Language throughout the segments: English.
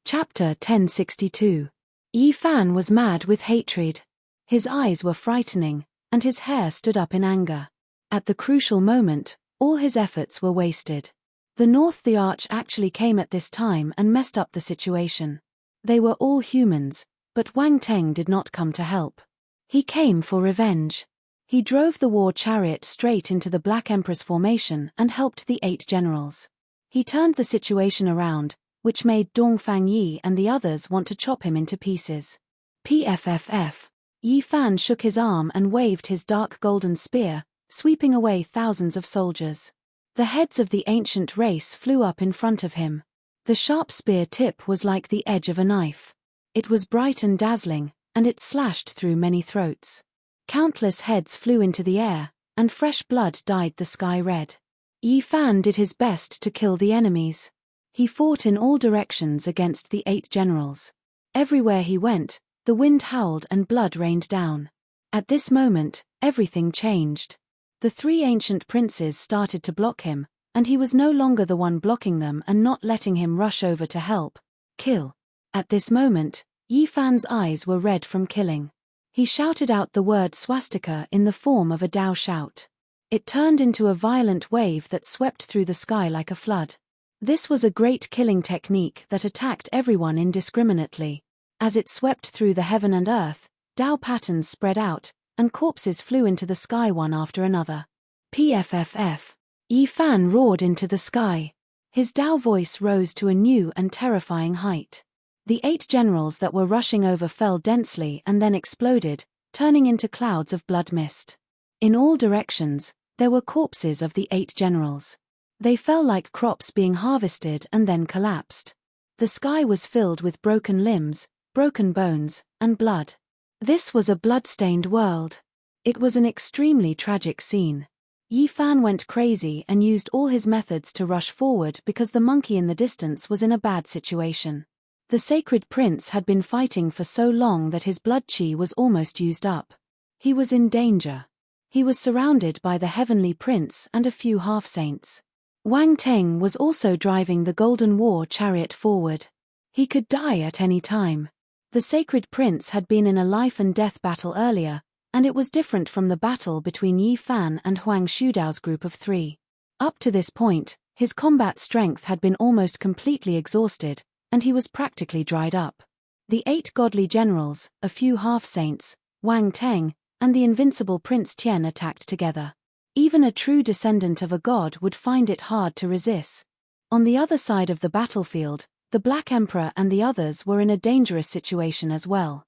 Chapter 1062. Yi Fan was mad with hatred. His eyes were frightening, and his hair stood up in anger. At the crucial moment, all his efforts were wasted. The Arch actually came at this time and messed up the situation. They were all humans, but Wang Teng did not come to help. He came for revenge. He drove the war chariot straight into the Black Emperor's formation and helped the 8 generals. He turned the situation around, which made Dongfang Yi and the others want to chop him into pieces. PFFF. Yi Fan shook his arm and waved his dark golden spear, sweeping away thousands of soldiers. The heads of the ancient race flew up in front of him. The sharp spear tip was like the edge of a knife. It was bright and dazzling, and it slashed through many throats. Countless heads flew into the air, and fresh blood dyed the sky red. Yi Fan did his best to kill the enemies. He fought in all directions against the 8 generals. Everywhere he went, the wind howled and blood rained down. At this moment, everything changed. The 3 ancient princes started to block him, and he was no longer the one blocking them and not letting him rush over to help. Kill. At this moment, Yi Fan's eyes were red from killing. He shouted out the word swastika in the form of a Dao shout. It turned into a violent wave that swept through the sky like a flood. This was a great killing technique that attacked everyone indiscriminately. As it swept through the heaven and earth, Dao patterns spread out, and corpses flew into the sky one after another. PFFF. Yi Fan roared into the sky. His Dao voice rose to a new and terrifying height. The 8 generals that were rushing over fell densely and then exploded, turning into clouds of blood mist. In all directions, there were corpses of the 8 generals. They fell like crops being harvested and then collapsed. The sky was filled with broken limbs, broken bones, and blood. This was a blood-stained world. It was an extremely tragic scene. Yi Fan went crazy and used all his methods to rush forward because the monkey in the distance was in a bad situation. The sacred prince had been fighting for so long that his blood chi was almost used up. He was in danger. He was surrounded by the heavenly prince and a few half-saints. Wang Teng was also driving the golden war chariot forward. He could die at any time. The sacred prince had been in a life-and-death battle earlier, and it was different from the battle between Yi Fan and Huang Shudao's group of 3. Up to this point, his combat strength had been almost completely exhausted, and he was practically dried up. The 8 godly generals, a few half-saints, Wang Teng, and the invincible Prince Tian attacked together. Even a true descendant of a god would find it hard to resist. On the other side of the battlefield, the Black Emperor and the others were in a dangerous situation as well.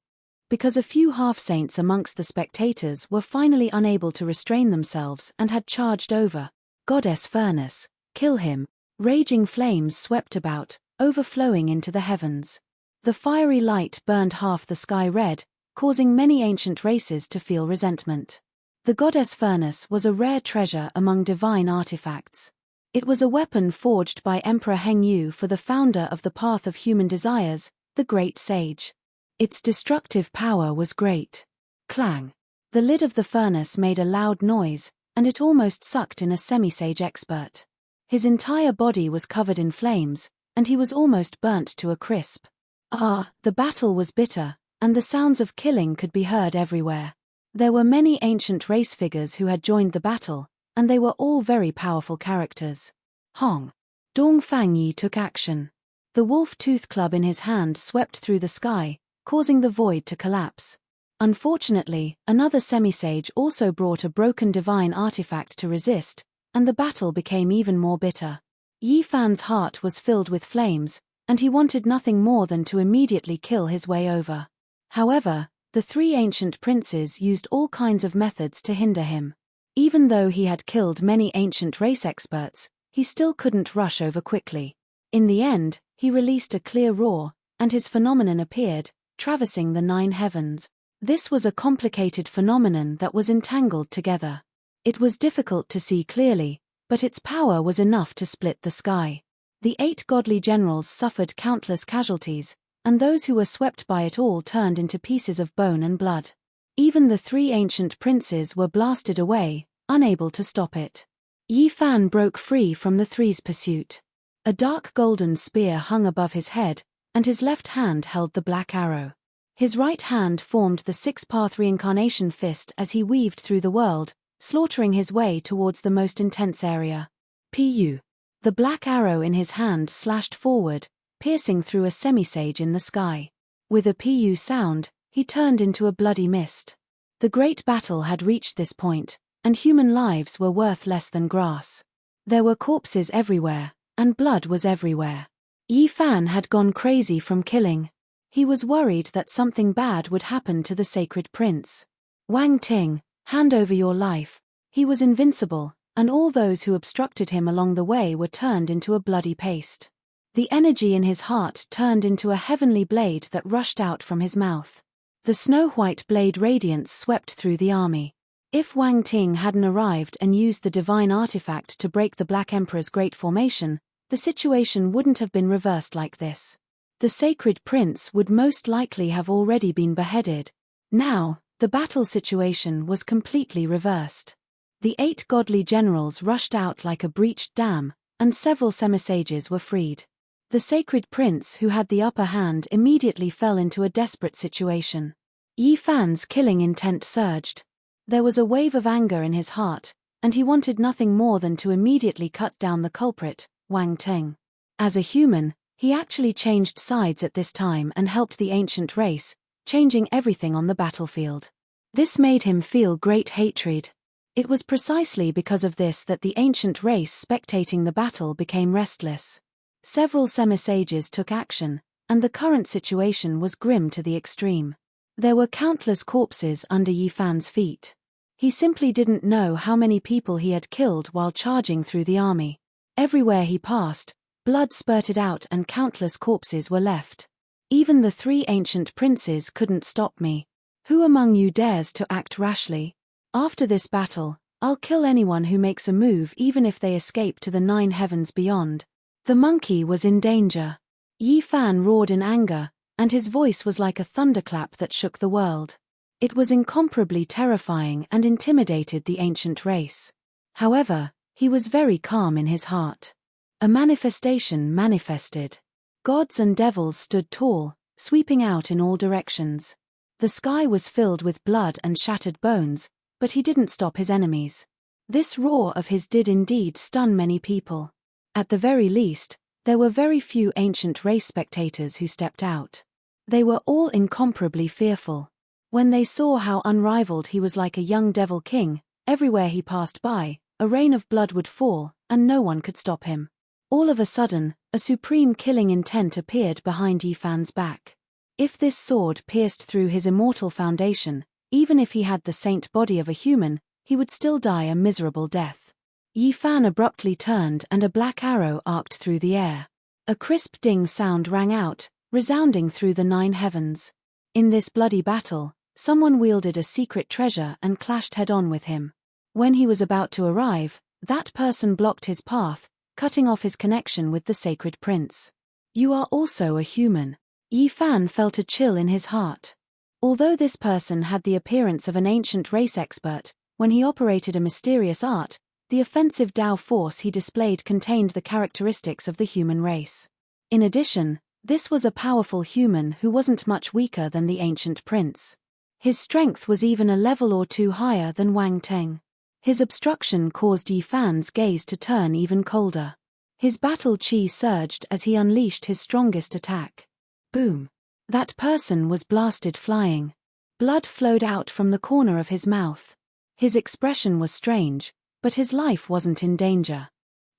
Because a few half-saints amongst the spectators were finally unable to restrain themselves and had charged over. Goddess Furnace, kill him. Raging flames swept about, overflowing into the heavens. The fiery light burned half the sky red, causing many ancient races to feel resentment. The Goddess Furnace was a rare treasure among divine artifacts. It was a weapon forged by Emperor Heng Yu for the founder of the Path of Human Desires, the Great Sage. Its destructive power was great. Clang. The lid of the furnace made a loud noise, and it almost sucked in a semi-sage expert. His entire body was covered in flames, and he was almost burnt to a crisp. The battle was bitter, and the sounds of killing could be heard everywhere. There were many ancient race figures who had joined the battle, and they were all very powerful characters. Hong. Dongfang Yi took action. The wolf-tooth club in his hand swept through the sky, causing the void to collapse. Unfortunately, another semi-sage also brought a broken divine artifact to resist, and the battle became even more bitter. Yi Fan's heart was filled with flames, and he wanted nothing more than to immediately kill his way over. However, the 3 ancient princes used all kinds of methods to hinder him. Even though he had killed many ancient race experts, he still couldn't rush over quickly. In the end, he released a clear roar, and his phenomenon appeared, traversing the 9 heavens. This was a complicated phenomenon that was entangled together. It was difficult to see clearly, but its power was enough to split the sky. The 8 godly generals suffered countless casualties, and those who were swept by it all turned into pieces of bone and blood. Even the 3 ancient princes were blasted away, unable to stop it. Yi Fan broke free from the 3's pursuit. A dark golden spear hung above his head, and his left hand held the black arrow. His right hand formed the six-path reincarnation fist as he weaved through the world, slaughtering his way towards the most intense area. Pu. The black arrow in his hand slashed forward, piercing through a semisage in the sky. With a Pu sound, he turned into a bloody mist. The great battle had reached this point, and human lives were worth less than grass. There were corpses everywhere, and blood was everywhere. Yi Fan had gone crazy from killing. He was worried that something bad would happen to the sacred prince. Wang Ting, hand over your life. He was invincible, and all those who obstructed him along the way were turned into a bloody paste. The energy in his heart turned into a heavenly blade that rushed out from his mouth. The snow-white blade radiance swept through the army. If Wang Ting hadn't arrived and used the divine artifact to break the Black Emperor's great formation, the situation wouldn't have been reversed like this. The sacred prince would most likely have already been beheaded. Now, the battle situation was completely reversed. The 8 godly generals rushed out like a breached dam, and several semisages were freed. The sacred prince who had the upper hand immediately fell into a desperate situation. Yi Fan's killing intent surged. There was a wave of anger in his heart, and he wanted nothing more than to immediately cut down the culprit, Wang Ting. As a human, he actually changed sides at this time and helped the ancient race, changing everything on the battlefield. This made him feel great hatred. It was precisely because of this that the ancient race spectating the battle became restless. Several semisages took action, and the current situation was grim to the extreme. There were countless corpses under Yi Fan's feet. He simply didn't know how many people he had killed while charging through the army. Everywhere he passed, blood spurted out and countless corpses were left. Even the 3 ancient princes couldn't stop me. Who among you dares to act rashly? After this battle, I'll kill anyone who makes a move even if they escape to the 9 heavens beyond. The monkey was in danger. Yi Fan roared in anger, and his voice was like a thunderclap that shook the world. It was incomparably terrifying and intimidated the ancient race. However, he was very calm in his heart. A manifestation manifested. Gods and devils stood tall, sweeping out in all directions. The sky was filled with blood and shattered bones, but he didn't stop his enemies. This roar of his did indeed stun many people. At the very least, there were very few ancient race spectators who stepped out. They were all incomparably fearful. When they saw how unrivaled he was like a young devil king, everywhere he passed by, a rain of blood would fall, and no one could stop him. All of a sudden, a supreme killing intent appeared behind Yi Fan's back. If this sword pierced through his immortal foundation, even if he had the saint body of a human, he would still die a miserable death. Yi Fan abruptly turned and a black arrow arced through the air. A crisp ding sound rang out, resounding through the 9 heavens. In this bloody battle, someone wielded a secret treasure and clashed head-on with him. When he was about to arrive, that person blocked his path, cutting off his connection with the sacred prince. You are also a human. Yi Fan felt a chill in his heart. Although this person had the appearance of an ancient race expert, when he operated a mysterious art, the offensive Dao force he displayed contained the characteristics of the human race. In addition, this was a powerful human who wasn't much weaker than the ancient prince. His strength was even a level or 2 higher than Wang Ting. His obstruction caused Yi Fan's gaze to turn even colder. His battle chi surged as he unleashed his strongest attack. Boom! That person was blasted flying. Blood flowed out from the corner of his mouth. His expression was strange, but his life wasn't in danger.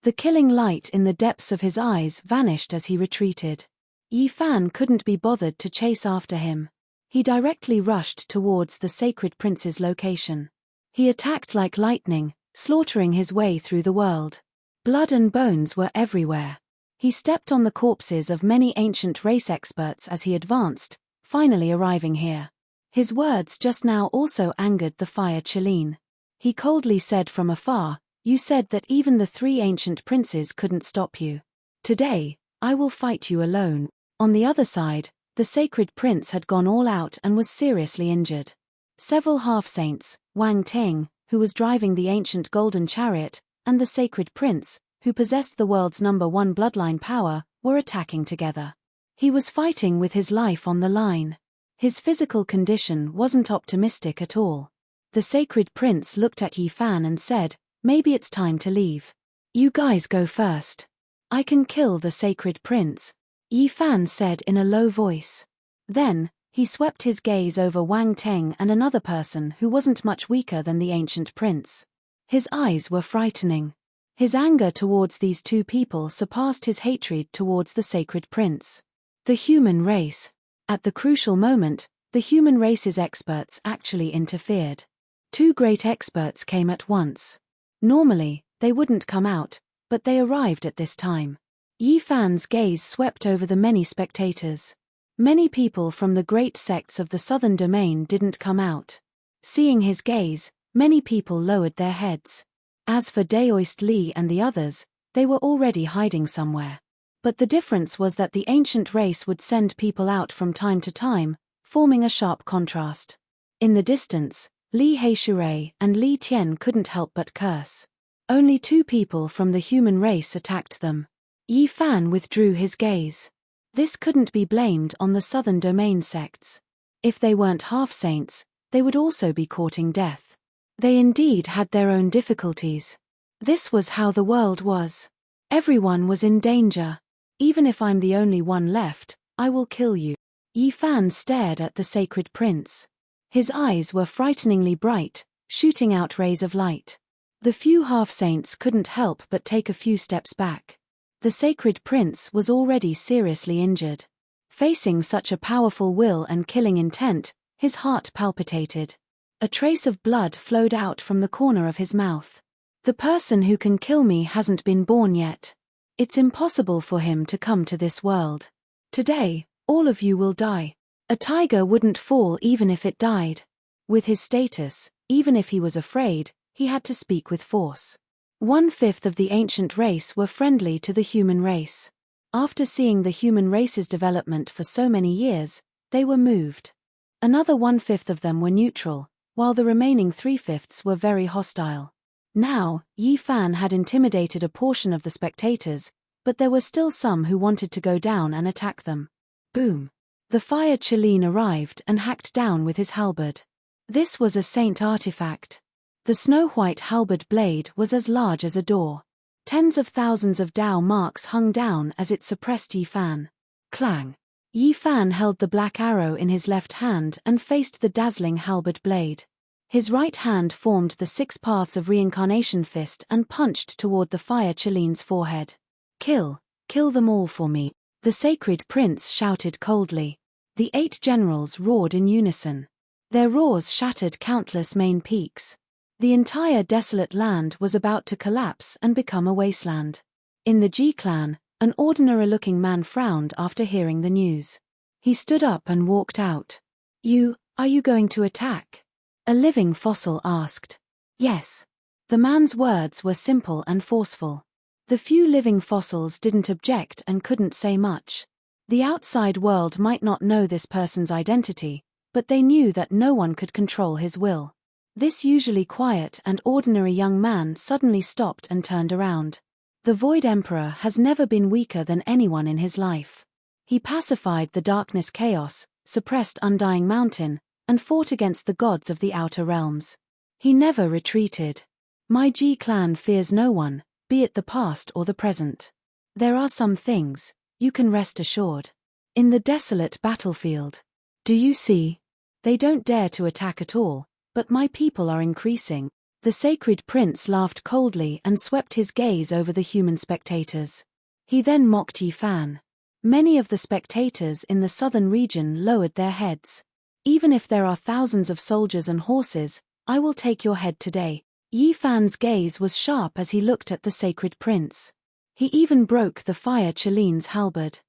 The killing light in the depths of his eyes vanished as he retreated. Yi Fan couldn't be bothered to chase after him. He directly rushed towards the sacred prince's location. He attacked like lightning, slaughtering his way through the world. Blood and bones were everywhere. He stepped on the corpses of many ancient race experts as he advanced, finally arriving here. His words just now also angered the fire Chiline. He coldly said from afar, "You said that even the 3 ancient princes couldn't stop you. Today, I will fight you alone." On the other side, the sacred prince had gone all out and was seriously injured. Several half-saints, Wang Ting, who was driving the ancient golden chariot, and the sacred prince, who possessed the world's #1 bloodline power, were attacking together. He was fighting with his life on the line. His physical condition wasn't optimistic at all. The sacred prince looked at Yi Fan and said, "Maybe it's time to leave. You guys go first. I can kill the sacred prince," Yi Fan said in a low voice. Then, he swept his gaze over Wang Teng and another person who wasn't much weaker than the ancient prince. His eyes were frightening. His anger towards these two people surpassed his hatred towards the sacred prince. The human race. At the crucial moment, the human race's experts actually interfered. Two great experts came at once. Normally, they wouldn't come out, but they arrived at this time. Yi Fan's gaze swept over the many spectators. Many people from the great sects of the southern domain didn't come out. Seeing his gaze, many people lowered their heads. As for Daoist Li and the others, they were already hiding somewhere. But the difference was that the ancient race would send people out from time to time, forming a sharp contrast. In the distance, Li Heishui and Li Tian couldn't help but curse. Only two people from the human race attacked them. Yi Fan withdrew his gaze. This couldn't be blamed on the southern domain sects. If they weren't half-saints, they would also be courting death. They indeed had their own difficulties. This was how the world was. Everyone was in danger. Even if I'm the only one left, I will kill you. Yi Fan stared at the sacred prince. His eyes were frighteningly bright, shooting out rays of light. The few half-saints couldn't help but take a few steps back. The sacred prince was already seriously injured. Facing such a powerful will and killing intent, his heart palpitated. A trace of blood flowed out from the corner of his mouth. The person who can kill me hasn't been born yet. It's impossible for him to come to this world. Today, all of you will die. A tiger wouldn't fall even if it died. With his status, even if he was afraid, he had to speak with force. 1/5 of the ancient race were friendly to the human race. After seeing the human race's development for so many years, they were moved. Another 1/5 of them were neutral, while the remaining 3/5 were very hostile. Now, Yi Fan had intimidated a portion of the spectators, but there were still some who wanted to go down and attack them. Boom! The fire Qilin arrived and hacked down with his halberd. This was a saint artifact. The snow-white halberd blade was as large as a door. Tens of thousands of Dao marks hung down as it suppressed Yi Fan. Clang! Yi Fan held the black arrow in his left hand and faced the dazzling halberd blade. His right hand formed the 6 paths of reincarnation fist and punched toward the fire Qilin's forehead. Kill them all for me, the sacred prince shouted coldly. The 8 generals roared in unison. Their roars shattered countless main peaks. The entire desolate land was about to collapse and become a wasteland. In the Ji clan, an ordinary-looking man frowned after hearing the news. He stood up and walked out. Are you going to attack? A living fossil asked. Yes. The man's words were simple and forceful. The few living fossils didn't object and couldn't say much. The outside world might not know this person's identity, but they knew that no one could control his will. This usually quiet and ordinary young man suddenly stopped and turned around. The Void Emperor has never been weaker than anyone in his life. He pacified the darkness chaos, suppressed Undying Mountain, and fought against the gods of the outer realms. He never retreated. My Ji clan fears no one, be it the past or the present. There are some things, you can rest assured. In the desolate battlefield. Do you see? They don't dare to attack at all, but my people are increasing. The sacred prince laughed coldly and swept his gaze over the human spectators. He then mocked Yi Fan. Many of the spectators in the southern region lowered their heads. Even if there are thousands of soldiers and horses, I will take your head today. Yi Fan's gaze was sharp as he looked at the sacred prince. He even broke the fire Qilin's halberd.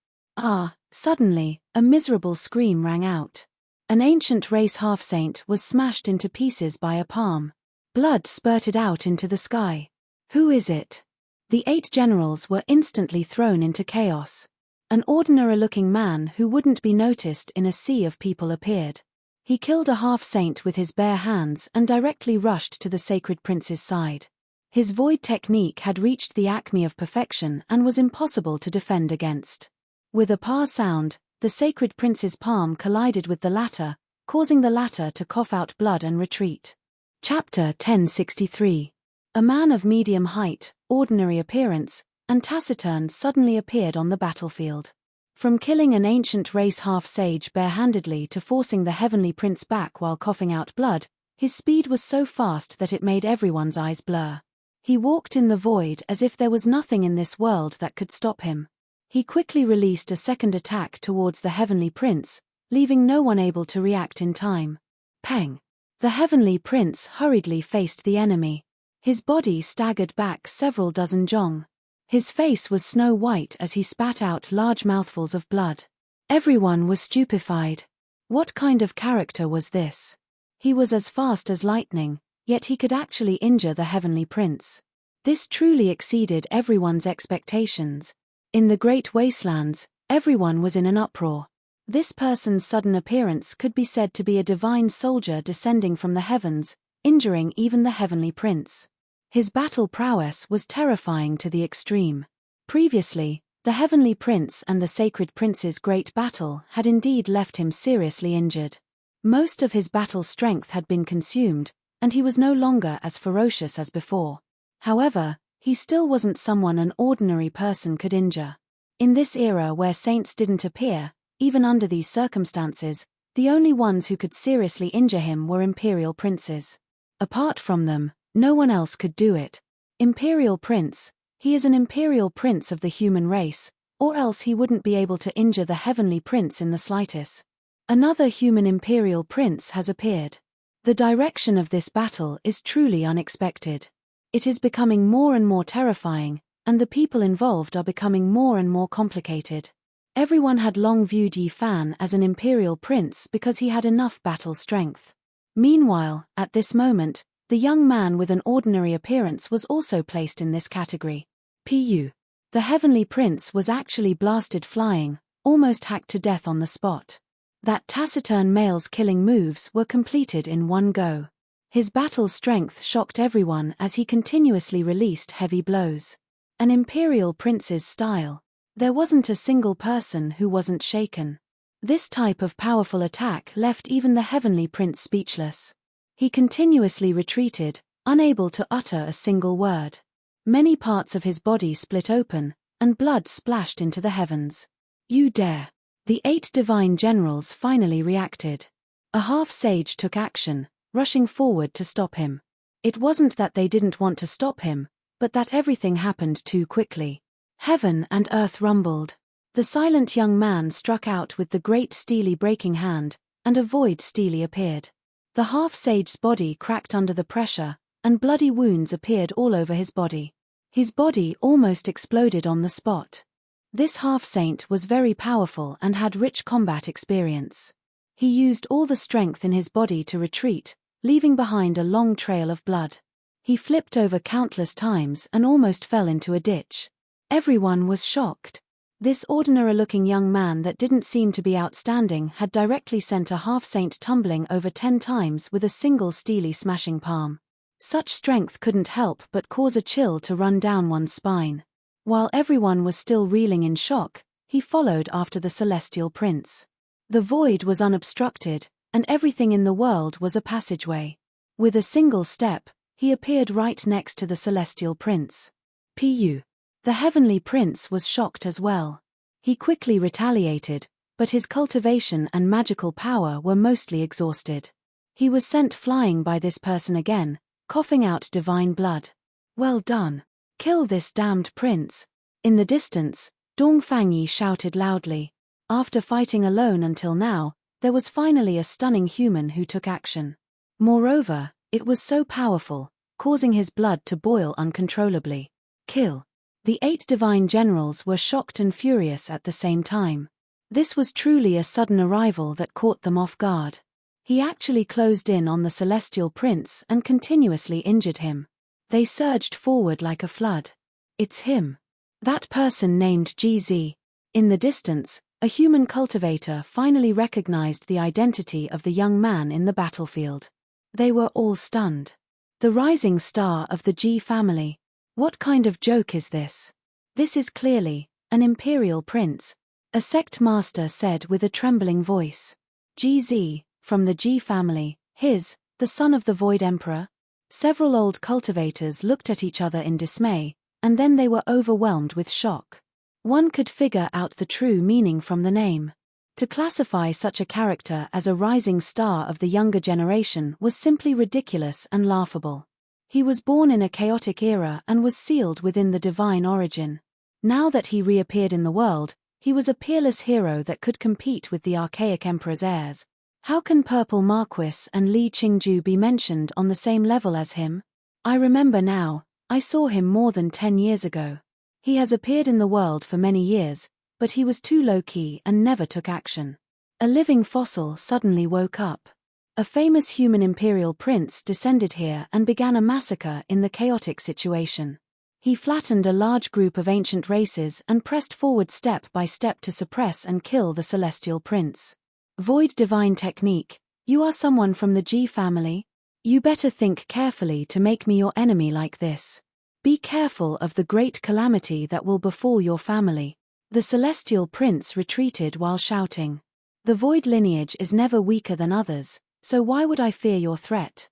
Suddenly, a miserable scream rang out. An ancient race half-saint was smashed into pieces by a palm. Blood spurted out into the sky. Who is it? The 8 generals were instantly thrown into chaos. An ordinary-looking man who wouldn't be noticed in a sea of people appeared. He killed a half-saint with his bare hands and directly rushed to the sacred prince's side. His void technique had reached the acme of perfection and was impossible to defend against. With a "pa" sound, the sacred prince's palm collided with the latter, causing the latter to cough out blood and retreat. Chapter 1063. A man of medium height, ordinary appearance, and taciturn suddenly appeared on the battlefield. From killing an ancient race half-sage barehandedly to forcing the heavenly prince back while coughing out blood, his speed was so fast that it made everyone's eyes blur. He walked in the void as if there was nothing in this world that could stop him. He quickly released a second attack towards the heavenly prince, leaving no one able to react in time. Peng! The heavenly prince hurriedly faced the enemy. His body staggered back several dozen jong. His face was snow white as he spat out large mouthfuls of blood. Everyone was stupefied. What kind of character was this? He was as fast as lightning, yet he could actually injure the heavenly prince. This truly exceeded everyone's expectations. In the great wastelands, everyone was in an uproar. This person's sudden appearance could be said to be a divine soldier descending from the heavens, injuring even the heavenly prince. His battle prowess was terrifying to the extreme. Previously, the heavenly prince and the sacred prince's great battle had indeed left him seriously injured. Most of his battle strength had been consumed, and he was no longer as ferocious as before. However, he still wasn't someone an ordinary person could injure. In this era where saints didn't appear, even under these circumstances, the only ones who could seriously injure him were imperial princes. Apart from them, no one else could do it. Imperial prince, he is an imperial prince of the human race, or else he wouldn't be able to injure the heavenly prince in the slightest. Another human imperial prince has appeared. The direction of this battle is truly unexpected. It is becoming more and more terrifying, and the people involved are becoming more and more complicated. Everyone had long viewed Yi Fan as an imperial prince because he had enough battle strength. Meanwhile, at this moment, the young man with an ordinary appearance was also placed in this category. Pu. The heavenly prince was actually blasted flying, almost hacked to death on the spot. That taciturn male's killing moves were completed in one go. His battle strength shocked everyone as he continuously released heavy blows. An imperial prince's style. There wasn't a single person who wasn't shaken. This type of powerful attack left even the heavenly prince speechless. He continuously retreated, unable to utter a single word. Many parts of his body split open, and blood splashed into the heavens. You dare! The 8 divine generals finally reacted. A half-sage took action, rushing forward to stop him. It wasn't that they didn't want to stop him, but that everything happened too quickly. Heaven and earth rumbled. The silent young man struck out with the great steely breaking hand, and a void steely appeared. The half-sage's body cracked under the pressure, and bloody wounds appeared all over his body. His body almost exploded on the spot. This half-saint was very powerful and had rich combat experience. He used all the strength in his body to retreat, leaving behind a long trail of blood. He flipped over countless times and almost fell into a ditch. Everyone was shocked. This ordinary-looking young man that didn't seem to be outstanding had directly sent a half-saint tumbling over 10 times with a single steely smashing palm. Such strength couldn't help but cause a chill to run down one's spine. While everyone was still reeling in shock, he followed after the celestial prince. The void was unobstructed, and everything in the world was a passageway. With a single step, he appeared right next to the celestial prince. Pu. The heavenly prince was shocked as well. He quickly retaliated, but his cultivation and magical power were mostly exhausted. He was sent flying by this person again, coughing out divine blood. Well done. Kill this damned prince. In the distance, Dong Fangyi shouted loudly. After fighting alone until now, there was finally a stunning human who took action. Moreover, it was so powerful, causing his blood to boil uncontrollably. Kill. The 8 divine generals were shocked and furious at the same time. This was truly a sudden arrival that caught them off guard. He actually closed in on the celestial prince and continuously injured him. They surged forward like a flood. It's him. That person named GZ. In the distance, a human cultivator finally recognized the identity of the young man in the battlefield. They were all stunned. The rising star of the G family. What kind of joke is this? This is clearly an imperial prince. A sect master said with a trembling voice. GZ, from the G family, the son of the Void Emperor? Several old cultivators looked at each other in dismay, and then they were overwhelmed with shock. One could figure out the true meaning from the name. To classify such a character as a rising star of the younger generation was simply ridiculous and laughable. He was born in a chaotic era and was sealed within the divine origin. Now that he reappeared in the world, he was a peerless hero that could compete with the archaic emperor's heirs. How can Purple Marquis and Li Qingju be mentioned on the same level as him? I remember now, I saw him more than 10 years ago. He has appeared in the world for many years, but he was too low-key and never took action. A living fossil suddenly woke up. A famous human imperial prince descended here and began a massacre in the chaotic situation. He flattened a large group of ancient races and pressed forward step by step to suppress and kill the celestial prince. Void divine technique, you are someone from the G family? You better think carefully to make me your enemy like this. Be careful of the great calamity that will befall your family. The celestial prince retreated while shouting. The void lineage is never weaker than others, so why would I fear your threat?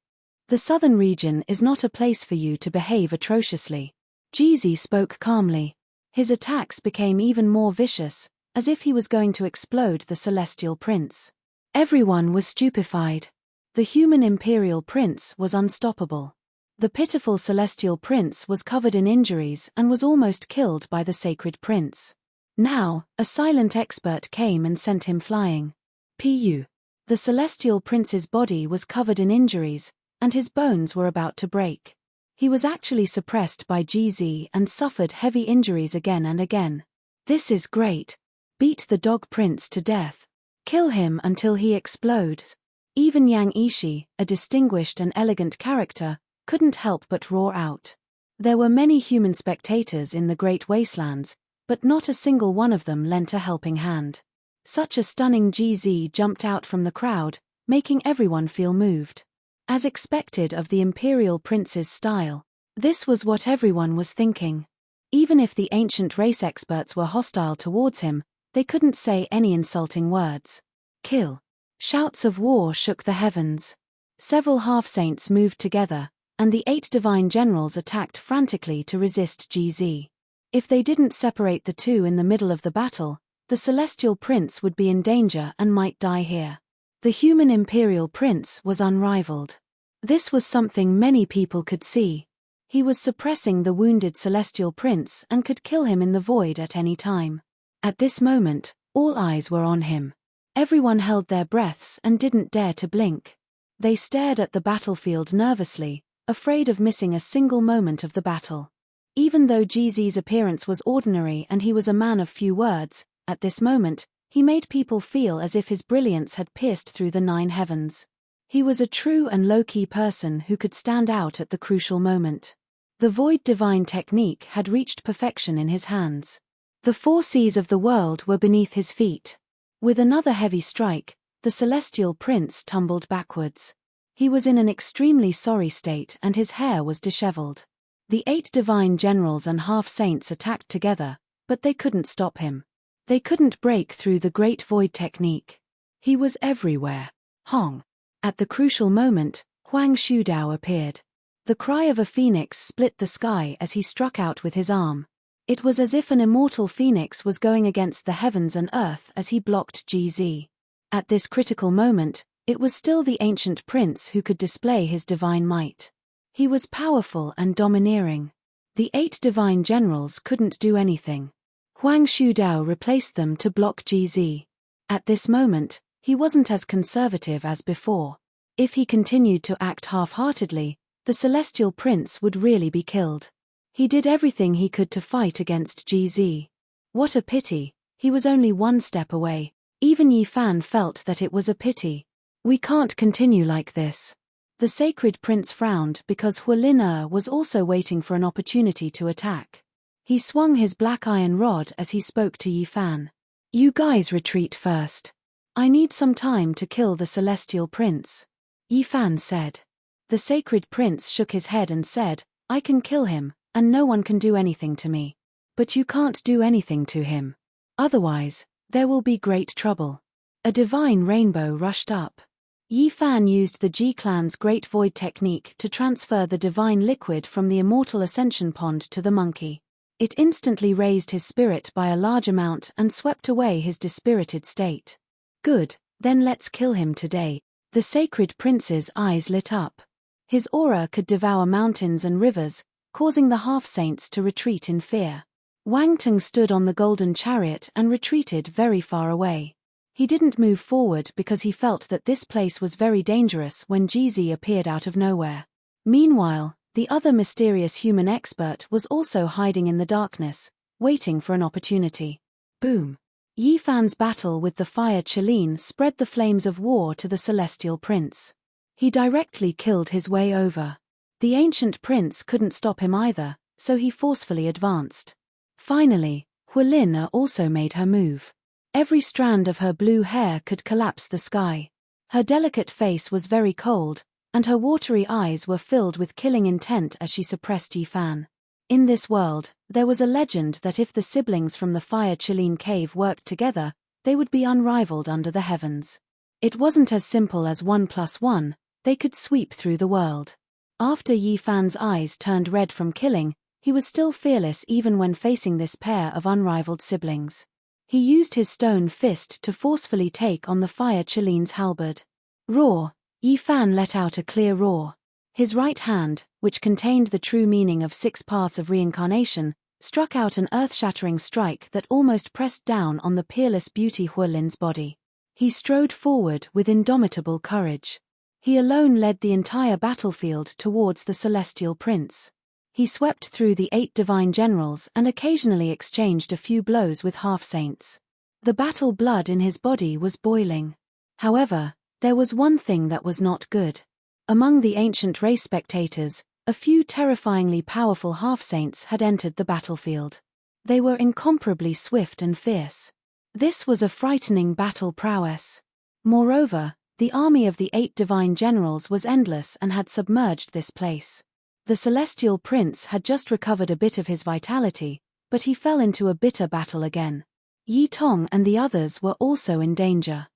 The southern region is not a place for you to behave atrociously. GZ spoke calmly. His attacks became even more vicious, as if he was going to explode the celestial prince. Everyone was stupefied. The human imperial prince was unstoppable. The pitiful celestial prince was covered in injuries and was almost killed by the sacred prince. Now, a silent expert came and sent him flying. Pu. The celestial prince's body was covered in injuries, and his bones were about to break. He was actually suppressed by GZ and suffered heavy injuries again and again. This is great. Beat the dog prince to death. Kill him until he explodes. Even Yang Ishi, a distinguished and elegant character, couldn't help but roar out. There were many human spectators in the Great Wastelands, but not a single one of them lent a helping hand. Such a stunning GZ jumped out from the crowd, making everyone feel moved. As expected of the Imperial Prince's style, this was what everyone was thinking. Even if the ancient race experts were hostile towards him, they couldn't say any insulting words. Kill. Shouts of war shook the heavens. Several half-saints moved together, and the 8 divine generals attacked frantically to resist GZ. If they didn't separate the two in the middle of the battle, the celestial prince would be in danger and might die here. The human imperial prince was unrivaled. This was something many people could see. He was suppressing the wounded celestial prince and could kill him in the void at any time. At this moment, all eyes were on him. Everyone held their breaths and didn't dare to blink. They stared at the battlefield nervously, afraid of missing a single moment of the battle. Even though GZ's appearance was ordinary and he was a man of few words, at this moment, he made people feel as if his brilliance had pierced through the 9 heavens. He was a true and low-key person who could stand out at the crucial moment. The void divine technique had reached perfection in his hands. The 4 seas of the world were beneath his feet. With another heavy strike, the celestial prince tumbled backwards. He was in an extremely sorry state and his hair was disheveled. The 8 divine generals and half-saints attacked together, but they couldn't stop him. They couldn't break through the great void technique. He was everywhere. Hong. At the crucial moment, Huang Shudao appeared. The cry of a phoenix split the sky as he struck out with his arm. It was as if an immortal phoenix was going against the heavens and earth as he blocked GZ. At this critical moment, it was still the ancient prince who could display his divine might. He was powerful and domineering. The 8 divine generals couldn't do anything. Huang Shudao replaced them to block GZ. At this moment, he wasn't as conservative as before. If he continued to act half-heartedly, the celestial prince would really be killed. He did everything he could to fight against GZ. What a pity, he was only 1 step away. Even Yi Fan felt that it was a pity. We can't continue like this. The sacred prince frowned because Hualin was also waiting for an opportunity to attack. He swung his black iron rod as he spoke to Yi Fan. You guys retreat first. I need some time to kill the celestial prince. Yi Fan said. The sacred prince shook his head and said, I can kill him, and no one can do anything to me. But you can't do anything to him. Otherwise, There will be great trouble. A divine rainbow rushed up. Yi Fan used the Ji clan's Great Void technique to transfer the divine liquid from the immortal ascension pond to the monkey. It instantly raised his spirit by a large amount and swept away his dispirited state. Good, then let's kill him today. The sacred prince's eyes lit up. His aura could devour mountains and rivers, causing the half-saints to retreat in fear. Wang Teng stood on the golden chariot and retreated very far away. He didn't move forward because he felt that this place was very dangerous when Jizi appeared out of nowhere. Meanwhile, the other mysterious human expert was also hiding in the darkness, waiting for an opportunity. Boom! Yi Fan's battle with the fire Qilin spread the flames of war to the celestial prince. He directly killed his way over. The ancient prince couldn't stop him either, so he forcefully advanced. Finally, Huilin also made her move. Every strand of her blue hair could collapse the sky. Her delicate face was very cold, and her watery eyes were filled with killing intent as she suppressed Yi Fan. In this world, there was a legend that if the siblings from the Fire Qilin cave worked together, they would be unrivaled under the heavens. It wasn't as simple as 1 + 1, they could sweep through the world. After Yi Fan's eyes turned red from killing, he was still fearless even when facing this pair of unrivaled siblings. He used his stone fist to forcefully take on the Fire Qilin's halberd. Roar! Yi Fan let out a clear roar. His right hand, which contained the true meaning of 6 paths of reincarnation, struck out an earth-shattering strike that almost pressed down on the peerless beauty Huilin's body. He strode forward with indomitable courage. He alone led the entire battlefield towards the celestial prince. He swept through the 8 divine generals and occasionally exchanged a few blows with half-saints. The battle blood in his body was boiling. However, there was one thing that was not good. Among the ancient race spectators, a few terrifyingly powerful half-saints had entered the battlefield. They were incomparably swift and fierce. This was a frightening battle prowess. Moreover, the army of the 8 divine generals was endless and had submerged this place. The celestial prince had just recovered a bit of his vitality, but he fell into a bitter battle again. Yi Tong and the others were also in danger.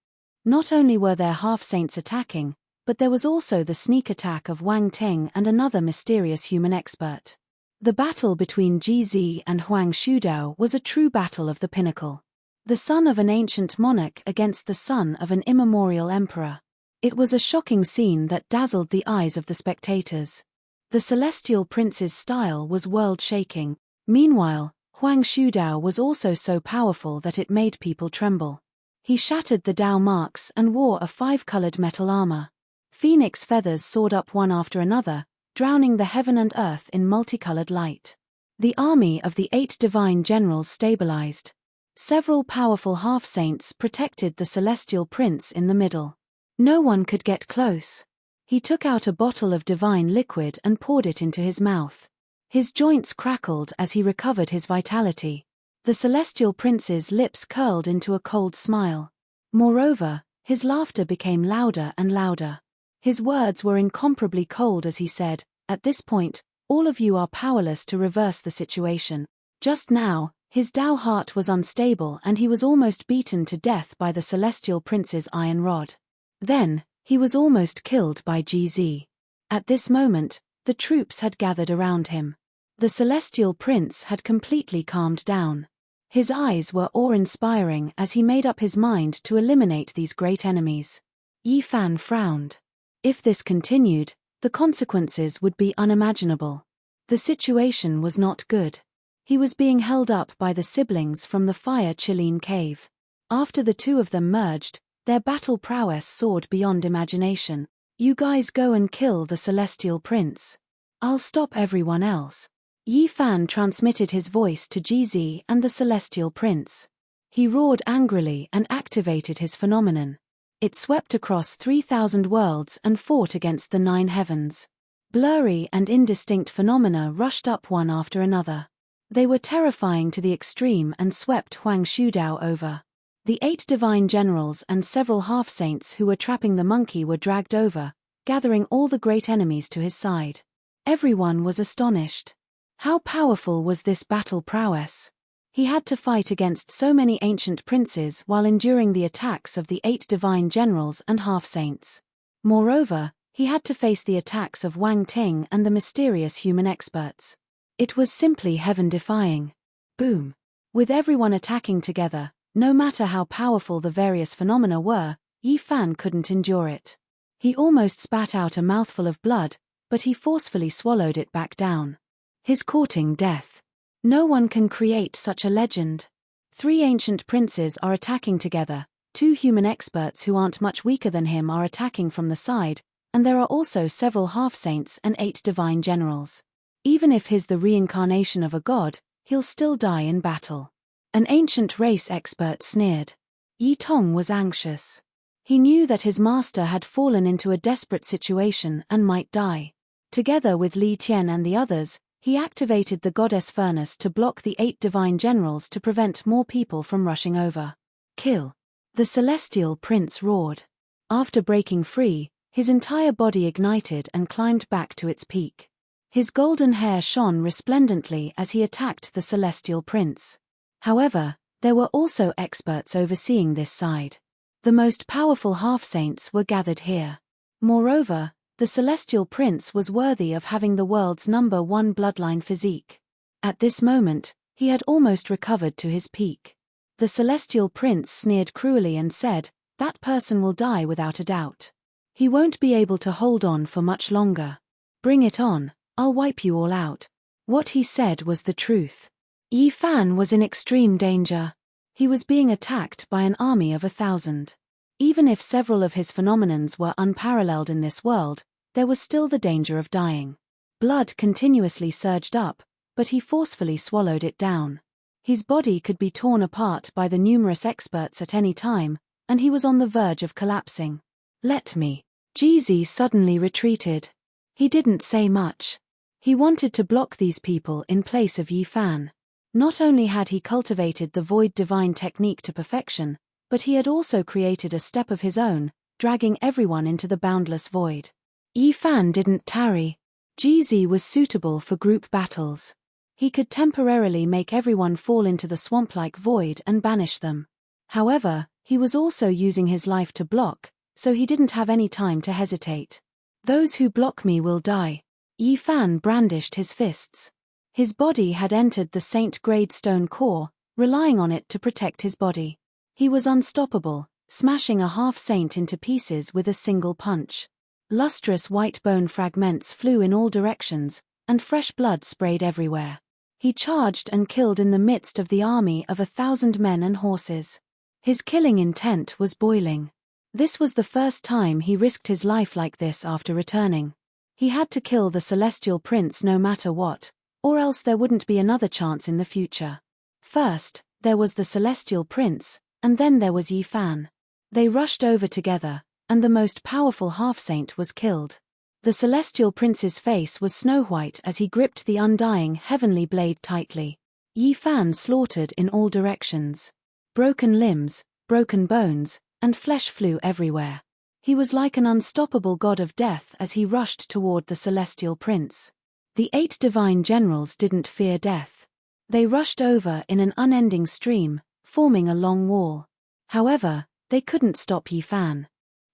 Not only were there half-saints attacking, but there was also the sneak attack of Wang Teng and another mysterious human expert. The battle between Jizi and Huang Shudao was a true battle of the pinnacle. The son of an ancient monarch against the son of an immemorial emperor. It was a shocking scene that dazzled the eyes of the spectators. The celestial prince's style was world-shaking. Meanwhile, Huang Shudao was also so powerful that it made people tremble. He shattered the Dao marks and wore a 5-colored metal armor. Phoenix feathers soared up one after another, drowning the heaven and earth in multicolored light. The army of the 8 divine generals stabilized. Several powerful half-saints protected the celestial prince in the middle. No one could get close. He took out a bottle of divine liquid and poured it into his mouth. His joints crackled as he recovered his vitality. The celestial prince's lips curled into a cold smile. Moreover, his laughter became louder and louder. His words were incomparably cold as he said, "At this point, all of you are powerless to reverse the situation." Just now, his Dao heart was unstable and he was almost beaten to death by the celestial prince's iron rod. Then, he was almost killed by Jizi. At this moment, the troops had gathered around him. The celestial prince had completely calmed down. His eyes were awe-inspiring as he made up his mind to eliminate these great enemies. Yi Fan frowned. If this continued, the consequences would be unimaginable. The situation was not good. He was being held up by the siblings from the Fire Qilin cave. After the 2 of them merged, their battle prowess soared beyond imagination. "You guys go and kill the celestial prince. I'll stop everyone else." Yi Fan transmitted his voice to Jizi and the celestial prince. He roared angrily and activated his phenomenon. It swept across 3,000 worlds and fought against the 9 heavens. Blurry and indistinct phenomena rushed up one after another. They were terrifying to the extreme and swept Huang Shudao over. The 8 divine generals and several half-saints who were trapping the monkey were dragged over, gathering all the great enemies to his side. Everyone was astonished. How powerful was this battle prowess? He had to fight against so many ancient princes while enduring the attacks of the 8 divine generals and half-saints. Moreover, he had to face the attacks of Wang Ting and the mysterious human experts. It was simply heaven-defying. Boom. With everyone attacking together, no matter how powerful the various phenomena were, Yi Fan couldn't endure it. He almost spat out a mouthful of blood, but he forcefully swallowed it back down. His courting death. No one can create such a legend. 3 ancient princes are attacking together, 2 human experts who aren't much weaker than him are attacking from the side, and there are also several half-saints and 8 divine generals. Even if he's the reincarnation of a god, he'll still die in battle. An ancient race expert sneered. Yi Tong was anxious. He knew that his master had fallen into a desperate situation and might die. Together with Li Tian and the others, he activated the goddess furnace to block the 8 divine generals to prevent more people from rushing over. Kill. The celestial prince roared. After breaking free, his entire body ignited and climbed back to its peak. His golden hair shone resplendently as he attacked the celestial prince. However, there were also experts overseeing this side. The most powerful half-saints were gathered here. Moreover, the celestial prince was worthy of having the world's #1 bloodline physique. At this moment, he had almost recovered to his peak. The celestial prince sneered cruelly and said, "That person will die without a doubt. He won't be able to hold on for much longer. Bring it on, I'll wipe you all out." What he said was the truth. Yi Fan was in extreme danger. He was being attacked by an army of 1,000. Even if several of his phenomenons were unparalleled in this world, there was still the danger of dying. Blood continuously surged up, but he forcefully swallowed it down. His body could be torn apart by the numerous experts at any time, and he was on the verge of collapsing. "Let me." Jizi suddenly retreated. He didn't say much. He wanted to block these people in place of Yi Fan. Not only had he cultivated the void divine technique to perfection, but he had also created a step of his own, dragging everyone into the boundless void. Yi Fan didn't tarry. Jizi was suitable for group battles. He could temporarily make everyone fall into the swamp-like void and banish them. However, he was also using his life to block, so he didn't have any time to hesitate. "Those who block me will die." Yi Fan brandished his fists. His body had entered the saint-grade stone core, relying on it to protect his body. He was unstoppable, smashing a half-saint into pieces with a single punch. Lustrous white bone fragments flew in all directions, and fresh blood sprayed everywhere. He charged and killed in the midst of the army of 1,000 men and horses. His killing intent was boiling. This was the first time he risked his life like this after returning. He had to kill the celestial prince no matter what, or else there wouldn't be another chance in the future. First, there was the celestial prince, and then there was Yi Fan. They rushed over together, and the most powerful half-saint was killed. The celestial prince's face was snow-white as he gripped the undying heavenly blade tightly. Yi Fan slaughtered in all directions. Broken limbs, broken bones, and flesh flew everywhere. He was like an unstoppable god of death as he rushed toward the celestial prince. The 8 divine generals didn't fear death. They rushed over in an unending stream, forming a long wall. However, they couldn't stop Yi Fan.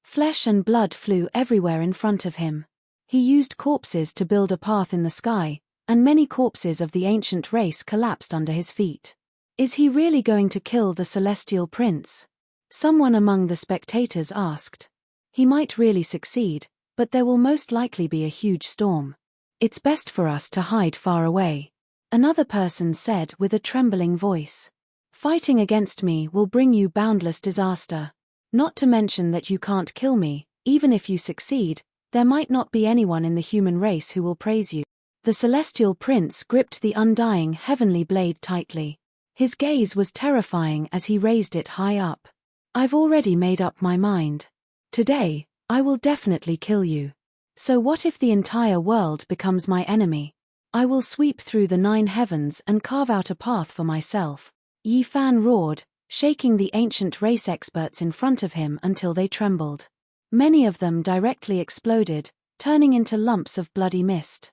Flesh and blood flew everywhere in front of him. He used corpses to build a path in the sky, and many corpses of the ancient race collapsed under his feet. Is he really going to kill the celestial prince? Someone among the spectators asked. He might really succeed, but there will most likely be a huge storm. It's best for us to hide far away. Another person said with a trembling voice. Fighting against me will bring you boundless disaster. Not to mention that you can't kill me, even if you succeed, there might not be anyone in the human race who will praise you. The celestial prince gripped the undying heavenly blade tightly. His gaze was terrifying as he raised it high up. "I've already made up my mind. Today, I will definitely kill you. So what if the entire world becomes my enemy? I will sweep through the 9 heavens and carve out a path for myself." Yi Fan roared, shaking the ancient race experts in front of him until they trembled. Many of them directly exploded, turning into lumps of bloody mist.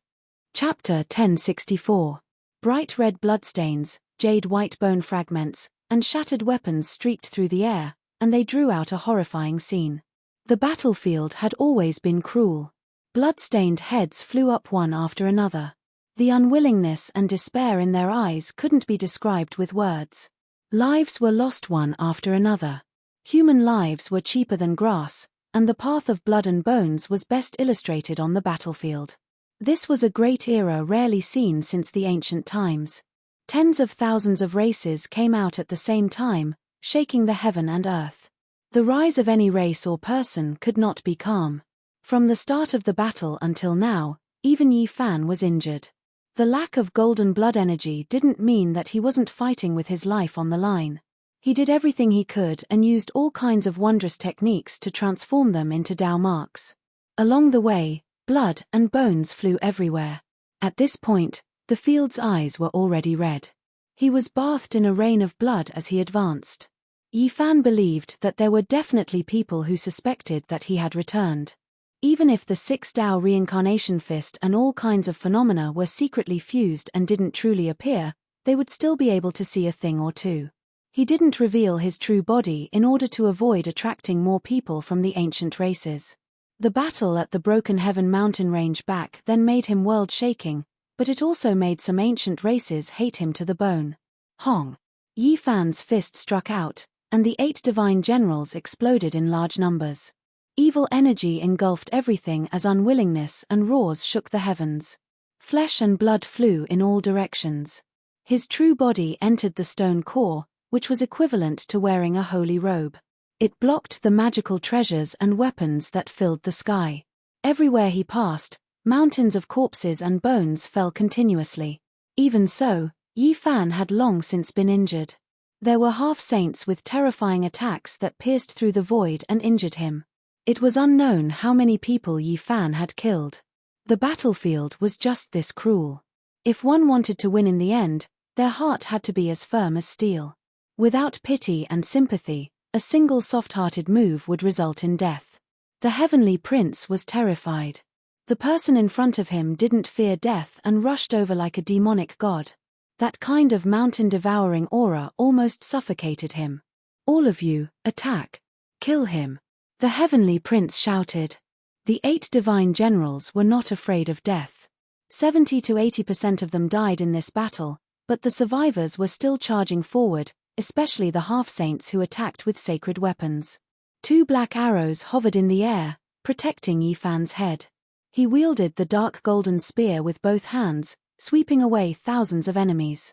Chapter 1064. Bright red bloodstains, jade-white bone fragments, and shattered weapons streaked through the air, and they drew out a horrifying scene. The battlefield had always been cruel. Blood-stained heads flew up one after another. The unwillingness and despair in their eyes couldn't be described with words. Lives were lost one after another. Human lives were cheaper than grass, and the path of blood and bones was best illustrated on the battlefield. This was a great era rarely seen since the ancient times. Tens of thousands of races came out at the same time, shaking the heaven and earth. The rise of any race or person could not be calm. From the start of the battle until now, even Yi Fan was injured. The lack of golden blood energy didn't mean that he wasn't fighting with his life on the line. He did everything he could and used all kinds of wondrous techniques to transform them into Dao marks. Along the way, blood and bones flew everywhere. At this point, the field's eyes were already red. He was bathed in a rain of blood as he advanced. Yi Fan believed that there were definitely people who suspected that he had returned. Even if the 6 Dao reincarnation fist and all kinds of phenomena were secretly fused and didn't truly appear, they would still be able to see a thing or two. He didn't reveal his true body in order to avoid attracting more people from the ancient races. The battle at the Broken Heaven mountain range back then made him world-shaking, but it also made some ancient races hate him to the bone. Hong! Yi Fan's fist struck out, and the 8 divine generals exploded in large numbers. Evil energy engulfed everything as unwillingness and roars shook the heavens. Flesh and blood flew in all directions. His true body entered the stone core, which was equivalent to wearing a holy robe. It blocked the magical treasures and weapons that filled the sky. Everywhere he passed, mountains of corpses and bones fell continuously. Even so, Yi Fan had long since been injured. There were half-saints with terrifying attacks that pierced through the void and injured him. It was unknown how many people Yi Fan had killed. The battlefield was just this cruel. If one wanted to win in the end, their heart had to be as firm as steel. Without pity and sympathy, a single soft-hearted move would result in death. The heavenly prince was terrified. The person in front of him didn't fear death and rushed over like a demonic god. That kind of mountain-devouring aura almost suffocated him. "All of you, attack! Kill him!" The heavenly prince shouted. The 8 divine generals were not afraid of death. 70 to 80% of them died in this battle, but the survivors were still charging forward, especially the half-saints who attacked with sacred weapons. 2 black arrows hovered in the air, protecting Yi Fan's head. He wielded the dark golden spear with both hands, sweeping away thousands of enemies.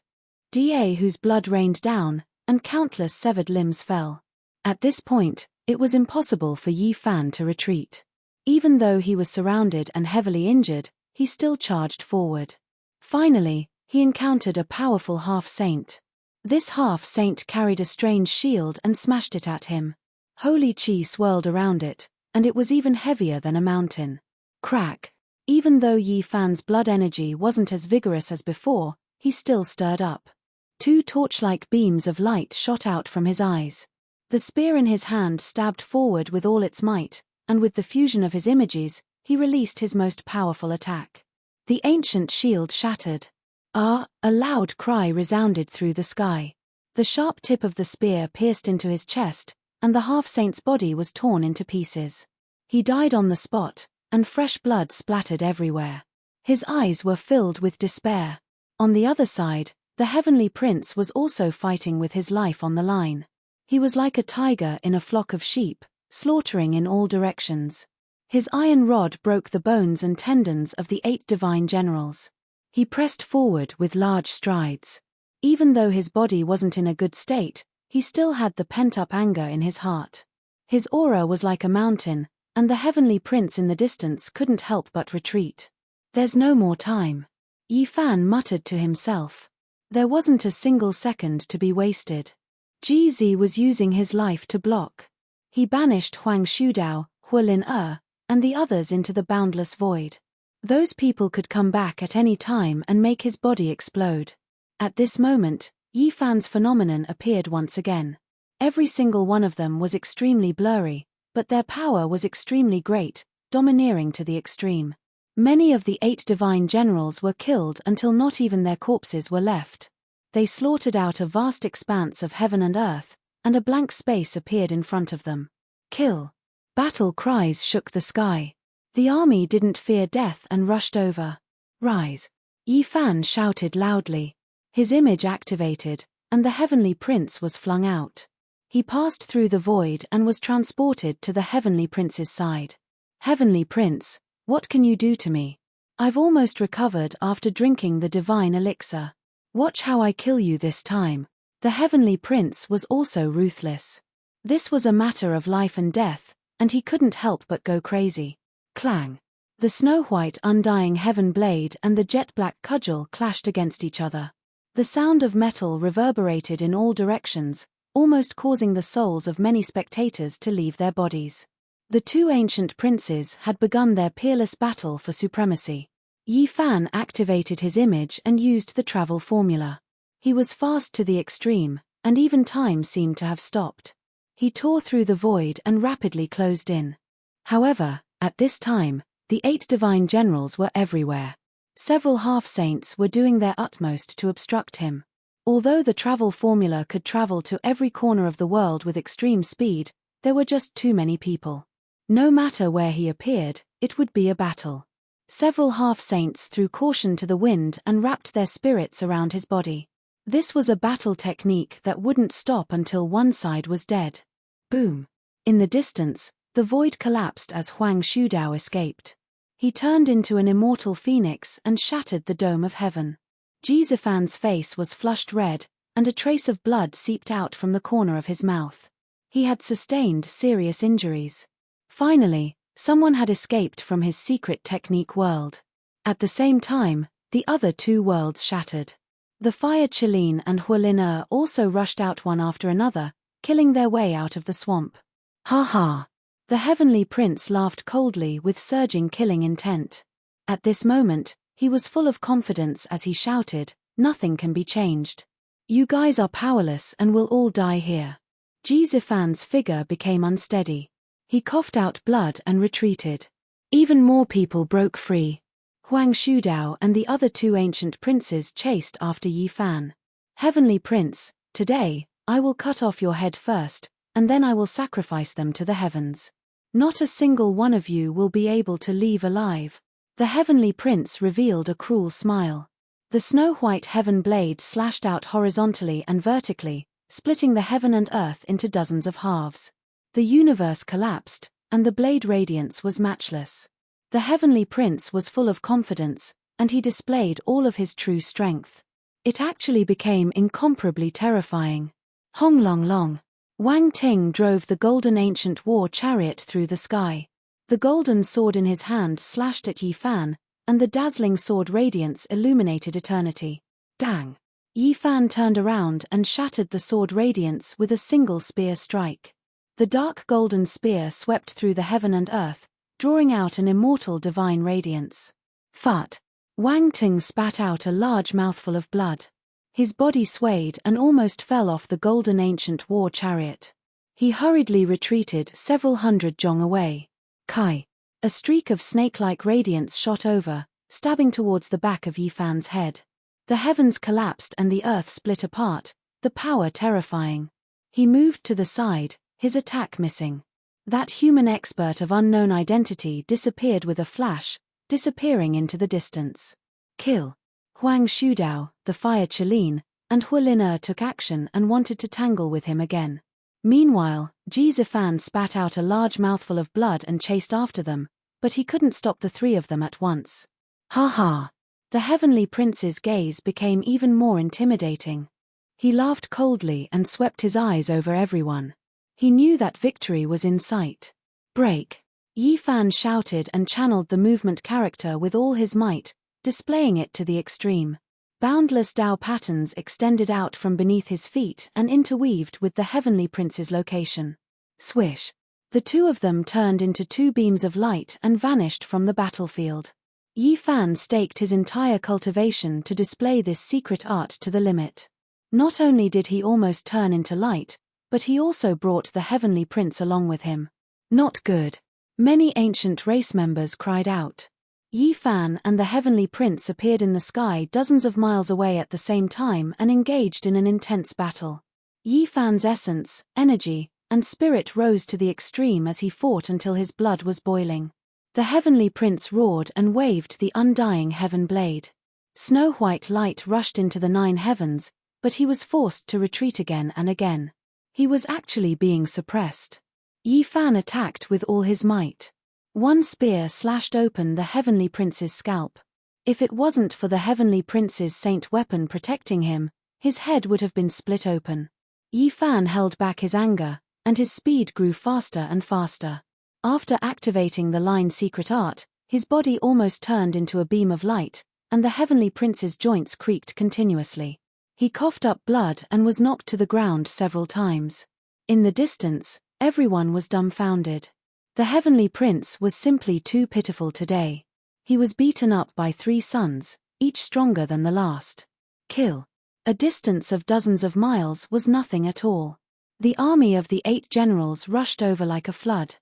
Da whose blood rained down, and countless severed limbs fell. At this point, it was impossible for Yi Fan to retreat. Even though he was surrounded and heavily injured, he still charged forward. Finally, he encountered a powerful half-saint. This half-saint carried a strange shield and smashed it at him. Holy chi swirled around it, and it was even heavier than a mountain. Crack! Even though Yi Fan's blood energy wasn't as vigorous as before, he still stirred up. 2 torch-like beams of light shot out from his eyes. The spear in his hand stabbed forward with all its might, and with the fusion of his images, he released his most powerful attack. The ancient shield shattered. "Ah!" A loud cry resounded through the sky. The sharp tip of the spear pierced into his chest, and the half-saint's body was torn into pieces. He died on the spot, and fresh blood splattered everywhere. His eyes were filled with despair. On the other side, the heavenly prince was also fighting with his life on the line. He was like a tiger in a flock of sheep, slaughtering in all directions. His iron rod broke the bones and tendons of the 8 divine generals. He pressed forward with large strides. Even though his body wasn't in a good state, he still had the pent-up anger in his heart. His aura was like a mountain, and the heavenly prince in the distance couldn't help but retreat. "There's no more time," Yi Fan muttered to himself. There wasn't a single second to be wasted. Ji was using his life to block. He banished Huang Shudao, Huolin and the others into the boundless void. Those people could come back at any time and make his body explode. At this moment, Yi Fan's phenomenon appeared once again. Every single one of them was extremely blurry, but their power was extremely great, domineering to the extreme. Many of the 8 divine generals were killed until not even their corpses were left. They slaughtered out a vast expanse of heaven and earth, and a blank space appeared in front of them. Kill! Battle cries shook the sky. The army didn't fear death and rushed over. Rise! Yi Fan shouted loudly. His image activated, and the heavenly prince was flung out. He passed through the void and was transported to the heavenly prince's side. Heavenly prince, what can you do to me? I've almost recovered after drinking the divine elixir. Watch how I kill you this time. The heavenly prince was also ruthless. This was a matter of life and death, and he couldn't help but go crazy. Clang! The snow-white undying heaven blade and the jet-black cudgel clashed against each other. The sound of metal reverberated in all directions, almost causing the souls of many spectators to leave their bodies. The two ancient princes had begun their peerless battle for supremacy. Yi Fan activated his image and used the travel formula. He was fast to the extreme, and even time seemed to have stopped. He tore through the void and rapidly closed in. However, at this time, the 8 divine generals were everywhere. Several half-saints were doing their utmost to obstruct him. Although the travel formula could travel to every corner of the world with extreme speed, there were just too many people. No matter where he appeared, it would be a battle. Several half-saints threw caution to the wind and wrapped their spirits around his body. This was a battle technique that wouldn't stop until one side was dead. Boom! In the distance, the void collapsed as Huang Shudao escaped. He turned into an immortal phoenix and shattered the dome of heaven. Ji Zifan's face was flushed red, and a trace of blood seeped out from the corner of his mouth. He had sustained serious injuries. Finally, someone had escaped from his secret technique world. At the same time, the other 2 worlds shattered. The Fire Qilin and Hualin also rushed out one after another, killing their way out of the swamp. Ha ha! The heavenly prince laughed coldly with surging killing intent. At this moment, he was full of confidence as he shouted, "Nothing can be changed. You guys are powerless and will all die here." Ji Zifan's figure became unsteady. He coughed out blood and retreated. Even more people broke free. Huang Shudao and the other 2 ancient princes chased after Yi Fan. "Heavenly Prince, today, I will cut off your head first, and then I will sacrifice them to the heavens. Not a single one of you will be able to leave alive." The heavenly prince revealed a cruel smile. The snow-white heaven blade slashed out horizontally and vertically, splitting the heaven and earth into dozens of halves. The universe collapsed, and the blade radiance was matchless. The heavenly prince was full of confidence, and he displayed all of his true strength. It actually became incomparably terrifying. Hong Long Long. Wang Ting drove the golden ancient war chariot through the sky. The golden sword in his hand slashed at Yi Fan, and the dazzling sword radiance illuminated eternity. Dang! Yi Fan turned around and shattered the sword radiance with a single spear strike. The dark golden spear swept through the heaven and earth, drawing out an immortal divine radiance. Fart! Wang Ting spat out a large mouthful of blood. His body swayed and almost fell off the golden ancient war chariot. He hurriedly retreated several hundred zhong away. Kai! A streak of snake-like radiance shot over, stabbing towards the back of Yi Fan's head. The heavens collapsed and the earth split apart, the power terrifying. He moved to the side, his attack missing. That human expert of unknown identity disappeared with a flash, disappearing into the distance. Kill! Huang Shudao, the Fire Qilin, and Hualin took action and wanted to tangle with him again. Meanwhile, Ji Zifan spat out a large mouthful of blood and chased after them, but he couldn't stop the 3 of them at once. Ha ha! The heavenly prince's gaze became even more intimidating. He laughed coldly and swept his eyes over everyone. He knew that victory was in sight. Break! Yi Fan shouted and channeled the movement character with all his might, displaying it to the extreme. Boundless Dao patterns extended out from beneath his feet and interweaved with the heavenly prince's location. Swish! The 2 of them turned into 2 beams of light and vanished from the battlefield. Yi Fan staked his entire cultivation to display this secret art to the limit. Not only did he almost turn into light, but he also brought the heavenly prince along with him. Not good. Many ancient race members cried out. Yi Fan and the Heavenly Prince appeared in the sky dozens of miles away at the same time and engaged in an intense battle. Yi Fan's essence, energy, and spirit rose to the extreme as he fought until his blood was boiling. The Heavenly Prince roared and waved the undying heaven blade. Snow-white light rushed into the 9 heavens, but he was forced to retreat again and again. He was actually being suppressed. Yi Fan attacked with all his might. One spear slashed open the Heavenly Prince's scalp. If it wasn't for the Heavenly Prince's saint weapon protecting him, his head would have been split open. Yi Fan held back his anger, and his speed grew faster and faster. After activating the line's secret art, his body almost turned into a beam of light, and the Heavenly Prince's joints creaked continuously. He coughed up blood and was knocked to the ground several times. In the distance, everyone was dumbfounded. The Heavenly Prince was simply too pitiful today. He was beaten up by 3 sons, each stronger than the last. Kill. A distance of dozens of miles was nothing at all. The army of the 8 generals rushed over like a flood.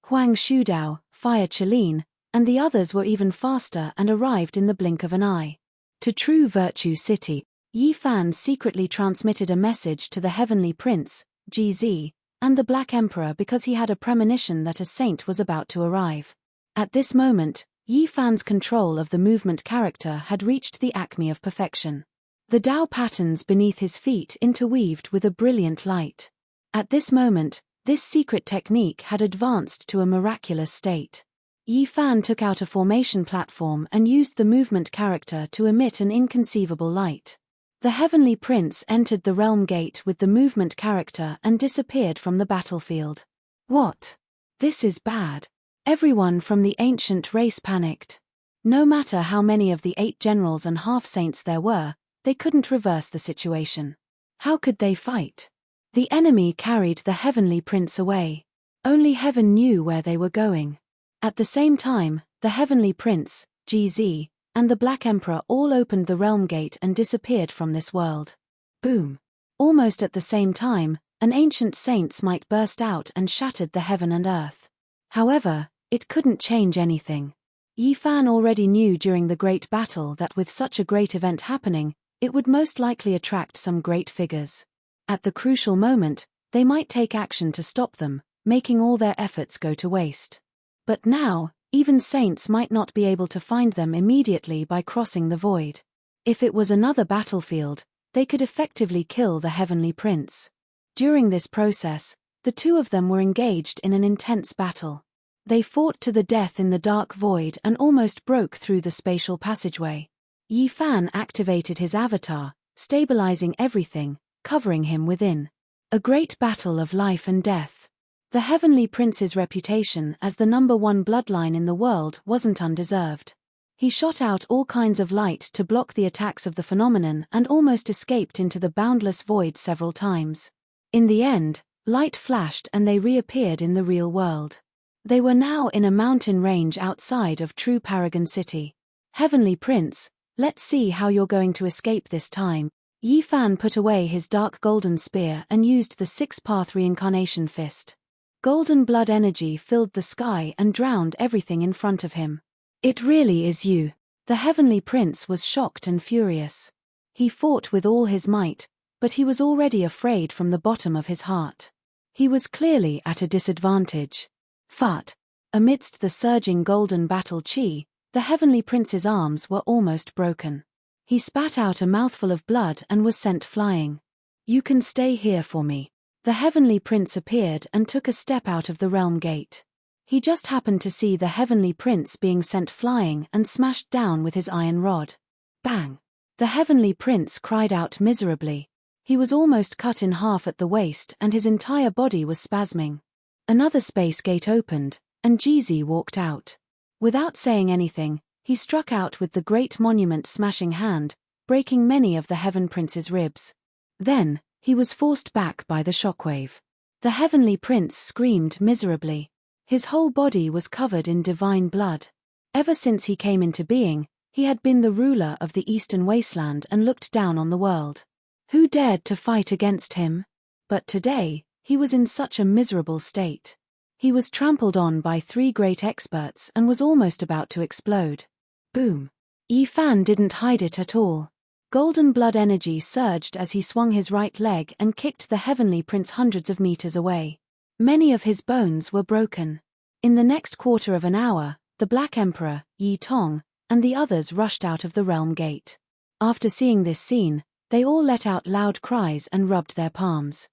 Huang Shudao, Fire Chelin, and the others were even faster and arrived in the blink of an eye. To True Virtue City, Yi Fan secretly transmitted a message to the Heavenly Prince, GZ, and the Black Emperor because he had a premonition that a saint was about to arrive. At this moment, Yi Fan's control of the movement character had reached the acme of perfection. The Tao patterns beneath his feet interweaved with a brilliant light. At this moment, this secret technique had advanced to a miraculous state. Yi Fan took out a formation platform and used the movement character to emit an inconceivable light. The Heavenly Prince entered the realm gate with the movement character and disappeared from the battlefield. What? This is bad. Everyone from the ancient race panicked. No matter how many of the 8 generals and half-saints there were, they couldn't reverse the situation. How could they fight? The enemy carried the Heavenly Prince away. Only heaven knew where they were going. At the same time, the Heavenly Prince, GZ, and the Black Emperor all opened the realm gate and disappeared from this world. Boom. Almost at the same time, an ancient saint's might burst out and shattered the heaven and earth. However, it couldn't change anything. Yi Fan already knew during the great battle that with such a great event happening, it would most likely attract some great figures. At the crucial moment, they might take action to stop them, making all their efforts go to waste. But now, even saints might not be able to find them immediately by crossing the void. If it was another battlefield, they could effectively kill the Heavenly Prince. During this process, the 2 of them were engaged in an intense battle. They fought to the death in the dark void and almost broke through the spatial passageway. Yi Fan activated his avatar, stabilizing everything, covering him within. A great battle of life and death. The Heavenly Prince's reputation as the #1 bloodline in the world wasn't undeserved. He shot out all kinds of light to block the attacks of the phenomenon and almost escaped into the boundless void several times. In the end, light flashed and they reappeared in the real world. They were now in a mountain range outside of True Paragon City. Heavenly Prince, let's see how you're going to escape this time. Yi Fan put away his dark golden spear and used the 6-path reincarnation fist. Golden blood energy filled the sky and drowned everything in front of him. It really is you. The Heavenly Prince was shocked and furious. He fought with all his might, but he was already afraid from the bottom of his heart. He was clearly at a disadvantage. Fat. Amidst the surging golden battle chi, the Heavenly Prince's arms were almost broken. He spat out a mouthful of blood and was sent flying. You can stay here for me. The Heavenly Prince appeared and took a step out of the realm gate. He just happened to see the Heavenly Prince being sent flying and smashed down with his iron rod. Bang! The Heavenly Prince cried out miserably. He was almost cut in half at the waist and his entire body was spasming. Another space gate opened, and Jeezy walked out. Without saying anything, he struck out with the great monument smashing hand, breaking many of the Heaven Prince's ribs. Then, he was forced back by the shockwave. The Heavenly Prince screamed miserably. His whole body was covered in divine blood. Ever since he came into being, he had been the ruler of the Eastern Wasteland and looked down on the world. Who dared to fight against him? But today, he was in such a miserable state. He was trampled on by 3 great experts and was almost about to explode. Boom! Yi Fan didn't hide it at all. Golden blood energy surged as he swung his right leg and kicked the heavenly prince hundreds of meters away. Many of his bones were broken. In the next quarter of an hour, the Black Emperor, Yi Tong, and the others rushed out of the realm gate. After seeing this scene, they all let out loud cries and rubbed their palms.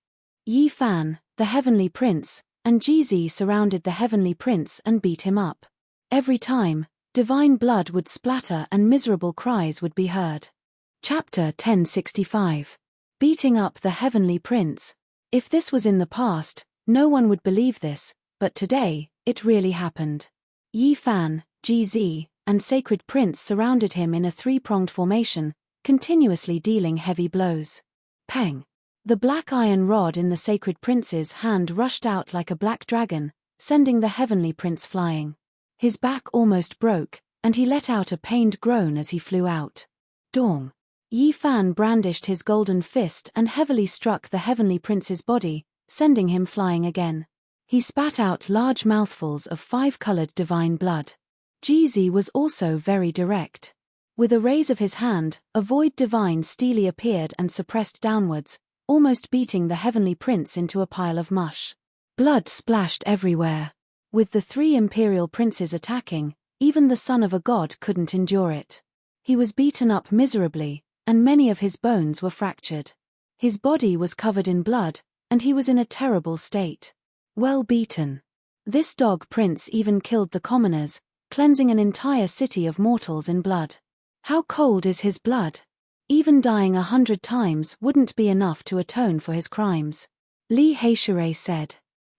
Yi Fan, the heavenly prince, and Jizi surrounded the heavenly prince and beat him up. Every time, divine blood would splatter and miserable cries would be heard. Chapter 1065. Beating up the heavenly prince. If this was in the past, no one would believe this, but today, it really happened. Yi Fan, Jizi, and Sacred Prince surrounded him in a three-pronged formation, continuously dealing heavy blows. Peng! The black iron rod in the Sacred Prince's hand rushed out like a black dragon, sending the heavenly prince flying. His back almost broke, and he let out a pained groan as he flew out. Dong! Yi Fan brandished his golden fist and heavily struck the heavenly prince's body, sending him flying again. He spat out large mouthfuls of five-colored divine blood. Jizi was also very direct. With a raise of his hand, a void divine steely appeared and suppressed downwards, almost beating the heavenly prince into a pile of mush. Blood splashed everywhere. With the three imperial princes attacking, even the son of a god couldn't endure it. He was beaten up miserably, and many of his bones were fractured. His body was covered in blood, and he was in a terrible state. Well beaten. This dog prince even killed the commoners, cleansing an entire city of mortals in blood. How cold is his blood? Even dying 100 times wouldn't be enough to atone for his crimes. Li Heishui said.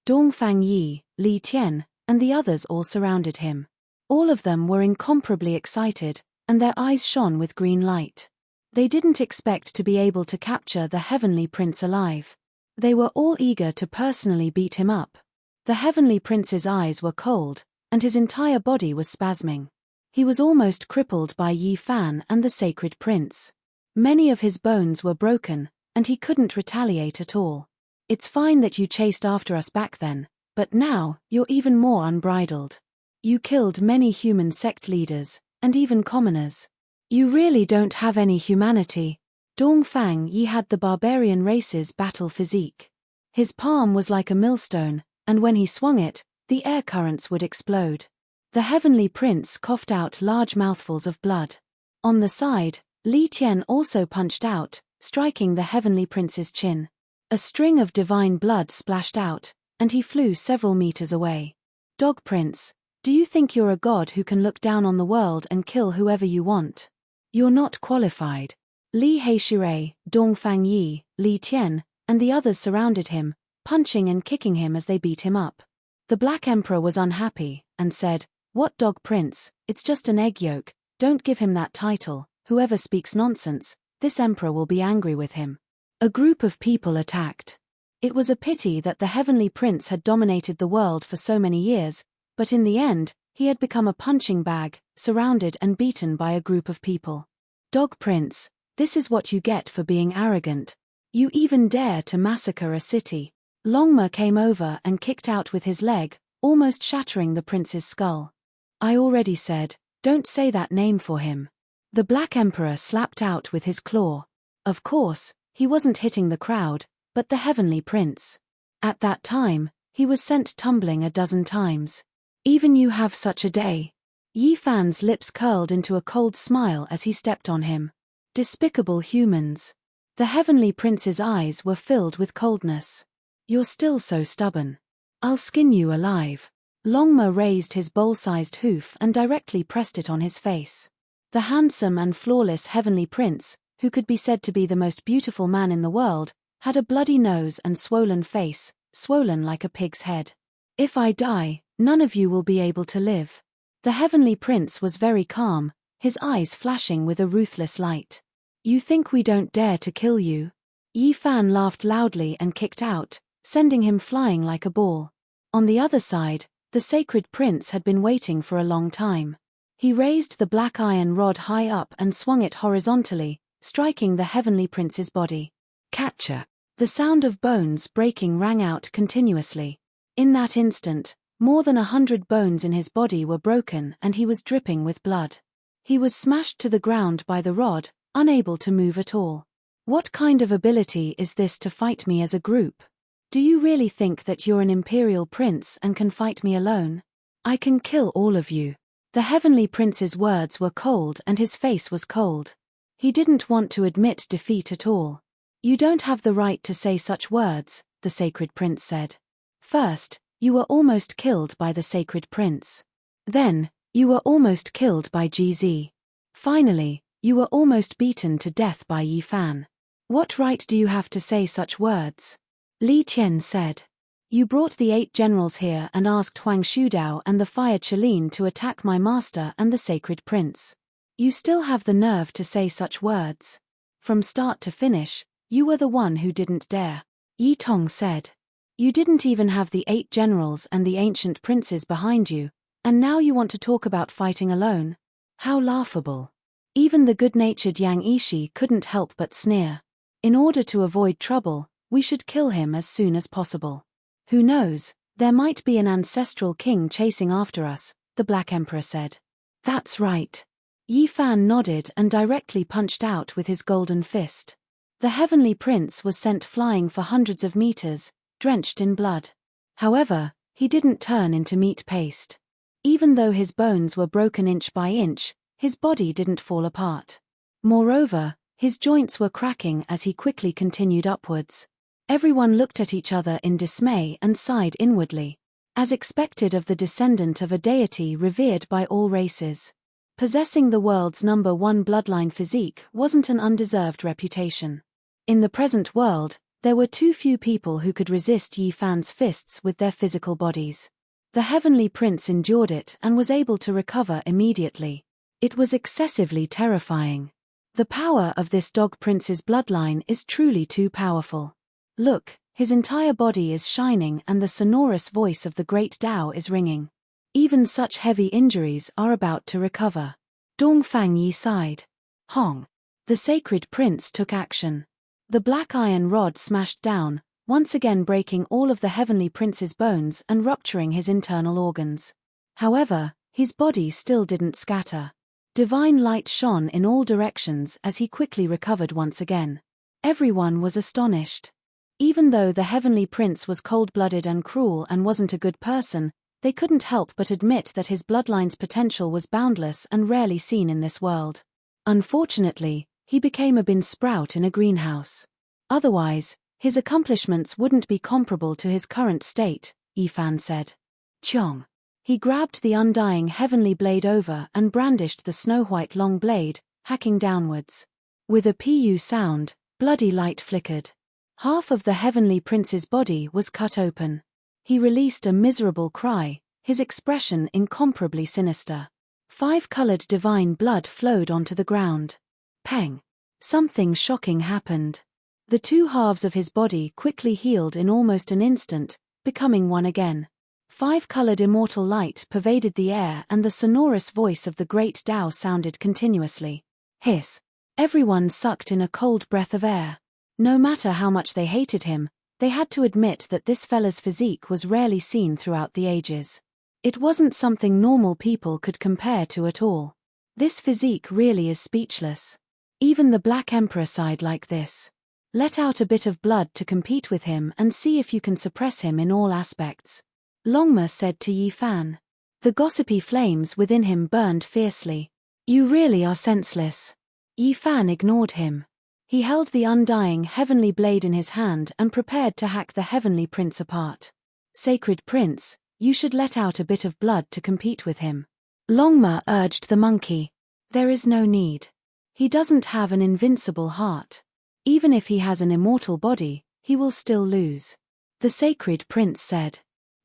Dongfang Yi, Li Tian, and the others all surrounded him. All of them were incomparably excited, and their eyes shone with green light. They didn't expect to be able to capture the heavenly prince alive. They were all eager to personally beat him up. The heavenly prince's eyes were cold, and his entire body was spasming. He was almost crippled by Yi Fan and the sacred prince. Many of his bones were broken, and he couldn't retaliate at all. It's fine that you chased after us back then, but now, you're even more unbridled. You killed many human sect leaders, and even commoners. You really don't have any humanity. Dongfang Yi had the barbarian race's battle physique. His palm was like a millstone, and when he swung it, the air currents would explode. The heavenly prince coughed out large mouthfuls of blood. On the side, Li Tian also punched out, striking the heavenly prince's chin. A string of divine blood splashed out, and he flew several meters away. Dog Prince, do you think you're a god who can look down on the world and kill whoever you want? You're not qualified. Li Heishui, Dongfang Yi, Li Tian, and the others surrounded him, punching and kicking him as they beat him up. The Black Emperor was unhappy, and said, "What Dog Prince, it's just an egg yolk, don't give him that title, whoever speaks nonsense, this emperor will be angry with him." A group of people attacked. It was a pity that the heavenly prince had dominated the world for so many years, but in the end, he had become a punching bag, surrounded and beaten by a group of people. Dog Prince, this is what you get for being arrogant. You even dare to massacre a city. Longma came over and kicked out with his leg, almost shattering the prince's skull. I already said, don't say that name for him. The Black Emperor slapped out with his claw. Of course, he wasn't hitting the crowd, but the heavenly prince. At that time, he was sent tumbling a dozen times. Even you have such a day. Yi Fan's lips curled into a cold smile as he stepped on him. Despicable humans. The heavenly prince's eyes were filled with coldness. You're still so stubborn. I'll skin you alive. Longma raised his bowl-sized hoof and directly pressed it on his face. The handsome and flawless heavenly prince, who could be said to be the most beautiful man in the world, had a bloody nose and swollen face, swollen like a pig's head. If I die, none of you will be able to live. The heavenly prince was very calm, his eyes flashing with a ruthless light. You think we don't dare to kill you? Yi Fan laughed loudly and kicked out, sending him flying like a ball. On the other side, the sacred prince had been waiting for a long time. He raised the black iron rod high up and swung it horizontally, striking the heavenly prince's body. Catcher! The sound of bones breaking rang out continuously. In that instant, more than 100 bones in his body were broken and he was dripping with blood. He was smashed to the ground by the rod, unable to move at all. What kind of ability is this to fight me as a group? Do you really think that you're an imperial prince and can fight me alone? I can kill all of you. The heavenly prince's words were cold and his face was cold. He didn't want to admit defeat at all. You don't have the right to say such words, the sacred prince said. First, you were almost killed by the sacred prince. Then, you were almost killed by GZ. Finally, you were almost beaten to death by Yi Fan. What right do you have to say such words? Li Tian said. You brought the 8 generals here and asked Huang Shudao and the Fire Chelin to attack my master and the sacred prince. You still have the nerve to say such words. From start to finish, you were the one who didn't dare. Yi Tong said. You didn't even have the 8 generals and the ancient princes behind you, and now you want to talk about fighting alone? How laughable. Even the good-natured Yang Ishi couldn't help but sneer. In order to avoid trouble, we should kill him as soon as possible. Who knows, there might be an ancestral king chasing after us, the Black Emperor said. That's right. Yi Fan nodded and directly punched out with his golden fist. The heavenly prince was sent flying for hundreds of meters, drenched in blood. However, he didn't turn into meat paste. Even though his bones were broken inch by inch, his body didn't fall apart. Moreover, his joints were cracking as he quickly continued upwards. Everyone looked at each other in dismay and sighed inwardly. As expected of the descendant of a deity revered by all races. Possessing the world's #1 bloodline physique wasn't an undeserved reputation. In the present world, there were too few people who could resist Yi Fan's fists with their physical bodies. The heavenly prince endured it and was able to recover immediately. It was excessively terrifying. The power of this dog prince's bloodline is truly too powerful. Look, his entire body is shining and the sonorous voice of the great Tao is ringing. Even such heavy injuries are about to recover. Dong Fangyi sighed. Hong. The sacred prince took action. The black iron rod smashed down, once again breaking all of the heavenly prince's bones and rupturing his internal organs. However, his body still didn't scatter. Divine light shone in all directions as he quickly recovered once again. Everyone was astonished. Even though the heavenly prince was cold-blooded and cruel and wasn't a good person, they couldn't help but admit that his bloodline's potential was boundless and rarely seen in this world. Unfortunately, he became a bean sprout in a greenhouse. Otherwise, his accomplishments wouldn't be comparable to his current state, Yi Fan said. Chong. He grabbed the undying heavenly blade over and brandished the snow-white long blade, hacking downwards. With a pu sound, bloody light flickered. Half of the heavenly prince's body was cut open. He released a miserable cry, his expression incomparably sinister. 5-colored divine blood flowed onto the ground. Peng. Something shocking happened. The 2 halves of his body quickly healed in almost an instant, becoming one again. 5-colored immortal light pervaded the air and the sonorous voice of the great Tao sounded continuously. Hiss. Everyone sucked in a cold breath of air. No matter how much they hated him, they had to admit that this fella's physique was rarely seen throughout the ages. It wasn't something normal people could compare to at all. This physique really is speechless. Even the Black Emperor sighed like this. Let out a bit of blood to compete with him and see if you can suppress him in all aspects. Longma said to Yi Fan. The gossipy flames within him burned fiercely. You really are senseless. Yi Fan ignored him. He held the undying heavenly blade in his hand and prepared to hack the heavenly prince apart. Sacred prince, you should let out a bit of blood to compete with him. Longma urged the monkey. There is no need. He doesn't have an invincible heart. Even if he has an immortal body, he will still lose. The sacred prince said.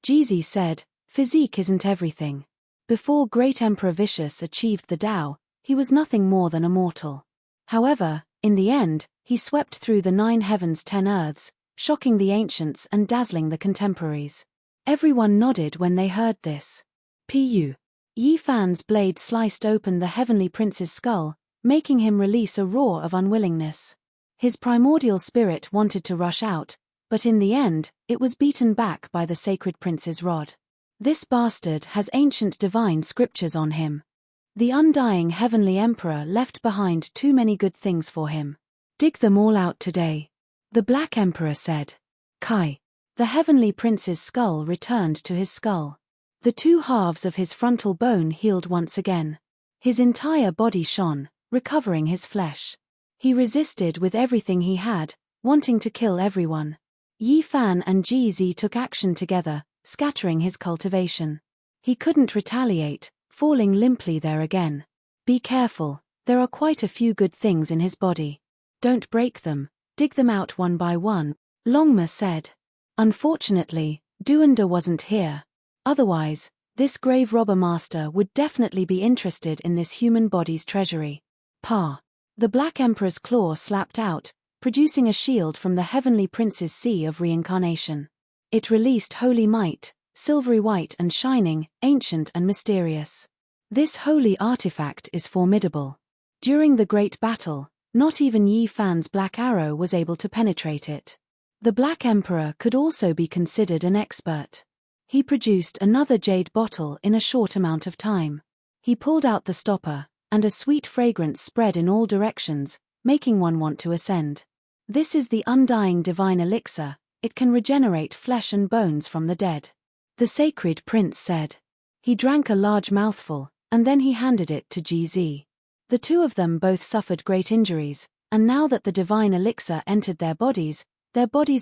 Jizi said, physique isn't everything. Before Great Emperor Vicious achieved the Tao, he was nothing more than a mortal. However, in the end, he swept through the 9 heavens 10 earths, shocking the ancients and dazzling the contemporaries. Everyone nodded when they heard this. Pu. Yi Fan's blade sliced open the heavenly prince's skull, making him release a roar of unwillingness. His primordial spirit wanted to rush out, but in the end, it was beaten back by the sacred prince's rod. This bastard has ancient divine scriptures on him. The undying heavenly emperor left behind too many good things for him. Dig them all out today. The black emperor said. Kai. The heavenly prince's skull returned to his skull. The two halves of his frontal bone healed once again. His entire body shone, recovering his flesh. He resisted with everything he had, wanting to kill everyone. Yi Fan and GZ took action together, scattering his cultivation. He couldn't retaliate, falling limply there again. Be careful, there are quite a few good things in his body. Don't break them, dig them out one by one, Longma said. Unfortunately, Duanda wasn't here. Otherwise, this grave robber master would definitely be interested in this human body's treasury. Pa. The Black Emperor's claw slapped out, producing a shield from the heavenly prince's sea of reincarnation. It released holy might, silvery white and shining, ancient and mysterious. This holy artifact is formidable. During the great battle, not even Yi Fan's black arrow was able to penetrate it. The Black Emperor could also be considered an expert. He produced another jade bottle in a short amount of time. He pulled out the stopper, and a sweet fragrance spread in all directions, making one want to ascend. This is the undying divine elixir, it can regenerate flesh and bones from the dead. The sacred prince said. He drank a large mouthful, and then he handed it to GZ. The two of them both suffered great injuries, and now that the divine elixir entered their bodies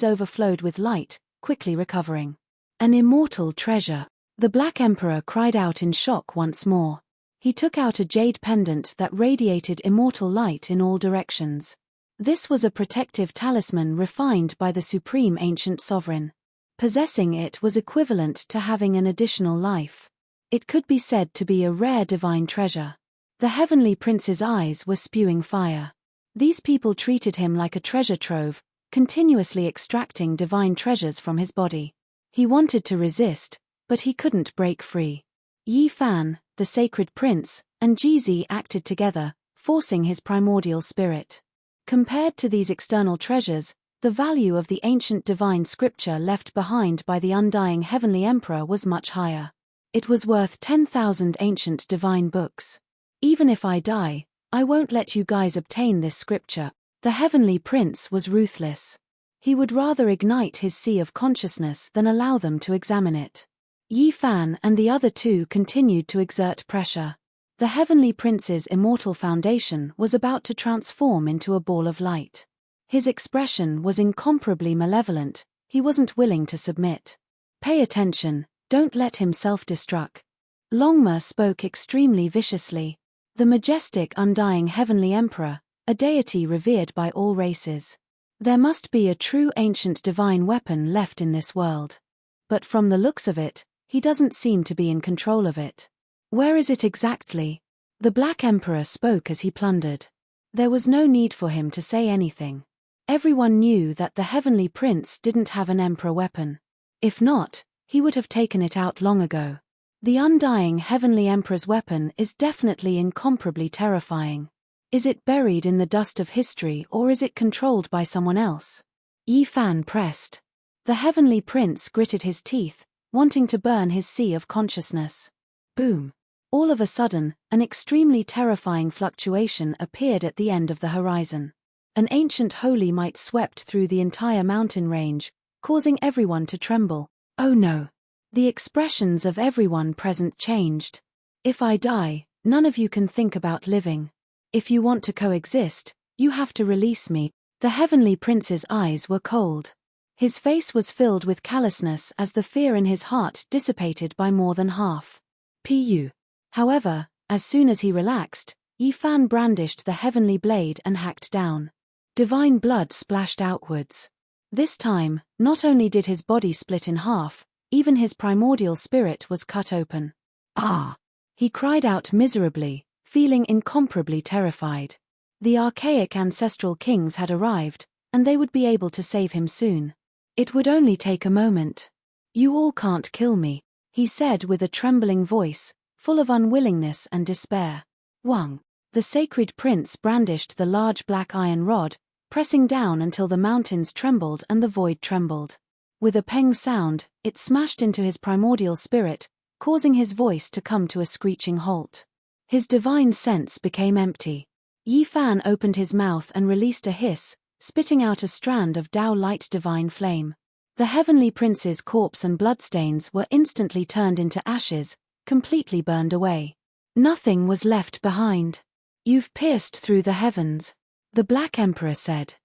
overflowed with light, quickly recovering. An immortal treasure. The Black Emperor cried out in shock once more. He took out a jade pendant that radiated immortal light in all directions. This was a protective talisman refined by the supreme ancient sovereign. Possessing it was equivalent to having an additional life. It could be said to be a rare divine treasure. The heavenly prince's eyes were spewing fire. These people treated him like a treasure trove, continuously extracting divine treasures from his body. He wanted to resist, but he couldn't break free. Yi Fan, the sacred prince, and GZ acted together, forcing his primordial spirit. Compared to these external treasures, the value of the ancient divine scripture left behind by the undying heavenly emperor was much higher. It was worth 10,000 ancient divine books. Even if I die, I won't let you guys obtain this scripture. The heavenly prince was ruthless. He would rather ignite his sea of consciousness than allow them to examine it. Yi Fan and the other two continued to exert pressure. The heavenly prince's immortal foundation was about to transform into a ball of light. His expression was incomparably malevolent, he wasn't willing to submit. Pay attention, don't let him self-destruct. Longma spoke extremely viciously. The majestic undying heavenly emperor, a deity revered by all races. There must be a true ancient divine weapon left in this world. But from the looks of it, he doesn't seem to be in control of it. Where is it exactly? The Black Emperor spoke as he plundered. There was no need for him to say anything. Everyone knew that the heavenly prince didn't have an emperor weapon. If not, he would have taken it out long ago. The undying heavenly emperor's weapon is definitely incomparably terrifying. Is it buried in the dust of history or is it controlled by someone else? Yi Fan pressed. The heavenly prince gritted his teeth, wanting to burn his sea of consciousness. Boom. All of a sudden, an extremely terrifying fluctuation appeared at the end of the horizon. An ancient holy might swept through the entire mountain range, causing everyone to tremble. Oh no. The expressions of everyone present changed. If I die, none of you can think about living. If you want to coexist, you have to release me. The heavenly prince's eyes were cold. His face was filled with callousness as the fear in his heart dissipated by more than half. Pu. However, as soon as he relaxed, Yi Fan brandished the heavenly blade and hacked down. Divine blood splashed outwards. This time, not only did his body split in half, even his primordial spirit was cut open. Ah! He cried out miserably, feeling incomparably terrified. The archaic ancestral kings had arrived, and they would be able to save him soon. It would only take a moment. You all can't kill me, he said with a trembling voice, full of unwillingness and despair. Wang. The sacred prince brandished the large black iron rod, pressing down until the mountains trembled and the void trembled. With a peng sound, it smashed into his primordial spirit, causing his voice to come to a screeching halt. His divine sense became empty. Yi Fan opened his mouth and released a hiss, spitting out a strand of Tao light divine flame. The heavenly prince's corpse and bloodstains were instantly turned into ashes, completely burned away. Nothing was left behind. You've pierced through the heavens, the Black Emperor said.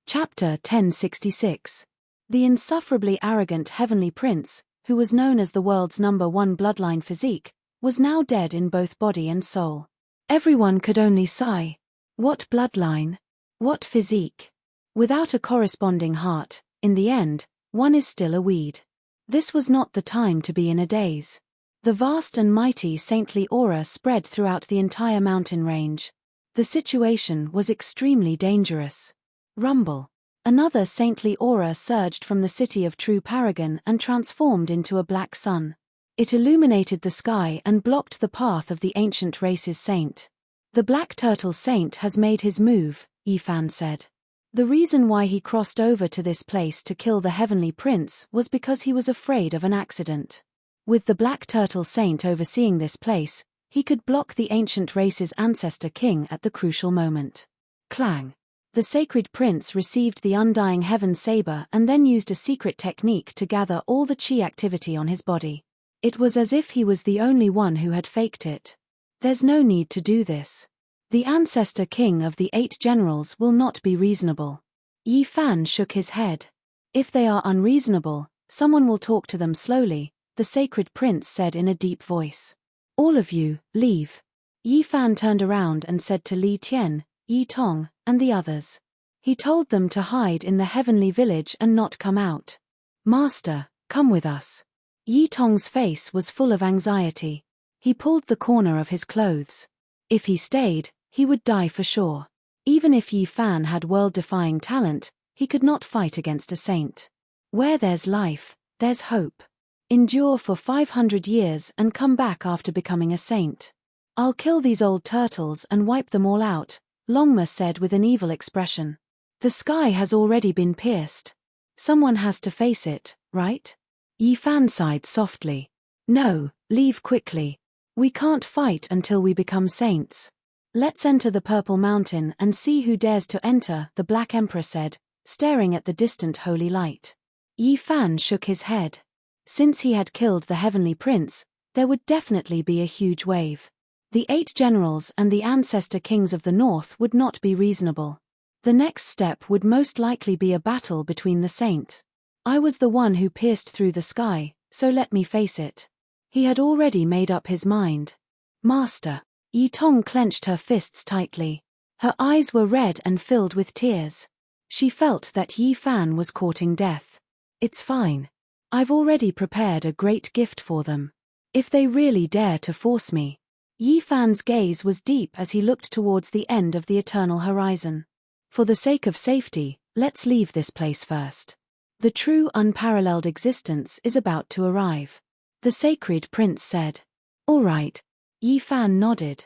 Chapter 1066. The insufferably arrogant heavenly prince, who was known as the world's #1 bloodline physique, was now dead in both body and soul. Everyone could only sigh. What bloodline? What physique? Without a corresponding heart, in the end, one is still a weed. This was not the time to be in a daze. The vast and mighty saintly aura spread throughout the entire mountain range. The situation was extremely dangerous. Rumble. Another saintly aura surged from the city of True Paragon and transformed into a black sun. It illuminated the sky and blocked the path of the ancient race's saint. The Black Turtle Saint has made his move, Yi Fan said. The reason why he crossed over to this place to kill the Heavenly Prince was because he was afraid of an accident. With the Black Turtle Saint overseeing this place, he could block the ancient race's ancestor king at the crucial moment. Clang. The sacred prince received the undying heaven saber and then used a secret technique to gather all the chi activity on his body. It was as if he was the only one who had faked it. There's no need to do this. The ancestor king of the 8 generals will not be reasonable. Yi Fan shook his head. If they are unreasonable, someone will talk to them slowly, the sacred prince said in a deep voice. All of you, leave. Yi Fan turned around and said to Li Tian, Yi Tong, and the others. He told them to hide in the heavenly village and not come out. Master, come with us. Yi Tong's face was full of anxiety. He pulled the corner of his clothes. If he stayed, he would die for sure. Even if Yi Fan had world-defying talent, he could not fight against a saint. Where there's life, there's hope. Endure for 500 years and come back after becoming a saint. I'll kill these old turtles and wipe them all out, Longma said with an evil expression. The sky has already been pierced. Someone has to face it, right? Yi Fan sighed softly. No, leave quickly. We can't fight until we become saints. Let's enter the Purple Mountain and see who dares to enter, the Black Emperor said, staring at the distant holy light. Yi Fan shook his head. Since he had killed the Heavenly Prince, there would definitely be a huge wave. The 8 generals and the ancestor kings of the north would not be reasonable. The next step would most likely be a battle between the saint. I was the one who pierced through the sky, so let me face it. He had already made up his mind. Master. Yi Tong clenched her fists tightly. Her eyes were red and filled with tears. She felt that Yi Fan was courting death. It's fine. I've already prepared a great gift for them. If they really dare to force me. Yi Fan's gaze was deep as he looked towards the end of the eternal horizon. For the sake of safety, let's leave this place first. The true unparalleled existence is about to arrive. The sacred prince said. All right. Yi Fan nodded.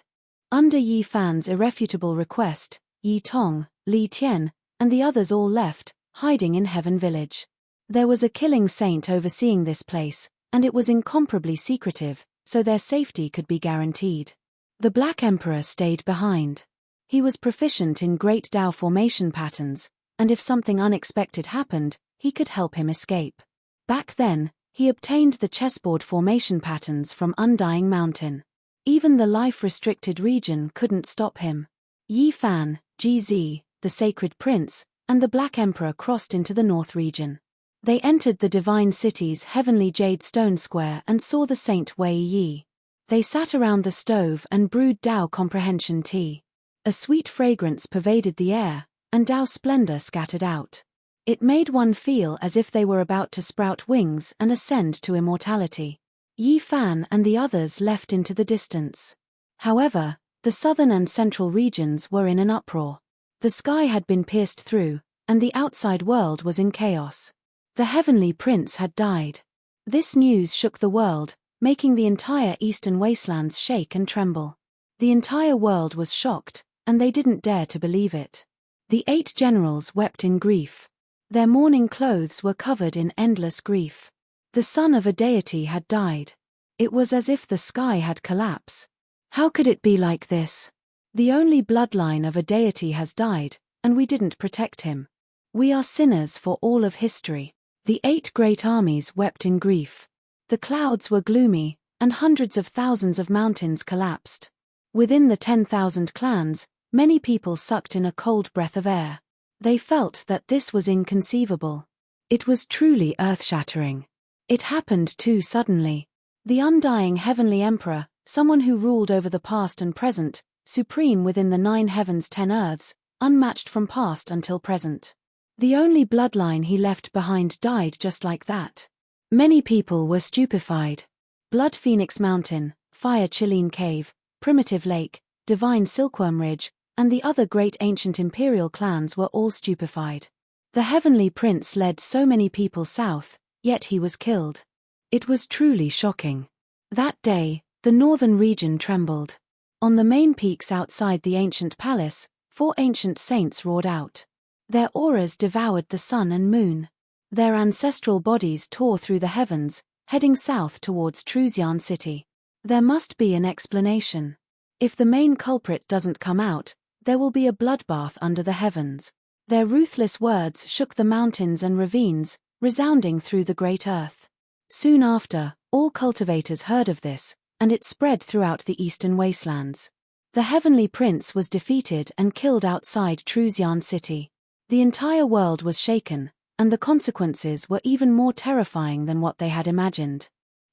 Under Yi Fan's irrefutable request, Yi Tong, Li Tian, and the others all left, hiding in Heaven Village. There was a killing saint overseeing this place, and it was incomparably secretive, so their safety could be guaranteed. The Black Emperor stayed behind. He was proficient in great Tao formation patterns, and if something unexpected happened, he could help him escape. Back then, he obtained the chessboard formation patterns from Undying Mountain. Even the life-restricted region couldn't stop him. Yi Fan, GZ, the Sacred Prince, and the Black Emperor crossed into the North region. They entered the Divine City's heavenly jade stone square and saw the Saint Wei Yi. They sat around the stove and brewed Tao comprehension tea. A sweet fragrance pervaded the air, and Tao splendor scattered out. It made one feel as if they were about to sprout wings and ascend to immortality. Yi Fan and the others left into the distance. However, the southern and central regions were in an uproar. The sky had been pierced through, and the outside world was in chaos. The Heavenly Prince had died. This news shook the world, making the entire eastern wastelands shake and tremble. The entire world was shocked, and they didn't dare to believe it. The 8 generals wept in grief. Their mourning clothes were covered in endless grief. The son of a deity had died. It was as if the sky had collapsed. How could it be like this? The only bloodline of a deity has died, and we didn't protect him. We are sinners for all of history. The 8 great armies wept in grief. The clouds were gloomy, and hundreds of thousands of mountains collapsed. Within the 10,000 clans, many people sucked in a cold breath of air. They felt that this was inconceivable. It was truly earth-shattering. It happened too suddenly. The undying heavenly emperor, someone who ruled over the past and present, supreme within the 9 heavens 10 earths, unmatched from past until present. The only bloodline he left behind died just like that. Many people were stupefied. Blood Phoenix Mountain, Fire Chiline Cave, Primitive Lake, Divine Silkworm Ridge, and the other great ancient imperial clans were all stupefied. The heavenly prince led so many people south, yet he was killed. It was truly shocking. That day, the northern region trembled. On the main peaks outside the ancient palace, 4 ancient saints roared out. Their auras devoured the sun and moon. Their ancestral bodies tore through the heavens, heading south towards Truzian City. There must be an explanation. If the main culprit doesn't come out, there will be a bloodbath under the heavens. Their ruthless words shook the mountains and ravines, resounding through the great earth. Soon after, all cultivators heard of this, and it spread throughout the eastern wastelands. The heavenly prince was defeated and killed outside Truzian City. The entire world was shaken, and the consequences were even more terrifying than what they had imagined.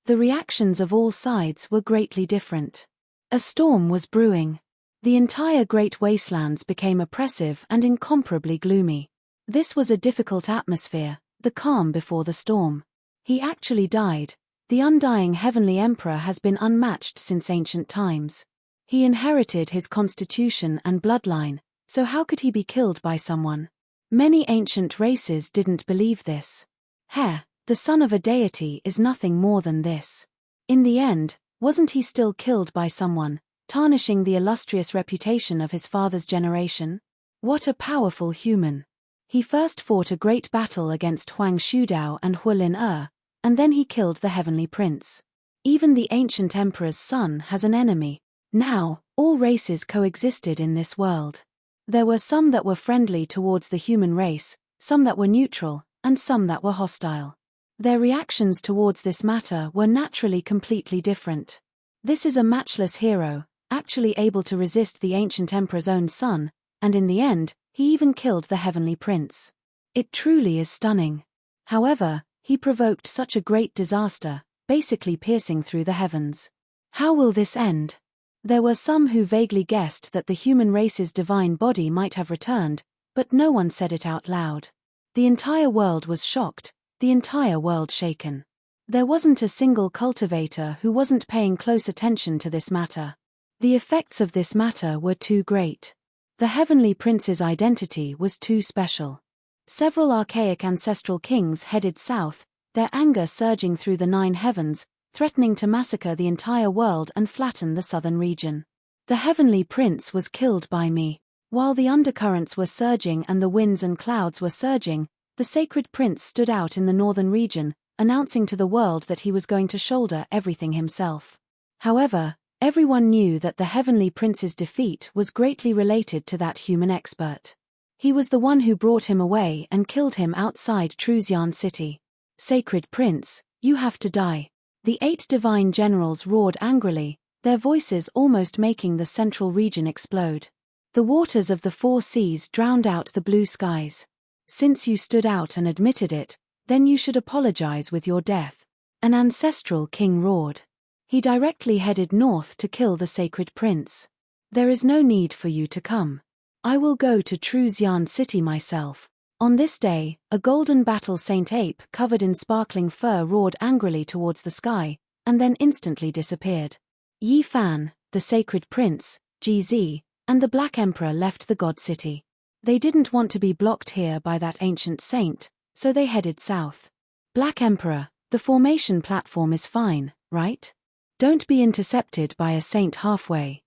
The reactions of all sides were greatly different. A storm was brewing. The entire Great Wastelands became oppressive and incomparably gloomy. This was a difficult atmosphere, the calm before the storm. He actually died. The undying heavenly emperor has been unmatched since ancient times. He inherited his constitution and bloodline, so how could he be killed by someone? Many ancient races didn't believe this. The son of a deity is nothing more than this. In the end, wasn't he still killed by someone, tarnishing the illustrious reputation of his father's generation? What a powerful human. He first fought a great battle against Huang Shudao and Hualin and then he killed the heavenly prince. Even the ancient emperor's son has an enemy. Now, all races coexisted in this world. There were some that were friendly towards the human race, some that were neutral, and some that were hostile. Their reactions towards this matter were naturally completely different. This is a matchless hero, actually able to resist the ancient emperor's own son, and in the end, he even killed the heavenly prince. It truly is stunning. However, he provoked such a great disaster, basically piercing through the heavens. How will this end? There were some who vaguely guessed that the human race's divine body might have returned, but no one said it out loud. The entire world was shocked, the entire world shaken. There wasn't a single cultivator who wasn't paying close attention to this matter. The effects of this matter were too great. The heavenly prince's identity was too special. Several archaic ancestral kings headed south, their anger surging through the 9 heavens, threatening to massacre the entire world and flatten the southern region. The heavenly prince was killed by me. While the undercurrents were surging and the winds and clouds were surging, the sacred prince stood out in the northern region, announcing to the world that he was going to shoulder everything himself. However, everyone knew that the heavenly prince's defeat was greatly related to that human expert. He was the one who brought him away and killed him outside Truzian City. Sacred prince, you have to die. The 8 divine generals roared angrily, their voices almost making the central region explode. The waters of the 4 seas drowned out the blue skies. Since you stood out and admitted it, then you should apologize with your death. An ancestral king roared. He directly headed north to kill the sacred prince. There is no need for you to come. I will go to Truzian City myself. On this day, a golden battle saint ape covered in sparkling fur roared angrily towards the sky, and then instantly disappeared. Yi Fan, the sacred prince, GZ, and the Black Emperor left the God City. They didn't want to be blocked here by that ancient saint, so they headed south. Black Emperor, the formation platform is fine, right? Don't be intercepted by a saint halfway.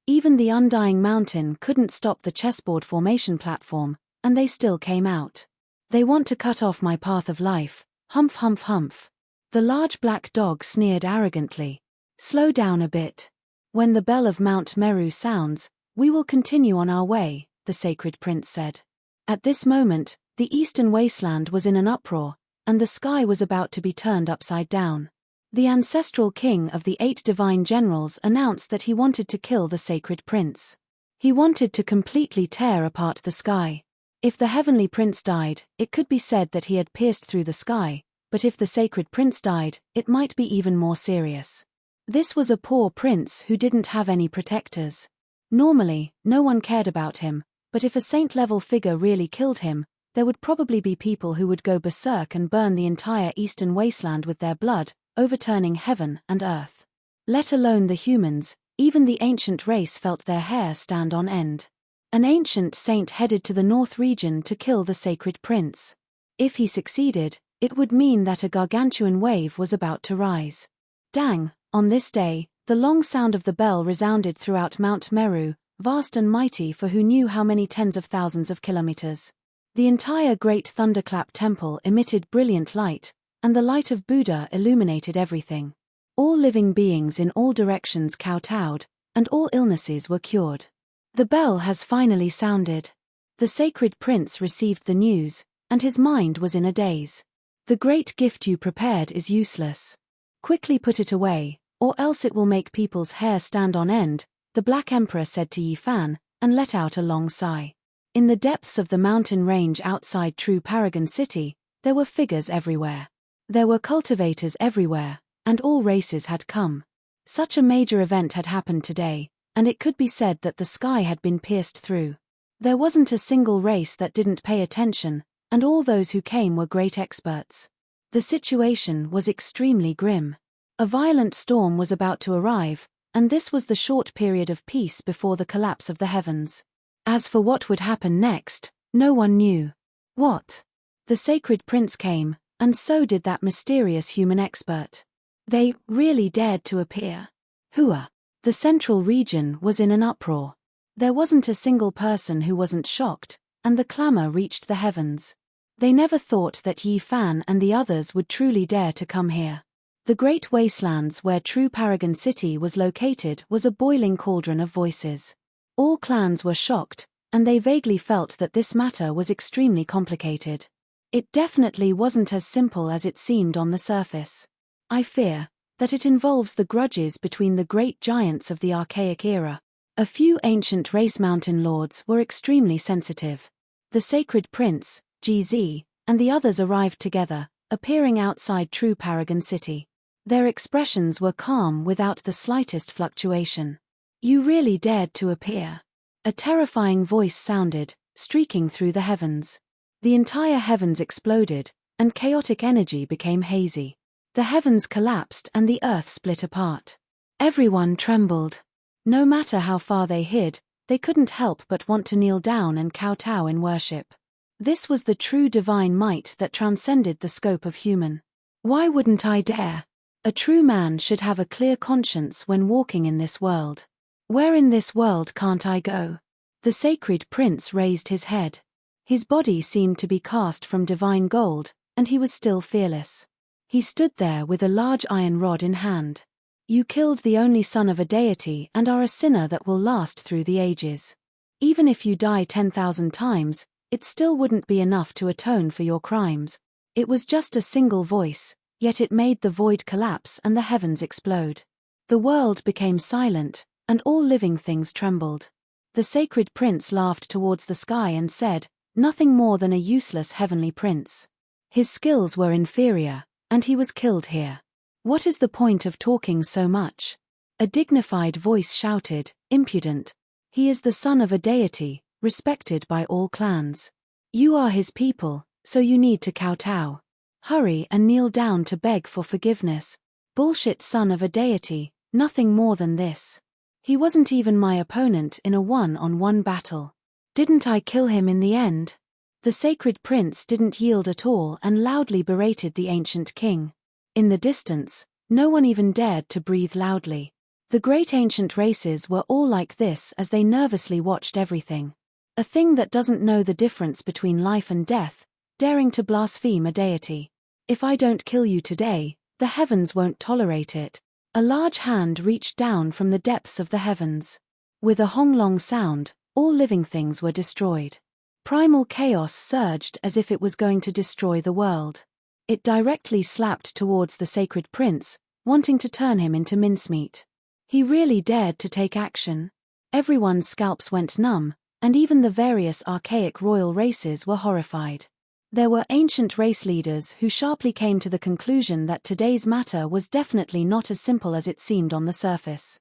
Even the undying mountain couldn't stop the chessboard formation platform, and they still came out. They want to cut off my path of life, humph humph humph. The large black dog sneered arrogantly. Slow down a bit. When the bell of Mount Meru sounds, we will continue on our way, the sacred prince said. At this moment, the eastern wasteland was in an uproar, and the sky was about to be turned upside down. The ancestral king of the 8 divine generals announced that he wanted to kill the sacred prince. He wanted to completely tear apart the sky. If the heavenly prince died, it could be said that he had pierced through the sky, but if the sacred prince died, it might be even more serious. This was a poor prince who didn't have any protectors. Normally, no one cared about him, but if a saint-level figure really killed him, there would probably be people who would go berserk and burn the entire eastern wasteland with their blood, overturning heaven and earth. Let alone the humans, even the ancient race felt their hair stand on end. An ancient saint headed to the north region to kill the sacred prince. If he succeeded, it would mean that a gargantuan wave was about to rise. Dang, on this day, the long sound of the bell resounded throughout Mount Meru, vast and mighty for who knew how many tens of thousands of kilometers. The entire great thunderclap temple emitted brilliant light, and the light of Buddha illuminated everything. All living beings in all directions kowtowed, and all illnesses were cured. The bell has finally sounded. The sacred prince received the news, and his mind was in a daze. The great gift you prepared is useless. Quickly put it away, or else it will make people's hair stand on end, the Black Emperor said to Yi Fan, and let out a long sigh. In the depths of the mountain range outside True Paragon City, there were figures everywhere. There were cultivators everywhere, and all races had come. Such a major event had happened today, and it could be said that the sky had been pierced through. There wasn't a single race that didn't pay attention, and all those who came were great experts. The situation was extremely grim. A violent storm was about to arrive, and this was the short period of peace before the collapse of the heavens. As for what would happen next, no one knew. What? The sacred prince came, and so did that mysterious human expert. They really dared to appear. Hua. The central region was in an uproar. There wasn't a single person who wasn't shocked, and the clamor reached the heavens. They never thought that Yi Fan and the others would truly dare to come here. The great wastelands where True Paragon City was located was a boiling cauldron of voices. All clans were shocked, and they vaguely felt that this matter was extremely complicated. It definitely wasn't as simple as it seemed on the surface. I fear that it involves the grudges between the great giants of the archaic era. A few ancient race mountain lords were extremely sensitive. The sacred prince, GZ, and the others arrived together, appearing outside True Paragon City. Their expressions were calm without the slightest fluctuation. You really dared to appear. A terrifying voice sounded, streaking through the heavens. The entire heavens exploded, and chaotic energy became hazy. The heavens collapsed and the earth split apart. Everyone trembled. No matter how far they hid, they couldn't help but want to kneel down and kowtow in worship. This was the true divine might that transcended the scope of human. Why wouldn't I dare? A true man should have a clear conscience when walking in this world. Where in this world can't I go? The sacred prince raised his head. His body seemed to be cast from divine gold, and he was still fearless. He stood there with a large iron rod in hand. You killed the only son of a deity and are a sinner that will last through the ages. Even if you die 10,000 times, it still wouldn't be enough to atone for your crimes. It was just a single voice, yet it made the void collapse and the heavens explode. The world became silent, and all living things trembled. The sacred prince laughed towards the sky and said, nothing more than a useless heavenly prince. His skills were inferior, and he was killed here. What is the point of talking so much? A dignified voice shouted, impudent. He is the son of a deity, respected by all clans. You are his people, so you need to kowtow. Hurry and kneel down to beg for forgiveness. Bullshit, son of a deity, nothing more than this. He wasn't even my opponent in a one-on-one battle. Didn't I kill him in the end? The sacred prince didn't yield at all and loudly berated the ancient king. In the distance, no one even dared to breathe loudly. The great ancient races were all like this as they nervously watched everything. A thing that doesn't know the difference between life and death, daring to blaspheme a deity. If I don't kill you today, the heavens won't tolerate it. A large hand reached down from the depths of the heavens. With a honglong sound, all living things were destroyed. Primal chaos surged as if it was going to destroy the world. It directly slapped towards the sacred prince, wanting to turn him into mincemeat. He really dared to take action. Everyone's scalps went numb, and even the various archaic royal races were horrified. There were ancient race leaders who sharply came to the conclusion that today's matter was definitely not as simple as it seemed on the surface.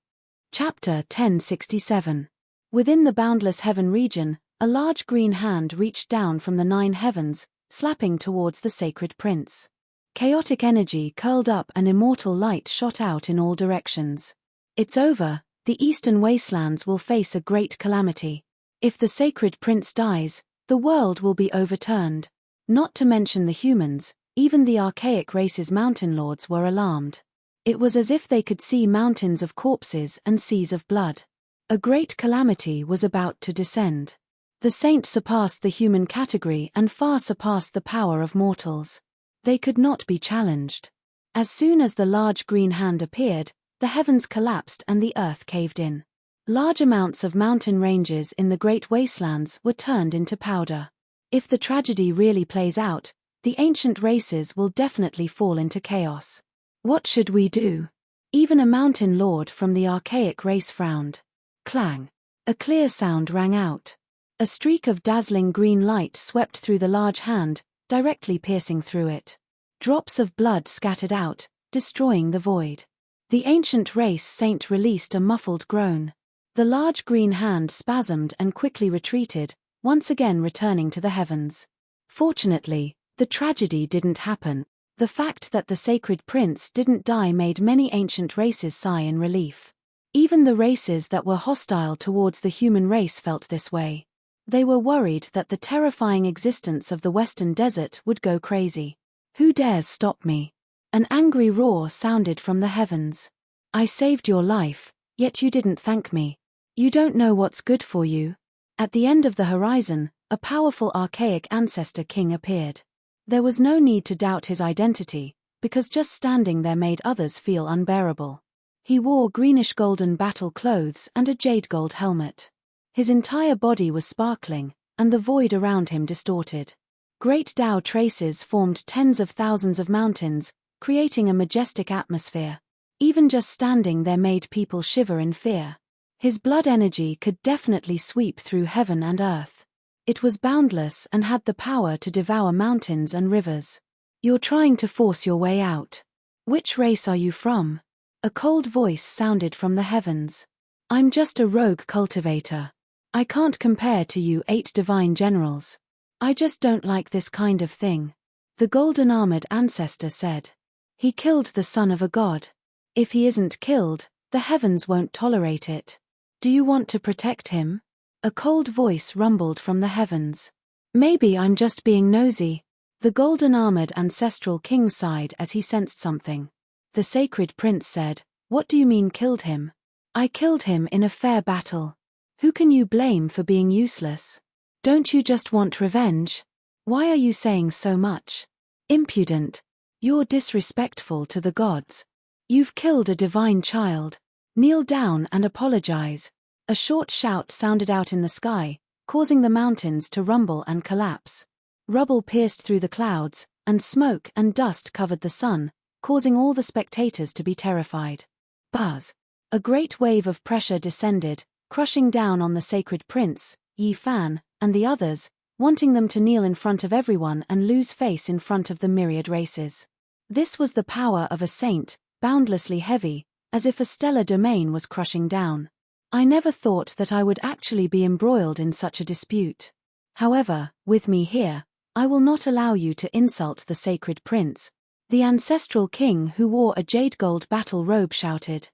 Chapter 1067. Within the boundless heaven region, a large green hand reached down from the 9 heavens, slapping towards the sacred prince. Chaotic energy curled up and immortal light shot out in all directions. It's over, the eastern wastelands will face a great calamity. If the sacred prince dies, the world will be overturned. Not to mention the humans, even the archaic race's mountain lords were alarmed. It was as if they could see mountains of corpses and seas of blood. A great calamity was about to descend. The saint surpassed the human category and far surpassed the power of mortals. They could not be challenged. As soon as the large green hand appeared, the heavens collapsed and the earth caved in. Large amounts of mountain ranges in the great wastelands were turned into powder. If the tragedy really plays out, the ancient races will definitely fall into chaos. What should we do? Even a mountain lord from the archaic race frowned. Clang! A clear sound rang out. A streak of dazzling green light swept through the large hand, directly piercing through it. Drops of blood scattered out, destroying the void. The ancient race saint released a muffled groan. The large green hand spasmed and quickly retreated, once again returning to the heavens. Fortunately, the tragedy didn't happen. The fact that the sacred prince didn't die made many ancient races sigh in relief. Even the races that were hostile towards the human race felt this way. They were worried that the terrifying existence of the western desert would go crazy. Who dares stop me? An angry roar sounded from the heavens. I saved your life, yet you didn't thank me. You don't know what's good for you. At the end of the horizon, a powerful archaic ancestor king appeared. There was no need to doubt his identity, because just standing there made others feel unbearable. He wore greenish-golden battle clothes and a jade-gold helmet. His entire body was sparkling, and the void around him distorted. Great Tao traces formed tens of thousands of mountains, creating a majestic atmosphere. Even just standing there made people shiver in fear. His blood energy could definitely sweep through heaven and earth. It was boundless and had the power to devour mountains and rivers. You're trying to force your way out. Which race are you from? A cold voice sounded from the heavens. I'm just a rogue cultivator. I can't compare to you 8 divine generals. I just don't like this kind of thing. The golden-armored ancestor said. He killed the son of a god. If he isn't killed, the heavens won't tolerate it. Do you want to protect him? A cold voice rumbled from the heavens. Maybe I'm just being nosy. The golden-armored ancestral king sighed as he sensed something. The sacred prince said, What do you mean killed him? I killed him in a fair battle. Who can you blame for being useless? Don't you just want revenge? Why are you saying so much? Impudent. You're disrespectful to the gods. You've killed a divine child. Kneel down and apologize. A short shout sounded out in the sky, causing the mountains to rumble and collapse. Rubble pierced through the clouds, and smoke and dust covered the sun, causing all the spectators to be terrified. Buzz! A great wave of pressure descended, crushing down on the sacred prince, Yi Fan, and the others, wanting them to kneel in front of everyone and lose face in front of the myriad races. This was the power of a saint, boundlessly heavy, as if a stellar domain was crushing down. I never thought that I would actually be embroiled in such a dispute. However, with me here, I will not allow you to insult the sacred prince. The ancestral king who wore a jade-gold battle robe shouted.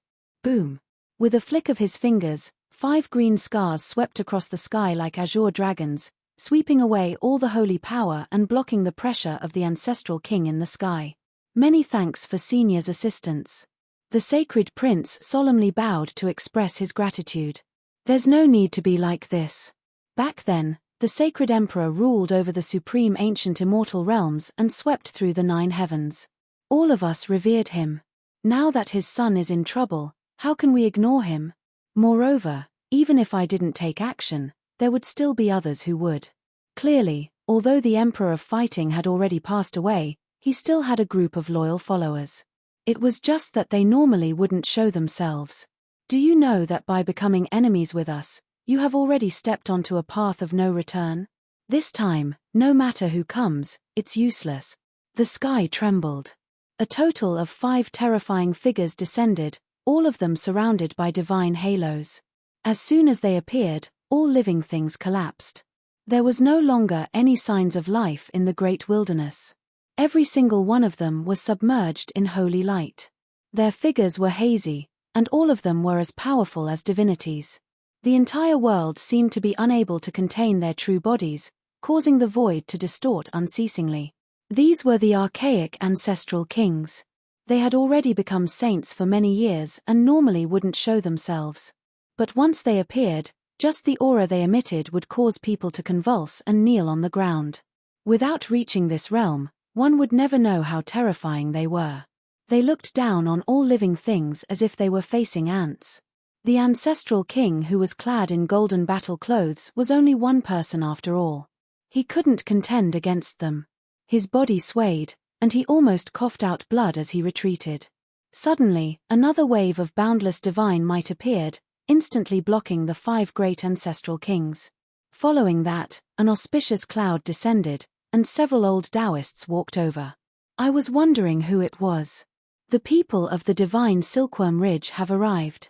Boom! With a flick of his fingers, 5 green scars swept across the sky like azure dragons, sweeping away all the holy power and blocking the pressure of the ancestral king in the sky. Many thanks for Senior's assistance. The sacred prince solemnly bowed to express his gratitude. There's no need to be like this. Back then, the sacred emperor ruled over the supreme ancient immortal realms and swept through the 9 heavens. All of us revered him. Now that his son is in trouble, how can we ignore him? Moreover, even if I didn't take action, there would still be others who would. Clearly, although the Emperor of Fighting had already passed away, he still had a group of loyal followers. It was just that they normally wouldn't show themselves. Do you know that by becoming enemies with us, you have already stepped onto a path of no return? This time, no matter who comes, it's useless. The sky trembled. A total of 5 terrifying figures descended, all of them surrounded by divine halos. As soon as they appeared, all living things collapsed. There was no longer any signs of life in the great wilderness. Every single one of them was submerged in holy light. Their figures were hazy, and all of them were as powerful as divinities. The entire world seemed to be unable to contain their true bodies, causing the void to distort unceasingly. These were the archaic ancestral kings. They had already become saints for many years and normally wouldn't show themselves. But once they appeared, just the aura they emitted would cause people to convulse and kneel on the ground. Without reaching this realm, one would never know how terrifying they were. They looked down on all living things as if they were facing ants. The ancestral king who was clad in golden battle clothes was only one person after all. He couldn't contend against them. His body swayed, and he almost coughed out blood as he retreated. Suddenly, another wave of boundless divine might appeared, instantly blocking the 5 great ancestral kings. Following that, an auspicious cloud descended, and several old Taoists walked over. I was wondering who it was. The people of the divine Silkworm Ridge have arrived.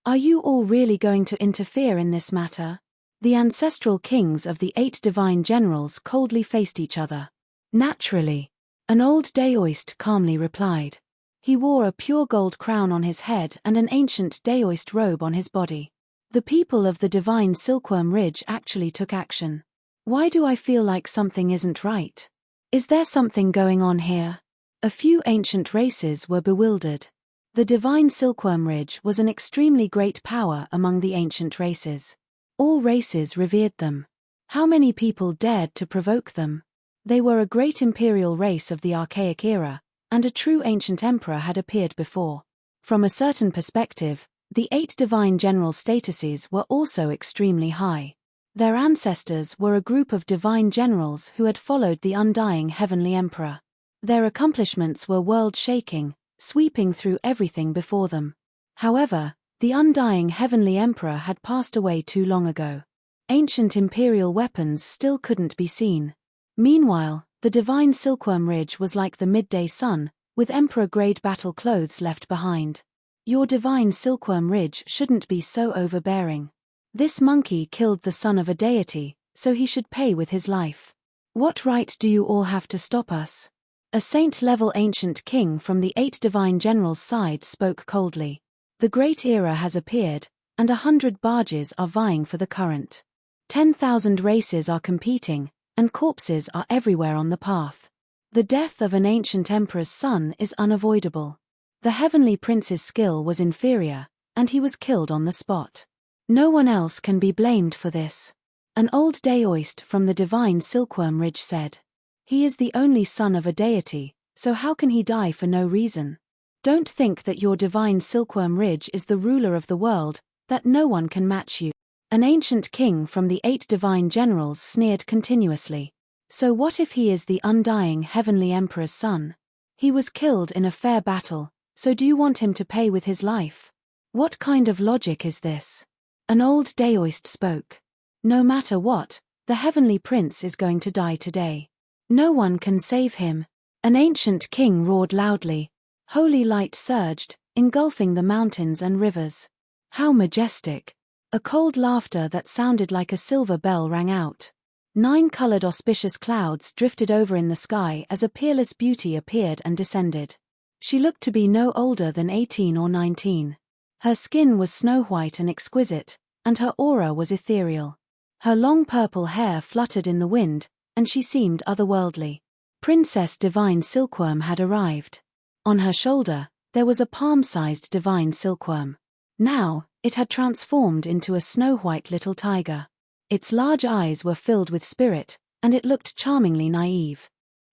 Are you all really going to interfere in this matter? The ancestral kings of the 8 divine generals coldly faced each other. Naturally. An old Daoist calmly replied. He wore a pure gold crown on his head and an ancient Daoist robe on his body. The people of the divine Silkworm Ridge actually took action. Why do I feel like something isn't right? Is there something going on here? A few ancient races were bewildered. The divine Silkworm Ridge was an extremely great power among the ancient races. All races revered them. How many people dared to provoke them? They were a great imperial race of the archaic era, and a true ancient emperor had appeared before. From a certain perspective, the 8 divine general statuses were also extremely high. Their ancestors were a group of divine generals who had followed the undying heavenly emperor. Their accomplishments were world-shaking, sweeping through everything before them. However, the undying heavenly emperor had passed away too long ago. Ancient imperial weapons still couldn't be seen. Meanwhile, the divine Silkworm Ridge was like the midday sun, with emperor-grade battle clothes left behind. Your divine Silkworm Ridge shouldn't be so overbearing. This monkey killed the son of a deity, so he should pay with his life. What right do you all have to stop us? A saint-level ancient king from the 8 divine generals' side spoke coldly. The great era has appeared, and 100 barges are vying for the current. 10,000 races are competing, and corpses are everywhere on the path. The death of an ancient emperor's son is unavoidable. The heavenly prince's skill was inferior, and he was killed on the spot. No one else can be blamed for this. An old Daoist from the divine Silkworm Ridge said. He is the only son of a deity, so how can he die for no reason? Don't think that your divine Silkworm Ridge is the ruler of the world, that no one can match you. An ancient king from the 8 divine generals sneered continuously. So what if he is the undying heavenly emperor's son? He was killed in a fair battle, so do you want him to pay with his life? What kind of logic is this? An old Daoist spoke. No matter what, the heavenly prince is going to die today. No one can save him. An ancient king roared loudly. Holy light surged, engulfing the mountains and rivers. How majestic! A cold laughter that sounded like a silver bell rang out. 9 colored auspicious clouds drifted over in the sky as a peerless beauty appeared and descended. She looked to be no older than 18 or 19. Her skin was snow-white and exquisite, and her aura was ethereal. Her long purple hair fluttered in the wind, and she seemed otherworldly. Princess Divine Silkworm had arrived. On her shoulder, there was a palm-sized divine silkworm. Now, it had transformed into a snow-white little tiger. Its large eyes were filled with spirit, and it looked charmingly naive.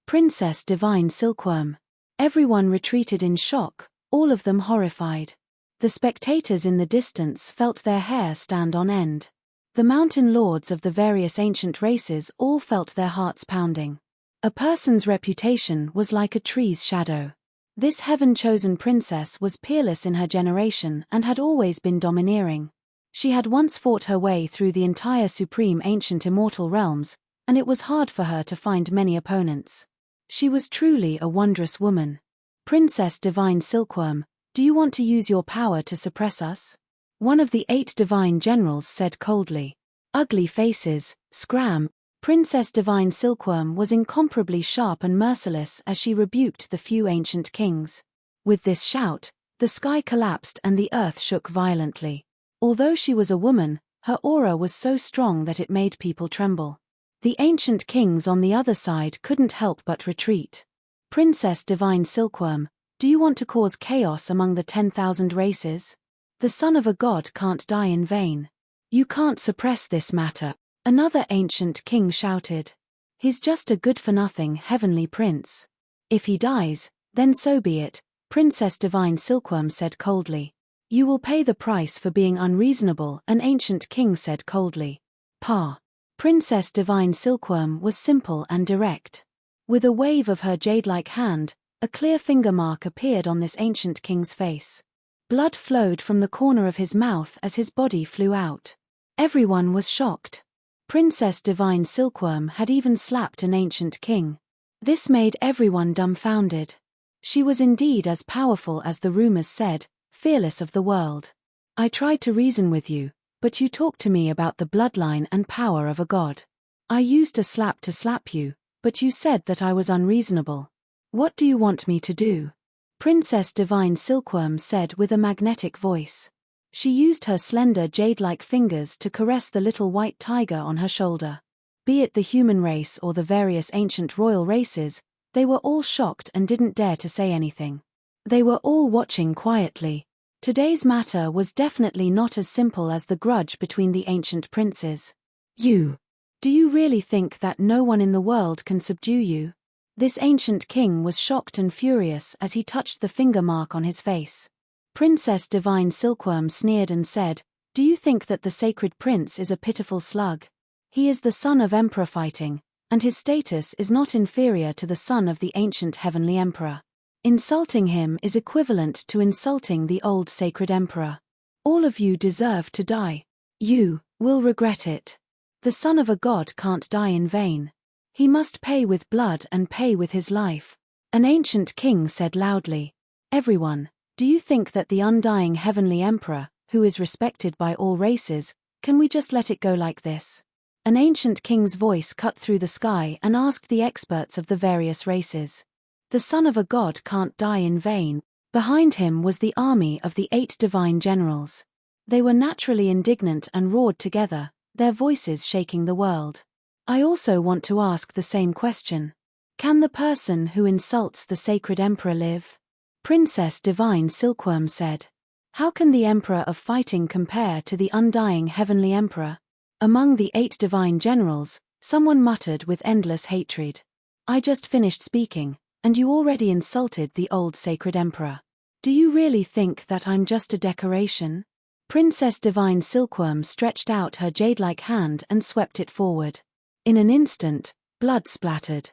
Princess Divine Silkworm. Everyone retreated in shock, all of them horrified. The spectators in the distance felt their hair stand on end. The mountain lords of the various ancient races all felt their hearts pounding. A person's reputation was like a tree's shadow. This heaven-chosen princess was peerless in her generation and had always been domineering. She had once fought her way through the entire supreme ancient immortal realms, and it was hard for her to find many opponents. She was truly a wondrous woman. Princess Divine Silkworm, do you want to use your power to suppress us? One of the 8 divine generals said coldly. Ugly faces, scram. Princess Divine Silkworm was incomparably sharp and merciless as she rebuked the few ancient kings. With this shout, the sky collapsed and the earth shook violently. Although she was a woman, her aura was so strong that it made people tremble. The ancient kings on the other side couldn't help but retreat. Princess Divine Silkworm, do you want to cause chaos among the 10,000 races? The son of a god can't die in vain. You can't suppress this matter, another ancient king shouted. He's just a good-for-nothing heavenly prince. If he dies, then so be it, Princess Divine Silkworm said coldly. You will pay the price for being unreasonable, an ancient king said coldly. Pa. Princess Divine Silkworm was simple and direct. With a wave of her jade-like hand, a clear finger mark appeared on this ancient king's face. Blood flowed from the corner of his mouth as his body flew out. Everyone was shocked. Princess Divine Silkworm had even slapped an ancient king. This made everyone dumbfounded. She was indeed as powerful as the rumors said, fearless of the world. I tried to reason with you, but you talked to me about the bloodline and power of a god. I used a slap to slap you, but you said that I was unreasonable. What do you want me to do? Princess Divine Silkworm said with a magnetic voice. She used her slender jade-like fingers to caress the little white tiger on her shoulder. Be it the human race or the various ancient royal races, they were all shocked and didn't dare to say anything. They were all watching quietly. Today's matter was definitely not as simple as the grudge between the ancient princes. Do you really think that no one in the world can subdue you? This ancient king was shocked and furious as he touched the finger mark on his face. Princess Divine Silkworm sneered and said, do you think that the sacred prince is a pitiful slug? He is the son of Emperor Fighting, and his status is not inferior to the son of the ancient heavenly emperor. Insulting him is equivalent to insulting the old sacred emperor. All of you deserve to die. You will regret it. The son of a god can't die in vain. He must pay with blood and pay with his life. An ancient king said loudly. Everyone, do you think that the undying heavenly emperor, who is respected by all races, can we just let it go like this? An ancient king's voice cut through the sky and asked the experts of the various races. The son of a god can't die in vain. Behind him was the army of the 8 divine generals. They were naturally indignant and roared together, their voices shaking the world. I also want to ask the same question. Can the person who insults the sacred emperor live? Princess Divine Silkworm said. How can the emperor of fighting compare to the undying heavenly emperor? Among the 8 divine generals, someone muttered with endless hatred. I just finished speaking, and you already insulted the old sacred emperor. Do you really think that I'm just a decoration? Princess Divine Silkworm stretched out her jade-like hand and swept it forward. In an instant, blood splattered.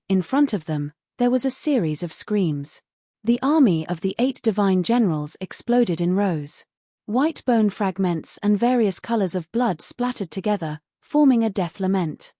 In front of them, there was a series of screams. The army of the 8 divine generals exploded in rows. White bone fragments and various colors of blood splattered together, forming a death lament.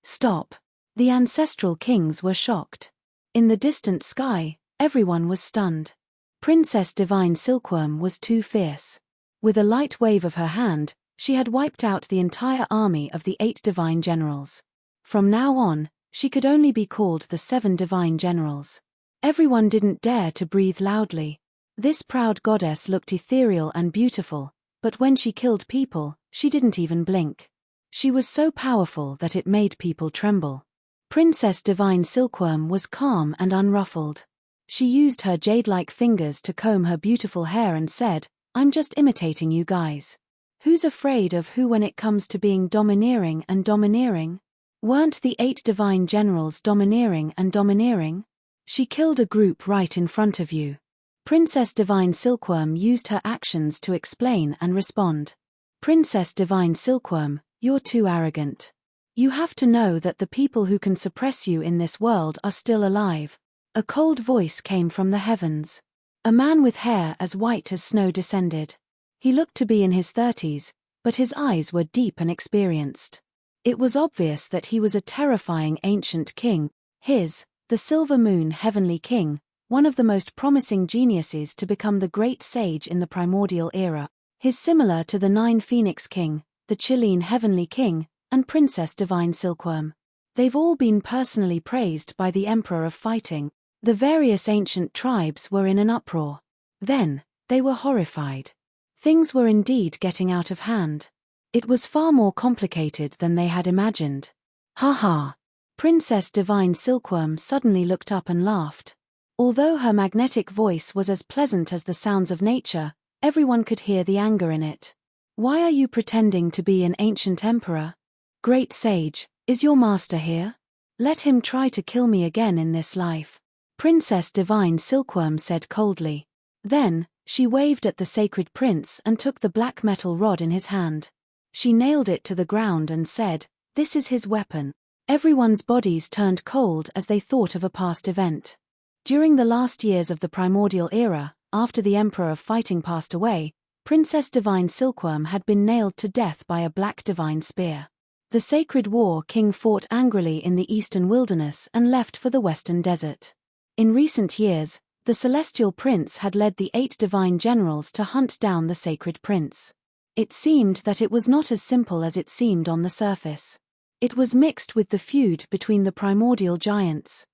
Stop. The ancestral kings were shocked. In the distant sky, everyone was stunned. Princess Divine Silkworm was too fierce. With a light wave of her hand, she had wiped out the entire army of the 8 divine generals. From now on, she could only be called the 7 divine generals. Everyone didn't dare to breathe loudly. This proud goddess looked ethereal and beautiful, but when she killed people, she didn't even blink. She was so powerful that it made people tremble. Princess Divine Silkworm was calm and unruffled. She used her jade-like fingers to comb her beautiful hair and said, I'm just imitating you guys. Who's afraid of who when it comes to being domineering and domineering? Weren't the 8 divine generals domineering and domineering? She killed a group right in front of you. Princess Divine Silkworm used her actions to explain and respond. Princess Divine Silkworm, you're too arrogant. You have to know that the people who can suppress you in this world are still alive. A cold voice came from the heavens. A man with hair as white as snow descended. He looked to be in his 30s, but his eyes were deep and experienced. It was obvious that he was a terrifying ancient king, the Silver Moon Heavenly King, one of the most promising geniuses to become the great sage in the primordial era. His similar to the 9 Phoenix King, the Chilean Heavenly King, and Princess Divine Silkworm. They've all been personally praised by the Emperor of Fighting. The various ancient tribes were in an uproar. Then, they were horrified. Things were indeed getting out of hand. It was far more complicated than they had imagined. Ha ha! Princess Divine Silkworm suddenly looked up and laughed. Although her magnetic voice was as pleasant as the sounds of nature, everyone could hear the anger in it. Why are you pretending to be an ancient emperor? Great sage, is your master here? Let him try to kill me again in this life. Princess Divine Silkworm said coldly. Then, she waved at the sacred prince and took the black metal rod in his hand. She nailed it to the ground and said, "This is his weapon." Everyone's bodies turned cold as they thought of a past event. During the last years of the primordial era, after the Emperor of Fighting passed away, Princess Divine Silkworm had been nailed to death by a black divine spear. The Sacred War King fought angrily in the eastern wilderness and left for the western desert. In recent years, the Celestial Prince had led the 8 divine generals to hunt down the Sacred Prince. It seemed that it was not as simple as it seemed on the surface. It was mixed with the feud between the primordial giants.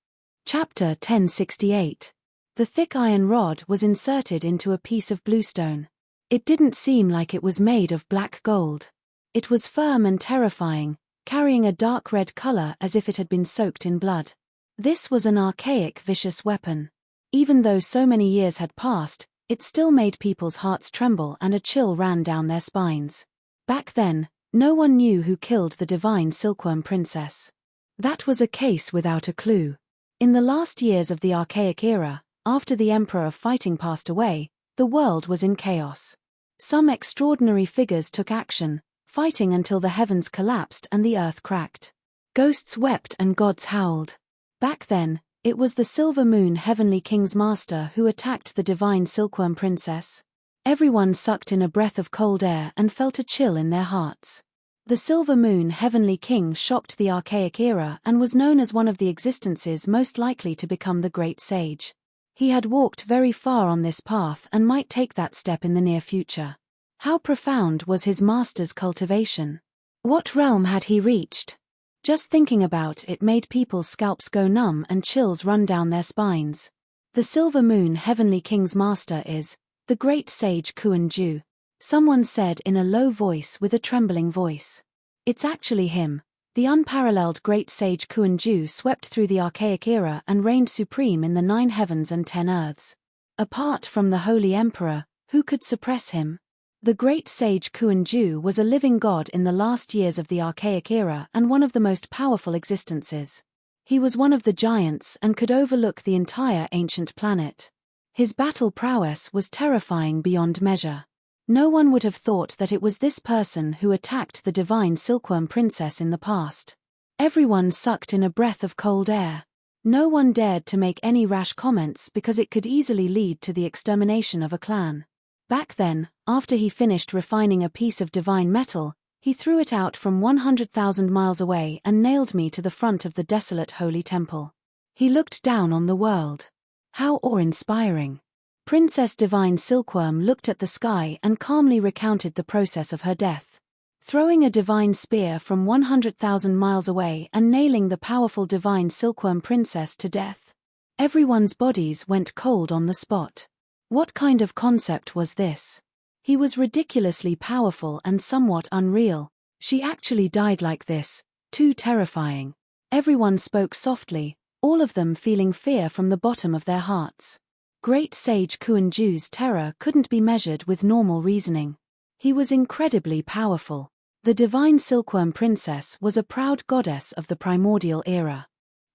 Chapter 1068. The thick iron rod was inserted into a piece of bluestone. It didn't seem like it was made of black gold. It was firm and terrifying, carrying a dark red color as if it had been soaked in blood. This was an archaic, vicious weapon. Even though so many years had passed, it still made people's hearts tremble and a chill ran down their spines. Back then, no one knew who killed the Divine Silkworm Princess. That was a case without a clue. In the last years of the Archaic Era, after the Emperor of Fighting passed away, the world was in chaos. Some extraordinary figures took action, fighting until the heavens collapsed and the earth cracked. Ghosts wept and gods howled. Back then, it was the Silver Moon Heavenly King's master who attacked the Divine Silkworm Princess. Everyone sucked in a breath of cold air and felt a chill in their hearts. The Silver Moon Heavenly King shocked the Archaic Era and was known as one of the existences most likely to become the Great Sage. He had walked very far on this path and might take that step in the near future. How profound was his master's cultivation? What realm had he reached? Just thinking about it made people's scalps go numb and chills run down their spines. The Silver Moon Heavenly King's master is the great sage Kuan-Ju. Someone said in a low voice with a trembling voice. It's actually him. The unparalleled great sage Kuan-Ju swept through the Archaic Era and reigned supreme in the 9 heavens and 10 earths. Apart from the Holy Emperor, who could suppress him? The great sage Kuan-Ju was a living god in the last years of the Archaic Era and one of the most powerful existences. He was one of the giants and could overlook the entire ancient planet. His battle prowess was terrifying beyond measure. No one would have thought that it was this person who attacked the Divine Silkworm Princess in the past. Everyone sucked in a breath of cold air. No one dared to make any rash comments because it could easily lead to the extermination of a clan. Back then, after he finished refining a piece of divine metal, he threw it out from 100,000 miles away and nailed me to the front of the desolate holy temple. He looked down on the world. How awe-inspiring. Princess Divine Silkworm looked at the sky and calmly recounted the process of her death. Throwing a divine spear from 100,000 miles away and nailing the powerful Divine Silkworm Princess to death. Everyone's bodies went cold on the spot. What kind of concept was this? He was ridiculously powerful and somewhat unreal. She actually died like this, too terrifying. Everyone spoke softly, all of them feeling fear from the bottom of their hearts. Great Sage Kuan-Ju's terror couldn't be measured with normal reasoning. He was incredibly powerful. The Divine Silkworm Princess was a proud goddess of the primordial era.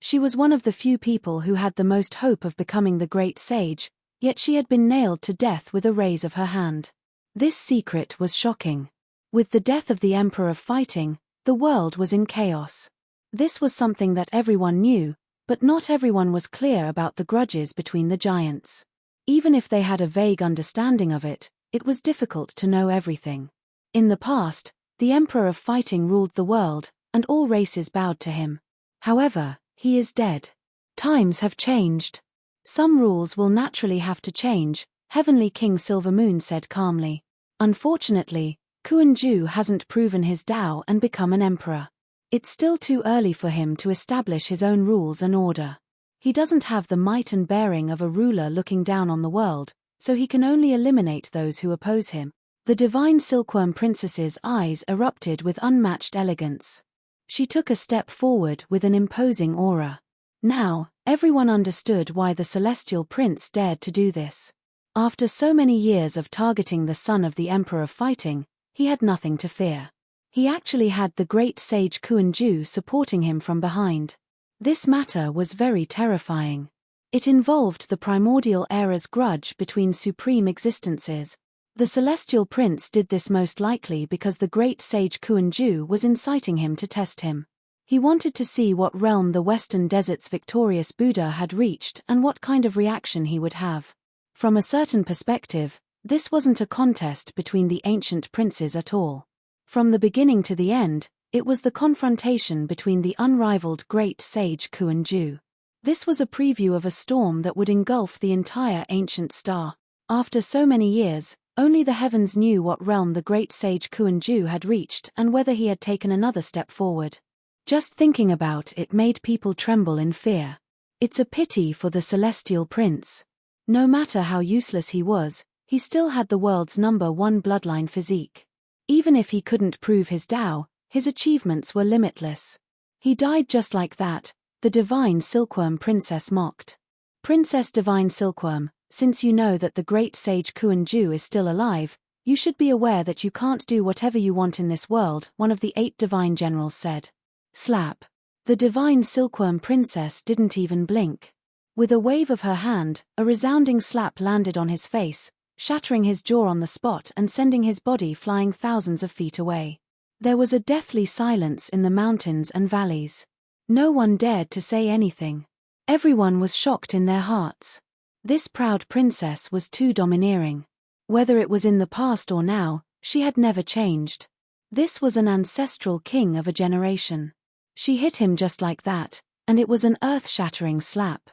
She was one of the few people who had the most hope of becoming the great sage, yet she had been nailed to death with a raise of her hand. This secret was shocking. With the death of the Emperor of Fighting, the world was in chaos. This was something that everyone knew, but not everyone was clear about the grudges between the giants. Even if they had a vague understanding of it, it was difficult to know everything. In the past, the Emperor of Fighting ruled the world, and all races bowed to him. However, he is dead. Times have changed. Some rules will naturally have to change, Heavenly King Silvermoon said calmly. Unfortunately, Kuan-Ju hasn't proven his Tao and become an emperor. It's still too early for him to establish his own rules and order. He doesn't have the might and bearing of a ruler looking down on the world, so he can only eliminate those who oppose him. The divine silkworm princess's eyes erupted with unmatched elegance. She took a step forward with an imposing aura. Now, everyone understood why the celestial prince dared to do this. After so many years of targeting the son of the Emperor of Fighting, he had nothing to fear. He actually had the great sage Kuan-Ju supporting him from behind. This matter was very terrifying. It involved the primordial era's grudge between supreme existences. The celestial prince did this most likely because the great sage Kuan-Ju was inciting him to test him. He wanted to see what realm the Western Desert's victorious Buddha had reached and what kind of reaction he would have. From a certain perspective, this wasn't a contest between the ancient princes at all. From the beginning to the end, it was the confrontation between the unrivaled great sage Kuan-Ju. This was a preview of a storm that would engulf the entire ancient star. After so many years, only the heavens knew what realm the great sage Kuan-Ju had reached and whether he had taken another step forward. Just thinking about it made people tremble in fear. It's a pity for the celestial prince. No matter how useless he was, he still had the world's #1 bloodline physique. Even if he couldn't prove his Tao, his achievements were limitless. He died just like that, the divine silkworm princess mocked. Princess Divine Silkworm, since you know that the great sage Kuan-Ju is still alive, you should be aware that you can't do whatever you want in this world, one of the 8 divine generals said. Slap. The divine silkworm princess didn't even blink. With a wave of her hand, a resounding slap landed on his face, shattering his jaw on the spot and sending his body flying thousands of feet away. There was a deathly silence in the mountains and valleys. No one dared to say anything. Everyone was shocked in their hearts. This proud princess was too domineering. Whether it was in the past or now, she had never changed. This was an ancestral king of a generation. She hit him just like that, and it was an earth-shattering slap.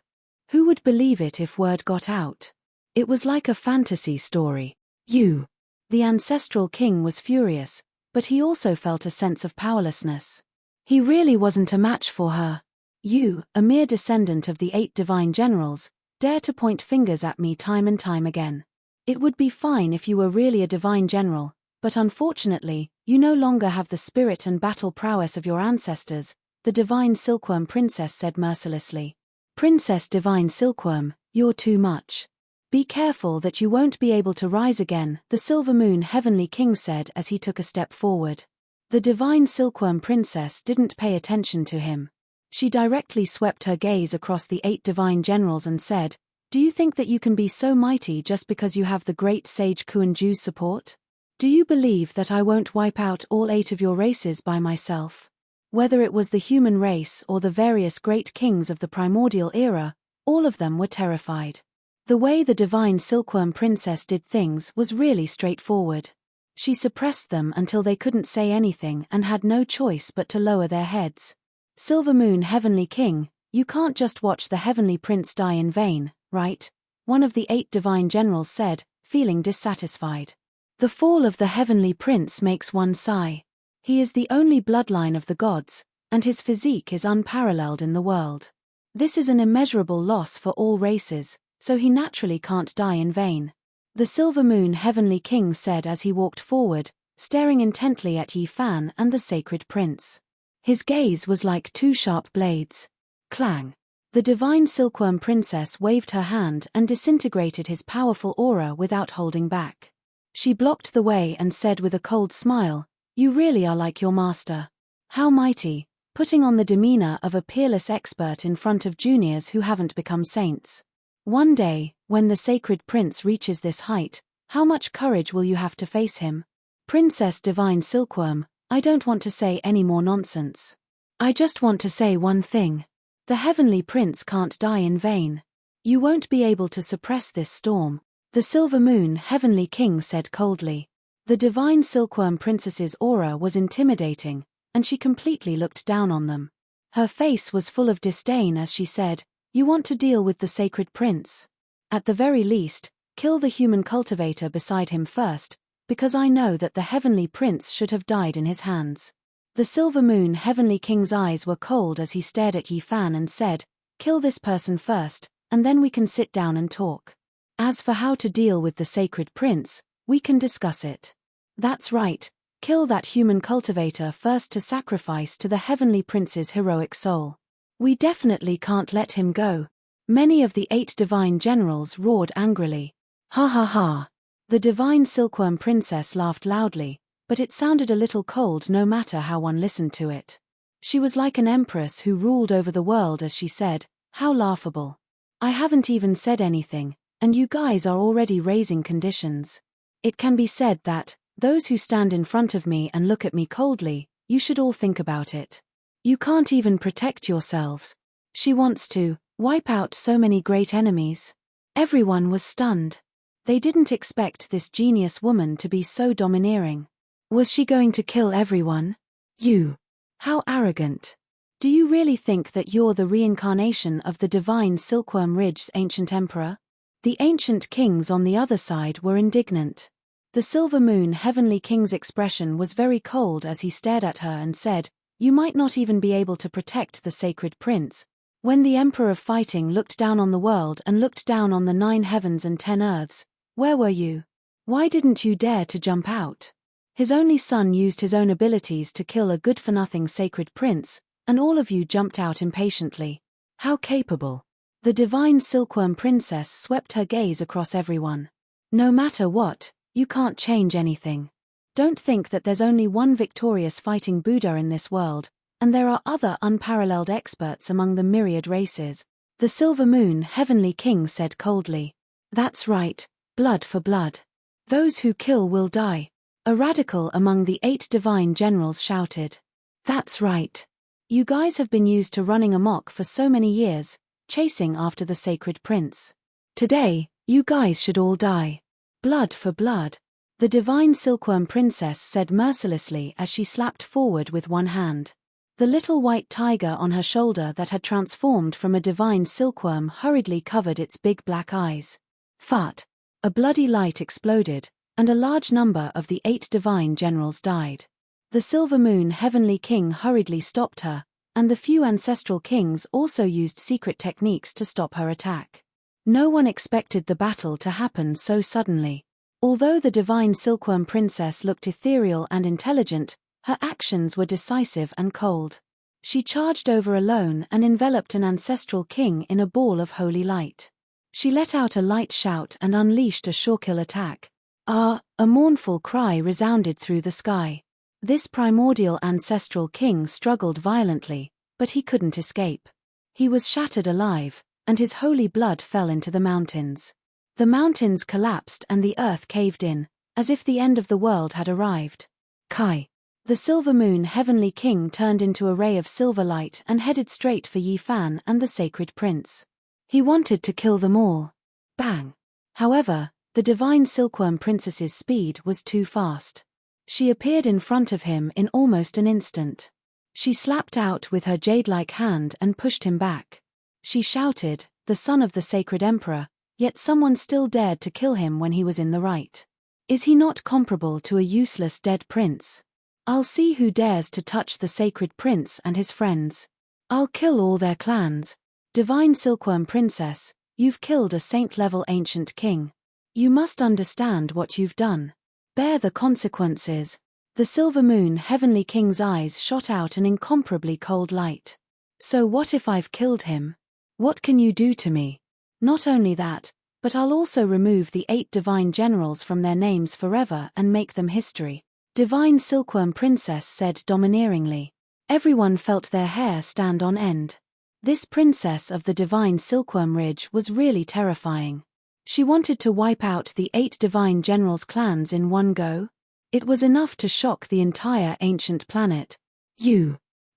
Who would believe it if word got out? It was like a fantasy story. You. The ancestral king was furious, but he also felt a sense of powerlessness. He really wasn't a match for her. You, a mere descendant of the 8 divine generals, dare to point fingers at me time and time again. It would be fine if you were really a divine general, but unfortunately, you no longer have the spirit and battle prowess of your ancestors, the divine silkworm princess said mercilessly. Princess Divine Silkworm, you're too much. Be careful that you won't be able to rise again, the Silver Moon Heavenly King said as he took a step forward. The divine silkworm princess didn't pay attention to him. She directly swept her gaze across the 8 divine generals and said, "Do you think that you can be so mighty just because you have the great sage Kuan-Ju's support? Do you believe that I won't wipe out all 8 of your races by myself?" Whether it was the human race or the various great kings of the primordial era, all of them were terrified. The way the divine silkworm princess did things was really straightforward. She suppressed them until they couldn't say anything and had no choice but to lower their heads. Silver Moon Heavenly King, you can't just watch the heavenly prince die in vain, right? One of the 8 divine generals said, feeling dissatisfied. The fall of the heavenly prince makes one sigh. He is the only bloodline of the gods, and his physique is unparalleled in the world. This is an immeasurable loss for all races, so he naturally can't die in vain. The Silver Moon Heavenly King said as he walked forward, staring intently at Yi Fan and the sacred prince. His gaze was like 2 sharp blades. Clang. The divine silkworm princess waved her hand and disintegrated his powerful aura without holding back. She blocked the way and said with a cold smile, "You really are like your master. How mighty, putting on the demeanor of a peerless expert in front of juniors who haven't become saints. One day, when the sacred prince reaches this height, how much courage will you have to face him? Princess Divine Silkworm, I don't want to say any more nonsense. I just want to say one thing. The heavenly prince can't die in vain. You won't be able to suppress this storm, the Silver Moon Heavenly King said coldly. The Divine Silkworm Princess's aura was intimidating, and she completely looked down on them. Her face was full of disdain as she said, "You want to deal with the sacred prince? At the very least, kill the human cultivator beside him first, because I know that the heavenly prince should have died in his hands." The Silver Moon Heavenly King's eyes were cold as he stared at Yi Fan and said, "Kill this person first, and then we can sit down and talk. As for how to deal with the sacred prince, we can discuss it." That's right, kill that human cultivator first to sacrifice to the heavenly prince's heroic soul. We definitely can't let him go. Many of the 8 divine generals roared angrily. Ha ha ha. The Divine Silkworm Princess laughed loudly, but it sounded a little cold no matter how one listened to it. She was like an empress who ruled over the world as she said, "How laughable. I haven't even said anything, and you guys are already raising conditions. It can be said that, those who stand in front of me and look at me coldly, you should all think about it. You can't even protect yourselves. She wants to wipe out so many great enemies." Everyone was stunned. They didn't expect this genius woman to be so domineering. Was she going to kill everyone? You. How arrogant. Do you really think that you're the reincarnation of the Divine Silkworm Ridge's ancient emperor? The ancient kings on the other side were indignant. The Silver Moon Heavenly King's expression was very cold as he stared at her and said, "You might not even be able to protect the sacred prince. When the Emperor of Fighting looked down on the world and looked down on the 9 heavens and 10 earths, where were you? Why didn't you dare to jump out? His only son used his own abilities to kill a good-for-nothing sacred prince, and all of you jumped out impatiently. How capable." The Divine Silkworm Princess swept her gaze across everyone. "No matter what, you can't change anything. Don't think that there's only one victorious fighting Buddha in this world, and there are other unparalleled experts among the myriad races," the Silver Moon Heavenly King said coldly. "That's right. Blood for blood. Those who kill will die," a radical among the 8 divine generals shouted. "That's right. You guys have been used to running amok for so many years, chasing after the sacred prince. Today, you guys should all die. Blood for blood," the Divine Silkworm Princess said mercilessly as she slapped forward with one hand. The little white tiger on her shoulder that had transformed from a divine silkworm hurriedly covered its big black eyes. Fart. A bloody light exploded, and a large number of the 8 divine generals died. The Silver Moon Heavenly King hurriedly stopped her, and the few ancestral kings also used secret techniques to stop her attack. No one expected the battle to happen so suddenly. Although the Divine Silkworm Princess looked ethereal and intelligent, her actions were decisive and cold. She charged over alone and enveloped an ancestral king in a ball of holy light. She let out a light shout and unleashed a sure-kill attack. Ah! A mournful cry resounded through the sky. This primordial ancestral king struggled violently, but he couldn't escape. He was shattered alive, and his holy blood fell into the mountains. The mountains collapsed and the earth caved in, as if the end of the world had arrived. Kai. The Silver Moon Heavenly King turned into a ray of silver light and headed straight for Yi Fan and the sacred prince. He wanted to kill them all. Bang! However, the Divine Silkworm Princess's speed was too fast. She appeared in front of him in almost an instant. She slapped out with her jade-like hand and pushed him back. She shouted, "The son of the sacred emperor," yet someone still dared to kill him when he was in the right. Is he not comparable to a useless dead prince? I'll see who dares to touch the sacred prince and his friends. I'll kill all their clans. Divine Silkworm Princess, you've killed a saint-level ancient king. You must understand what you've done. Bear the consequences. The Silver Moon Heavenly King's eyes shot out an incomparably cold light. So what if I've killed him? What can you do to me? Not only that, but I'll also remove the 8 divine generals from their names forever and make them history. Divine Silkworm Princess said domineeringly. Everyone felt their hair stand on end. This princess of the divine Silkworm Ridge was really terrifying. She wanted to wipe out the 8 divine generals' clans in one go. It was enough to shock the entire ancient planet.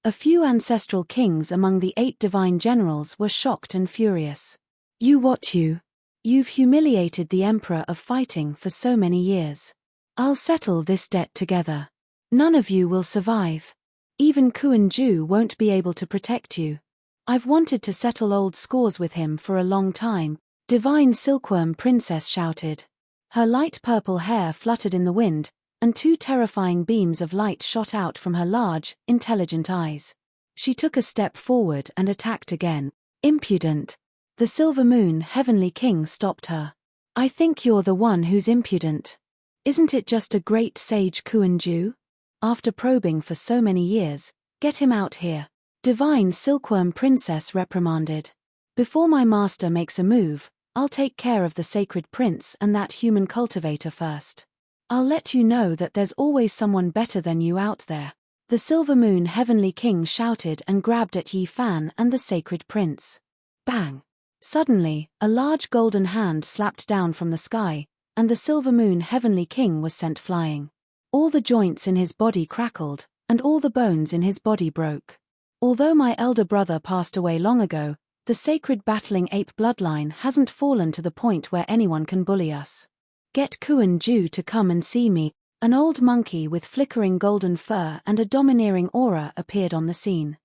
A few ancestral kings among the 8 divine generals were shocked and furious. You've humiliated the Emperor of Fighting for so many years. I'll settle this debt together. None of you will survive. Even Kuan-Ju won't be able to protect you. I've wanted to settle old scores with him for a long time, Divine Silkworm Princess shouted. Her light purple hair fluttered in the wind, and 2 terrifying beams of light shot out from her large, intelligent eyes. She took a step forward and attacked again. Impudent. The Silver Moon Heavenly King stopped her. I think you're the one who's impudent. Isn't it just a great sage Kuan-Ju? After probing for so many years, get him out here. Divine Silkworm Princess reprimanded. Before my master makes a move, I'll take care of the sacred prince and that human cultivator first. I'll let you know that there's always someone better than you out there. The Silver Moon Heavenly King shouted and grabbed at Yi Fan and the sacred prince. Bang! Suddenly, a large golden hand slapped down from the sky, and the Silver Moon Heavenly King was sent flying. All the joints in his body crackled, and all the bones in his body broke. Although my elder brother passed away long ago, the sacred battling ape bloodline hasn't fallen to the point where anyone can bully us. Get Kuan-Ju to come and see me. An old monkey with flickering golden fur and a domineering aura appeared on the scene.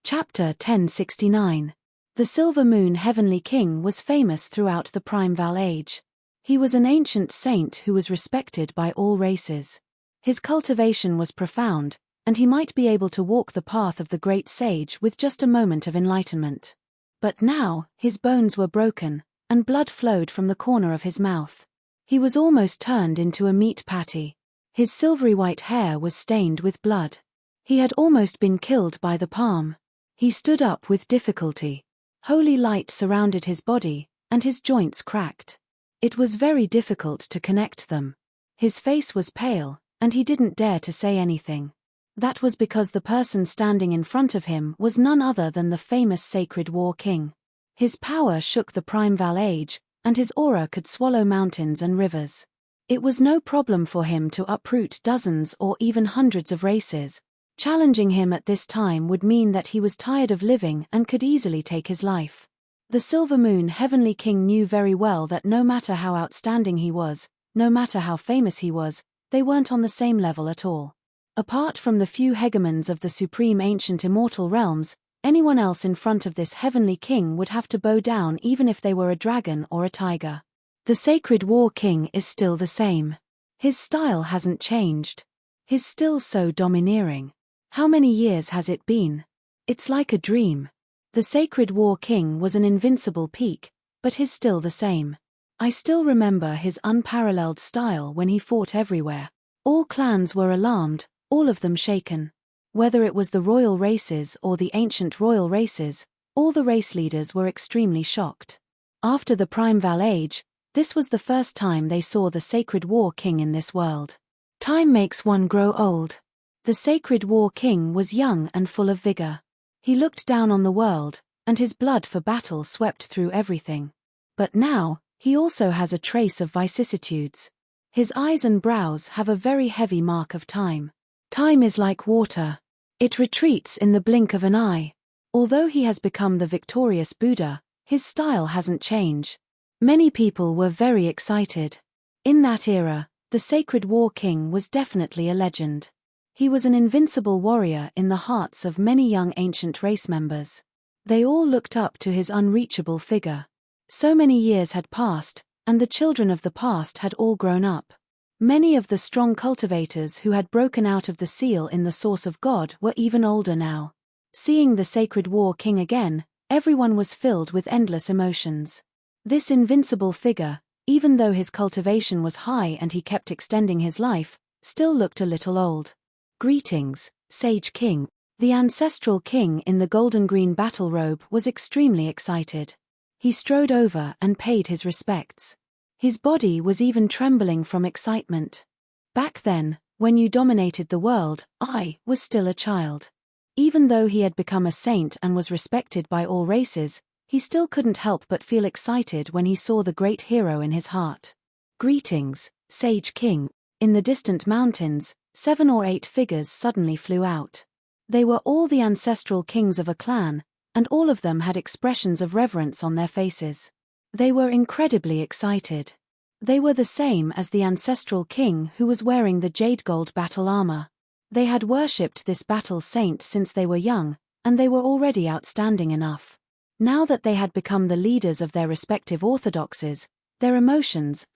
Chapter 1069. The Silver Moon Heavenly King was famous throughout the Primeval Age. He was an ancient saint who was respected by all races. His cultivation was profound, and he might be able to walk the path of the great sage with just a moment of enlightenment. But now, his bones were broken, and blood flowed from the corner of his mouth. He was almost turned into a meat patty. His silvery white hair was stained with blood. He had almost been killed by the palm. He stood up with difficulty. Holy light surrounded his body, and his joints cracked. It was very difficult to connect them. His face was pale, and he didn't dare to say anything. That was because the person standing in front of him was none other than the famous Sacred War King. His power shook the Primeval Age, and his aura could swallow mountains and rivers. It was no problem for him to uproot dozens or even hundreds of races. Challenging him at this time would mean that he was tired of living and could easily take his life. The Silver Moon Heavenly King knew very well that no matter how outstanding he was, no matter how famous he was, they weren't on the same level at all. Apart from the few hegemons of the supreme ancient immortal realms, anyone else in front of this Heavenly King would have to bow down even if they were a dragon or a tiger. The Sacred War King is still the same. His style hasn't changed. He's still so domineering. How many years has it been? It's like a dream. The Sacred War King was an invincible peak, but he's still the same. I still remember his unparalleled style when he fought everywhere. All clans were alarmed, all of them shaken. Whether it was the royal races or the ancient royal races, all the race leaders were extremely shocked. After the Primeval Age, this was the first time they saw the Sacred War King in this world. Time makes one grow old. The Sacred War King was young and full of vigor. He looked down on the world, and his blood for battle swept through everything. But now, he also has a trace of vicissitudes. His eyes and brows have a very heavy mark of time. Time is like water. It retreats in the blink of an eye. Although he has become the victorious Buddha, his style hasn't changed. Many people were very excited. In that era, the Sacred War King was definitely a legend. He was an invincible warrior in the hearts of many young ancient race members. They all looked up to his unreachable figure. So many years had passed, and the children of the past had all grown up. Many of the strong cultivators who had broken out of the seal in the Source of God were even older now. Seeing the Sacred War King again, everyone was filled with endless emotions. This invincible figure, even though his cultivation was high and he kept extending his life, still looked a little old. Greetings, Sage King. The ancestral king in the golden-green battle robe was extremely excited. He strode over and paid his respects. His body was even trembling from excitement. Back then, when you dominated the world, I was still a child. Even though he had become a saint and was respected by all races, he still couldn't help but feel excited when he saw the great hero in his heart. "Greetings, Sage King." In the distant mountains, 7 or 8 figures suddenly flew out. They were all the ancestral kings of a clan, and all of them had expressions of reverence on their faces. They were incredibly excited. They were the same as the ancestral king who was wearing the jade gold battle armor. They had worshipped this battle saint since they were young, and they were already outstanding enough. Now that they had become the leaders of their respective orthodoxies, their emotions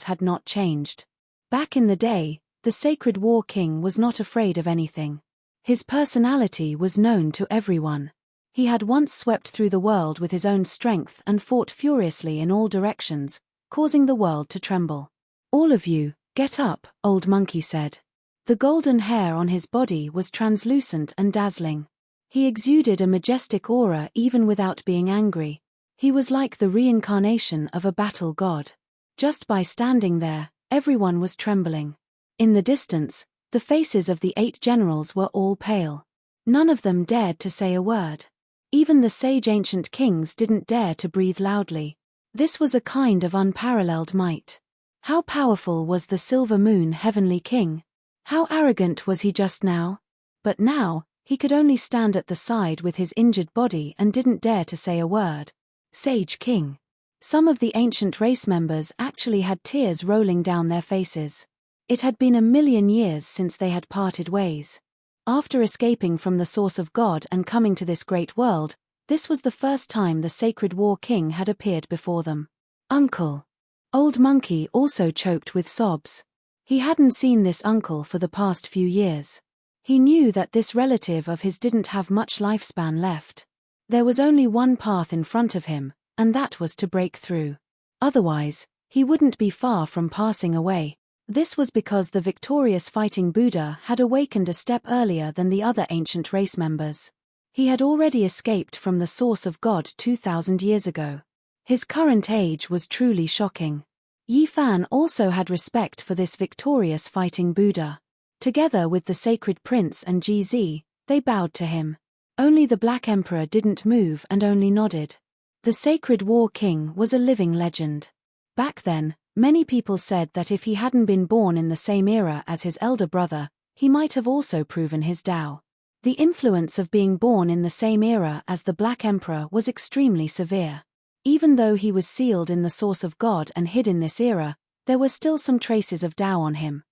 had not changed. Back in the day, the Sacred War King was not afraid of anything. His personality was known to everyone. He had once swept through the world with his own strength and fought furiously in all directions, causing the world to tremble. "All of you, get up," Old Monkey said. The golden hair on his body was translucent and dazzling. He exuded a majestic aura even without being angry. He was like the reincarnation of a battle god. Just by standing there, everyone was trembling. In the distance, the faces of the 8 generals were all pale. None of them dared to say a word. Even the sage ancient kings didn't dare to breathe loudly. This was a kind of unparalleled might. How powerful was the Silver Moon Heavenly King? How arrogant was he just now? But now, he could only stand at the side with his injured body and didn't dare to say a word. Sage King. Some of the ancient race members actually had tears rolling down their faces. It had been 1,000,000 years since they had parted ways. After escaping from the source of God and coming to this great world, this was the first time the Sacred War King had appeared before them. "Uncle." Old Monkey also choked with sobs. He hadn't seen this uncle for the past few years. He knew that this relative of his didn't have much lifespan left. There was only one path in front of him, and that was to break through. Otherwise, he wouldn't be far from passing away. This was because the victorious fighting Buddha had awakened a step earlier than the other ancient race members. He had already escaped from the source of God 2,000 years ago. His current age was truly shocking. Yi Fan also had respect for this victorious fighting Buddha. Together with the sacred prince and GZ, they bowed to him. Only the Black Emperor didn't move and only nodded. The Sacred War King was a living legend. Back then, many people said that if he hadn't been born in the same era as his elder brother, he might have also proven his Tao. The influence of being born in the same era as the Black Emperor was extremely severe. Even though he was sealed in the source of God and hid in this era, there were still some traces of Tao on him.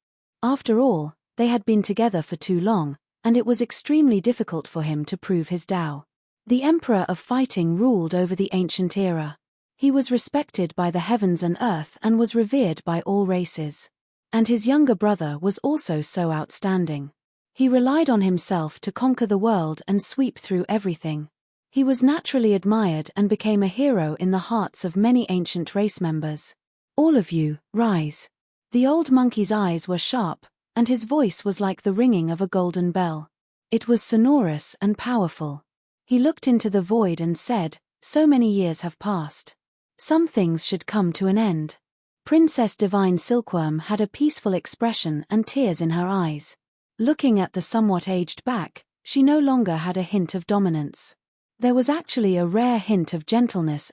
After all, they had been together for too long, and it was extremely difficult for him to prove his Tao. The Emperor of Fighting ruled over the ancient era. He was respected by the heavens and earth and was revered by all races. And his younger brother was also so outstanding. He relied on himself to conquer the world and sweep through everything. He was naturally admired and became a hero in the hearts of many ancient race members. "All of you, rise." The old monkey's eyes were sharp, and his voice was like the ringing of a golden bell. It was sonorous and powerful. He looked into the void and said, "So many years have passed. Some things should come to an end." Princess Divine Silkworm had a peaceful expression and tears in her eyes. Looking at the somewhat aged back, she no longer had a hint of dominance. There was actually a rare hint of gentleness.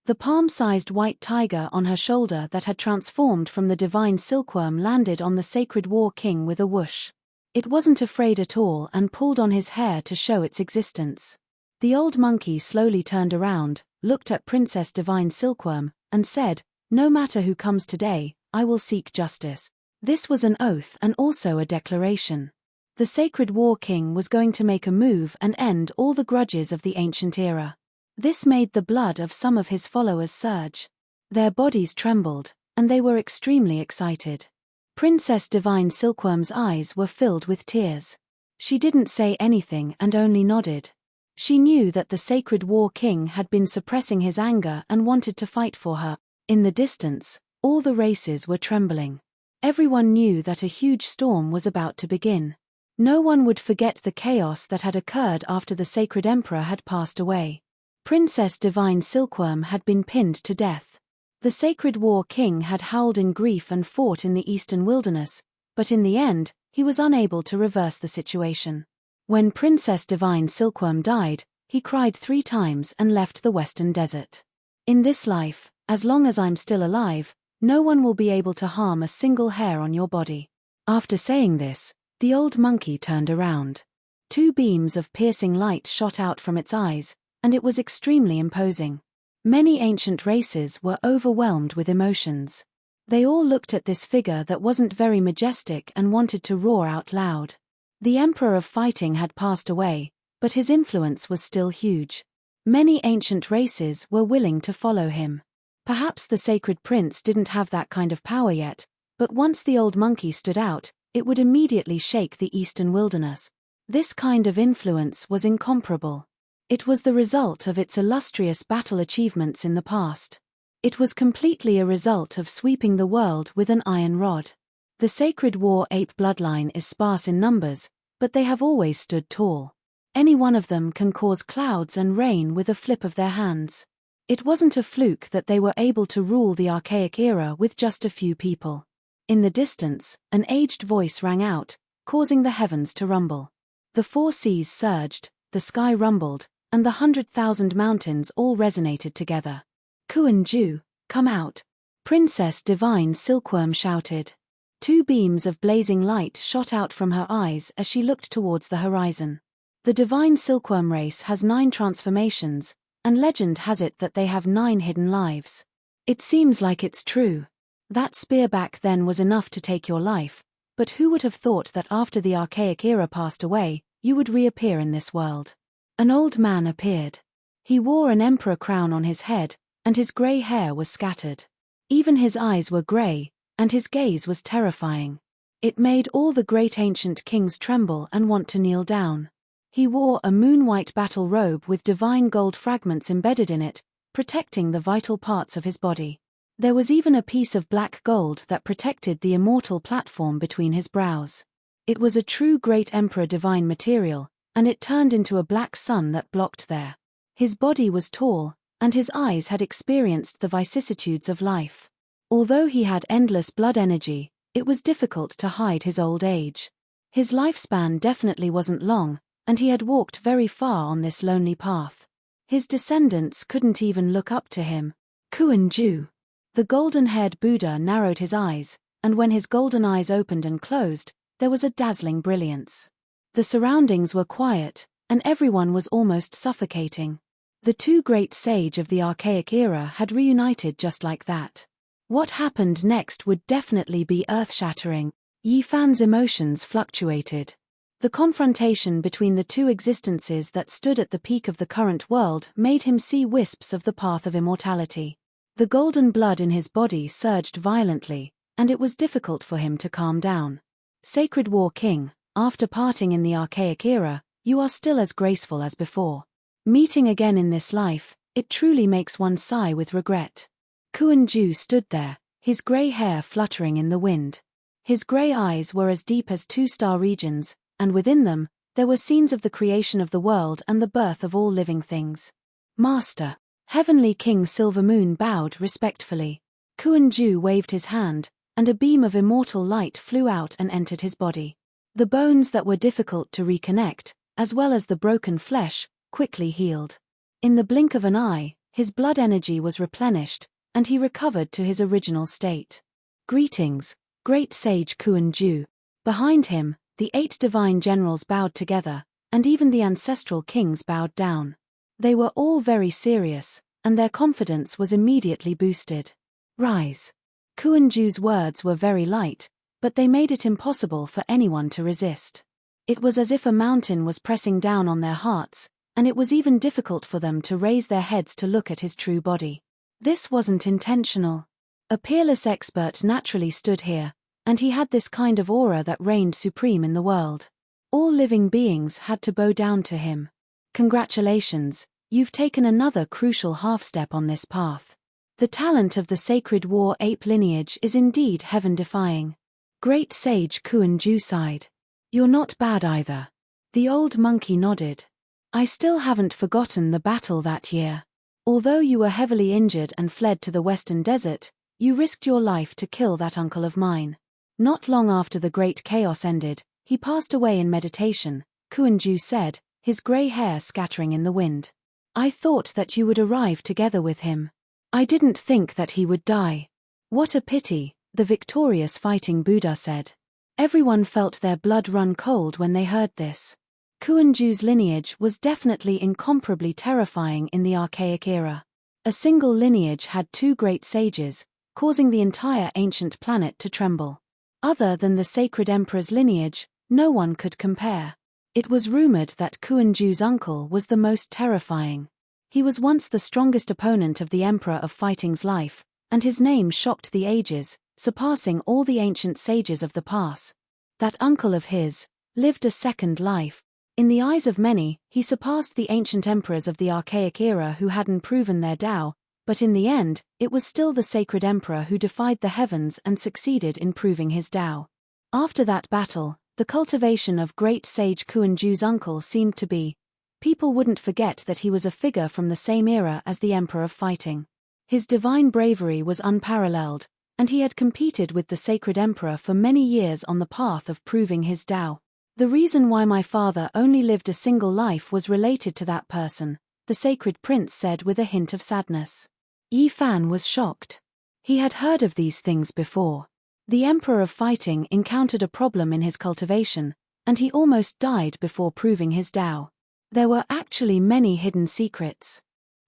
The palm-sized white tiger on her shoulder that had transformed from the divine silkworm landed on the Sacred War King with a whoosh. It wasn't afraid at all and pulled on his hair to show its existence. The old monkey slowly turned around, looked at Princess Divine Silkworm, and said, "No matter who comes today, I will seek justice." This was an oath and also a declaration. The Sacred War King was going to make a move and end all the grudges of the ancient era. This made the blood of some of his followers surge. Their bodies trembled, and they were extremely excited. Princess Divine Silkworm's eyes were filled with tears. She didn't say anything and only nodded. She knew that the Sacred War King had been suppressing his anger and wanted to fight for her. In the distance, all the races were trembling. Everyone knew that a huge storm was about to begin. No one would forget the chaos that had occurred after the Sacred Emperor had passed away. Princess Divine Silkworm had been pinned to death. The Sacred War King had howled in grief and fought in the eastern wilderness, but in the end, he was unable to reverse the situation. When Princess Divine Silkworm died, he cried 3 times and left the Western Desert. In this life, as long as I'm still alive, no one will be able to harm a single hair on your body. After saying this, the old monkey turned around. 2 beams of piercing light shot out from its eyes, and it was extremely imposing. Many ancient races were overwhelmed with emotions. They all looked at this figure that wasn't very majestic and wanted to roar out loud. The Emperor of Fighting had passed away, but his influence was still huge. Many ancient races were willing to follow him. Perhaps the Sacred Prince didn't have that kind of power yet, but once the old monkey stood out, it would immediately shake the eastern wilderness. This kind of influence was incomparable. It was the result of its illustrious battle achievements in the past. It was completely a result of sweeping the world with an iron rod. The Sacred War Ape bloodline is sparse in numbers, but they have always stood tall. Any one of them can cause clouds and rain with a flip of their hands. It wasn't a fluke that they were able to rule the archaic era with just a few people. In the distance, an aged voice rang out, causing the heavens to rumble. The 4 seas surged, the sky rumbled, and the 100,000 mountains all resonated together. Kuan-Ju, come out! Princess Divine Silkworm shouted. 2 beams of blazing light shot out from her eyes as she looked towards the horizon. The Divine Silkworm race has 9 transformations, and legend has it that they have 9 hidden lives. It seems like it's true. That spear back then was enough to take your life, but who would have thought that after the archaic era passed away, you would reappear in this world? An old man appeared. He wore an emperor crown on his head, and his grey hair was scattered. Even his eyes were grey, and his gaze was terrifying. It made all the great ancient kings tremble and want to kneel down. He wore a moon-white battle robe with divine gold fragments embedded in it, protecting the vital parts of his body. There was even a piece of black gold that protected the immortal platform between his brows. It was a true great emperor divine material, and it turned into a black sun that blocked there. His body was tall, and his eyes had experienced the vicissitudes of life. Although he had endless blood energy, it was difficult to hide his old age. His lifespan definitely wasn't long, and he had walked very far on this lonely path. His descendants couldn't even look up to him. Kuan-Ju. The golden-haired Buddha narrowed his eyes, and when his golden eyes opened and closed, there was a dazzling brilliance. The surroundings were quiet, and everyone was almost suffocating. The 2 great sage of the archaic era had reunited just like that. What happened next would definitely be earth-shattering. Yi Fan's emotions fluctuated. The confrontation between the 2 existences that stood at the peak of the current world made him see wisps of the path of immortality. The golden blood in his body surged violently, and it was difficult for him to calm down. Sacred War King, after parting in the archaic era, you are still as graceful as before. Meeting again in this life, it truly makes one sigh with regret. Kuan-Ju stood there, his grey hair fluttering in the wind. His grey eyes were as deep as 2-star regions, and within them, there were scenes of the creation of the world and the birth of all living things. Master, Heavenly King Silvermoon bowed respectfully. Kuan-Ju waved his hand, and a beam of immortal light flew out and entered his body. The bones that were difficult to reconnect, as well as the broken flesh, quickly healed. In the blink of an eye, his blood energy was replenished, and he recovered to his original state. Greetings, great sage Kuan-Ju. Behind him, the 8 divine generals bowed together, and even the ancestral kings bowed down. They were all very serious, and their confidence was immediately boosted. Rise. Kuan-Ju's words were very light, but they made it impossible for anyone to resist. It was as if a mountain was pressing down on their hearts, and it was even difficult for them to raise their heads to look at his true body. This wasn't intentional. A peerless expert naturally stood here, and he had this kind of aura that reigned supreme in the world. All living beings had to bow down to him. Congratulations, you've taken another crucial half-step on this path. The talent of the Sacred War Ape lineage is indeed heaven-defying. Great sage Kuan-Ju sighed. You're not bad either. The old monkey nodded. I still haven't forgotten the battle that year. Although you were heavily injured and fled to the Western Desert, you risked your life to kill that uncle of mine. Not long after the Great Chaos ended, he passed away in meditation, Kuan-ju said, his grey hair scattering in the wind. I thought that you would arrive together with him. I didn't think that he would die. What a pity, the victorious fighting Buddha said. Everyone felt their blood run cold when they heard this. Kuan-ju's lineage was definitely incomparably terrifying in the archaic era. A single lineage had two great sages, causing the entire ancient planet to tremble. Other than the sacred emperor's lineage, no one could compare. It was rumored that Kuan-ju's uncle was the most terrifying. He was once the strongest opponent of the Emperor of Fighting's life, and his name shocked the ages, surpassing all the ancient sages of the past. That uncle of his lived a second life. In the eyes of many, he surpassed the ancient emperors of the archaic era who hadn't proven their Tao, but in the end, it was still the sacred emperor who defied the heavens and succeeded in proving his Tao. After that battle, the cultivation of great sage Kuan-ju's uncle seemed to be, people wouldn't forget that he was a figure from the same era as the Emperor of Fighting. His divine bravery was unparalleled, and he had competed with the sacred emperor for many years on the path of proving his Tao. The reason why my father only lived a single life was related to that person, the sacred prince said with a hint of sadness. Yi Fan was shocked. He had heard of these things before. The Emperor of Fighting encountered a problem in his cultivation, and he almost died before proving his Tao. There were actually many hidden secrets.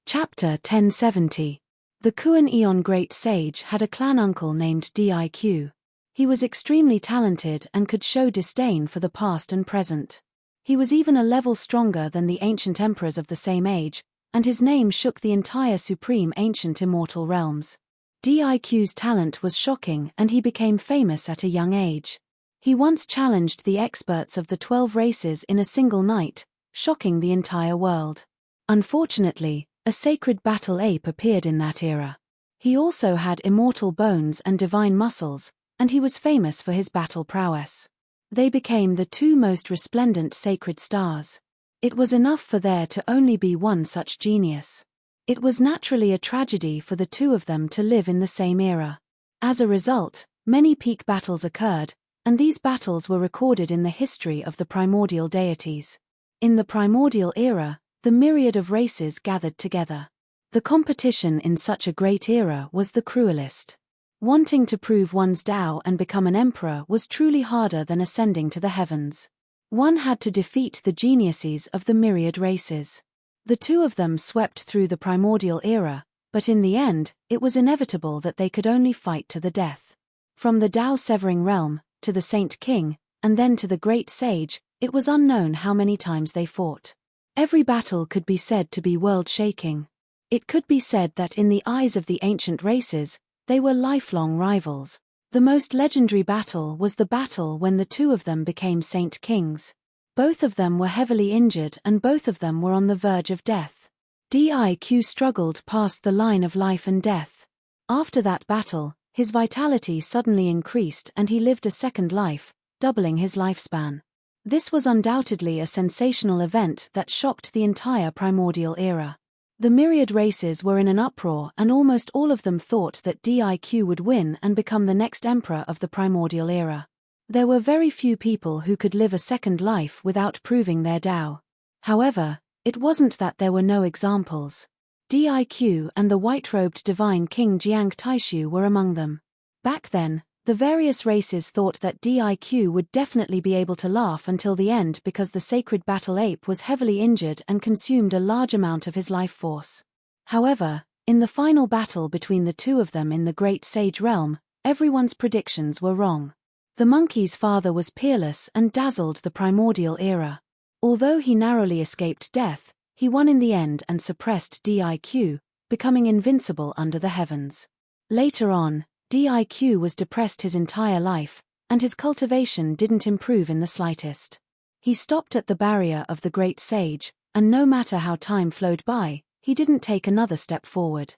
Chapter 1070. The Kuan Eon Great Sage had a clan uncle named Diq. He was extremely talented and could show disdain for the past and present. He was even a level stronger than the ancient emperors of the same age, and his name shook the entire supreme ancient immortal realms. Diq's talent was shocking and he became famous at a young age. He once challenged the experts of the 12 races in a single night, shocking the entire world. Unfortunately, a sacred battle ape appeared in that era. He also had immortal bones and divine muscles, and he was famous for his battle prowess. They became the two most resplendent sacred stars. It was enough for there to only be one such genius. It was naturally a tragedy for the two of them to live in the same era. As a result, many peak battles occurred, and these battles were recorded in the history of the primordial deities. In the primordial era, the myriad of races gathered together. The competition in such a great era was the cruelest. Wanting to prove one's Tao and become an emperor was truly harder than ascending to the heavens. One had to defeat the geniuses of the myriad races. The two of them swept through the primordial era, but in the end, it was inevitable that they could only fight to the death. From the Tao-severing realm, to the Saint King, and then to the Great Sage, it was unknown how many times they fought. Every battle could be said to be world-shaking. It could be said that in the eyes of the ancient races, they were lifelong rivals. The most legendary battle was the battle when the two of them became Saint Kings. Both of them were heavily injured and both of them were on the verge of death. Diq struggled past the line of life and death. After that battle, his vitality suddenly increased and he lived a second life, doubling his lifespan. This was undoubtedly a sensational event that shocked the entire primordial era. The myriad races were in an uproar and almost all of them thought that Diq would win and become the next emperor of the primordial era. There were very few people who could live a second life without proving their Tao. However, it wasn't that there were no examples. Diq and the white-robed divine king Jiang Taishu were among them. Back then, the various races thought that Diq would definitely be able to laugh until the end because the sacred battle ape was heavily injured and consumed a large amount of his life force. However, in the final battle between the two of them in the Great Sage realm, everyone's predictions were wrong. The monkey's father was peerless and dazzled the primordial era. Although he narrowly escaped death, he won in the end and suppressed Diq, becoming invincible under the heavens. Later on, Diq was depressed his entire life, and his cultivation didn't improve in the slightest. He stopped at the barrier of the Great Sage, and no matter how time flowed by, he didn't take another step forward.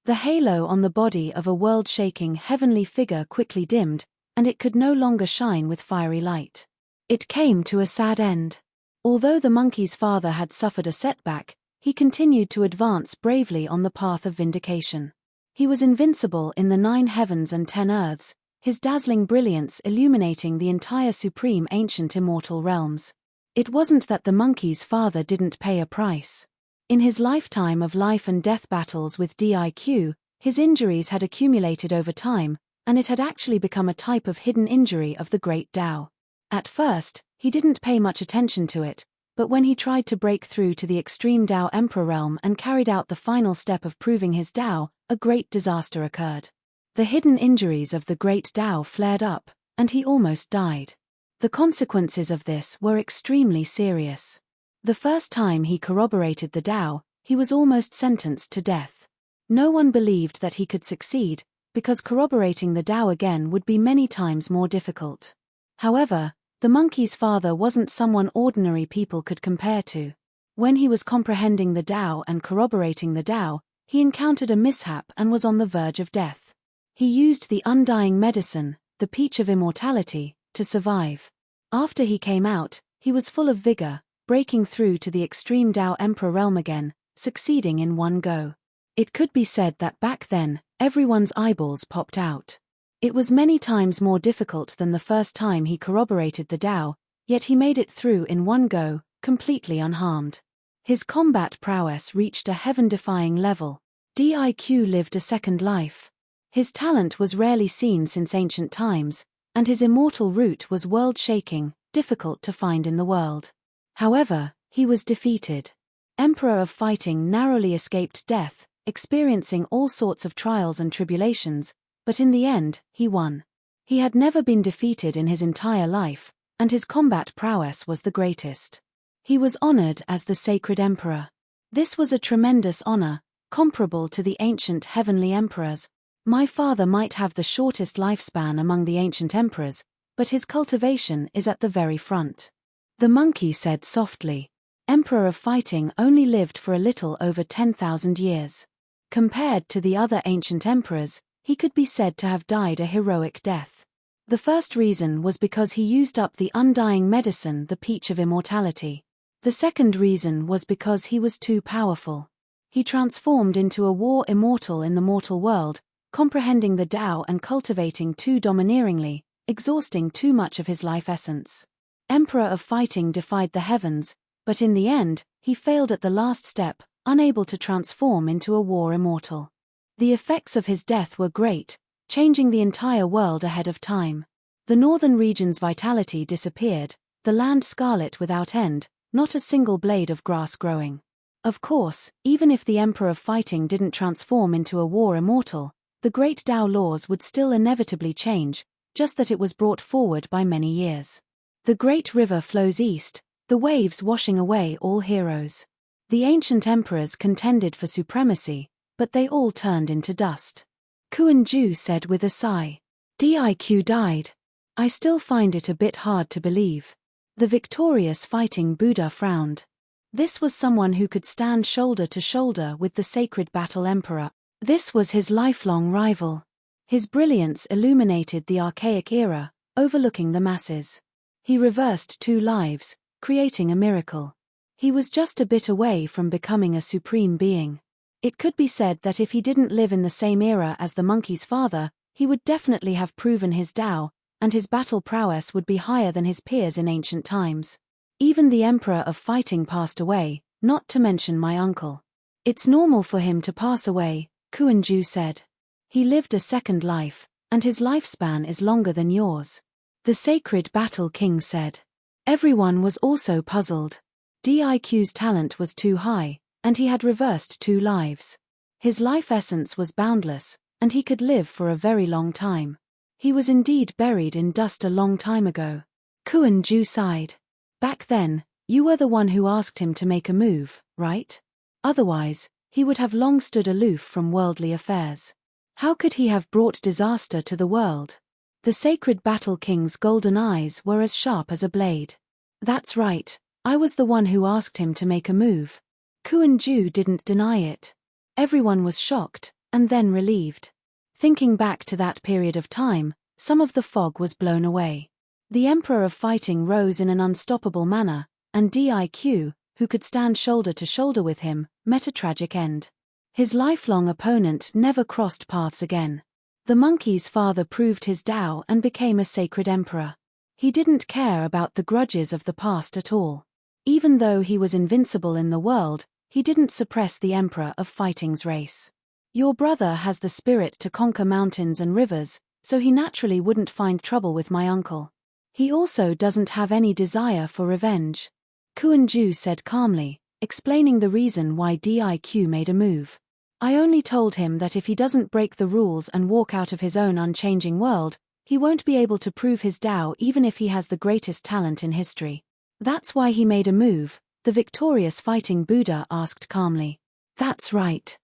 The halo on the body of a world-shaking heavenly figure quickly dimmed, and it could no longer shine with fiery light. It came to a sad end. Although the monkey's father had suffered a setback, he continued to advance bravely on the path of vindication. He was invincible in the 9 heavens and 10 earths, his dazzling brilliance illuminating the entire supreme ancient immortal realms. It wasn't that the monkey's father didn't pay a price. In his lifetime of life and death battles with DIQ, his injuries had accumulated over time, and it had actually become a type of hidden injury of the great Tao. At first, he didn't pay much attention to it, but when he tried to break through to the extreme Tao Emperor realm and carried out the final step of proving his Tao, a great disaster occurred. The hidden injuries of the great Tao flared up, and he almost died. The consequences of this were extremely serious. The first time he corroborated the Tao, he was almost sentenced to death. No one believed that he could succeed, because corroborating the Tao again would be many times more difficult. However, the monkey's father wasn't someone ordinary people could compare to. When he was comprehending the Tao and corroborating the Tao, he encountered a mishap and was on the verge of death. He used the undying medicine, the peach of immortality, to survive. After he came out, he was full of vigor, breaking through to the extreme Tao Emperor realm again, succeeding in one go. It could be said that back then, everyone's eyeballs popped out. It was many times more difficult than the first time he corroborated the Tao, yet he made it through in one go, completely unharmed. His combat prowess reached a heaven-defying level. DIQ lived a second life. His talent was rarely seen since ancient times, and his immortal root was world-shaking, difficult to find in the world. However, he was defeated. Emperor of Fighting narrowly escaped death, experiencing all sorts of trials and tribulations, but in the end, he won. He had never been defeated in his entire life, and his combat prowess was the greatest. He was honored as the Sacred Emperor. This was a tremendous honor, comparable to the ancient heavenly emperors. My father might have the shortest lifespan among the ancient emperors, but his cultivation is at the very front. The monkey said softly. Emperor of Fighting only lived for a little over 10,000 years. Compared to the other ancient emperors, he could be said to have died a heroic death. The first reason was because he used up the undying medicine, the peach of immortality. The second reason was because he was too powerful. He transformed into a war immortal in the mortal world, comprehending the Tao and cultivating too domineeringly, exhausting too much of his life essence. Emperor of Fighting defied the heavens, but in the end, he failed at the last step, unable to transform into a war immortal. The effects of his death were great, changing the entire world ahead of time. The northern region's vitality disappeared, the land scarlet without end, not a single blade of grass growing. Of course, even if the Emperor of Fighting didn't transform into a war immortal, the great Tao laws would still inevitably change, just that it was brought forward by many years. The great river flows east, the waves washing away all heroes. The ancient emperors contended for supremacy, but they all turned into dust. Kuan-Ju said with a sigh. DIQ died. I still find it a bit hard to believe. The victorious fighting Buddha frowned. This was someone who could stand shoulder to shoulder with the sacred battle emperor. This was his lifelong rival. His brilliance illuminated the archaic era, overlooking the masses. He reversed 2 lives, creating a miracle. He was just a bit away from becoming a supreme being. It could be said that if he didn't live in the same era as the monkey's father, he would definitely have proven his Tao, and his battle prowess would be higher than his peers in ancient times. Even the Emperor of Fighting passed away, not to mention my uncle. It's normal for him to pass away, Kuan-Ju said. He lived a second life, and his lifespan is longer than yours. The Sacred Battle King said. Everyone was also puzzled. DIQ's talent was too high, and he had reversed 2 lives. His life essence was boundless, and he could live for a very long time. He was indeed buried in dust a long time ago. Kuan-Ju sighed. Back then, you were the one who asked him to make a move, right? Otherwise, he would have long stood aloof from worldly affairs. How could he have brought disaster to the world? The Sacred Battle King's golden eyes were as sharp as a blade. That's right, I was the one who asked him to make a move. Kuan-Ju didn't deny it. Everyone was shocked, and then relieved. Thinking back to that period of time, some of the fog was blown away. The Emperor of Fighting rose in an unstoppable manner, and DIQ, who could stand shoulder to shoulder with him, met a tragic end. His lifelong opponent never crossed paths again. The monkey's father proved his Tao and became a sacred emperor. He didn't care about the grudges of the past at all. Even though he was invincible in the world, he didn't suppress the Emperor of Fighting's race. Your brother has the spirit to conquer mountains and rivers, so he naturally wouldn't find trouble with my uncle. He also doesn't have any desire for revenge. Kuan-Ju said calmly, explaining the reason why Diq made a move. I only told him that if he doesn't break the rules and walk out of his own unchanging world, he won't be able to prove his Tao even if he has the greatest talent in history. That's why he made a move, the victorious fighting Buddha asked calmly. That's right.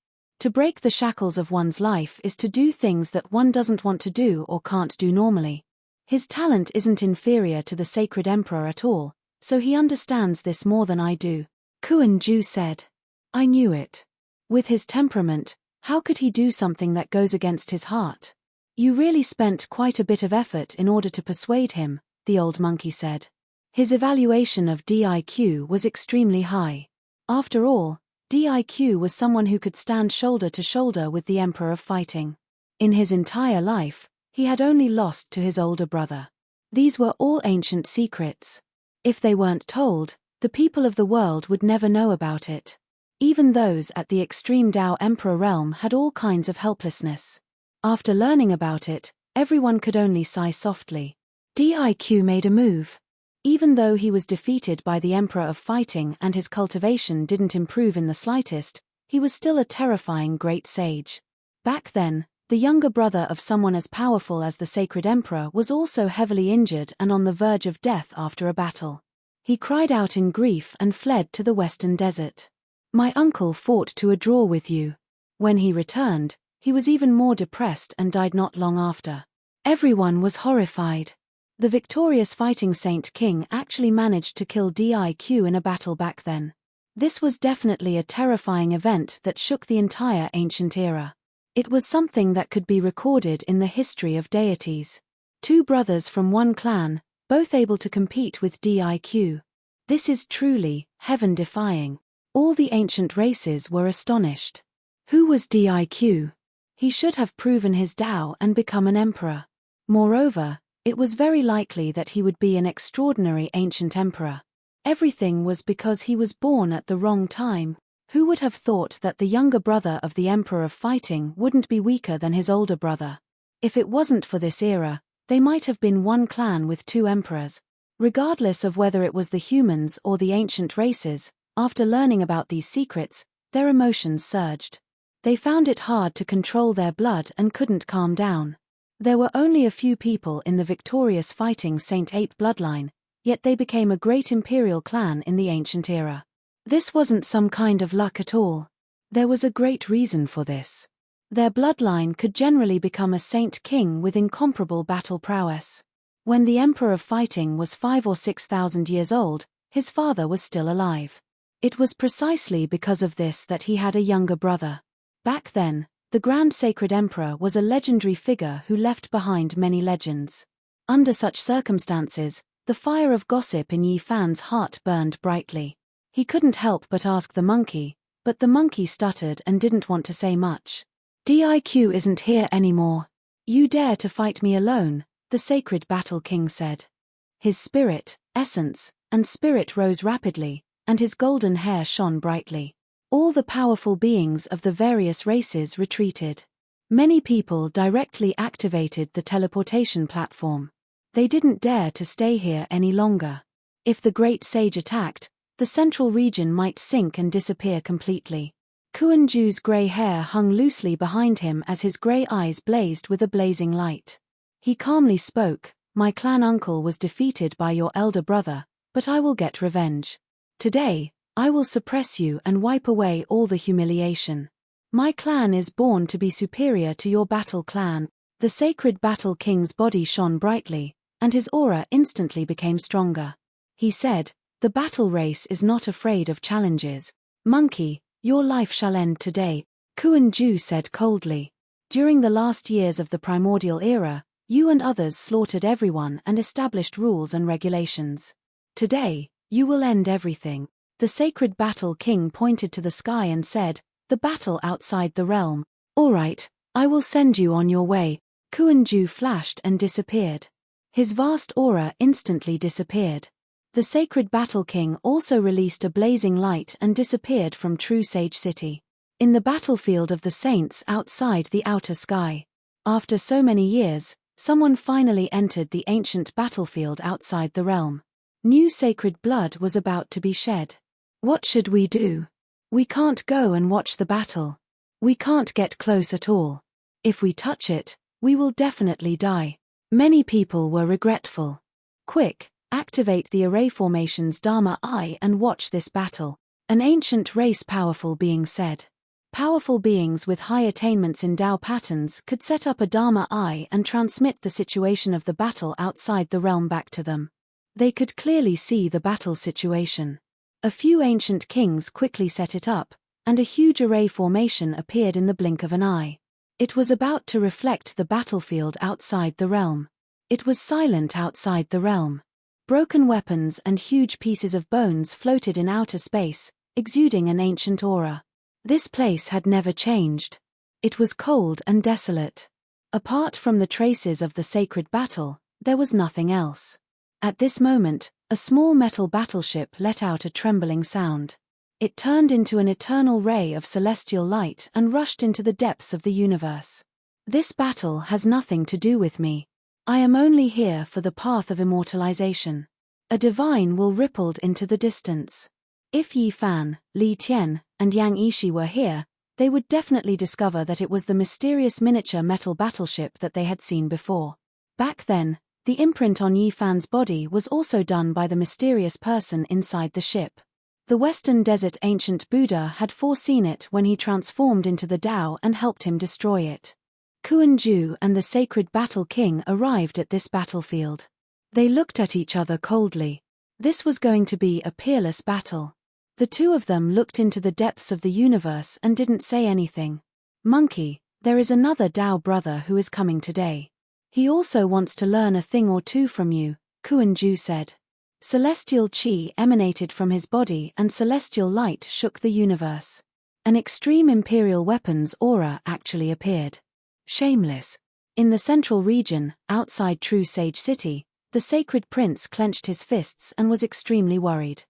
To break the shackles of one's life is to do things that one doesn't want to do or can't do normally. His talent isn't inferior to the sacred emperor at all, so he understands this more than I do. Kuan-Ju said. I knew it. With his temperament, how could he do something that goes against his heart? You really spent quite a bit of effort in order to persuade him, the old monkey said. His evaluation of Diq was extremely high. After all, Diq was someone who could stand shoulder to shoulder with the Emperor of Fighting. In his entire life, he had only lost to his older brother. These were all ancient secrets. If they weren't told, the people of the world would never know about it. Even those at the extreme Tao Emperor realm had all kinds of helplessness. After learning about it, everyone could only sigh softly. Diq made a move. Even though he was defeated by the Emperor of Fighting and his cultivation didn't improve in the slightest, he was still a terrifying great sage. Back then, the younger brother of someone as powerful as the Sacred Emperor was also heavily injured and on the verge of death after a battle. He cried out in grief and fled to the western desert. My uncle fought to a draw with you. When he returned, he was even more depressed and died not long after. Everyone was horrified. The victorious fighting Saint King actually managed to kill Diq in a battle back then. This was definitely a terrifying event that shook the entire ancient era. It was something that could be recorded in the history of deities. Two brothers from one clan, both able to compete with Diq. This is truly heaven-defying. All the ancient races were astonished. Who was Diq? He should have proven his Tao and become an emperor. Moreover, it was very likely that he would be an extraordinary ancient emperor. Everything was because he was born at the wrong time. Who would have thought that the younger brother of the Emperor of Fighting wouldn't be weaker than his older brother? If it wasn't for this era, they might have been one clan with two emperors. Regardless of whether it was the humans or the ancient races, after learning about these secrets, their emotions surged. They found it hard to control their blood and couldn't calm down. There were only a few people in the victorious fighting Saint Ape bloodline, yet they became a great imperial clan in the ancient era. This wasn't some kind of luck at all. There was a great reason for this. Their bloodline could generally become a Saint King with incomparable battle prowess. When the Emperor of Fighting was 5,000 or 6,000 years old, his father was still alive. It was precisely because of this that he had a younger brother. Back then, the Grand Sacred Emperor was a legendary figure who left behind many legends. Under such circumstances, the fire of gossip in Yi Fan's heart burned brightly. He couldn't help but ask the monkey, but the monkey stuttered and didn't want to say much. Diq isn't here anymore. You dare to fight me alone, the Sacred Battle King said. His spirit, essence, and spirit rose rapidly, and his golden hair shone brightly. All the powerful beings of the various races retreated. Many people directly activated the teleportation platform. They didn't dare to stay here any longer. If the great sage attacked, the central region might sink and disappear completely. Kuan-Ju's grey hair hung loosely behind him as his grey eyes blazed with a blazing light. He calmly spoke, "My clan uncle was defeated by your elder brother, but I will get revenge. Today, I will suppress you and wipe away all the humiliation. My clan is born to be superior to your battle clan." The Sacred Battle King's body shone brightly, and his aura instantly became stronger. He said, "The battle race is not afraid of challenges. Monkey, your life shall end today," Kuan-Ju said coldly. "During the last years of the primordial era, you and others slaughtered everyone and established rules and regulations. Today, you will end everything." The Sacred Battle King pointed to the sky and said, "The battle outside the realm." "All right, I will send you on your way." Kuan-Ju flashed and disappeared. His vast aura instantly disappeared. The sacred Battle King also released a blazing light and disappeared from True Sage City. In the battlefield of the saints outside the outer sky. After so many years, someone finally entered the ancient battlefield outside the realm. New sacred blood was about to be shed. What should we do? We can't go and watch the battle. We can't get close at all. If we touch it, we will definitely die. Many people were regretful. Quick, activate the array formation's Dharma Eye and watch this battle. An ancient race powerful being said. Powerful beings with high attainments in Tao patterns could set up a Dharma Eye and transmit the situation of the battle outside the realm back to them. They could clearly see the battle situation. A few ancient kings quickly set it up, and a huge array formation appeared in the blink of an eye. It was about to reflect the battlefield outside the realm. It was silent outside the realm. Broken weapons and huge pieces of bones floated in outer space, exuding an ancient aura. This place had never changed. It was cold and desolate. Apart from the traces of the sacred battle, there was nothing else. At this moment, a small metal battleship let out a trembling sound. It turned into an eternal ray of celestial light and rushed into the depths of the universe. This battle has nothing to do with me. I am only here for the path of immortalization. A divine will rippled into the distance. If Yi Fan, Li Tian, and Yang Ishi were here, they would definitely discover that it was the mysterious miniature metal battleship that they had seen before. Back then, the imprint on Yi Fan's body was also done by the mysterious person inside the ship. The Western Desert ancient Buddha had foreseen it when he transformed into the Tao and helped him destroy it. Kuan Ju and the sacred Battle King arrived at this battlefield. They looked at each other coldly. This was going to be a peerless battle. The two of them looked into the depths of the universe and didn't say anything. Monkey, there is another Tao brother who is coming today. He also wants to learn a thing or two from you, Kuan Ju said. Celestial chi emanated from his body and celestial light shook the universe. An extreme imperial weapons aura actually appeared. Shameless. In the central region, outside True Sage City, the sacred prince clenched his fists and was extremely worried.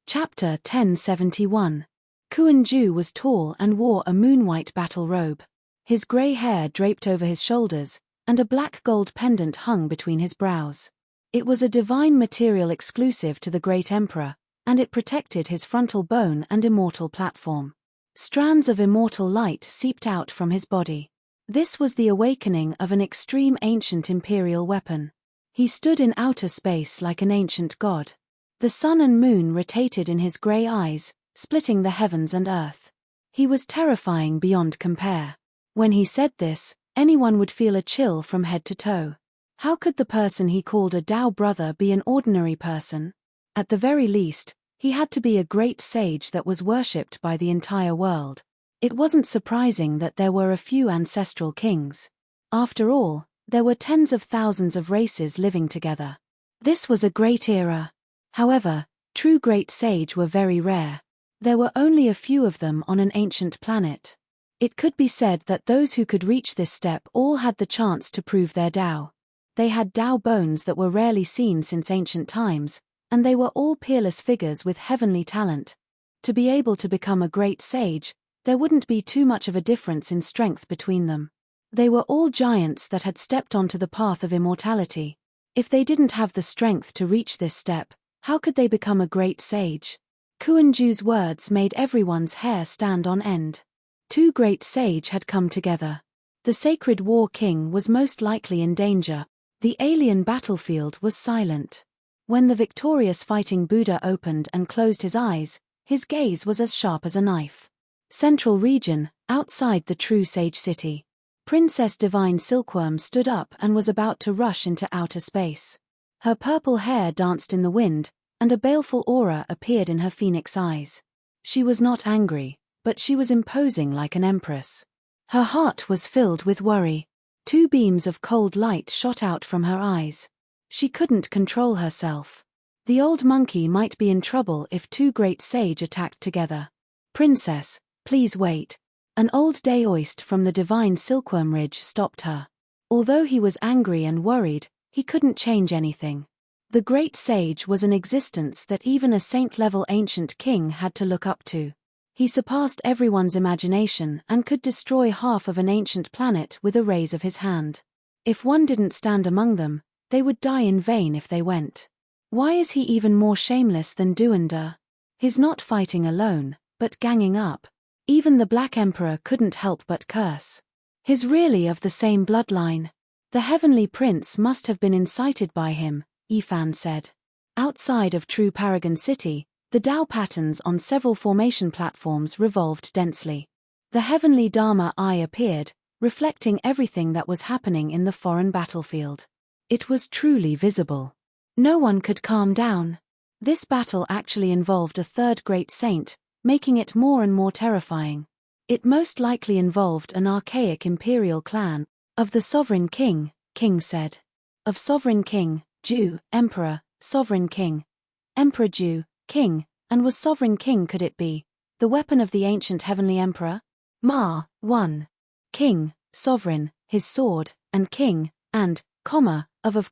Chapter 1071. Kuan Ju was tall and wore a moon-white battle robe. His grey hair draped over his shoulders, and a black gold pendant hung between his brows. It was a divine material exclusive to the Great Emperor, and it protected his frontal bone and immortal platform. Strands of immortal light seeped out from his body. This was the awakening of an extreme ancient imperial weapon. He stood in outer space like an ancient god. The sun and moon rotated in his grey eyes, splitting the heavens and earth. He was terrifying beyond compare. When he said this, anyone would feel a chill from head to toe. How could the person he called a Tao brother be an ordinary person? At the very least, he had to be a great sage that was worshipped by the entire world. It wasn't surprising that there were a few ancestral kings. After all, there were tens of thousands of races living together. This was a great era. However, true great sage were very rare. There were only a few of them on an ancient planet. It could be said that those who could reach this step all had the chance to prove their Tao. They had Tao bones that were rarely seen since ancient times, and they were all peerless figures with heavenly talent. To be able to become a great sage, there wouldn't be too much of a difference in strength between them. They were all giants that had stepped onto the path of immortality. If they didn't have the strength to reach this step, how could they become a great sage? Kuan Ju's words made everyone's hair stand on end. Two great sage had come together. The sacred war king was most likely in danger. The alien battlefield was silent. When the victorious fighting Buddha opened and closed his eyes, his gaze was as sharp as a knife. Central region, outside the True Sage City. Princess Divine Silkworm stood up and was about to rush into outer space. Her purple hair danced in the wind, and a baleful aura appeared in her phoenix eyes. She was not angry, but she was imposing like an empress. Her heart was filled with worry. Two beams of cold light shot out from her eyes. She couldn't control herself. The old monkey might be in trouble if two great sage attacked together. Princess, please wait. An old daoist from the Divine Silkworm Ridge stopped her. Although he was angry and worried, he couldn't change anything. The great sage was an existence that even a saint-level ancient king had to look up to. He surpassed everyone's imagination and could destroy half of an ancient planet with a raise of his hand. If one didn't stand among them, they would die in vain if they went. Why is he even more shameless than Duender? He's not fighting alone, but ganging up. Even the Black Emperor couldn't help but curse. He's really of the same bloodline. The Heavenly Prince must have been incited by him, Ifan said. Outside of True Paragon City, the Tao patterns on several formation platforms revolved densely. The Heavenly Dharma Eye appeared, reflecting everything that was happening in the foreign battlefield. It was truly visible. No one could calm down. This battle actually involved a third great saint, making it more and more terrifying. It most likely involved an archaic imperial clan. Of the Sovereign King, King said. Of Sovereign King, Jew, Emperor, Sovereign King. Emperor Jew, King, and was Sovereign King could it be the weapon of the ancient Heavenly Emperor? Ma, 1. King, Sovereign, his sword, and King, and, of,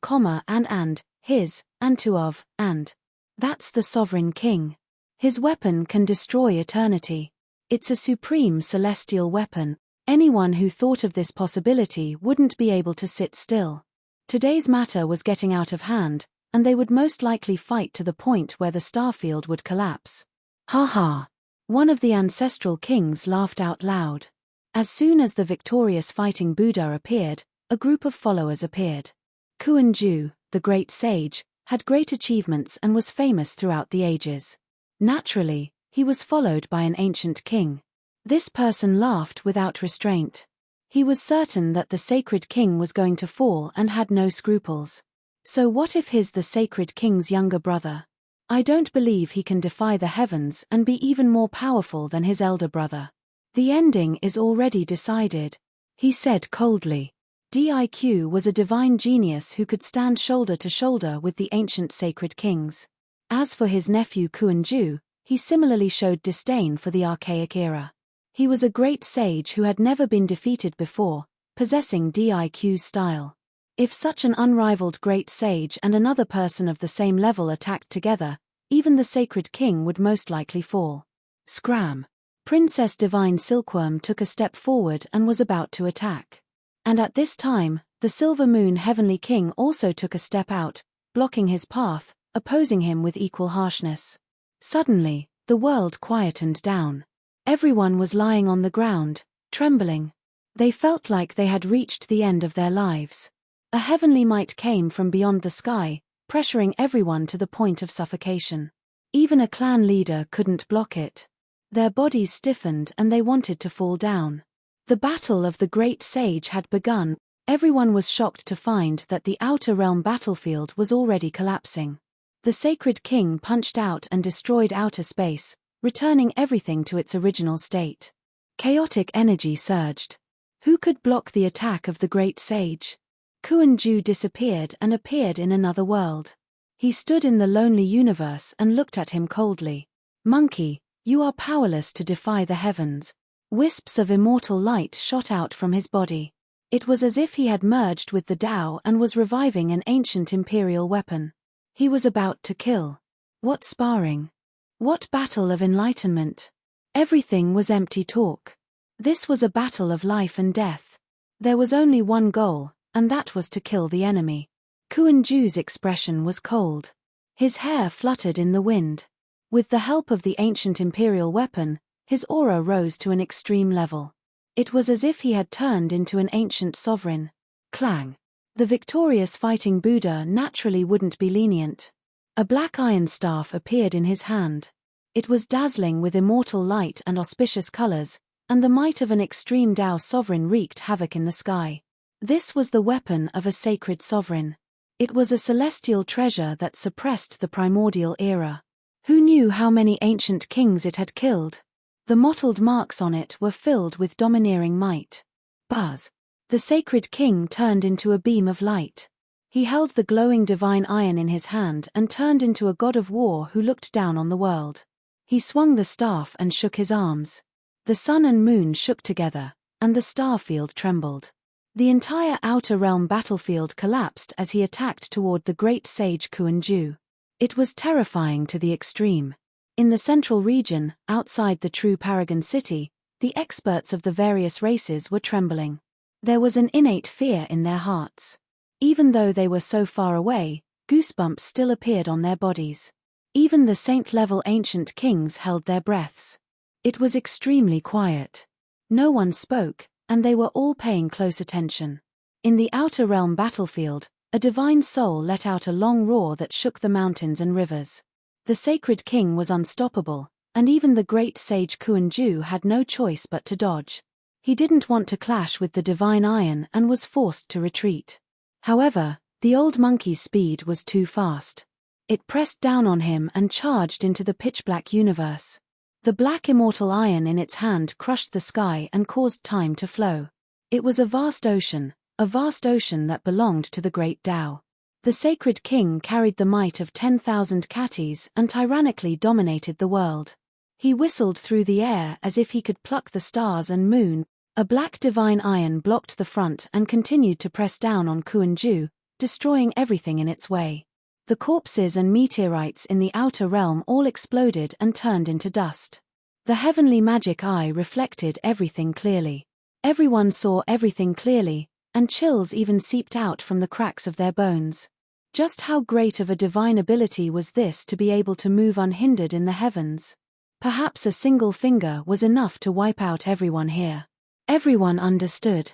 and, his, and to of, and. That's the Sovereign King. His weapon can destroy eternity. It's a supreme celestial weapon. Anyone who thought of this possibility wouldn't be able to sit still. Today's matter was getting out of hand, and they would most likely fight to the point where the starfield would collapse. Ha ha! One of the ancestral kings laughed out loud. As soon as the victorious fighting Buddha appeared, a group of followers appeared. Kuan-Ju, the great sage, had great achievements and was famous throughout the ages. Naturally, he was followed by an ancient king. This person laughed without restraint. He was certain that the sacred king was going to fall and had no scruples. So what if he's the sacred king's younger brother? I don't believe he can defy the heavens and be even more powerful than his elder brother. The ending is already decided, he said coldly. Diq was a divine genius who could stand shoulder to shoulder with the ancient sacred kings. As for his nephew Kuan-Ju, he similarly showed disdain for the archaic era. He was a great sage who had never been defeated before, possessing Diq's style. If such an unrivaled great sage and another person of the same level attacked together, even the sacred king would most likely fall. Scram! Princess Divine Silkworm took a step forward and was about to attack. And at this time, the Silver Moon Heavenly King also took a step out, blocking his path, opposing him with equal harshness. Suddenly, the world quietened down. Everyone was lying on the ground, trembling. They felt like they had reached the end of their lives. A heavenly might came from beyond the sky, pressuring everyone to the point of suffocation. Even a clan leader couldn't block it. Their bodies stiffened and they wanted to fall down. The battle of the great sage had begun. Everyone was shocked to find that the outer realm battlefield was already collapsing. The sacred king punched out and destroyed outer space, returning everything to its original state. Chaotic energy surged. Who could block the attack of the great sage? Kuan-Ju disappeared and appeared in another world. He stood in the lonely universe and looked at him coldly. Monkey, you are powerless to defy the heavens. Wisps of immortal light shot out from his body. It was as if he had merged with the Tao and was reviving an ancient imperial weapon. He was about to kill. What sparring? What battle of enlightenment? Everything was empty talk. This was a battle of life and death. There was only one goal, and that was to kill the enemy. Kuan-Ju's expression was cold. His hair fluttered in the wind. With the help of the ancient imperial weapon, his aura rose to an extreme level. It was as if he had turned into an ancient sovereign. Clang! The victorious fighting Buddha naturally wouldn't be lenient. A black iron staff appeared in his hand. It was dazzling with immortal light and auspicious colors, and the might of an extreme Tao sovereign wreaked havoc in the sky. This was the weapon of a sacred sovereign. It was a celestial treasure that suppressed the primordial era. Who knew how many ancient kings it had killed? The mottled marks on it were filled with domineering might. Buzz! The sacred king turned into a beam of light. He held the glowing divine iron in his hand and turned into a god of war who looked down on the world. He swung the staff and shook his arms. The sun and moon shook together, and the star field trembled. The entire Outer Realm battlefield collapsed as he attacked toward the great sage Kuan-Ju. It was terrifying to the extreme. In the central region, outside the true Paragon City, the experts of the various races were trembling. There was an innate fear in their hearts. Even though they were so far away, goosebumps still appeared on their bodies. Even the saint-level ancient kings held their breaths. It was extremely quiet. No one spoke, and they were all paying close attention. In the Outer Realm battlefield, a divine soul let out a long roar that shook the mountains and rivers. The sacred king was unstoppable, and even the great sage Kuan-Ju had no choice but to dodge. He didn't want to clash with the divine iron and was forced to retreat. However, the old monkey's speed was too fast. It pressed down on him and charged into the pitch-black universe. The black immortal iron in its hand crushed the sky and caused time to flow. It was a vast ocean that belonged to the great Tao. The sacred king carried the might of 10,000 Katis and tyrannically dominated the world. He whistled through the air as if he could pluck the stars and moon. A black divine iron blocked the front and continued to press down on Kuan-Ju, destroying everything in its way. The corpses and meteorites in the outer realm all exploded and turned into dust. The heavenly magic eye reflected everything clearly. Everyone saw everything clearly, and chills even seeped out from the cracks of their bones. Just how great of a divine ability was this to be able to move unhindered in the heavens? Perhaps a single finger was enough to wipe out everyone here. Everyone understood.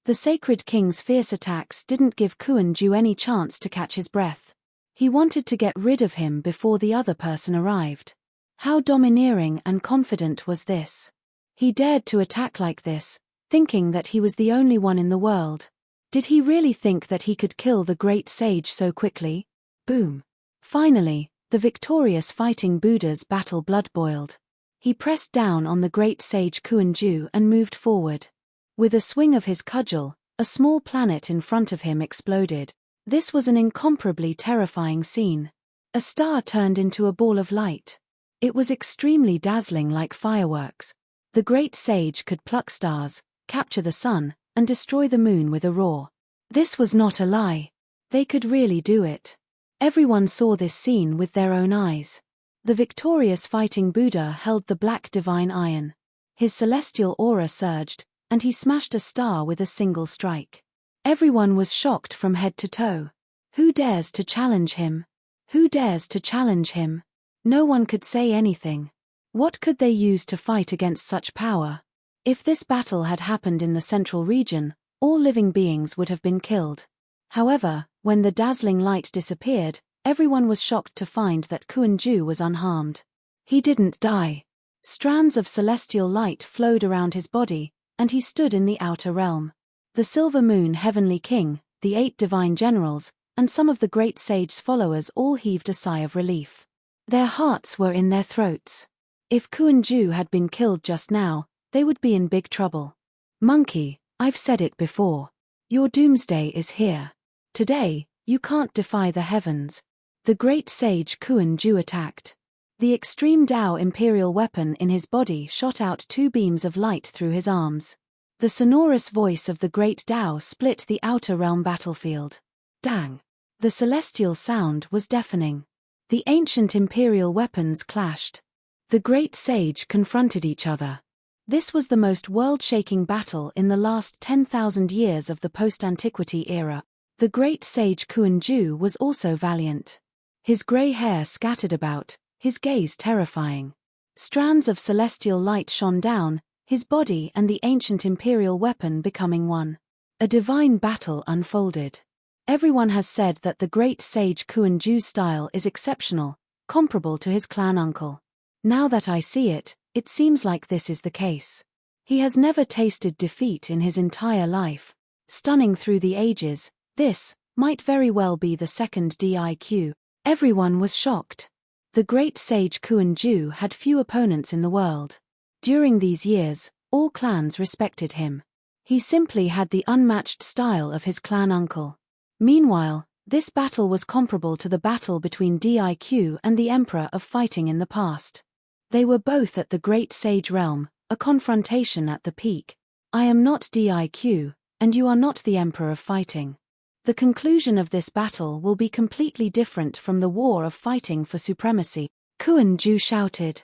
The sacred king's fierce attacks didn't give Kuan-Ju any chance to catch his breath. He wanted to get rid of him before the other person arrived. How domineering and confident was this? He dared to attack like this, thinking that he was the only one in the world. Did he really think that he could kill the great sage so quickly? Boom. Finally, the victorious fighting Buddha's battle blood boiled. He pressed down on the great sage Kuan-Ju and moved forward. With a swing of his cudgel, a small planet in front of him exploded. This was an incomparably terrifying scene. A star turned into a ball of light. It was extremely dazzling, like fireworks. The great sage could pluck stars, capture the sun, and destroy the moon with a roar. This was not a lie. They could really do it. Everyone saw this scene with their own eyes. The victorious fighting Buddha held the black divine iron. His celestial aura surged, and he smashed a star with a single strike. Everyone was shocked from head to toe. Who dares to challenge him? Who dares to challenge him? No one could say anything. What could they use to fight against such power? If this battle had happened in the central region, all living beings would have been killed. However, when the dazzling light disappeared, everyone was shocked to find that Kuan-Ju was unharmed. He didn't die. Strands of celestial light flowed around his body, and he stood in the outer realm. The Silver Moon Heavenly King, the 8 divine generals, and some of the great sage's followers all heaved a sigh of relief. Their hearts were in their throats. If Kuan-Ju had been killed just now, they would be in big trouble. Monkey, I've said it before. Your doomsday is here. Today, you can't defy the heavens. The great sage Kuan-Ju attacked. The extreme Tao imperial weapon in his body shot out 2 beams of light through his arms. The sonorous voice of the great Tao split the outer realm battlefield. Dang! The celestial sound was deafening. The ancient imperial weapons clashed. The great sage confronted each other. This was the most world-shaking battle in the last 10,000 years of the post-antiquity era. The great sage Kuan-Ju was also valiant. His grey hair scattered about, his gaze terrifying. Strands of celestial light shone down, his body and the ancient imperial weapon becoming one. A divine battle unfolded. Everyone has said that the great sage Kuan-Ju's style is exceptional, comparable to his clan uncle. Now that I see it, it seems like this is the case. He has never tasted defeat in his entire life. Stunning through the ages, this might very well be the second DIQ. Everyone was shocked. The great sage Kuan-Ju had few opponents in the world. During these years, all clans respected him. He simply had the unmatched style of his clan uncle. Meanwhile, this battle was comparable to the battle between DIQ and the Emperor of Fighting in the past. They were both at the great sage realm, a confrontation at the peak. I am not DIQ, and you are not the Emperor of Fighting. The conclusion of this battle will be completely different from the war of fighting for supremacy, Kuan-Ju shouted.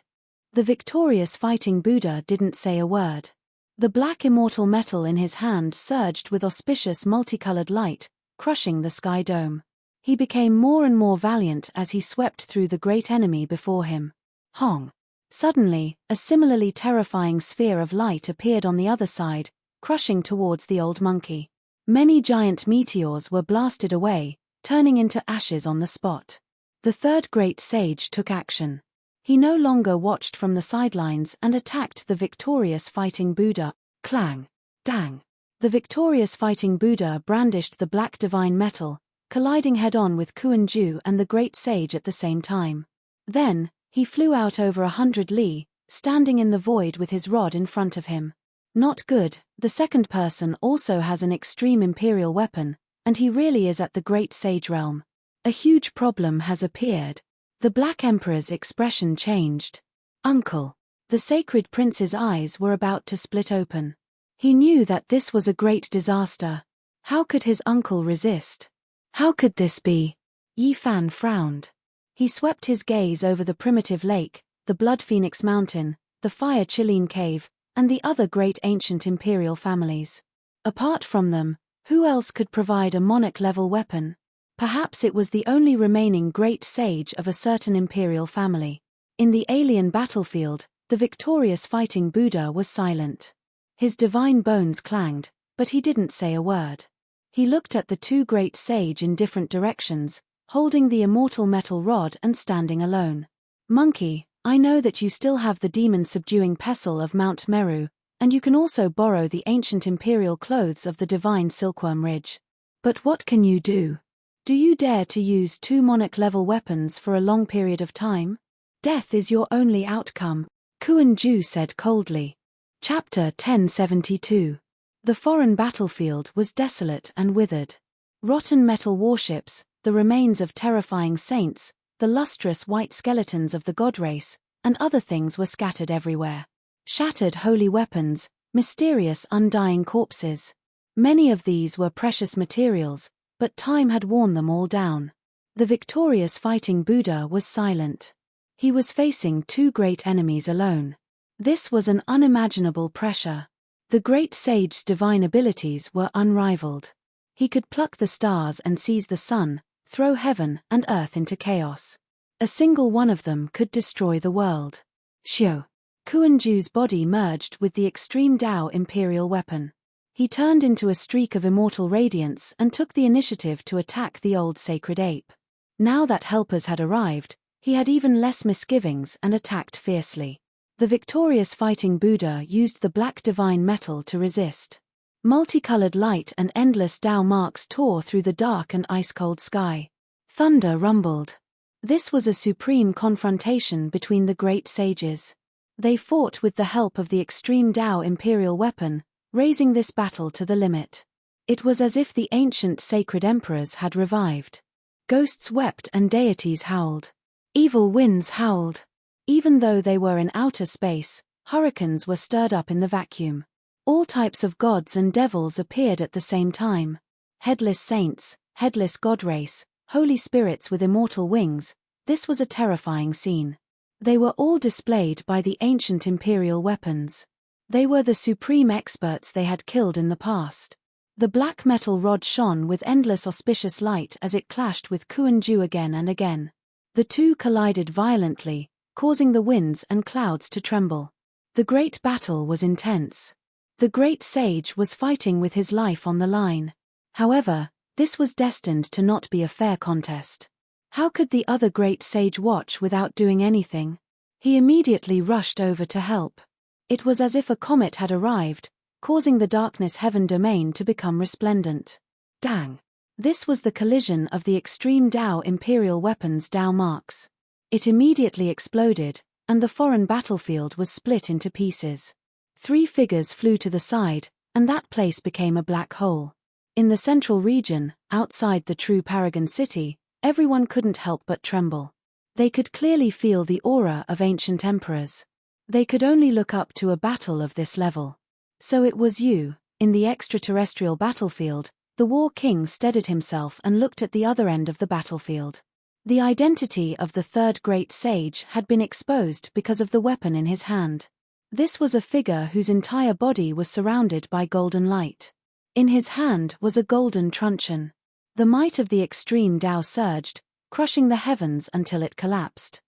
The victorious fighting Buddha didn't say a word. The black immortal metal in his hand surged with auspicious multicolored light, crushing the sky dome. He became more and more valiant as he swept through the great enemy before him. Hong! Suddenly, a similarly terrifying sphere of light appeared on the other side, crushing towards the old monkey. Many giant meteors were blasted away, turning into ashes on the spot. The third great sage took action. He no longer watched from the sidelines and attacked the victorious fighting Buddha. Clang! Dang! The victorious fighting Buddha brandished the black divine metal, colliding head-on with Kuan-Ju and the great sage at the same time. Then, he flew out over 100 li, standing in the void with his rod in front of him. Not good, the second person also has an extreme imperial weapon, and he really is at the great sage realm. A huge problem has appeared. The Black Emperor's expression changed. Uncle. The sacred prince's eyes were about to split open. He knew that this was a great disaster. How could his uncle resist? How could this be? Yi Fan frowned. He swept his gaze over the primitive lake, the Blood Phoenix Mountain, the Fire Chiline Cave, and the other great ancient imperial families. Apart from them, who else could provide a monarch-level weapon? Perhaps it was the only remaining great sage of a certain imperial family. In the alien battlefield, the victorious fighting Buddha was silent. His divine bones clanged, but he didn't say a word. He looked at the two great sage in different directions, holding the immortal metal rod and standing alone. Monkey, I know that you still have the demon-subduing pestle of Mount Meru, and you can also borrow the ancient imperial clothes of the divine Silkworm Ridge. But what can you do? Do you dare to use two monarch-level weapons for a long period of time? Death is your only outcome, Kuan-Ju said coldly. Chapter 1072. The foreign battlefield was desolate and withered. Rotten metal warships, the remains of terrifying saints, the lustrous white skeletons of the god race, and other things were scattered everywhere. Shattered holy weapons, mysterious undying corpses. Many of these were precious materials, but time had worn them all down. The victorious fighting Buddha was silent. He was facing two great enemies alone. This was an unimaginable pressure. The great sage's divine abilities were unrivaled. He could pluck the stars and seize the sun, throw heaven and earth into chaos. A single one of them could destroy the world. Xiu. Kuan-Ju's body merged with the extreme Dao imperial weapon. He turned into a streak of immortal radiance and took the initiative to attack the old sacred ape. Now that helpers had arrived, he had even less misgivings and attacked fiercely. The victorious fighting Buddha used the black divine metal to resist. Multicolored light and endless Dao marks tore through the dark and ice-cold sky. Thunder rumbled. This was a supreme confrontation between the great sages. They fought with the help of the extreme Dao imperial weapon, raising this battle to the limit. It was as if the ancient sacred emperors had revived. Ghosts wept and deities howled. Evil winds howled. Even though they were in outer space, hurricanes were stirred up in the vacuum. All types of gods and devils appeared at the same time. Headless saints, headless god race, holy spirits with immortal wings. This was a terrifying scene. They were all displayed by the ancient imperial weapons. They were the supreme experts they had killed in the past. The black metal rod shone with endless auspicious light as it clashed with Kuan-Ju again and again. The two collided violently, causing the winds and clouds to tremble. The great battle was intense. The great sage was fighting with his life on the line. However, this was destined to not be a fair contest. How could the other great sage watch without doing anything? He immediately rushed over to help. It was as if a comet had arrived, causing the darkness heaven domain to become resplendent. Dang! This was the collision of the extreme Dao imperial weapons Dao marks. It immediately exploded, and the foreign battlefield was split into pieces. 3 figures flew to the side, and that place became a black hole. In the central region, outside the true Paragon city, everyone couldn't help but tremble. They could clearly feel the aura of ancient emperors. They could only look up to a battle of this level. So it was you, In the extraterrestrial battlefield, the War King steadied himself and looked at the other end of the battlefield. The identity of the third great sage had been exposed because of the weapon in his hand. This was a figure whose entire body was surrounded by golden light. In his hand was a golden truncheon. The might of the extreme Tao surged, crushing the heavens until it collapsed.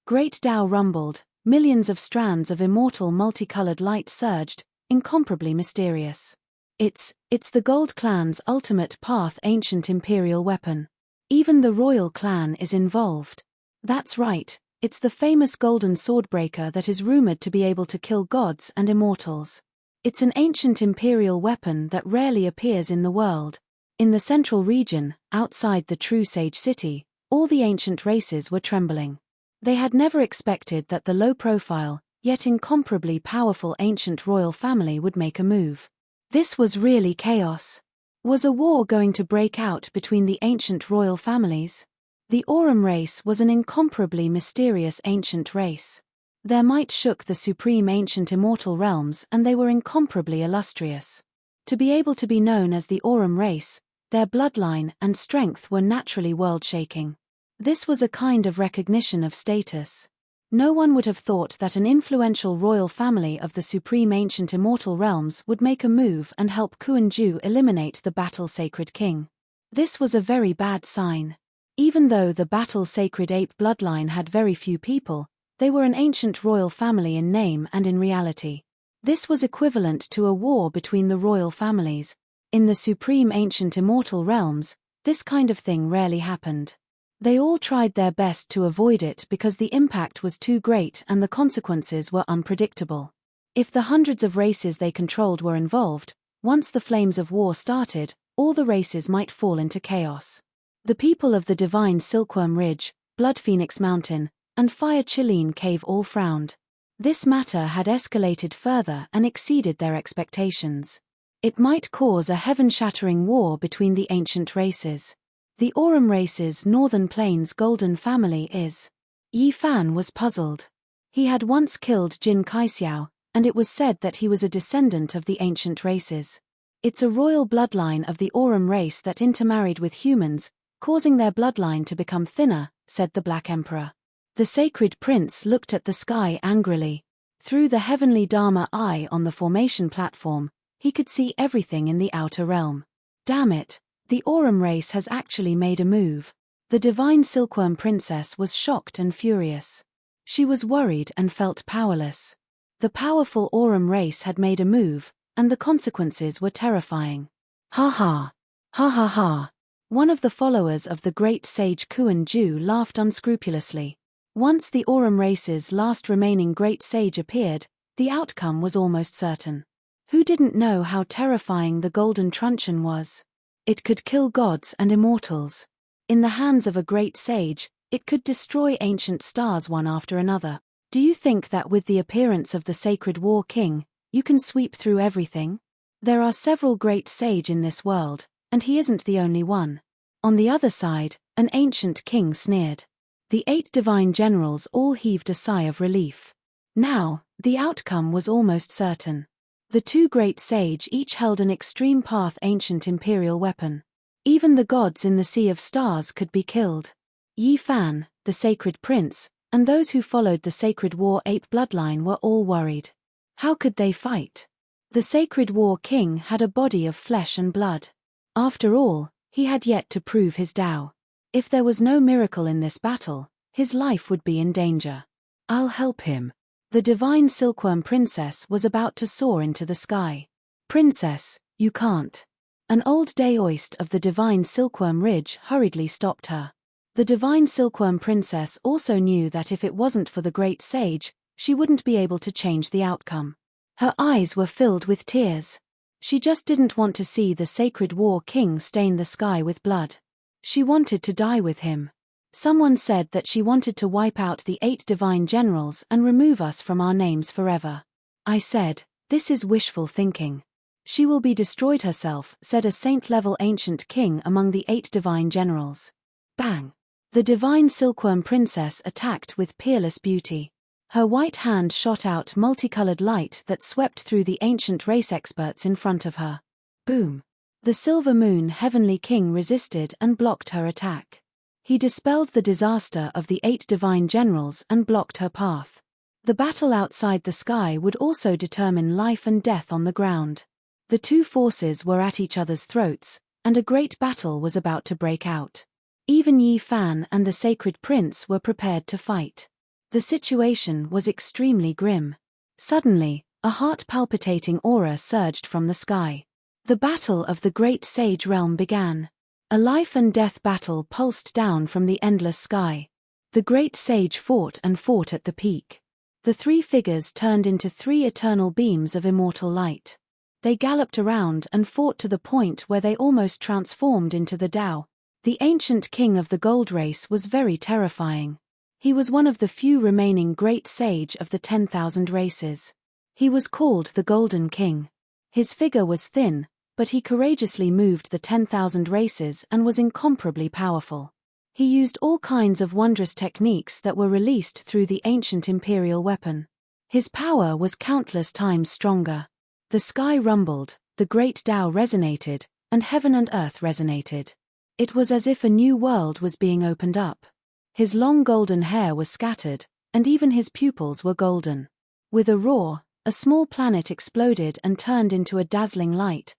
Great Tao rumbled, millions of strands of immortal multicolored light surged, incomparably mysterious. It's the Gold Clan's ultimate path ancient imperial weapon. Even the royal clan is involved. That's right, it's the famous golden swordbreaker that is rumored to be able to kill gods and immortals. It's an ancient imperial weapon that rarely appears in the world. In the central region, outside the true sage city, all the ancient races were trembling. They had never expected that the low-profile, yet incomparably powerful ancient royal family would make a move. This was really chaos. Was a war going to break out between the ancient royal families? The Aurum race was an incomparably mysterious ancient race. Their might shook the supreme ancient immortal realms and they were incomparably illustrious. To be able to be known as the Aurum race, their bloodline and strength were naturally world-shaking. This was a kind of recognition of status. No one would have thought that an influential royal family of the supreme ancient immortal realms would make a move and help Kuan-Ju eliminate the battle-sacred king. This was a very bad sign. Even though the battle-sacred ape bloodline had very few people, they were an ancient royal family in name and in reality. This was equivalent to a war between the royal families. In the supreme ancient immortal realms, this kind of thing rarely happened. They all tried their best to avoid it because the impact was too great and the consequences were unpredictable. If the hundreds of races they controlled were involved, once the flames of war started, all the races might fall into chaos. The people of the divine Silkworm Ridge, Blood Phoenix Mountain, and Fire Chileen Cave all frowned. This matter had escalated further and exceeded their expectations. It might cause a heaven-shattering war between the ancient races. The Aurum race's Northern Plains golden family is. Yi Fan was puzzled. He had once killed Jin Kaixiao, and it was said that he was a descendant of the ancient races. It's a royal bloodline of the Aurum race that intermarried with humans, causing their bloodline to become thinner, said the Black Emperor. The sacred prince looked at the sky angrily. Through the heavenly Dharma eye on the formation platform, he could see everything in the outer realm. Damn it! The Aurum race has actually made a move. The divine Silkworm Princess was shocked and furious. She was worried and felt powerless. The powerful Aurum race had made a move, and the consequences were terrifying. Ha ha! Ha ha ha! One of the followers of the great sage Kuan-Ju laughed unscrupulously. Once the Aurum race's last remaining great sage appeared, the outcome was almost certain. Who didn't know how terrifying the golden truncheon was? It could kill gods and immortals. In the hands of a great sage, it could destroy ancient stars one after another. Do you think that with the appearance of the sacred War King, you can sweep through everything? There are several great sage in this world, and he isn't the only one. On the other side, an ancient king sneered. The 8 divine generals all heaved a sigh of relief. Now, the outcome was almost certain. The 2 great sage each held an extreme path ancient imperial weapon. Even the gods in the Sea of Stars could be killed. Yi Fan, the sacred prince, and those who followed the sacred war ape bloodline were all worried. How could they fight? The sacred War King had a body of flesh and blood. After all, he had yet to prove his Tao. If there was no miracle in this battle, his life would be in danger. I'll help him. The divine Silkworm Princess was about to soar into the sky. Princess, you can't. An old daoist of the divine Silkworm Ridge hurriedly stopped her. The divine Silkworm Princess also knew that if it wasn't for the great sage, she wouldn't be able to change the outcome. Her eyes were filled with tears. She just didn't want to see the sacred War King stain the sky with blood. She wanted to die with him. Someone said that she wanted to wipe out the 8 divine generals and remove us from our names forever. I said, this is wishful thinking. She will be destroyed herself, said a saint-level ancient king among the 8 divine generals. Bang! The divine Silkworm Princess attacked with peerless beauty. Her white hand shot out multicolored light that swept through the ancient race experts in front of her. Boom! The silver moon heavenly king resisted and blocked her attack. He dispelled the disaster of the 8 divine generals and blocked her path. The battle outside the sky would also determine life and death on the ground. The two forces were at each other's throats, and a great battle was about to break out. Even Yi Fan and the sacred prince were prepared to fight. The situation was extremely grim. Suddenly, a heart-palpitating aura surged from the sky. The battle of the great sage realm began. A life-and-death battle pulsed down from the endless sky. The great sage fought and fought at the peak. The 3 figures turned into 3 eternal beams of immortal light. They galloped around and fought to the point where they almost transformed into the Tao. The ancient king of the gold race was very terrifying. He was one of the few remaining great sage of the 10,000 races. He was called the Golden King. His figure was thin, but he courageously moved the 10,000 races and was incomparably powerful. He used all kinds of wondrous techniques that were released through the ancient imperial weapon. His power was countless times stronger. The sky rumbled, the great Tao resonated, and heaven and earth resonated. It was as if a new world was being opened up. His long golden hair was scattered, and even his pupils were golden. With a roar, a small planet exploded and turned into a dazzling light.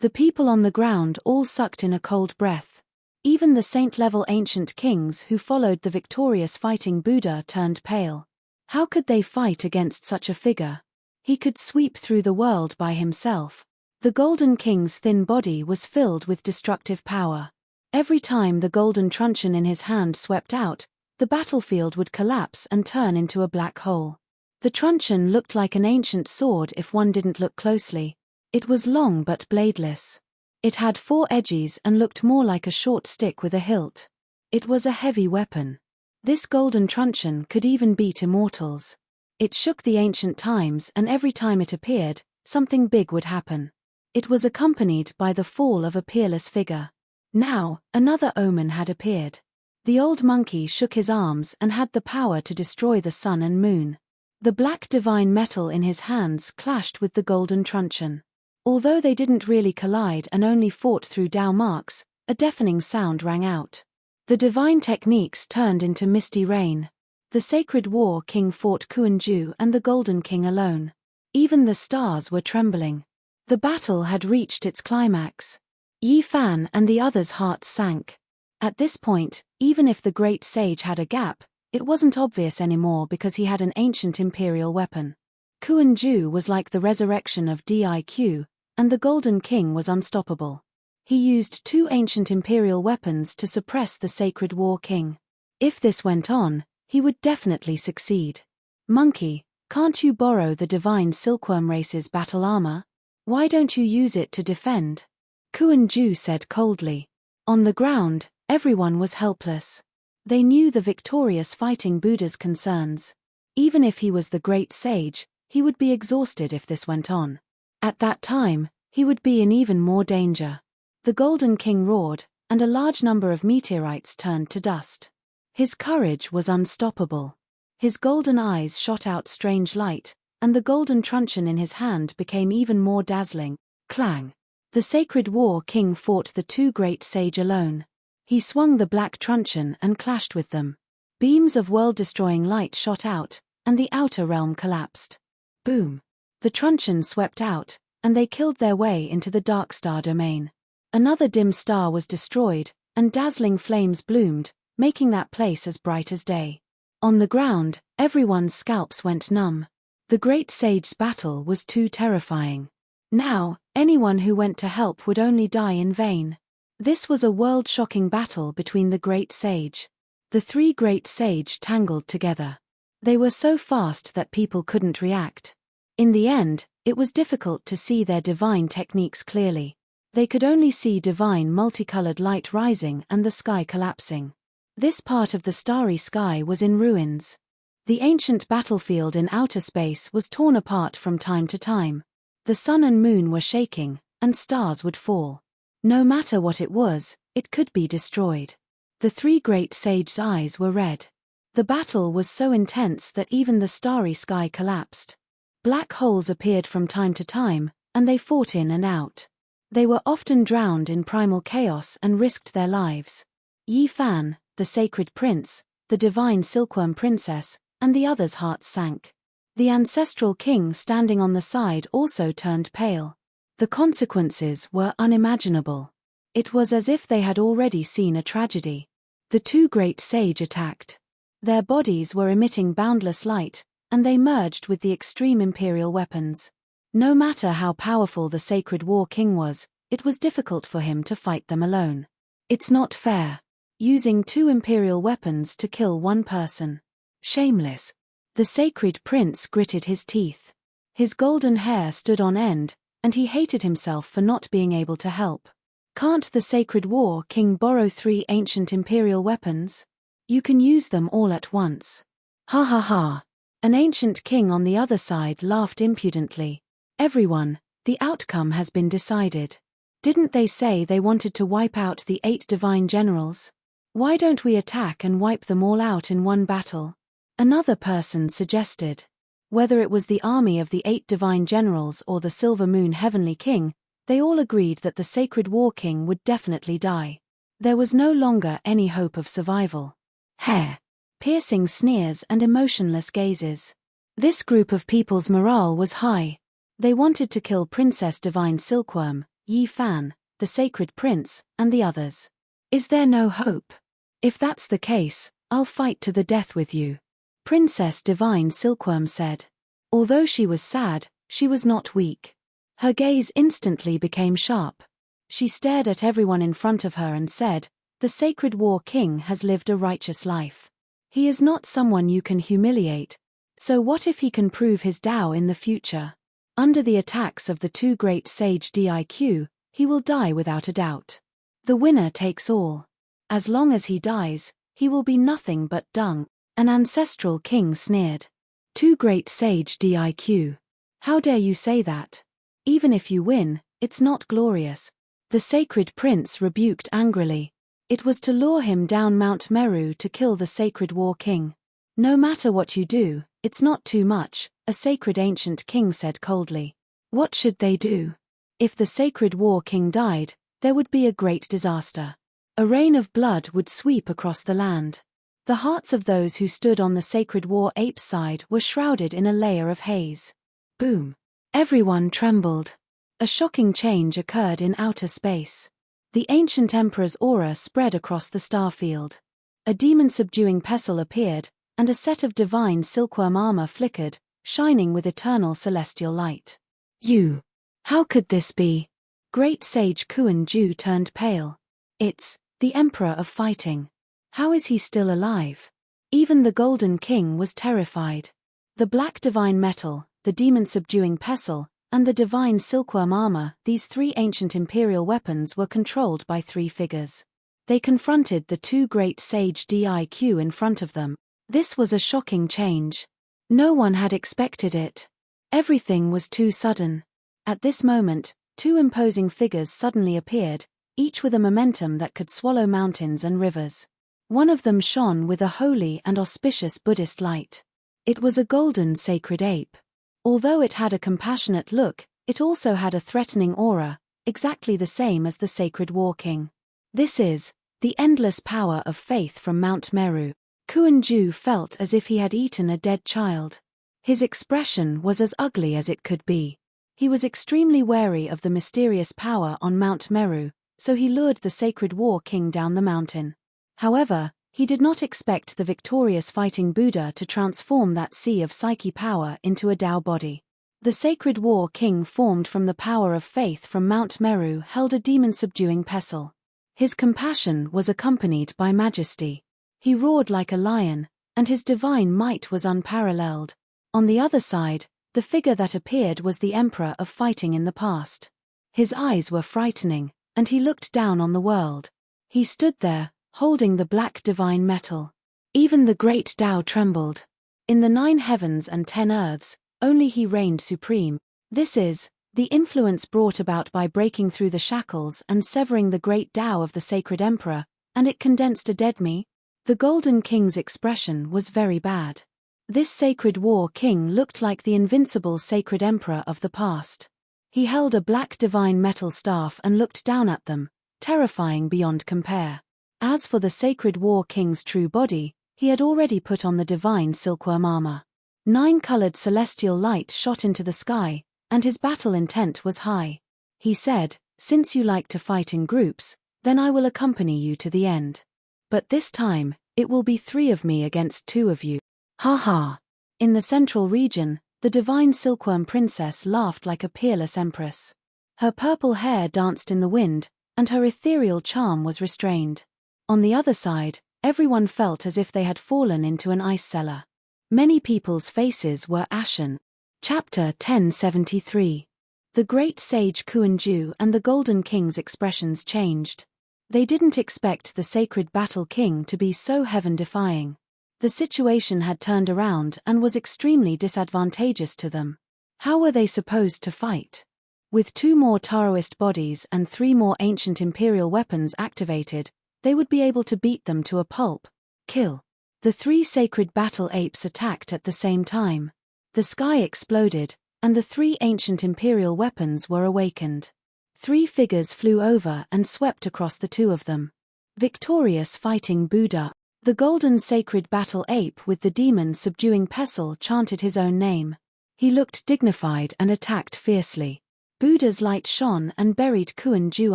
The people on the ground all sucked in a cold breath. Even the saint-level ancient kings who followed the victorious fighting Buddha turned pale. How could they fight against such a figure? He could sweep through the world by himself. The Golden King's thin body was filled with destructive power. Every time the golden truncheon in his hand swept out, the battlefield would collapse and turn into a black hole. The truncheon looked like an ancient sword if one didn't look closely. It was long but bladeless. It had 4 edges and looked more like a short stick with a hilt. It was a heavy weapon. This golden truncheon could even beat immortals. It shook the ancient times, and every time it appeared, something big would happen. It was accompanied by the fall of a peerless figure. Now, another omen had appeared. The old monkey shook his arms and had the power to destroy the sun and moon. The black divine metal in his hands clashed with the golden truncheon. Although they didn't really collide and only fought through Tao marks, a deafening sound rang out. The divine techniques turned into misty rain. The sacred war king fought Kuan-Ju and the Golden King alone. Even the stars were trembling. The battle had reached its climax. Yi Fan and the others' hearts sank. At this point, even if the great sage had a gap, it wasn't obvious anymore because he had an ancient imperial weapon. Kuan-Ju was like the resurrection of Diq, and the Golden King was unstoppable. He used 2 ancient imperial weapons to suppress the sacred war king. If this went on, he would definitely succeed. Monkey, can't you borrow the divine silkworm race's battle armor? Why don't you use it to defend? Kuan-Ju said coldly. On the ground, everyone was helpless. They knew the victorious fighting Buddha's concerns. Even if he was the great sage, he would be exhausted if this went on. At that time, he would be in even more danger. The Golden King roared, and a large number of meteorites turned to dust. His courage was unstoppable. His golden eyes shot out strange light, and the golden truncheon in his hand became even more dazzling. Clang! The sacred war king fought the 2 great sage alone. He swung the black truncheon and clashed with them. Beams of world-destroying light shot out, and the outer realm collapsed. Boom! The truncheon swept out, and they killed their way into the dark star domain. Another dim star was destroyed, and dazzling flames bloomed, making that place as bright as day. On the ground, everyone's scalps went numb. The great sage's battle was too terrifying. Now, anyone who went to help would only die in vain. This was a world-shocking battle between the great sage. The 3 great sage tangled together. They were so fast that people couldn't react. In the end, it was difficult to see their divine techniques clearly. They could only see divine multicolored light rising and the sky collapsing. This part of the starry sky was in ruins. The ancient battlefield in outer space was torn apart from time to time. The sun and moon were shaking, and stars would fall. No matter what it was, it could be destroyed. The 3 great sages' eyes were red. The battle was so intense that even the starry sky collapsed. Black holes appeared from time to time, and they fought in and out. They were often drowned in primal chaos and risked their lives. Yi Fan, the sacred prince, the divine silkworm princess, and the others' hearts sank. The ancestral king standing on the side also turned pale. The consequences were unimaginable. It was as if they had already seen a tragedy. The two great sage attacked. Their bodies were emitting boundless light, and they merged with the extreme imperial weapons. No matter how powerful the sacred war king was, it was difficult for him to fight them alone. It's not fair. Using two imperial weapons to kill one person. Shameless. The sacred prince gritted his teeth. His golden hair stood on end, and he hated himself for not being able to help. Can't the sacred war king borrow 3 ancient imperial weapons? You can use them all at once. Ha ha ha. An ancient king on the other side laughed impudently. Everyone, the outcome has been decided. Didn't they say they wanted to wipe out the 8 divine generals? Why don't we attack and wipe them all out in one battle? Another person suggested. Whether it was the army of the 8 divine generals or the Silver Moon Heavenly King, they all agreed that the sacred war king would definitely die. There was no longer any hope of survival. Hair. Piercing sneers and emotionless gazes. This group of people's morale was high. They wanted to kill Princess Divine Silkworm, Yi Fan, the sacred prince, and the others. Is there no hope? If that's the case, I'll fight to the death with you. Princess Divine Silkworm said. Although she was sad, she was not weak. Her gaze instantly became sharp. She stared at everyone in front of her and said, "The sacred war king has lived a righteous life. He is not someone you can humiliate. So what if he can prove his Tao in the future? Under the attacks of the 2 great sage Diq, he will die without a doubt. The winner takes all. As long as he dies, he will be nothing but dung." An ancestral king sneered. 2 great sage Diq. How dare you say that? Even if you win, it's not glorious. The sacred prince rebuked angrily. It was to lure him down Mount Meru to kill the sacred war king. No matter what you do, it's not too much, a sacred ancient king said coldly. What should they do? If the sacred war king died, there would be a great disaster. A rain of blood would sweep across the land. The hearts of those who stood on the sacred war ape's side were shrouded in a layer of haze. Boom. Everyone trembled. A shocking change occurred in outer space. The ancient emperor's aura spread across the starfield. A demon-subduing pestle appeared, and a set of divine silkworm armor flickered, shining with eternal celestial light. You! How could this be? Great sage Kuan Ju turned pale. It's the Emperor of Fighting. How is he still alive? Even the Golden King was terrified. The black divine metal, the demon-subduing pestle, and the divine silkworm armor, these 3 ancient imperial weapons were controlled by 3 figures. They confronted the 2 great sage Diq in front of them. This was a shocking change. No one had expected it. Everything was too sudden. At this moment, 2 imposing figures suddenly appeared, each with a momentum that could swallow mountains and rivers. One of them shone with a holy and auspicious Buddhist light. It was a golden sacred ape. Although it had a compassionate look, it also had a threatening aura, exactly the same as the sacred war king. This is the endless power of faith from Mount Meru. Kuan Ju felt as if he had eaten a dead child. His expression was as ugly as it could be. He was extremely wary of the mysterious power on Mount Meru, so he lured the sacred war king down the mountain. However, he did not expect the victorious fighting Buddha to transform that sea of psyche power into a Tao body. The sacred war king formed from the power of faith from Mount Meru held a demon-subduing pestle. His compassion was accompanied by majesty. He roared like a lion, and his divine might was unparalleled. On the other side, the figure that appeared was the Emperor of Fighting in the past. His eyes were frightening, and he looked down on the world. He stood there, holding the black divine metal. Even the great Tao trembled. In the 9 heavens and 10 earths, only he reigned supreme. This is the influence brought about by breaking through the shackles and severing the great Tao of the sacred emperor, and it condensed a dead me. The Golden King's expression was very bad. This sacred war king looked like the invincible sacred emperor of the past. He held a black divine metal staff and looked down at them, terrifying beyond compare. As for the sacred war king's true body, he had already put on the divine silkworm armor. 9-colored celestial light shot into the sky, and his battle intent was high. He said, "Since you like to fight in groups, then I will accompany you to the end. But this time, it will be 3 of me against 2 of you. Ha ha." In the central region, the divine silkworm princess laughed like a peerless empress. Her purple hair danced in the wind, and her ethereal charm was restrained. On the other side, everyone felt as if they had fallen into an ice cellar. Many people's faces were ashen. Chapter 1073. The great sage Kuan-ju and the Golden King's expressions changed. They didn't expect the sacred battle king to be so heaven-defying. The situation had turned around and was extremely disadvantageous to them. How were they supposed to fight? With 2 more Taoist bodies and 3 more ancient imperial weapons activated, they would be able to beat them to a pulp. Kill. The 3 sacred battle apes attacked at the same time. The sky exploded, and the 3 ancient imperial weapons were awakened. 3 figures flew over and swept across the 2 of them. Victorious fighting Buddha. The golden sacred battle ape with the demon subduing pestle chanted his own name. He looked dignified and attacked fiercely. Buddha's light shone and buried Kuan-ju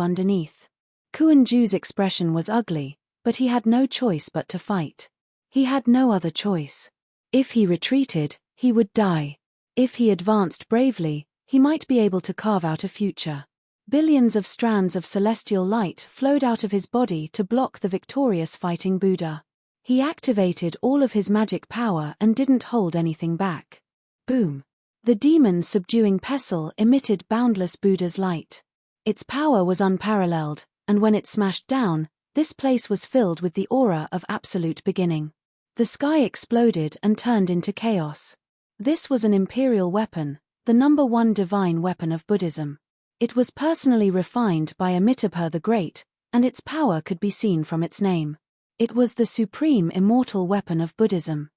underneath. Kuan-ju's expression was ugly, but he had no choice but to fight. He had no other choice. If he retreated, he would die. If he advanced bravely, he might be able to carve out a future. Billions of strands of celestial light flowed out of his body to block the victorious fighting Buddha. He activated all of his magic power and didn't hold anything back. Boom! The demon subduing pestle emitted boundless Buddha's light. Its power was unparalleled, and when it smashed down, this place was filled with the aura of absolute beginning. The sky exploded and turned into chaos. This was an imperial weapon, the #1 divine weapon of Buddhism. It was personally refined by Amitabha the Great, and its power could be seen from its name. It was the supreme immortal weapon of Buddhism.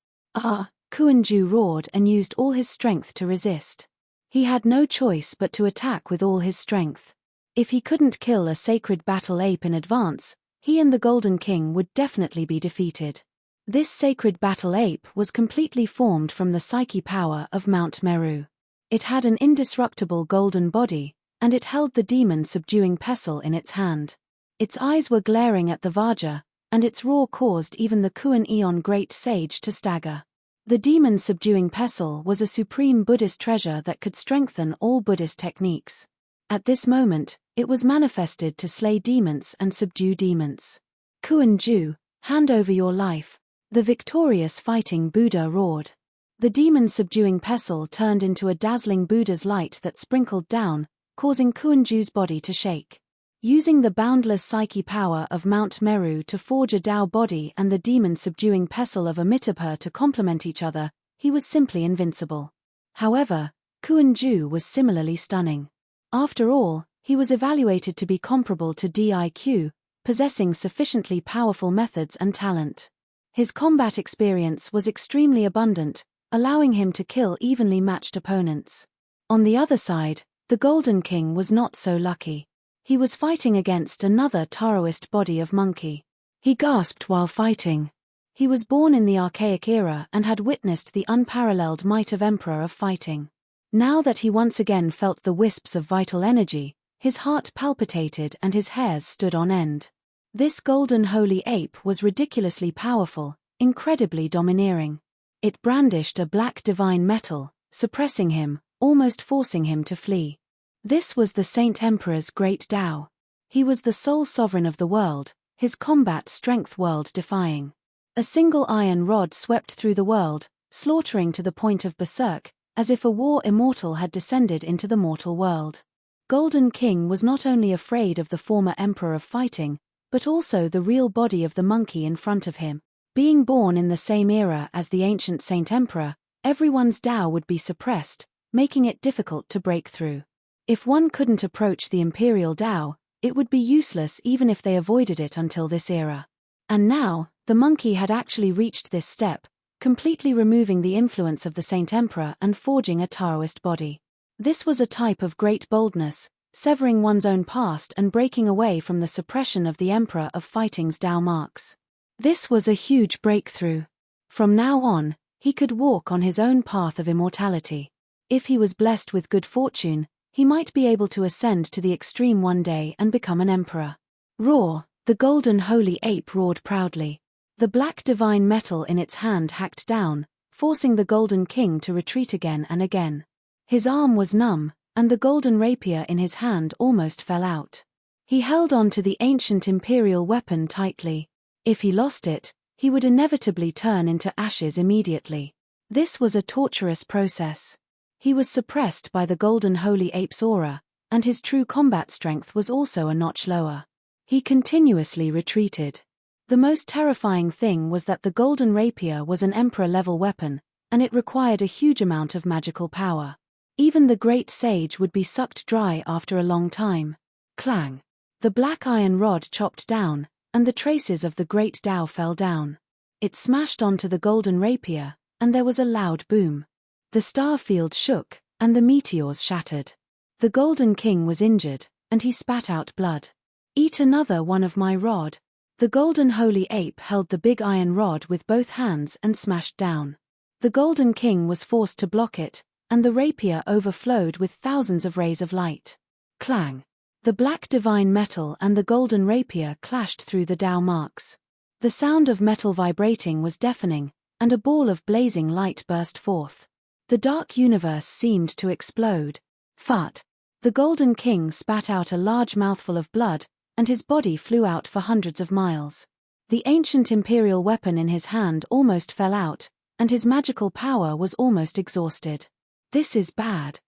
Kuan-ju roared and used all his strength to resist. He had no choice but to attack with all his strength. If he couldn't kill a sacred battle ape in advance, he and the Golden King would definitely be defeated. This sacred battle ape was completely formed from the psyche power of Mount Meru. It had an indestructible golden body, and it held the demon subduing pestle in its hand. Its eyes were glaring at the Vajra, and its roar caused even the Kuan Eon great sage to stagger. The demon subduing pestle was a supreme Buddhist treasure that could strengthen all Buddhist techniques. At this moment, it was manifested to slay demons and subdue demons. Kuan-ju, hand over your life. The victorious fighting Buddha roared. The demon subduing pestle turned into a dazzling Buddha's light that sprinkled down, causing Kuan-ju's body to shake. Using the boundless psyche power of Mount Meru to forge a Tao body and the demon subduing pestle of Amitabha to complement each other, he was simply invincible. However, Kuan-ju was similarly stunning. After all, he was evaluated to be comparable to DIQ, possessing sufficiently powerful methods and talent. His combat experience was extremely abundant, allowing him to kill evenly matched opponents. On the other side, the Golden King was not so lucky. He was fighting against another Taoist body of monkey. He gasped while fighting. He was born in the archaic era and had witnessed the unparalleled might of Emperor of fighting. Now that he once again felt the wisps of vital energy, his heart palpitated and his hairs stood on end. This golden holy ape was ridiculously powerful, incredibly domineering. It brandished a black divine metal, suppressing him, almost forcing him to flee. This was the Saint Emperor's great Tao. He was the sole sovereign of the world, his combat strength world-defying. A single iron rod swept through the world, slaughtering to the point of berserk, as if a war immortal had descended into the mortal world. Golden King was not only afraid of the former Emperor of fighting, but also the real body of the monkey in front of him. Being born in the same era as the ancient Saint Emperor, everyone's Tao would be suppressed, making it difficult to break through. If one couldn't approach the imperial Tao, it would be useless even if they avoided it until this era. And now, The monkey had actually reached this step, completely removing the influence of the Saint Emperor and forging a Taoist body. This was a type of great boldness, severing one's own past and breaking away from the suppression of the Emperor of Fighting's Tao marks. This was a huge breakthrough. From now on, he could walk on his own path of immortality. If he was blessed with good fortune, he might be able to ascend to the extreme one day and become an emperor. Roar! The golden holy ape roared proudly. The black divine metal in its hand hacked down, forcing the golden king to retreat again and again. His arm was numb, and the golden rapier in his hand almost fell out. He held on to the ancient imperial weapon tightly. If he lost it, he would inevitably turn into ashes immediately. This was a torturous process. He was suppressed by the golden holy ape's aura, and his true combat strength was also a notch lower. He continuously retreated. The most terrifying thing was that the golden rapier was an emperor-level weapon, and it required a huge amount of magical power. Even the great sage would be sucked dry after a long time. Clang! The black iron rod chopped down, and the traces of the great Tao fell down. It smashed onto the golden rapier, and there was a loud boom. The star field shook, and the meteors shattered. The golden king was injured, and he spat out blood. "Eat another one of my rod." The golden holy ape held the big iron rod with both hands and smashed down. The golden king was forced to block it, and the rapier overflowed with thousands of rays of light. Clang! The black divine metal and the golden rapier clashed through the Tao marks. The sound of metal vibrating was deafening, and a ball of blazing light burst forth. The dark universe seemed to explode. Fart! The golden king spat out a large mouthful of blood, and his body flew out for hundreds of miles. The ancient imperial weapon in his hand almost fell out, and his magical power was almost exhausted. This is bad.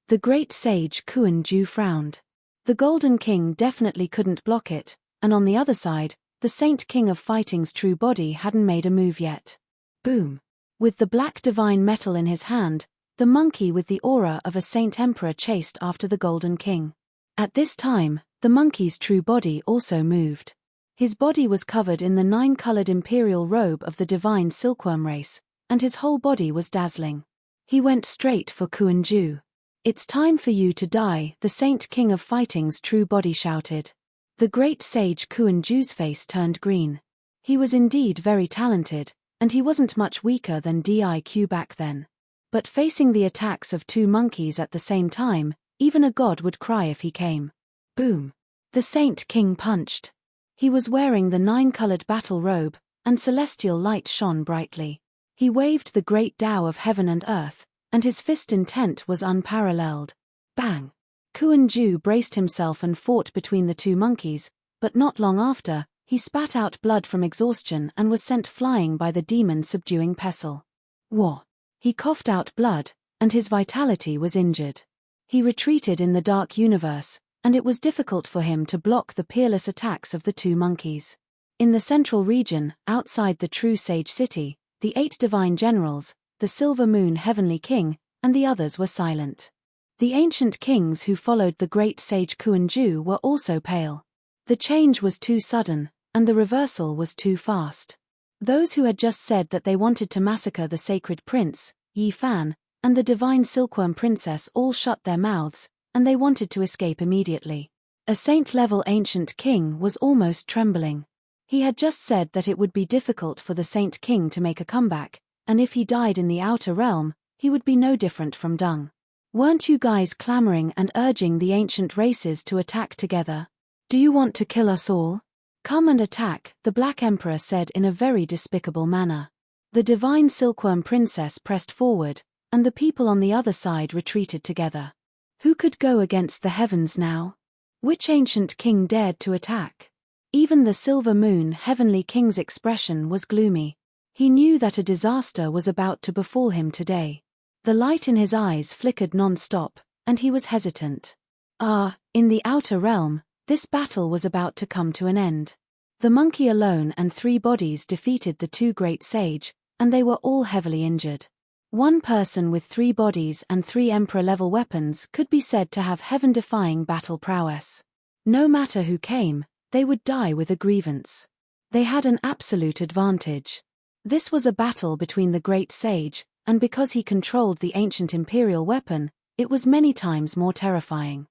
The great sage Kuan Ju frowned. The golden king definitely couldn't block it, and on the other side, the Saint King of Fighting's true body hadn't made a move yet. Boom! With the black divine metal in his hand, the monkey with the aura of a Saint Emperor chased after the golden king. At this time, the monkey's true body also moved. His body was covered in the 9-colored imperial robe of the divine silkworm race, and his whole body was dazzling. He went straight for Kuan Ju. "It's time for you to die," the Saint King of Fighting's true body shouted. The great sage Kuan Ju's face turned green. He was indeed very talented, and he wasn't much weaker than DIQ back then. But facing the attacks of two monkeys at the same time, even a god would cry if he came. Boom! The Saint King punched. He was wearing the 9-colored battle robe, and celestial light shone brightly. He waved the great Tao of heaven and earth, and his fist intent was unparalleled. Bang! Kuan Ju braced himself and fought between the two monkeys, but not long after, he spat out blood from exhaustion and was sent flying by the demon-subduing pestle. Wah! He coughed out blood, and his vitality was injured. He retreated in the dark universe, and it was difficult for him to block the peerless attacks of the two monkeys. In the central region, outside the true sage city, the 8 divine generals, the Silver Moon Heavenly King, and the others were silent. The ancient kings who followed the great sage Kuan Ju were also pale. The change was too sudden, and the reversal was too fast. Those who had just said that they wanted to massacre the sacred prince, Yi Fan, and the divine silkworm princess all shut their mouths, and they wanted to escape immediately. A saint-level ancient king was almost trembling. He had just said that it would be difficult for the Saint King to make a comeback, and if he died in the outer realm, he would be no different from dung. "Weren't you guys clamoring and urging the ancient races to attack together? Do you want to kill us all? Come and attack," the Black Emperor said in a very despicable manner. The divine silkworm princess pressed forward, and the people on the other side retreated together. Who could go against the heavens now? Which ancient king dared to attack? Even the Silver Moon Heavenly King's expression was gloomy. He knew that a disaster was about to befall him today. The light in his eyes flickered non-stop, and he was hesitant. In the outer realm, this battle was about to come to an end. The monkey alone and 3 bodies defeated the 2 great sage, and they were all heavily injured. One person with 3 bodies and 3 emperor-level weapons could be said to have heaven-defying battle prowess. No matter who came, they would die with a grievance. They had an absolute advantage. This was a battle between the great sage, and because he controlled the ancient imperial weapon, it was many times more terrifying.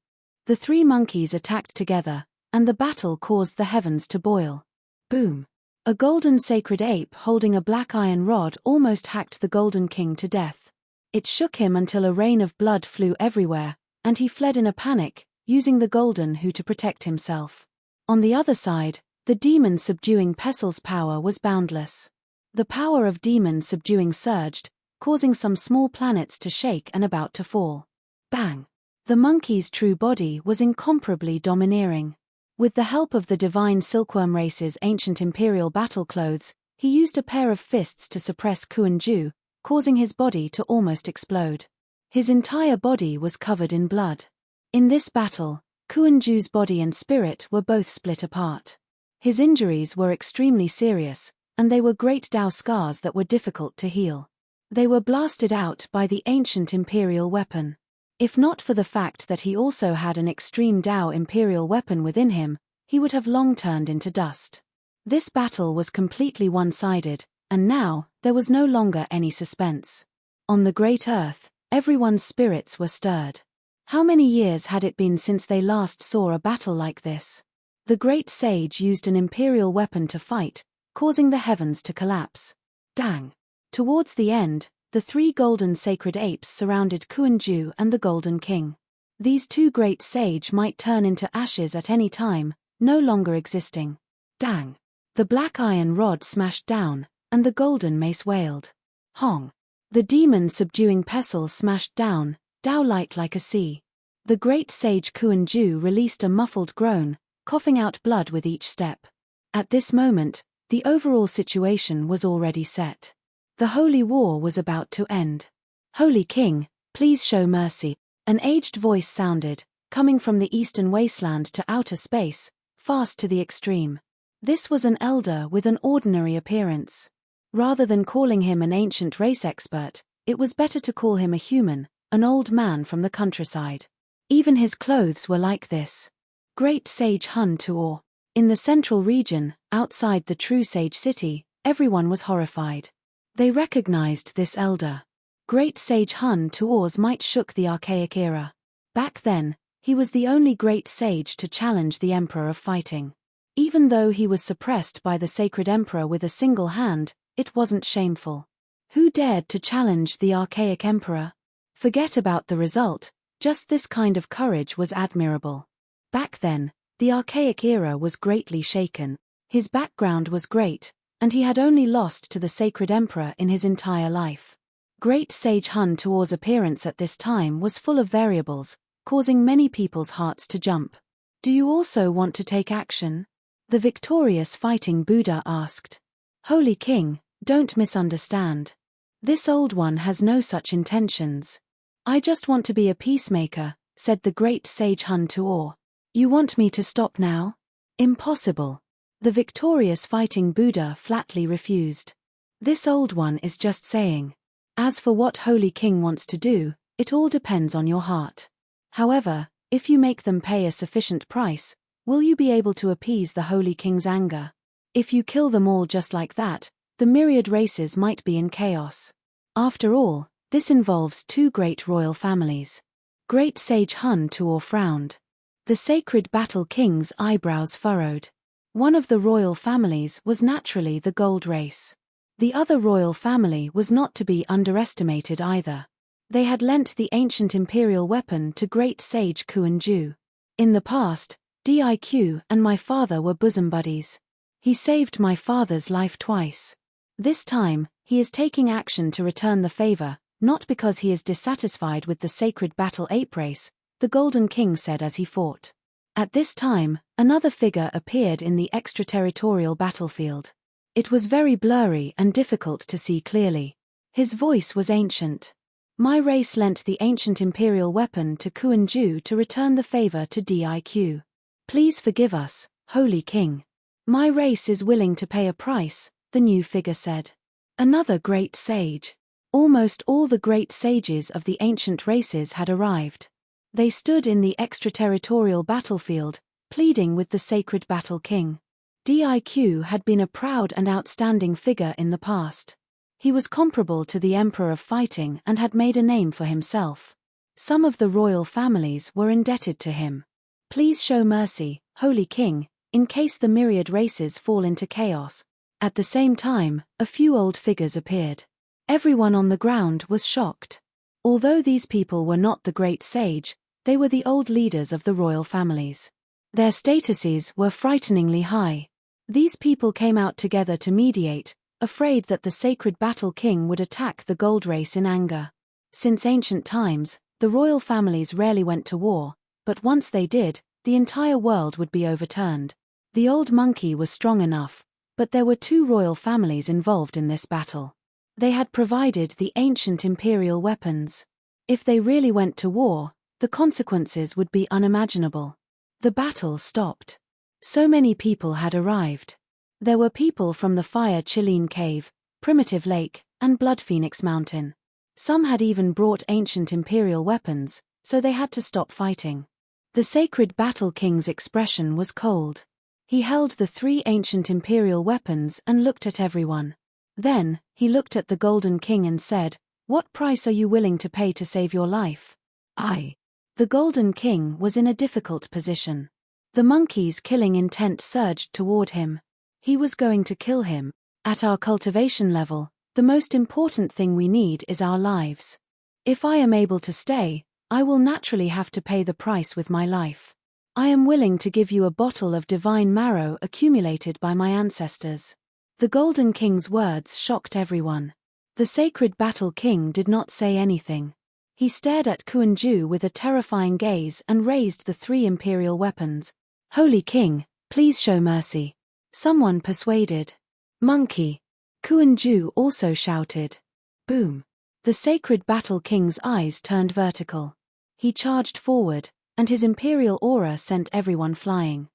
The three monkeys attacked together, and the battle caused the heavens to boil. Boom! A golden sacred ape holding a black iron rod almost hacked the Golden King to death. It shook him until a rain of blood flew everywhere, and he fled in a panic, using the golden hoe to protect himself. On the other side, the demon subduing Pestil's power was boundless. The power of demon subduing surged, causing some small planets to shake and about to fall. Bang! The monkey's true body was incomparably domineering. With the help of the divine silkworm race's ancient imperial battle clothes, he used a pair of fists to suppress Kuan-Ju, causing his body to almost explode. His entire body was covered in blood. In this battle, Kuan-Ju's body and spirit were both split apart. His injuries were extremely serious, and they were great Dao scars that were difficult to heal. They were blasted out by the ancient imperial weapon. If not for the fact that he also had an extreme Dao imperial weapon within him, he would have long turned into dust. This battle was completely one-sided, and now, there was no longer any suspense. On the great earth, everyone's spirits were stirred. How many years had it been since they last saw a battle like this? The great sage used an imperial weapon to fight, causing the heavens to collapse. Dang! Towards the end, the three golden sacred apes surrounded Kuan-Ju and the Golden King. These two great sage might turn into ashes at any time, no longer existing. Dang! The black iron rod smashed down, and the golden mace wailed. Hong! The demon subduing pestle smashed down, Dao-light like a sea. The great sage Kuan-Ju released a muffled groan, coughing out blood with each step. At this moment, the overall situation was already set. The holy war was about to end. Holy King, please show mercy. An aged voice sounded, coming from the eastern wasteland to outer space, fast to the extreme. This was an elder with an ordinary appearance. Rather than calling him an ancient race expert, it was better to call him a human, an old man from the countryside. Even his clothes were like this. Great Sage Hun Tuor. In the central region, outside the true Sage City, everyone was horrified. They recognized this elder. Great Sage Hun Tuor's might shook the archaic era. Back then, he was the only great sage to challenge the Emperor of Fighting. Even though he was suppressed by the Sacred Emperor with a single hand, it wasn't shameful. Who dared to challenge the archaic Emperor? Forget about the result, just this kind of courage was admirable. Back then, the archaic era was greatly shaken. His background was great, and he had only lost to the Sacred Emperor in his entire life. Great Sage Hun Tuor's appearance at this time was full of variables, causing many people's hearts to jump. Do you also want to take action? The victorious fighting Buddha asked. Holy King, don't misunderstand. This old one has no such intentions. I just want to be a peacemaker, said the great sage Hun Tuor. You want me to stop now? Impossible. The victorious fighting Buddha flatly refused. This old one is just saying. As for what Holy King wants to do, it all depends on your heart. However, if you make them pay a sufficient price, will you be able to appease the Holy King's anger? If you kill them all just like that, the myriad races might be in chaos. After all, this involves two great royal families. Great Sage Hun Tuor frowned. The sacred battle king's eyebrows furrowed. One of the royal families was naturally the gold race. The other royal family was not to be underestimated either. They had lent the ancient imperial weapon to great sage Kuan-Ju. In the past, Diq and my father were bosom buddies. He saved my father's life twice. This time, he is taking action to return the favor, not because he is dissatisfied with the sacred battle ape race, the Golden King said as he fought. At this time, another figure appeared in the extraterritorial battlefield. It was very blurry and difficult to see clearly. His voice was ancient. My race lent the ancient imperial weapon to Kuan-Ju to return the favor to Diq. Please forgive us, Holy King. My race is willing to pay a price, the new figure said. Another great sage. Almost all the great sages of the ancient races had arrived. They stood in the extraterritorial battlefield, pleading with the sacred battle king. Diq had been a proud and outstanding figure in the past. He was comparable to the Emperor of Fighting and had made a name for himself. Some of the royal families were indebted to him. Please show mercy, Holy King, in case the myriad races fall into chaos. At the same time, a few old figures appeared. Everyone on the ground was shocked. Although these people were not the great sage, they were the old leaders of the royal families. Their statuses were frighteningly high. These people came out together to mediate, afraid that the sacred battle king would attack the gold race in anger. Since ancient times, the royal families rarely went to war, but once they did, the entire world would be overturned. The old monkey was strong enough, but there were two royal families involved in this battle. They had provided the ancient imperial weapons. If they really went to war, the consequences would be unimaginable. The battle stopped. So many people had arrived. There were people from the Fire Chileen Cave, Primitive Lake, and Blood Phoenix Mountain. Some had even brought ancient imperial weapons, so they had to stop fighting. The sacred battle king's expression was cold. He held the three ancient imperial weapons and looked at everyone. Then, he looked at the Golden King and said, "What price are you willing to pay to save your life?" The Golden King was in a difficult position. The monkey's killing intent surged toward him. He was going to kill him. At our cultivation level, the most important thing we need is our lives. If I am able to stay, I will naturally have to pay the price with my life. I am willing to give you a bottle of divine marrow accumulated by my ancestors. The Golden King's words shocked everyone. The sacred battle king did not say anything. He stared at Kuan-Ju with a terrifying gaze and raised the three imperial weapons. "Holy King, please show mercy," someone persuaded. "Monkey!" Kuan-Ju also shouted. Boom! The sacred battle king's eyes turned vertical. He charged forward, and his imperial aura sent everyone flying.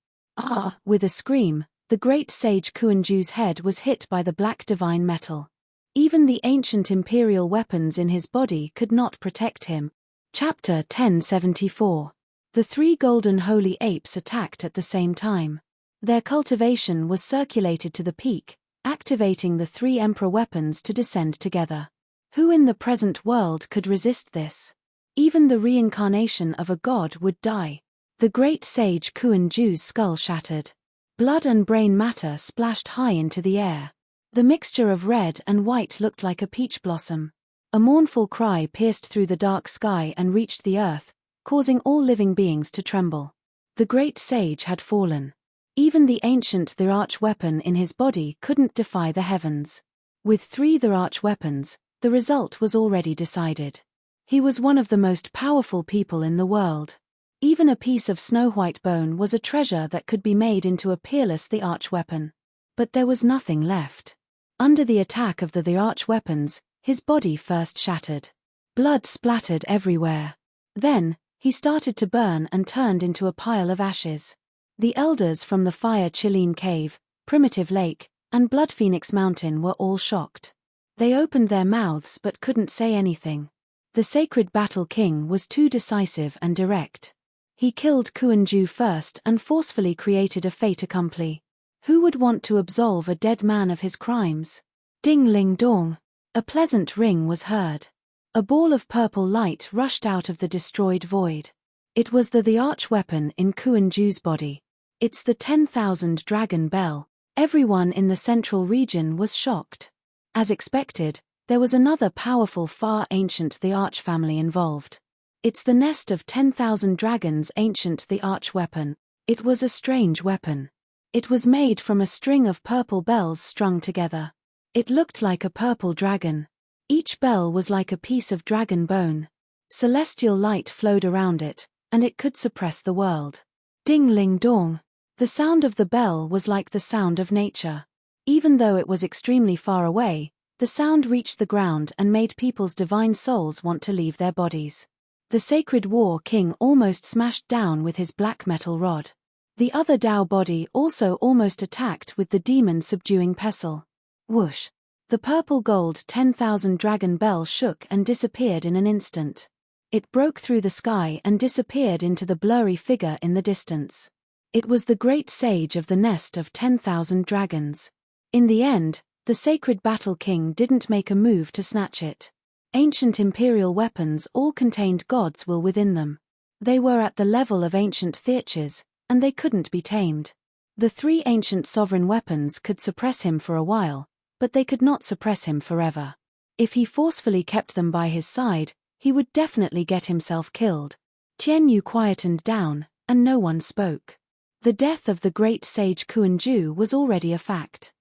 With a scream, the great sage Kuan-Ju's head was hit by the black divine metal. Even the ancient imperial weapons in his body could not protect him. Chapter 1074. The three golden holy apes attacked at the same time. Their cultivation was circulated to the peak, activating the three emperor weapons to descend together. Who in the present world could resist this? Even the reincarnation of a god would die. The great sage Kuan-Ju's skull shattered. Blood and brain matter splashed high into the air. The mixture of red and white looked like a peach blossom. A mournful cry pierced through the dark sky and reached the earth, causing all living beings to tremble. The great sage had fallen. Even the ancient Thirarch weapon in his body couldn't defy the heavens. With three Thirarch weapons, the result was already decided. He was one of the most powerful people in the world. Even a piece of snow-white bone was a treasure that could be made into a peerless Thirarch weapon. But there was nothing left. Under the attack of the Thirarch weapons, his body first shattered. Blood splattered everywhere. Then, he started to burn and turned into a pile of ashes. The elders from the Fire Chileen Cave, Primitive Lake, and Blood Phoenix Mountain were all shocked. They opened their mouths but couldn't say anything. The sacred battle king was too decisive and direct. He killed Kuan-Ju first and forcefully created a fait accompli. Who would want to absolve a dead man of his crimes? Ding-ling-dong. A pleasant ring was heard. A ball of purple light rushed out of the destroyed void. It was the arch weapon in Kuan-Ju's body. It's the 10,000 dragon bell. Everyone in the central region was shocked. As expected, there was another powerful far ancient Thirarch family involved. It's the nest of 10,000 dragons ancient Thirarch weapon. It was a strange weapon. It was made from a string of purple bells strung together. It looked like a purple dragon. Each bell was like a piece of dragon bone. Celestial light flowed around it, and it could suppress the world. Ding-ling-dong. The sound of the bell was like the sound of nature. Even though it was extremely far away, the sound reached the ground and made people's divine souls want to leave their bodies. The sacred war king almost smashed down with his black metal rod. The other Dao body also almost attacked with the demon subduing pestle. Whoosh! The purple gold 10,000 dragon bell shook and disappeared in an instant. It broke through the sky and disappeared into the blurry figure in the distance. It was the great sage of the nest of 10,000 dragons. In the end, the sacred battle king didn't make a move to snatch it. Ancient imperial weapons all contained God's will within them. They were at the level of ancient theatres, and they couldn't be tamed. The three ancient sovereign weapons could suppress him for a while, but they could not suppress him forever. If he forcefully kept them by his side, he would definitely get himself killed. Tian Yu quietened down, and no one spoke. The death of the great sage Kuan-Ju was already a fact.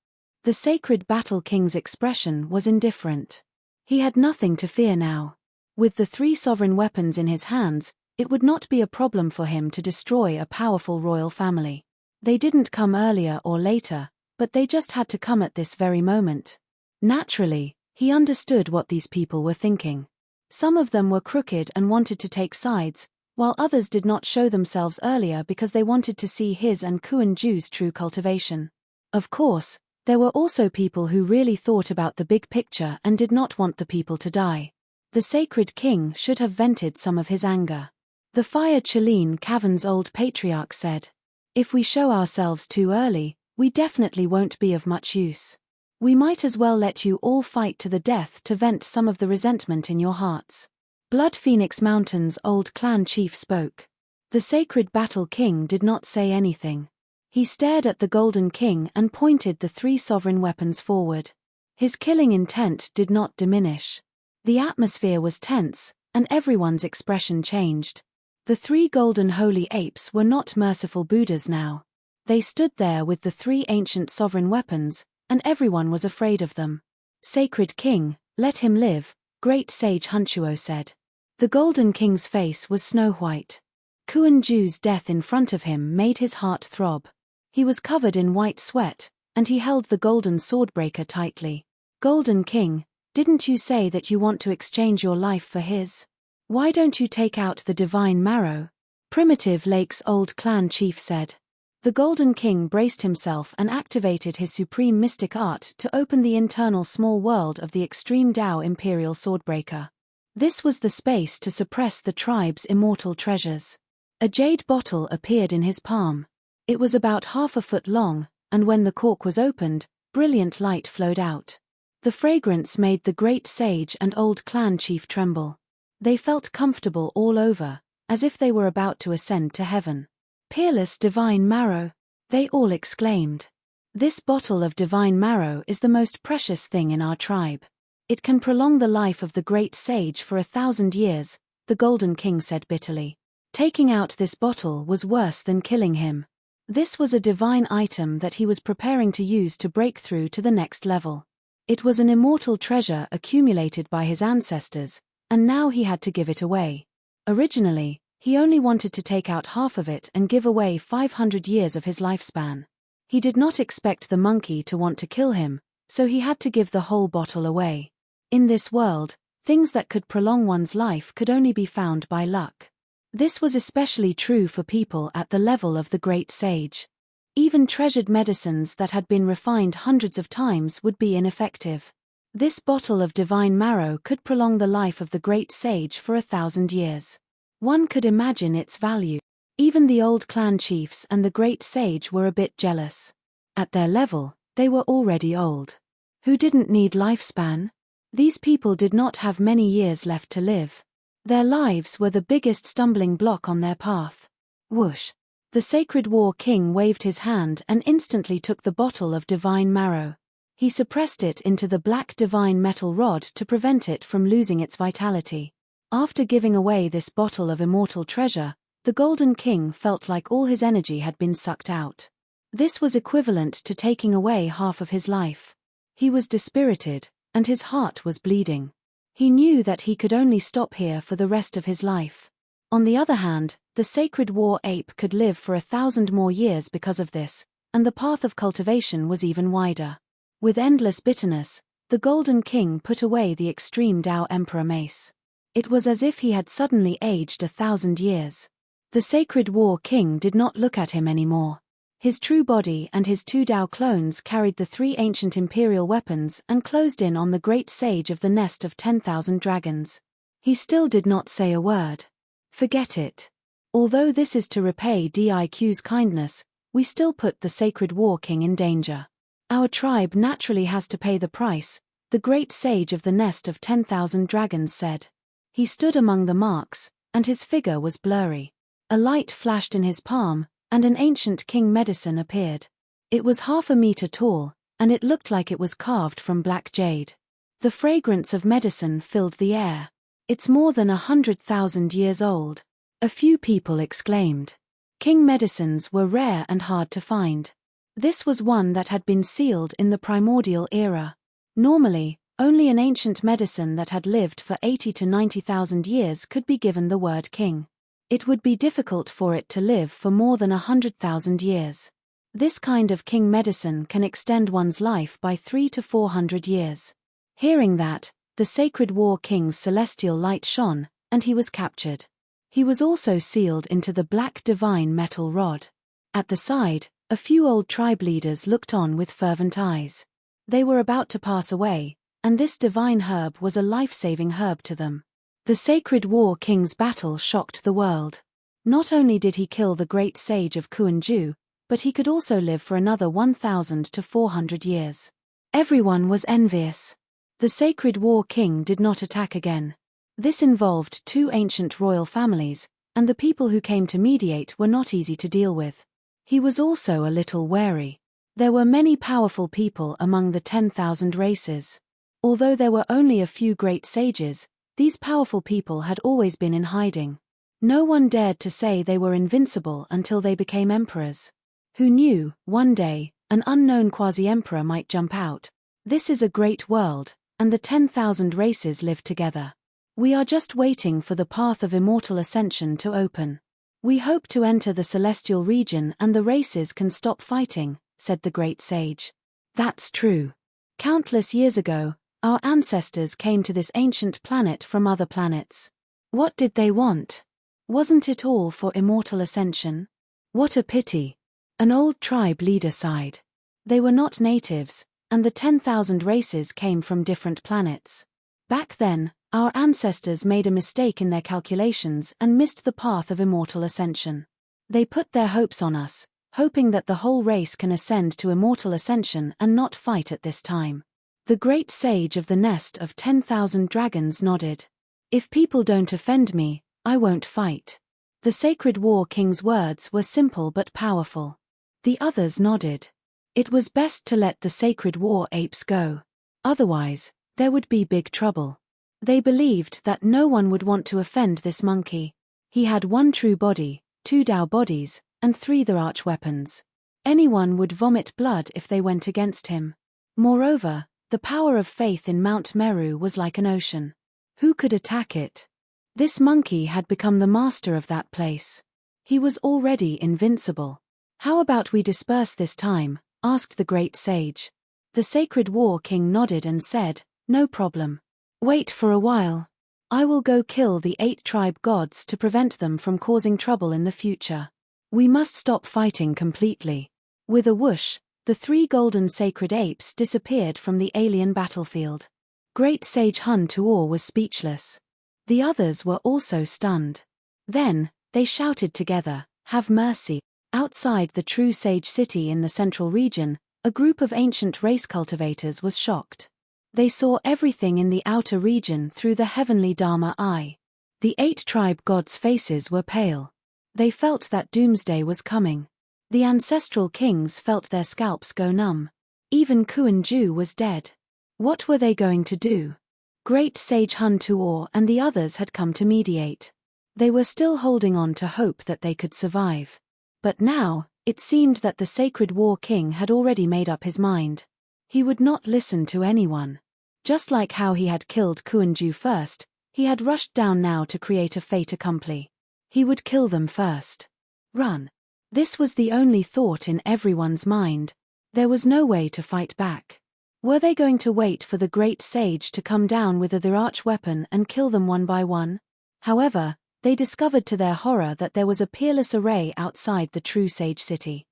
The sacred battle king's expression was indifferent. He had nothing to fear now. With the three sovereign weapons in his hands, it would not be a problem for him to destroy a powerful royal family. They didn't come earlier or later, but they just had to come at this very moment. Naturally, he understood what these people were thinking. Some of them were crooked and wanted to take sides, while others did not show themselves earlier because they wanted to see his and Kuan-Ju's true cultivation. Of course, there were also people who really thought about the big picture and did not want the people to die. The sacred king should have vented some of his anger. The Fire Chelene Cavern's old patriarch said, "If we show ourselves too early, we definitely won't be of much use. We might as well let you all fight to the death to vent some of the resentment in your hearts." Blood Phoenix Mountain's old clan chief spoke. The sacred battle king did not say anything. He stared at the Golden King and pointed the three sovereign weapons forward. His killing intent did not diminish. The atmosphere was tense, and everyone's expression changed. The three golden holy apes were not merciful Buddhas now. They stood there with the three ancient sovereign weapons, and everyone was afraid of them. "Sacred King, let him live," great sage Hunchuo said. The Golden King's face was snow-white. Kuan-Ju's death in front of him made his heart throb. He was covered in white sweat, and he held the golden swordbreaker tightly. "Golden King, didn't you say that you want to exchange your life for his? Why don't you take out the divine marrow?" Primitive Lake's old clan chief said. The Golden King braced himself and activated his supreme mystic art to open the internal small world of the extreme Tao Imperial Swordbreaker. This was the space to suppress the tribe's immortal treasures. A jade bottle appeared in his palm. It was about 1/2 foot long, and when the cork was opened, brilliant light flowed out. The fragrance made the great sage and old clan chief tremble. They felt comfortable all over, as if they were about to ascend to heaven. "Peerless divine marrow!" they all exclaimed. "This bottle of divine marrow is the most precious thing in our tribe. It can prolong the life of the great sage for 1,000 years, the Golden King said bitterly. Taking out this bottle was worse than killing him. This was a divine item that he was preparing to use to break through to the next level. It was an immortal treasure accumulated by his ancestors, and now he had to give it away. Originally, he only wanted to take out half of it and give away 500 years of his lifespan. He did not expect the monkey to want to kill him, so he had to give the whole bottle away. In this world, things that could prolong one's life could only be found by luck. This was especially true for people at the level of the great sage. Even treasured medicines that had been refined hundreds of times would be ineffective. This bottle of divine marrow could prolong the life of the great sage for 1,000 years. One could imagine its value. Even the old clan chiefs and the great sage were a bit jealous. At their level, they were already old. Who didn't need lifespan? These people did not have many years left to live. Their lives were the biggest stumbling block on their path. Whoosh! The sacred war king waved his hand and instantly took the bottle of divine marrow. He suppressed it into the black divine metal rod to prevent it from losing its vitality. After giving away this bottle of immortal treasure, the Golden King felt like all his energy had been sucked out. This was equivalent to taking away half of his life. He was dispirited, and his heart was bleeding. He knew that he could only stop here for the rest of his life. On the other hand, the sacred war ape could live for 1,000 more years because of this, and the path of cultivation was even wider. With endless bitterness, the Golden King put away the extreme Tao Emperor mace. It was as if he had suddenly aged 1,000 years. The sacred war king did not look at him anymore. His true body and his 2 Tao clones carried the 3 ancient imperial weapons and closed in on the great sage of the nest of 10,000 dragons. He still did not say a word. "Forget it. Although this is to repay Diq's kindness, we still put the sacred war king in danger. Our tribe naturally has to pay the price, the great sage of the nest of 10,000 dragons said. He stood among the marks, and his figure was blurry. A light flashed in his palm, and an ancient king medicine appeared. It was 1/2 meter tall, and it looked like it was carved from black jade. The fragrance of medicine filled the air. It's more than 100,000 years old. A few people exclaimed. King medicines were rare and hard to find. This was one that had been sealed in the primordial era. Normally, only an ancient medicine that had lived for 80 to 90,000 years could be given the word king. It would be difficult for it to live for more than 100,000 years. This kind of king medicine can extend one's life by 300 to 400 years. Hearing that, the sacred war king's celestial light shone, and he was captured. He was also sealed into the black divine metal rod. At the side, a few old tribe leaders looked on with fervent eyes. They were about to pass away, and this divine herb was a life-saving herb to them. The sacred war king's battle shocked the world. Not only did he kill the great sage of Kuan-Ju, but he could also live for another 1,000 to 400 years. Everyone was envious. The sacred war king did not attack again. This involved 2 ancient royal families, and the people who came to mediate were not easy to deal with. He was also a little wary. There were many powerful people among the 10,000 races. Although there were only a few great sages, these powerful people had always been in hiding. No one dared to say they were invincible until they became emperors. Who knew, one day, an unknown quasi-emperor might jump out. This is a great world, and the 10,000 races live together. We are just waiting for the path of immortal ascension to open. We hope to enter the celestial region and the races can stop fighting, said the great sage. That's true. Countless years ago, our ancestors came to this ancient planet from other planets. What did they want? Wasn't it all for immortal ascension? What a pity. An old tribe leader sighed. They were not natives, and the 10,000 races came from different planets. Back then, our ancestors made a mistake in their calculations and missed the path of immortal ascension. They put their hopes on us, hoping that the whole race can ascend to immortal ascension and not fight at this time. The great sage of the nest of 10,000 dragons nodded. If people don't offend me, I won't fight. The sacred war king's words were simple but powerful. The others nodded. It was best to let the sacred war apes go. Otherwise, there would be big trouble. They believed that no one would want to offend this monkey. He had 1 true body, 2 Tao bodies, and 3 the arch-weapons. Anyone would vomit blood if they went against him. Moreover, the power of faith in Mount Meru was like an ocean. Who could attack it? This monkey had become the master of that place. He was already invincible. How about we disperse this time? Asked the great sage. The sacred war king nodded and said, no problem. Wait for a while. I will go kill the 8 tribe gods to prevent them from causing trouble in the future. We must stop fighting completely. With a whoosh, the 3 golden sacred apes disappeared from the alien battlefield. Great sage Hun Tuor was speechless. The others were also stunned. Then, they shouted together, have mercy. Outside the true sage city in the central region, a group of ancient race cultivators was shocked. They saw everything in the outer region through the heavenly Dharma eye. The 8 tribe gods' faces were pale. They felt that doomsday was coming. The ancestral kings felt their scalps go numb. Even Kuan-Ju was dead. What were they going to do? Great sage Hun Tuor and the others had come to mediate. They were still holding on to hope that they could survive. But now, it seemed that the sacred war king had already made up his mind. He would not listen to anyone. Just like how he had killed Kuan-Ju first, he had rushed down now to create a fait accompli. He would kill them first. Run. This was the only thought in everyone's mind. There was no way to fight back. Were they going to wait for the great sage to come down with their arch-weapon and kill them one by one? However, they discovered to their horror that there was a peerless array outside the true sage city.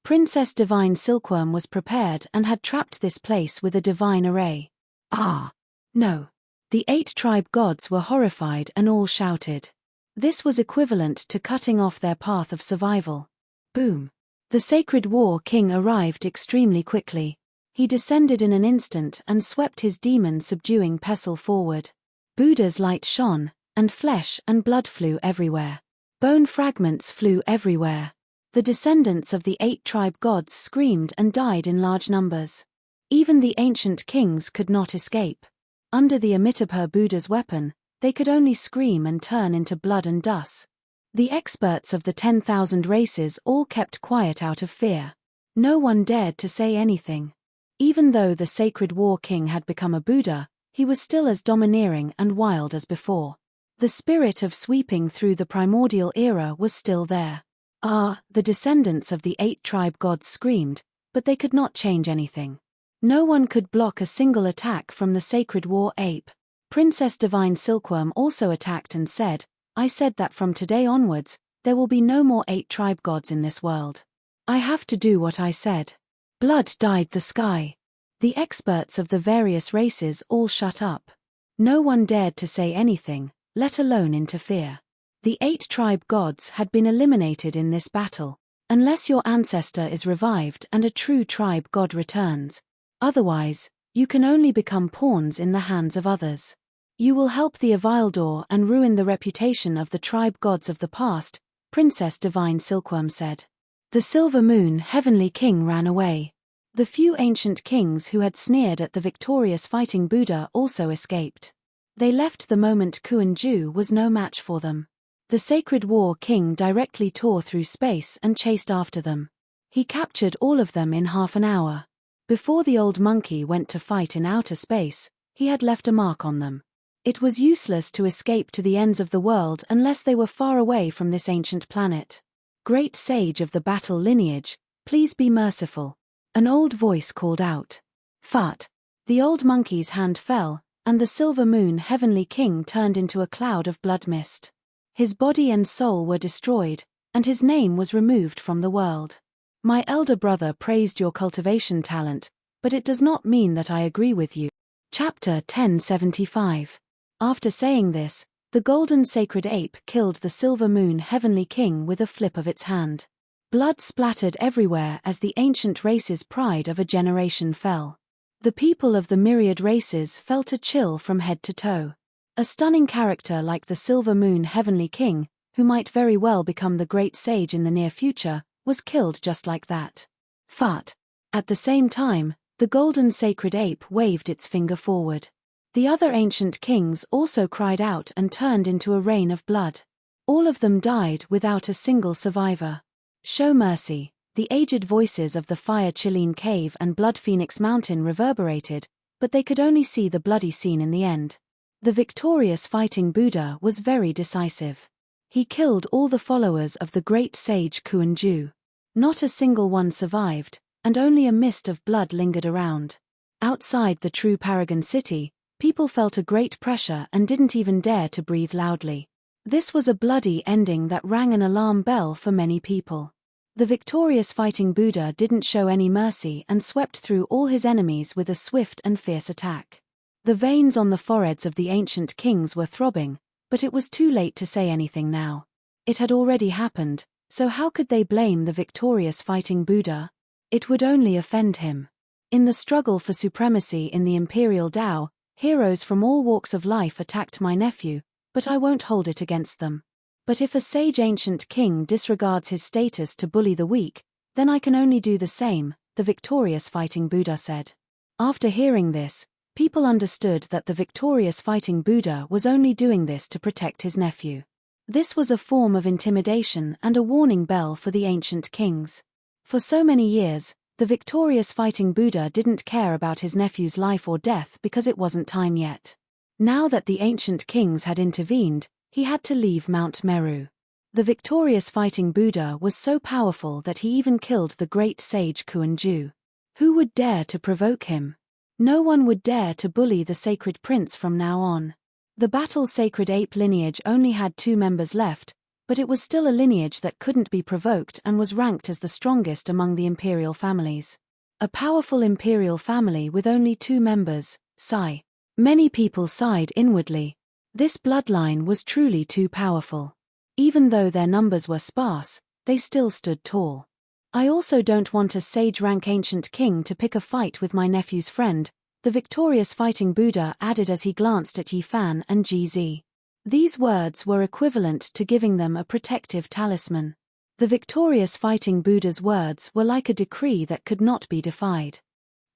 Princess Divine Silkworm was prepared and had trapped this place with a divine array. Ah! No. The 8 tribe gods were horrified and all shouted. This was equivalent to cutting off their path of survival. Boom! The Sacred War King arrived extremely quickly. He descended in an instant and swept his demon-subduing pestle forward. Buddha's light shone, and flesh and blood flew everywhere. Bone fragments flew everywhere. The descendants of the 8 tribe gods screamed and died in large numbers. Even the ancient kings could not escape. Under the Amitabha Buddha's weapon, they could only scream and turn into blood and dust. The experts of the 10,000 races all kept quiet out of fear. No one dared to say anything. Even though the Sacred War King had become a Buddha, he was still as domineering and wild as before. The spirit of sweeping through the primordial era was still there. The descendants of the 8 tribe gods screamed, but they could not change anything. No one could block a single attack from the Sacred War Ape. Princess Divine Silkworm also attacked and said, "I said that from today onwards, there will be no more 8 tribe gods in this world. I have to do what I said." Blood dyed the sky. The experts of the various races all shut up. No one dared to say anything, let alone interfere. The 8 tribe gods had been eliminated in this battle, unless your ancestor is revived and a true tribe god returns. Otherwise, you can only become pawns in the hands of others. You will help the Avildor and ruin the reputation of the tribe gods of the past, Princess Divine Silkworm said. The Silver Moon Heavenly King ran away. The few ancient kings who had sneered at the victorious fighting Buddha also escaped. They left the moment Kuan-Ju was no match for them. The Sacred War King directly tore through space and chased after them. He captured all of them in half an hour. Before the old monkey went to fight in outer space, he had left a mark on them. It was useless to escape to the ends of the world unless they were far away from this ancient planet. Great sage of the battle lineage, please be merciful. An old voice called out. Fart. The old monkey's hand fell, and the Silver Moon Heavenly King turned into a cloud of blood mist. His body and soul were destroyed, and his name was removed from the world. My elder brother praised your cultivation talent, but it does not mean that I agree with you. Chapter 1075. After saying this, the golden sacred ape killed the Silver Moon Heavenly King with a flip of its hand. Blood splattered everywhere as the ancient race's pride of a generation fell. The people of the myriad races felt a chill from head to toe. A stunning character like the Silver Moon Heavenly King, who might very well become the great sage in the near future, was killed just like that. Fart. At the same time, the golden sacred ape waved its finger forward. The other ancient kings also cried out and turned into a rain of blood. All of them died without a single survivor. Show mercy. The aged voices of the Fire Chiline Cave and Blood Phoenix Mountain reverberated, but they could only see the bloody scene in the end. The victorious fighting Buddha was very decisive. He killed all the followers of the great sage Kuan-Ju. Not a single one survived, and only a mist of blood lingered around. Outside the true Paragon City, people felt a great pressure and didn't even dare to breathe loudly. This was a bloody ending that rang an alarm bell for many people. The victorious fighting Buddha didn't show any mercy and swept through all his enemies with a swift and fierce attack. The veins on the foreheads of the ancient kings were throbbing, but it was too late to say anything now. It had already happened, so how could they blame the victorious fighting Buddha? It would only offend him. In the struggle for supremacy in the Imperial Tao, heroes from all walks of life attacked my nephew, but I won't hold it against them. But if a sage ancient king disregards his status to bully the weak, then I can only do the same, the victorious fighting Buddha said. After hearing this, people understood that the victorious fighting Buddha was only doing this to protect his nephew. This was a form of intimidation and a warning bell for the ancient kings. For so many years, the victorious fighting Buddha didn't care about his nephew's life or death because it wasn't time yet. Now that the ancient kings had intervened, he had to leave Mount Meru. The victorious fighting Buddha was so powerful that he even killed the great sage Kuan-Ju. Who would dare to provoke him? No one would dare to bully the sacred prince from now on. The battle sacred ape lineage only had 2 members left, but it was still a lineage that couldn't be provoked and was ranked as the strongest among the imperial families. A powerful imperial family with only 2 members, sigh. Many people sighed inwardly. This bloodline was truly too powerful. Even though their numbers were sparse, they still stood tall. I also don't want a sage-rank ancient king to pick a fight with my nephew's friend, the victorious fighting Buddha added as he glanced at Yi Fan and GZ. These words were equivalent to giving them a protective talisman. The victorious fighting Buddha's words were like a decree that could not be defied.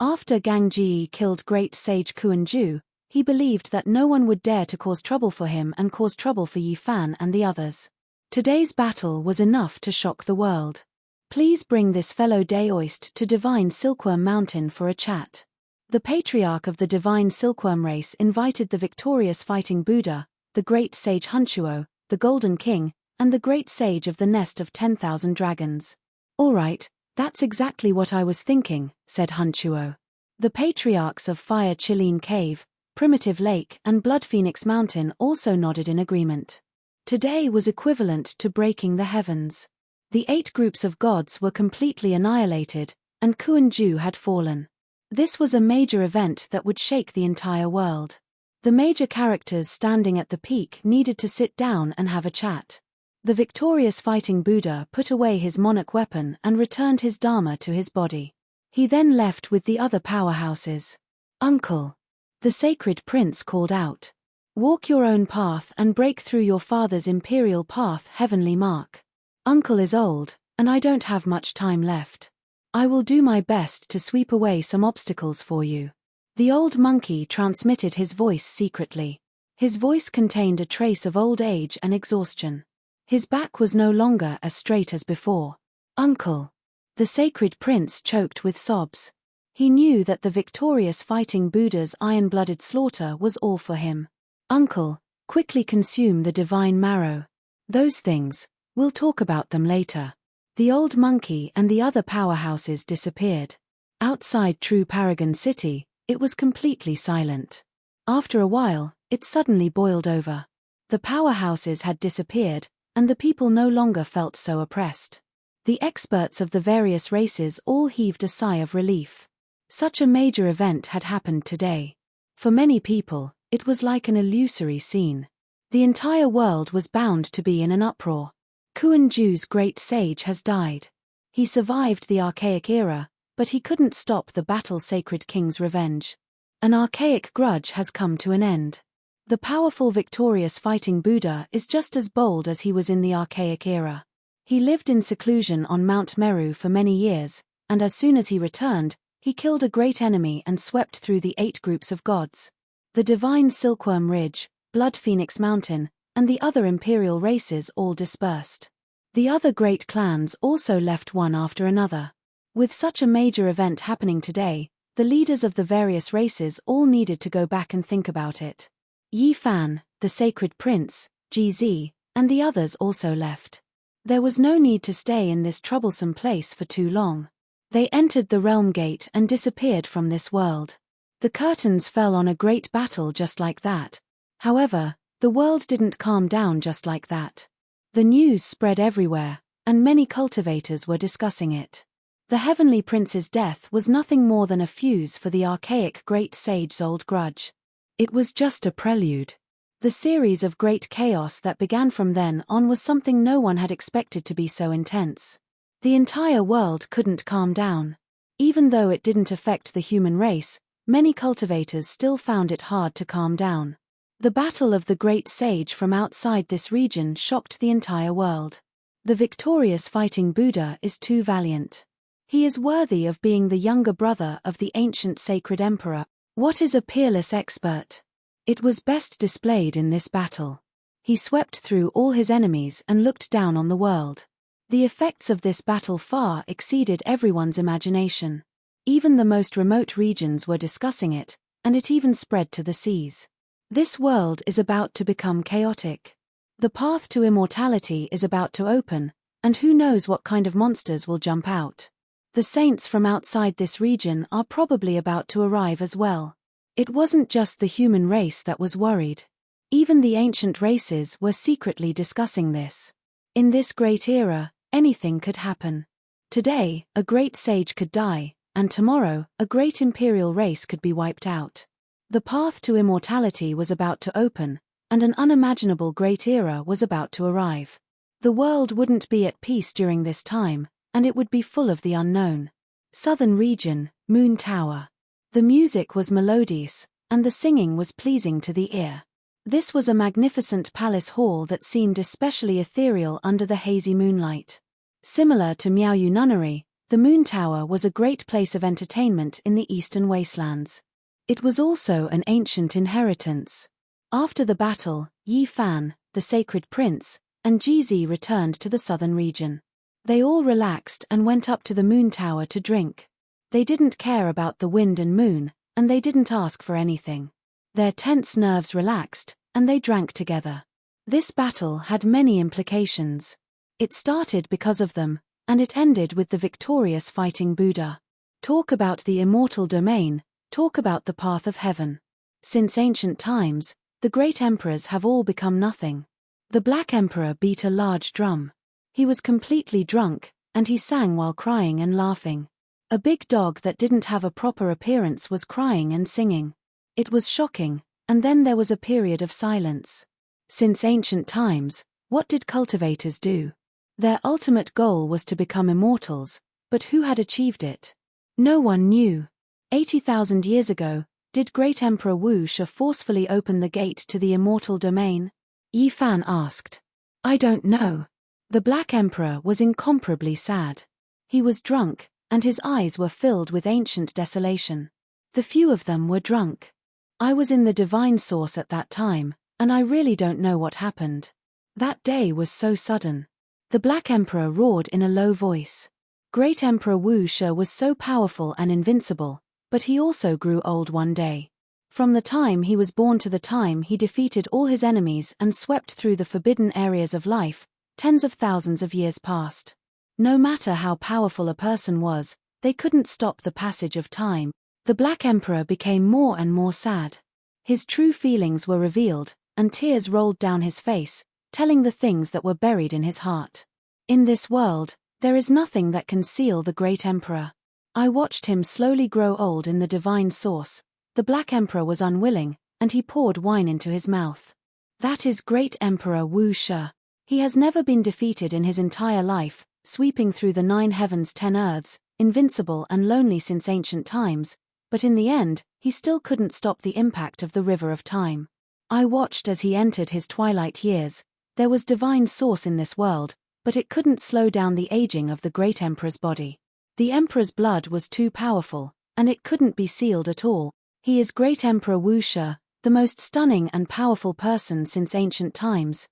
After Gang Ji killed great sage Kuan Ju, he believed that no one would dare to cause trouble for him and cause trouble for Yi Fan and the others. Today's battle was enough to shock the world. Please bring this fellow Daoist to Divine Silkworm Mountain for a chat. The patriarch of the Divine Silkworm race invited the victorious fighting Buddha, the great sage Hunchuo, the Golden King, and the great sage of the Nest of 10,000 Dragons. All right, that's exactly what I was thinking, said Hunchuo. The patriarchs of Fire Chiline Cave, Primitive Lake, and Blood Phoenix Mountain also nodded in agreement. Today was equivalent to breaking the heavens. The 8 groups of gods were completely annihilated, and Kuan Ju had fallen. This was a major event that would shake the entire world. The major characters standing at the peak needed to sit down and have a chat. The victorious fighting Buddha put away his monarch weapon and returned his dharma to his body. He then left with the other powerhouses. Uncle. The sacred prince called out. Walk your own path and break through your father's imperial path, heavenly mark. Uncle is old, and I don't have much time left. I will do my best to sweep away some obstacles for you. The old monkey transmitted his voice secretly. His voice contained a trace of old age and exhaustion. His back was no longer as straight as before. Uncle. The sacred prince choked with sobs. He knew that the victorious fighting Buddha's iron-blooded slaughter was all for him. Uncle, quickly consume the divine marrow. Those things, we'll talk about them later. The old monkey and the other powerhouses disappeared. Outside True Paragon City, it was completely silent. After a while, it suddenly boiled over. The powerhouses had disappeared, and the people no longer felt so oppressed. The experts of the various races all heaved a sigh of relief. Such a major event had happened today. For many people, it was like an illusory scene. The entire world was bound to be in an uproar. Kuan Ju's great sage has died. He survived the archaic era, but he couldn't stop the battle-sacred king's revenge. An archaic grudge has come to an end. The powerful victorious fighting Buddha is just as bold as he was in the archaic era. He lived in seclusion on Mount Meru for many years, and as soon as he returned, he killed a great enemy and swept through the 8 groups of gods. The Divine Silkworm Ridge, Blood Phoenix Mountain, and the other imperial races all dispersed. The other great clans also left one after another. With such a major event happening today, the leaders of the various races all needed to go back and think about it. Yi Fan, the sacred prince, GZ, and the others also left. There was no need to stay in this troublesome place for too long. They entered the realm gate and disappeared from this world. The curtains fell on a great battle just like that. However, the world didn't calm down just like that. The news spread everywhere, and many cultivators were discussing it. The heavenly prince's death was nothing more than a fuse for the archaic great sage's old grudge. It was just a prelude. The series of great chaos that began from then on was something no one had expected to be so intense. The entire world couldn't calm down. Even though it didn't affect the human race, many cultivators still found it hard to calm down. The battle of the great sage from outside this region shocked the entire world. The victorious fighting Buddha is too valiant. He is worthy of being the younger brother of the ancient sacred emperor. What is a peerless expert? It was best displayed in this battle. He swept through all his enemies and looked down on the world. The effects of this battle far exceeded everyone's imagination. Even the most remote regions were discussing it, and it even spread to the seas. This world is about to become chaotic. The path to immortality is about to open, and who knows what kind of monsters will jump out. The saints from outside this region are probably about to arrive as well. It wasn't just the human race that was worried. Even the ancient races were secretly discussing this. In this great era, anything could happen. Today, a great sage could die, and tomorrow, a great imperial race could be wiped out. The path to immortality was about to open, and an unimaginable great era was about to arrive. The world wouldn't be at peace during this time, and it would be full of the unknown. Southern region, Moon Tower. The music was melodious, and the singing was pleasing to the ear. This was a magnificent palace hall that seemed especially ethereal under the hazy moonlight. Similar to Miaoyu Nunnery, the Moon Tower was a great place of entertainment in the eastern wastelands. It was also an ancient inheritance. After the battle, Yi Fan, the sacred prince, and Jizi returned to the southern region. They all relaxed and went up to the Moon Tower to drink. They didn't care about the wind and moon, and they didn't ask for anything. Their tense nerves relaxed, and they drank together. This battle had many implications. It started because of them, and it ended with the victorious fighting Buddha. Talk about the immortal domain, talk about the path of heaven. Since ancient times, the great emperors have all become nothing. The Black Emperor beat a large drum. He was completely drunk, and he sang while crying and laughing. A big dog that didn't have a proper appearance was crying and singing. It was shocking, and then there was a period of silence. Since ancient times, what did cultivators do? Their ultimate goal was to become immortals, but who had achieved it? No one knew. 80,000 years ago, did Great Emperor Wu Shi forcefully open the gate to the immortal domain? Yi Fan asked. I don't know. The Black Emperor was incomparably sad. He was drunk, and his eyes were filled with ancient desolation. The few of them were drunk. I was in the divine source at that time, and I really don't know what happened. That day was so sudden. The Black Emperor roared in a low voice. Great Emperor Wu Shi was so powerful and invincible, but he also grew old one day. From the time he was born to the time he defeated all his enemies and swept through the forbidden areas of life, tens of thousands of years passed. No matter how powerful a person was, they couldn't stop the passage of time. The Black Emperor became more and more sad. His true feelings were revealed, and tears rolled down his face, telling the things that were buried in his heart. In this world, there is nothing that can seal the Great Emperor. I watched him slowly grow old in the divine source. The Black Emperor was unwilling, and he poured wine into his mouth. That is Great Emperor Wu Shi. He has never been defeated in his entire life, sweeping through the 9 heavens 10 earths, invincible and lonely since ancient times, but in the end, he still couldn't stop the impact of the river of time. I watched as he entered his twilight years. There was divine source in this world, but it couldn't slow down the aging of the Great Emperor's body. The Emperor's blood was too powerful, and it couldn't be sealed at all. He is Great Emperor Wu Shi, the most stunning and powerful person since ancient times.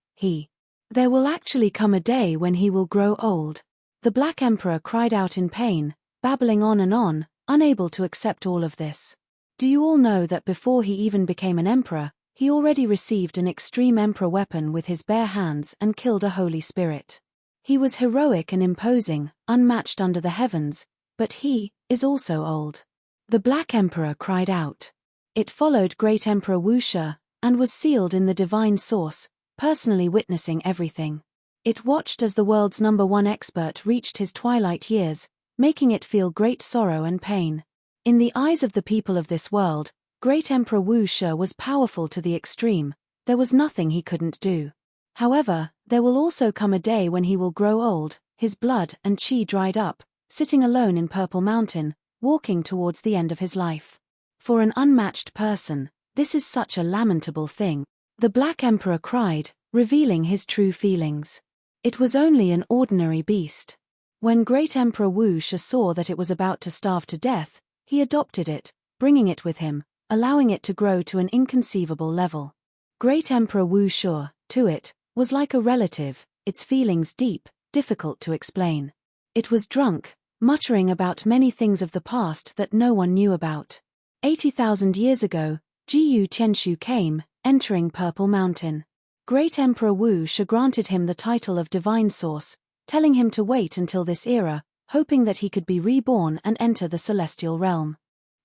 There will actually come a day when he will grow old. The Black Emperor cried out in pain, babbling on, unable to accept all of this. Do you all know that before he even became an emperor, he already received an extreme emperor weapon with his bare hands and killed a holy spirit? He was heroic and imposing, unmatched under the heavens, but he is also old. The Black Emperor cried out. It followed Great Emperor Wu Shi, and was sealed in the divine source, personally witnessing everything. It watched as the world's #1 expert reached his twilight years, making it feel great sorrow and pain. In the eyes of the people of this world, Great Emperor Wu Shi was powerful to the extreme. There was nothing he couldn't do. However, there will also come a day when he will grow old, his blood and chi dried up, sitting alone in Purple Mountain, walking towards the end of his life. For an unmatched person, this is such a lamentable thing. The Black Emperor cried, revealing his true feelings. It was only an ordinary beast. When Great Emperor Wu Shi saw that it was about to starve to death, he adopted it, bringing it with him, allowing it to grow to an inconceivable level. Great Emperor Wu Shi, to it, was like a relative, its feelings deep, difficult to explain. It was drunk, muttering about many things of the past that no one knew about. 80,000 years ago, Jiyu Tianshu came, entering Purple Mountain. Great Emperor Wu Shi granted him the title of Divine Source, telling him to wait until this era, hoping that he could be reborn and enter the celestial realm.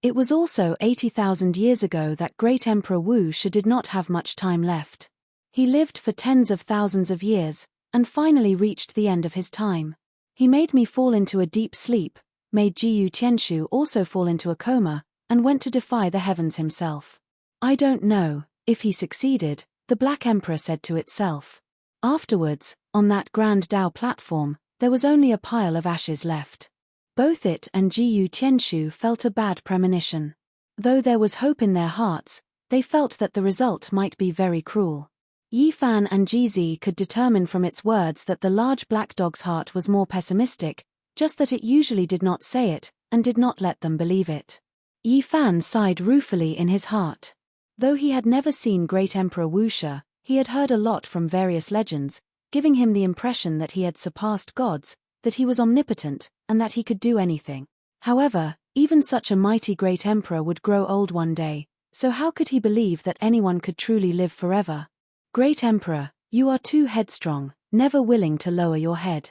It was also 80,000 years ago that Great Emperor Wu Shi did not have much time left. He lived for tens of thousands of years, and finally reached the end of his time. He made me fall into a deep sleep, made Jiyu Tianshu also fall into a coma, and went to defy the heavens himself. I don't know if he succeeded, the Black Emperor said to itself. Afterwards, on that grand Tao platform, there was only a pile of ashes left. Both it and Jiyu Tianshu felt a bad premonition. Though there was hope in their hearts, they felt that the result might be very cruel. Yi Fan and Jizi could determine from its words that the large black dog's heart was more pessimistic, just that it usually did not say it, and did not let them believe it. Yi Fan sighed ruefully in his heart. Though he had never seen Great Emperor Wuxia, he had heard a lot from various legends, giving him the impression that he had surpassed gods, that he was omnipotent, and that he could do anything. However, even such a mighty great emperor would grow old one day, so how could he believe that anyone could truly live forever? Great Emperor, you are too headstrong, never willing to lower your head.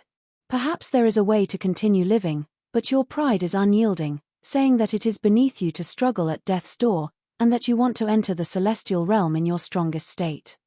Perhaps there is a way to continue living, but your pride is unyielding, saying that it is beneath you to struggle at death's door, and that you want to enter the celestial realm in your strongest state.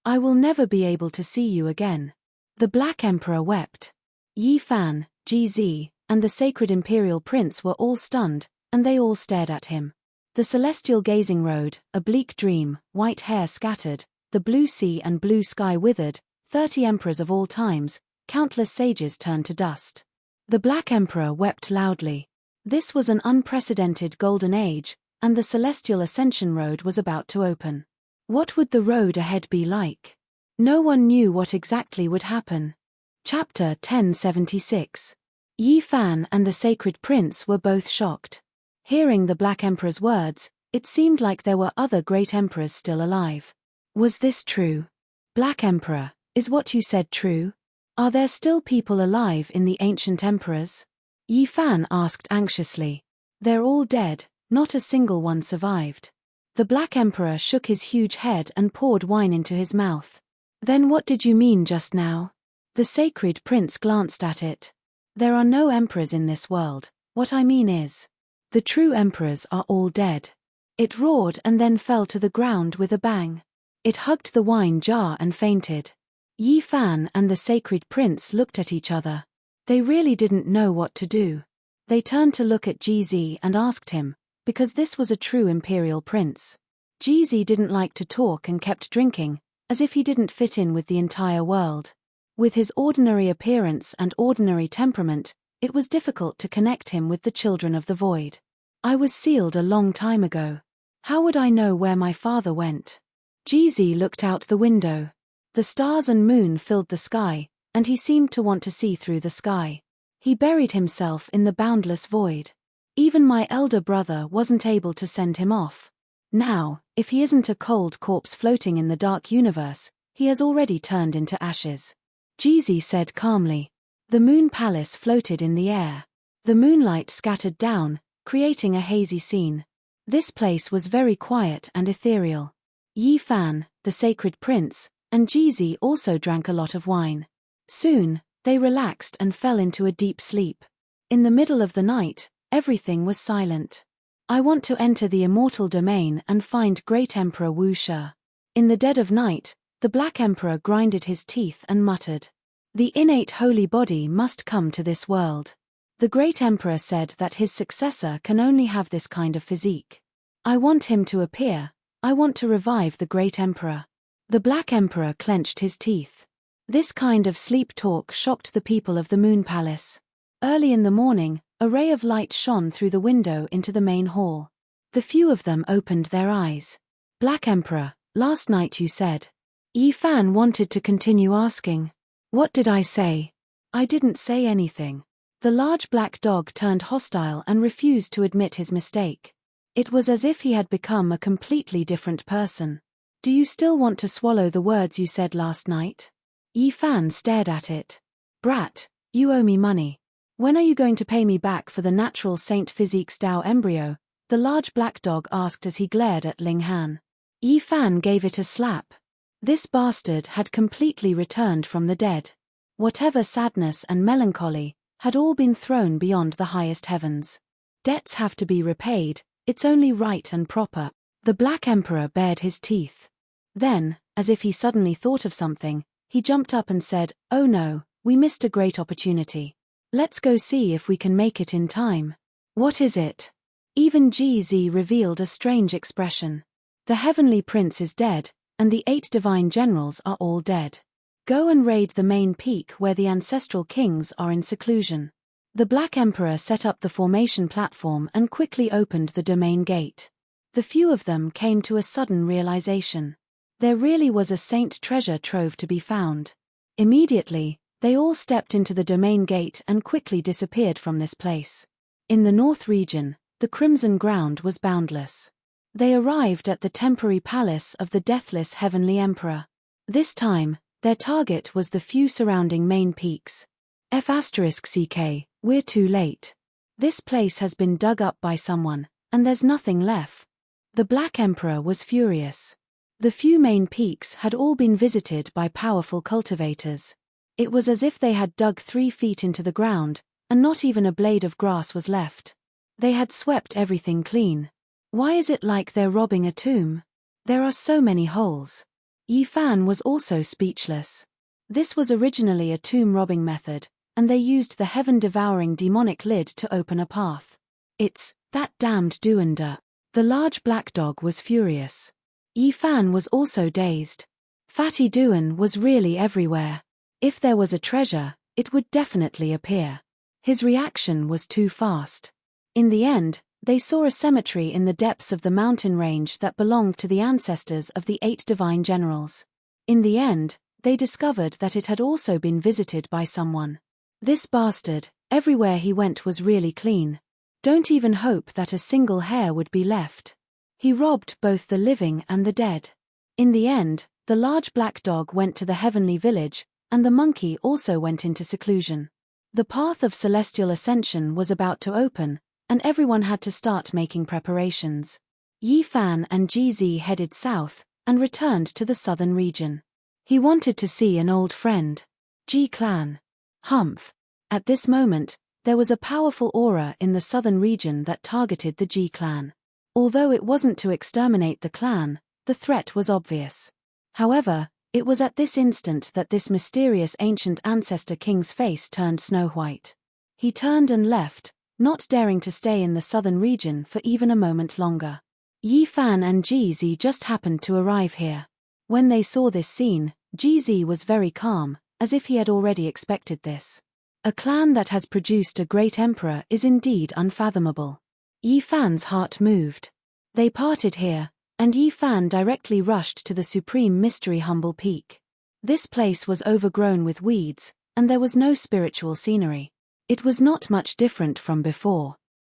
I will never be able to see you again. The Black Emperor wept. Yi Fan, Ji, and the sacred imperial prince were all stunned, and they all stared at him. The celestial gazing road, a bleak dream, white hair scattered, the blue sea and blue sky withered, 30 emperors of all times, countless sages turned to dust. The Black Emperor wept loudly. This was an unprecedented golden age, and the celestial ascension road was about to open. What would the road ahead be like? No one knew what exactly would happen. Chapter 1076. Yi Fan and the Sacred Prince were both shocked. Hearing the Black Emperor's words, it seemed like there were other great emperors still alive. Was this true? Black Emperor, is what you said true? Are there still people alive in the ancient emperors? Yi Fan asked anxiously. They're all dead, not a single one survived. The Black Emperor shook his huge head and poured wine into his mouth. Then what did you mean just now? The Sacred Prince glanced at it. There are no emperors in this world, what I mean is, the true emperors are all dead. It roared and then fell to the ground with a bang. It hugged the wine jar and fainted. Yi Fan and the Sacred Prince looked at each other. They really didn't know what to do. They turned to look at Ji and asked him, because this was a true imperial prince. Ji didn't like to talk and kept drinking, as if he didn't fit in with the entire world. With his ordinary appearance and ordinary temperament, it was difficult to connect him with the children of the void. I was sealed a long time ago. How would I know where my father went? Ji looked out the window. The stars and moon filled the sky, and he seemed to want to see through the sky. He buried himself in the boundless void. Even my elder brother wasn't able to send him off. Now, if he isn't a cold corpse floating in the dark universe, he has already turned into ashes. Ji said calmly. The moon palace floated in the air. The moonlight scattered down, creating a hazy scene. This place was very quiet and ethereal. Yi Fan, the Sacred Prince, and Ji also drank a lot of wine. Soon, they relaxed and fell into a deep sleep. In the middle of the night, everything was silent. I want to enter the immortal domain and find Great Emperor Wuxia. In the dead of night, the Black Emperor grinded his teeth and muttered. The innate holy body must come to this world. The Great Emperor said that his successor can only have this kind of physique. I want him to appear. I want to revive the Great Emperor. The Black Emperor clenched his teeth. This kind of sleep talk shocked the people of the Moon Palace. Early in the morning, a ray of light shone through the window into the main hall. The few of them opened their eyes. Black Emperor, last night you said. Yi Fan wanted to continue asking. What did I say? I didn't say anything. The large black dog turned hostile and refused to admit his mistake. It was as if he had become a completely different person. Do you still want to swallow the words you said last night? Yi Fan stared at it. Brat, you owe me money. When are you going to pay me back for the natural Saint Physique's Tao embryo? The large black dog asked as he glared at Ling Han. Yi Fan gave it a slap. This bastard had completely returned from the dead. Whatever sadness and melancholy had all been thrown beyond the highest heavens. Debts have to be repaid, it's only right and proper. The Black Emperor bared his teeth. Then, as if he suddenly thought of something, he jumped up and said, "Oh no, we missed a great opportunity. Let's go see if we can make it in time." What is it? Even Ji revealed a strange expression. The Heavenly Prince is dead, and the 8 divine generals are all dead. Go and raid the main peak where the ancestral kings are in seclusion. The Black Emperor set up the formation platform and quickly opened the domain gate. The few of them came to a sudden realization. There really was a saint treasure trove to be found. Immediately, they all stepped into the domain gate and quickly disappeared from this place. In the north region, the crimson ground was boundless. They arrived at the temporary palace of the deathless Heavenly Emperor. This time, their target was the few surrounding main peaks. F***CK, we're too late. This place has been dug up by someone, and there's nothing left. The Black Emperor was furious. The few main peaks had all been visited by powerful cultivators. It was as if they had dug 3 feet into the ground, and not even a blade of grass was left. They had swept everything clean. Why is it like they're robbing a tomb? There are so many holes. Yi Fan was also speechless. This was originally a tomb-robbing method, and they used the heaven-devouring demonic lid to open a path. It's that damned Duanda. The large black dog was furious. Yi Fan was also dazed. Fatty Duan was really everywhere. If there was a treasure, it would definitely appear. His reaction was too fast. In the end, they saw a cemetery in the depths of the mountain range that belonged to the ancestors of the 8 divine generals. In the end, they discovered that it had also been visited by someone. This bastard, everywhere he went was really clean. Don't even hope that a single hair would be left. He robbed both the living and the dead. In the end, the large black dog went to the heavenly village, and the monkey also went into seclusion. The path of celestial ascension was about to open, and everyone had to start making preparations. Yi Fan and GZ headed south, and returned to the southern region. He wanted to see an old friend. G-Clan. Humph. At this moment, there was a powerful aura in the southern region that targeted the G-Clan. Although it wasn't to exterminate the clan, the threat was obvious. However, it was at this instant that this mysterious ancient ancestor king's face turned snow-white. He turned and left, not daring to stay in the southern region for even a moment longer. Yi Fan and GZ just happened to arrive here. When they saw this scene, GZ was very calm, as if he had already expected this. A clan that has produced a great emperor is indeed unfathomable. Yi Fan's heart moved. They parted here, and Yi Fan directly rushed to the Supreme Mystery Humble Peak. This place was overgrown with weeds, and there was no spiritual scenery. It was not much different from before.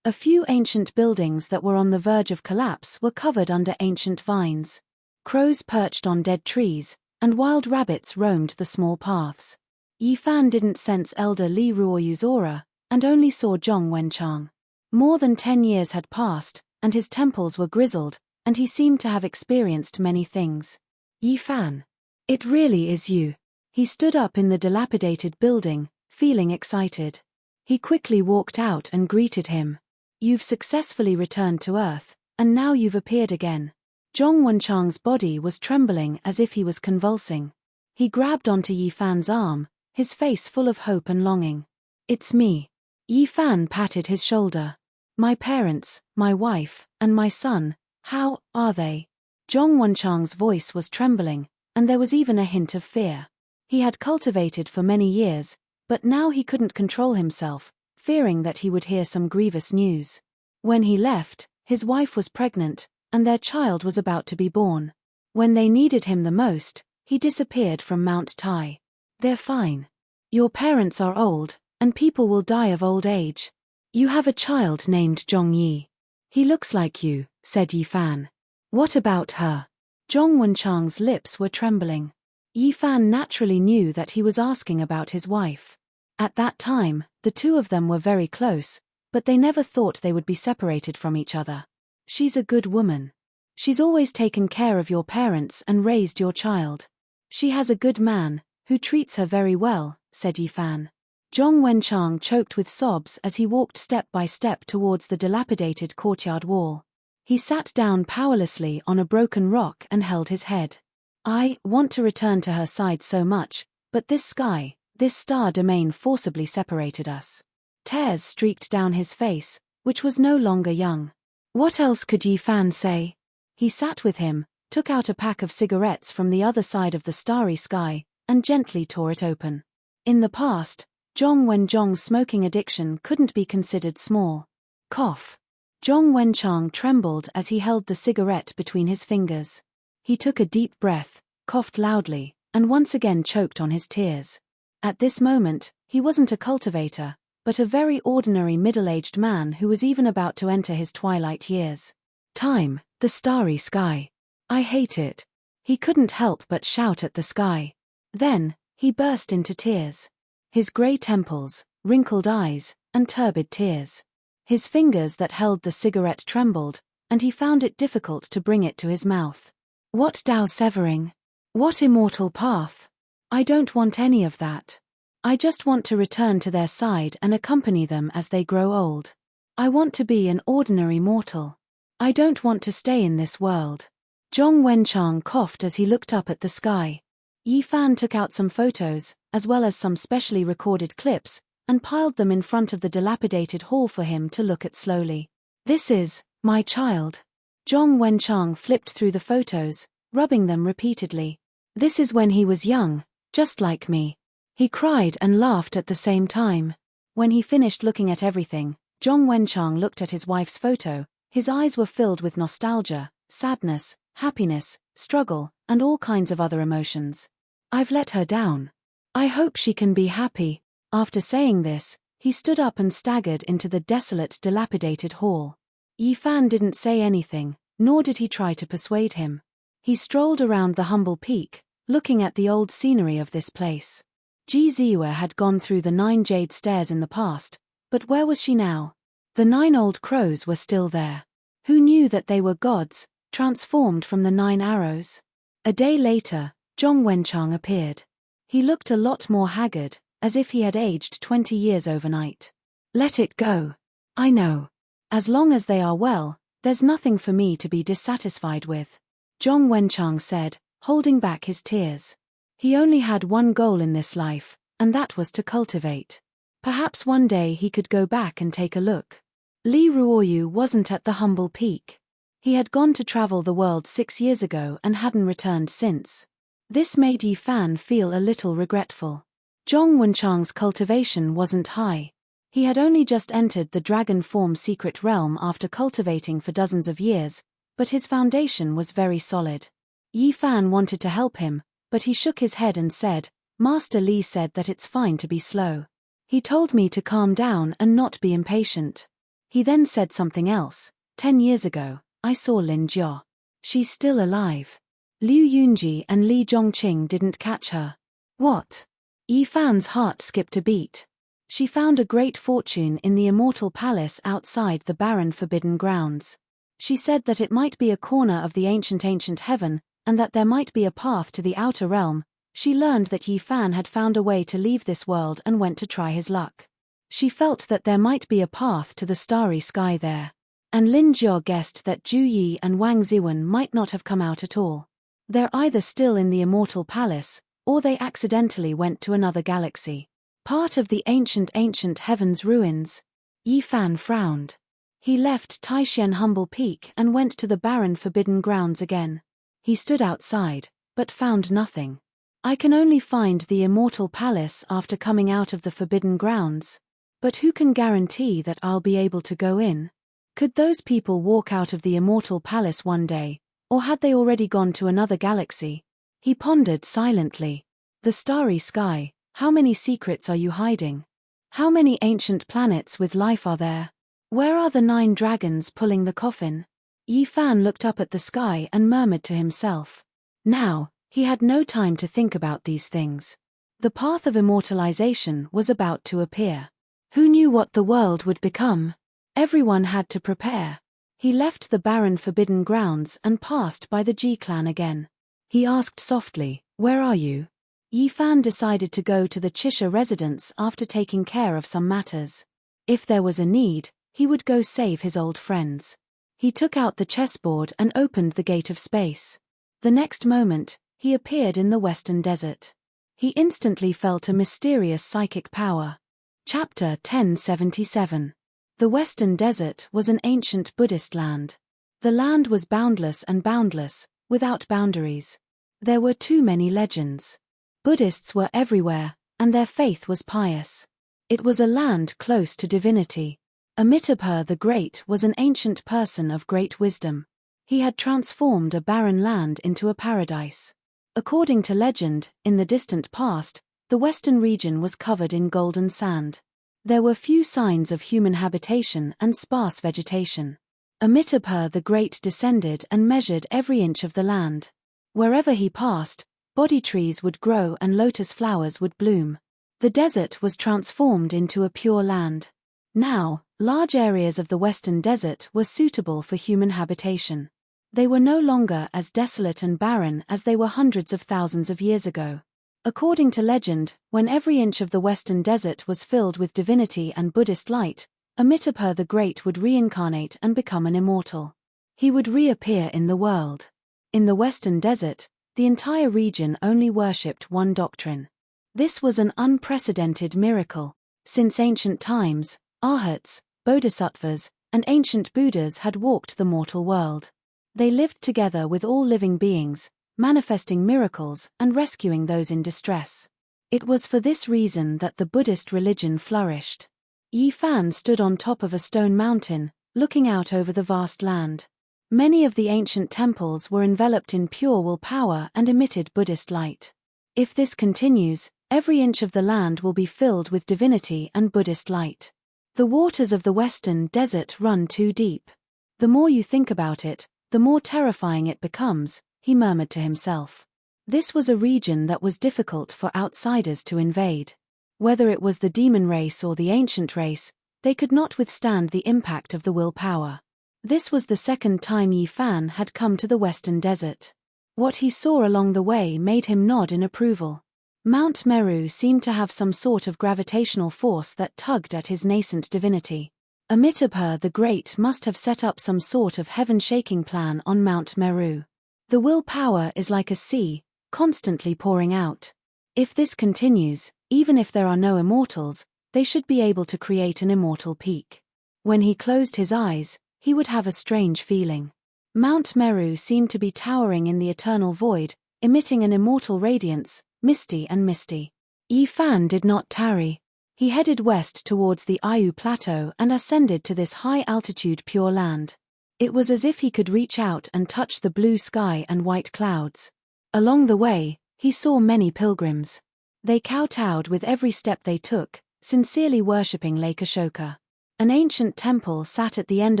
A few ancient buildings that were on the verge of collapse were covered under ancient vines. Crows perched on dead trees, and wild rabbits roamed the small paths. Yi Fan didn't sense Elder Li Ruoyu's aura, and only saw Zhong Wenchang. More than 10 years had passed, and his temples were grizzled, and he seemed to have experienced many things. Yi Fan. It really is you. He stood up in the dilapidated building, feeling excited. He quickly walked out and greeted him. You've successfully returned to Earth, and now you've appeared again. Zhong Wenchang's body was trembling as if he was convulsing. He grabbed onto Yi Fan's arm, his face full of hope and longing. It's me. Yi Fan patted his shoulder. My parents, my wife, and my son, how are they? Zhong Wenchang's voice was trembling, and there was even a hint of fear. He had cultivated for many years, but now he couldn't control himself, fearing that he would hear some grievous news. When he left, his wife was pregnant, and their child was about to be born. When they needed him the most, he disappeared from Mount Tai. They're fine. Your parents are old, and people will die of old age. You have a child named Zhong Yi. He looks like you, said Yi Fan. What about her? Zhong Wenchang's lips were trembling. Yi Fan naturally knew that he was asking about his wife. At that time, the two of them were very close, but they never thought they would be separated from each other. She's a good woman. She's always taken care of your parents and raised your child. She has a good man, who treats her very well, said Yi Fan. Zhong Wenchang choked with sobs as he walked step by step towards the dilapidated courtyard wall. He sat down powerlessly on a broken rock and held his head. I want to return to her side so much, but this star domain forcibly separated us. Tears streaked down his face, which was no longer young. What else could Yi Fan say? He sat with him, took out a pack of cigarettes from the other side of the starry sky, and gently tore it open. In the past, Zhong Wenchang's smoking addiction couldn't be considered small. Cough. Zhong Wenchang trembled as he held the cigarette between his fingers. He took a deep breath, coughed loudly, and once again choked on his tears. At this moment, he wasn't a cultivator, but a very ordinary middle-aged man who was even about to enter his twilight years. Time, the starry sky. I hate it. He couldn't help but shout at the sky. Then, he burst into tears. His grey temples, wrinkled eyes, and turbid tears. His fingers that held the cigarette trembled, and he found it difficult to bring it to his mouth. What Tao severing? What immortal path? I don't want any of that. I just want to return to their side and accompany them as they grow old. I want to be an ordinary mortal. I don't want to stay in this world. Zhong Wenchang coughed as he looked up at the sky. Yi Fan took out some photos, as well as some specially recorded clips, and piled them in front of the dilapidated hall for him to look at slowly. This is, my child. Zhong Wenchang flipped through the photos, rubbing them repeatedly. This is when he was young, just like me. He cried and laughed at the same time. When he finished looking at everything, Zhong Wenchang looked at his wife's photo. His eyes were filled with nostalgia, sadness, happiness, struggle, and all kinds of other emotions. I've let her down. I hope she can be happy. After saying this, he stood up and staggered into the desolate, dilapidated hall. Yi Fan didn't say anything, nor did he try to persuade him. He strolled around the humble peak, looking at the old scenery of this place. Ji Ziwe had gone through the 9 jade stairs in the past, but where was she now? The 9 old crows were still there. Who knew that they were gods, transformed from the 9 arrows? A day later, Zhong Wenchang appeared. He looked a lot more haggard, as if he had aged 20 years overnight. Let it go. I know. As long as they are well, there's nothing for me to be dissatisfied with. Zhong Wenchang said, holding back his tears. He only had one goal in this life, and that was to cultivate. Perhaps one day he could go back and take a look. Li Ruoyu wasn't at the humble peak. He had gone to travel the world 6 years ago and hadn't returned since. This made Yi Fan feel a little regretful. Zhong Wenchang's cultivation wasn't high. He had only just entered the dragon form secret realm after cultivating for dozens of years, but his foundation was very solid. Yi Fan wanted to help him, but he shook his head and said, Master Li said that it's fine to be slow. He told me to calm down and not be impatient. He then said something else. 10 years ago, I saw Lin Jiao. She's still alive. Liu Yunji and Li Zhongqing didn't catch her. What? Yi Fan's heart skipped a beat. She found a great fortune in the immortal palace outside the barren forbidden grounds. She said that it might be a corner of the ancient heaven, and that there might be a path to the outer realm. She learned that Yi Fan had found a way to leave this world and went to try his luck. She felt that there might be a path to the starry sky there. And Lin Jiao guessed that Zhu Yi and Wang Ziwen might not have come out at all. They're either still in the immortal palace, or they accidentally went to another galaxy. Part of the ancient heaven's ruins. Yi Fan frowned. He left Taishan Humble Peak and went to the barren forbidden grounds again. He stood outside, but found nothing. I can only find the immortal palace after coming out of the forbidden grounds. But who can guarantee that I'll be able to go in? Could those people walk out of the immortal palace one day, or had they already gone to another galaxy? He pondered silently. The starry sky, how many secrets are you hiding? How many ancient planets with life are there? Where are the 9 dragons pulling the coffin? Yi Fan looked up at the sky and murmured to himself. Now, he had no time to think about these things. The path of immortalization was about to appear. Who knew what the world would become? Everyone had to prepare. He left the barren forbidden grounds and passed by the Ji clan again. He asked softly, "Where are you?" Yi Fan decided to go to the Chisha residence after taking care of some matters. If there was a need, he would go save his old friends. He took out the chessboard and opened the gate of space. The next moment, he appeared in the western desert. He instantly felt a mysterious psychic power. Chapter 1077. The western desert was an ancient Buddhist land. The land was boundless and boundless, without boundaries. There were too many legends. Buddhists were everywhere, and their faith was pious. It was a land close to divinity. Amitabha the Great was an ancient person of great wisdom. He had transformed a barren land into a paradise. According to legend, in the distant past, the western region was covered in golden sand. There were few signs of human habitation and sparse vegetation. Amitabha the Great descended and measured every inch of the land. Wherever he passed, bodhi trees would grow and lotus flowers would bloom. The desert was transformed into a pure land. Now, large areas of the western desert were suitable for human habitation. They were no longer as desolate and barren as they were hundreds of thousands of years ago. According to legend, when every inch of the western desert was filled with divinity and Buddhist light, Amitabha the Great would reincarnate and become an immortal. He would reappear in the world. In the western desert, the entire region only worshipped one doctrine. This was an unprecedented miracle. Since ancient times, arhats, bodhisattvas, and ancient Buddhas had walked the mortal world. They lived together with all living beings, manifesting miracles and rescuing those in distress. It was for this reason that the Buddhist religion flourished. Yi Fan stood on top of a stone mountain, looking out over the vast land. Many of the ancient temples were enveloped in pure willpower and emitted Buddhist light. If this continues, every inch of the land will be filled with divinity and Buddhist light. The waters of the western desert run too deep. The more you think about it, the more terrifying it becomes, he murmured to himself. This was a region that was difficult for outsiders to invade. Whether it was the demon race or the ancient race, they could not withstand the impact of the willpower. This was the second time Yi Fan had come to the western desert. What he saw along the way made him nod in approval. Mount Meru seemed to have some sort of gravitational force that tugged at his nascent divinity. Amitabha the Great must have set up some sort of heaven-shaking plan on Mount Meru. The willpower is like a sea, constantly pouring out. If this continues, even if there are no immortals, they should be able to create an immortal peak. When he closed his eyes, he would have a strange feeling. Mount Meru seemed to be towering in the eternal void, emitting an immortal radiance, misty and misty. Yi Fan did not tarry. He headed west towards the Ayu Plateau and ascended to this high-altitude pure land. It was as if he could reach out and touch the blue sky and white clouds. Along the way, he saw many pilgrims. They kowtowed with every step they took, sincerely worshipping Lake Ashoka. An ancient temple sat at the end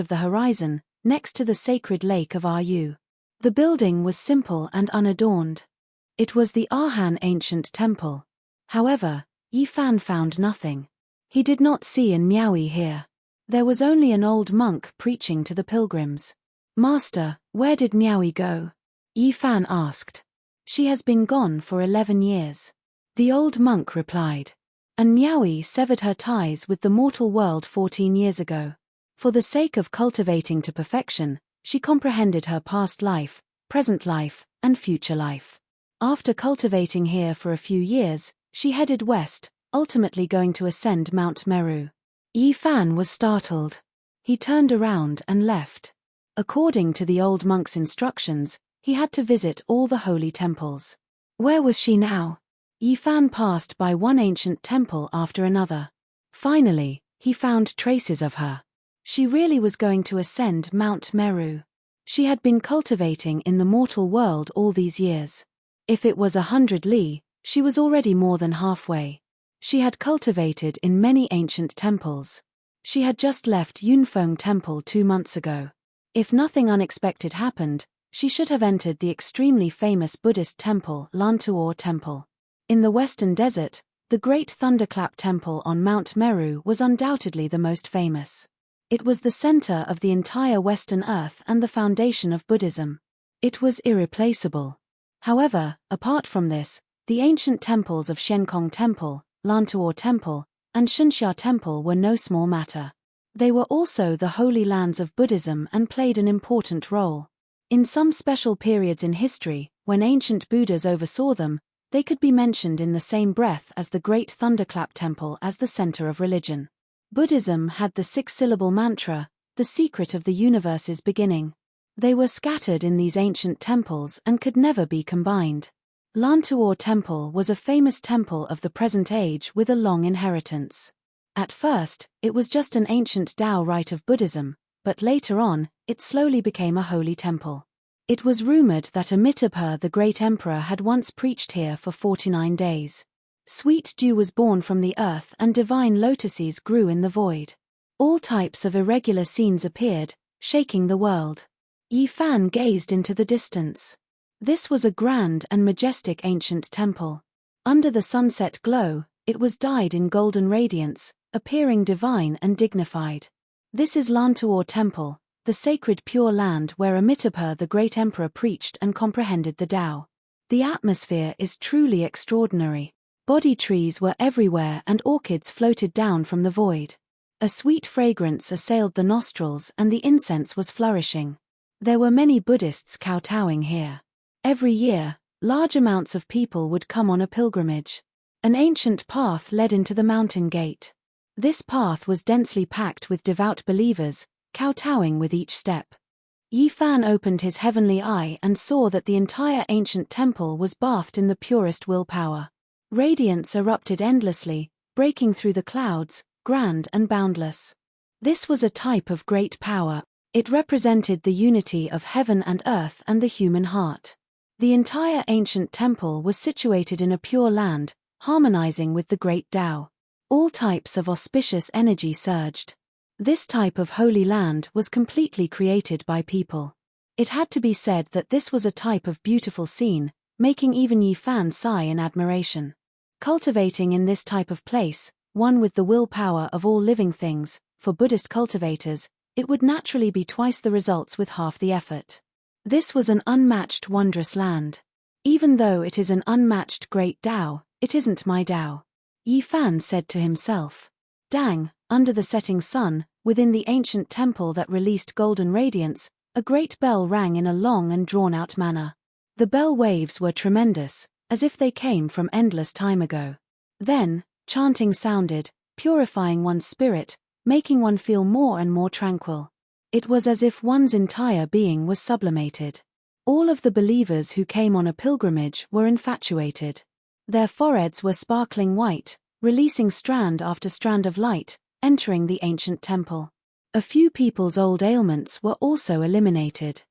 of the horizon, next to the sacred lake of Ayu. The building was simple and unadorned. It was the Arhan ancient temple. However, Yi Fan found nothing. He did not see an Miaoyi here. There was only an old monk preaching to the pilgrims. "Master, where did Miaoyi go?" Yi Fan asked. "She has been gone for 11 years. The old monk replied. "And Miaoyi severed her ties with the mortal world 14 years ago. For the sake of cultivating to perfection, she comprehended her past life, present life, and future life. After cultivating here for a few years, she headed west, ultimately going to ascend Mount Meru." Yi Fan was startled. He turned around and left. According to the old monk's instructions, he had to visit all the holy temples. Where was she now? Yi Fan passed by one ancient temple after another. Finally, he found traces of her. She really was going to ascend Mount Meru. She had been cultivating in the mortal world all these years. If it was 100 li, she was already more than halfway. She had cultivated in many ancient temples. She had just left Yunfeng Temple 2 months ago. If nothing unexpected happened, she should have entered the extremely famous Buddhist temple Lantuo Temple. In the western desert, the Great Thunderclap Temple on Mount Meru was undoubtedly the most famous. It was the center of the entire Western Earth and the foundation of Buddhism. It was irreplaceable. However, apart from this, the ancient temples of Shenkong Temple, Lantuo Temple, and Shunsha Temple were no small matter. They were also the holy lands of Buddhism and played an important role. In some special periods in history, when ancient Buddhas oversaw them, they could be mentioned in the same breath as the Great Thunderclap Temple as the center of religion. Buddhism had the 6-syllable mantra, "The secret of the universe's beginning." They were scattered in these ancient temples and could never be combined. Lantuor Temple was a famous temple of the present age with a long inheritance. At first, it was just an ancient Tao rite of Buddhism, but later on, it slowly became a holy temple. It was rumored that Amitabha the great emperor had once preached here for 49 days. Sweet dew was born from the earth and divine lotuses grew in the void. All types of irregular scenes appeared, shaking the world. Yi Fan gazed into the distance. This was a grand and majestic ancient temple. Under the sunset glow, it was dyed in golden radiance, appearing divine and dignified. This is Lantuor Temple, the sacred pure land where Amitabha the great emperor preached and comprehended the Tao. The atmosphere is truly extraordinary. Bodhi trees were everywhere and orchids floated down from the void. A sweet fragrance assailed the nostrils and the incense was flourishing. There were many Buddhists kowtowing here. Every year, large amounts of people would come on a pilgrimage. An ancient path led into the mountain gate. This path was densely packed with devout believers, kowtowing with each step. Yi Fan opened his heavenly eye and saw that the entire ancient temple was bathed in the purest willpower. Radiance erupted endlessly, breaking through the clouds, grand and boundless. This was a type of great power. It represented the unity of heaven and earth and the human heart. The entire ancient temple was situated in a pure land, harmonizing with the great Tao. All types of auspicious energy surged. This type of holy land was completely created by people. It had to be said that this was a type of beautiful scene, making even Yi Fan sigh in admiration. Cultivating in this type of place, one with the willpower of all living things, for Buddhist cultivators, it would naturally be twice the results with half the effort. This was an unmatched wondrous land. Even though it is an unmatched great Tao, it isn't my Tao. Yi Fan said to himself. Dang, under the setting sun, within the ancient temple that released golden radiance, a great bell rang in a long and drawn-out manner. The bell waves were tremendous, as if they came from endless time ago. Then, chanting sounded, purifying one's spirit, making one feel more and more tranquil. It was as if one's entire being was sublimated. All of the believers who came on a pilgrimage were infatuated. Their foreheads were sparkling white, releasing strand after strand of light, entering the ancient temple. A few people's old ailments were also eliminated.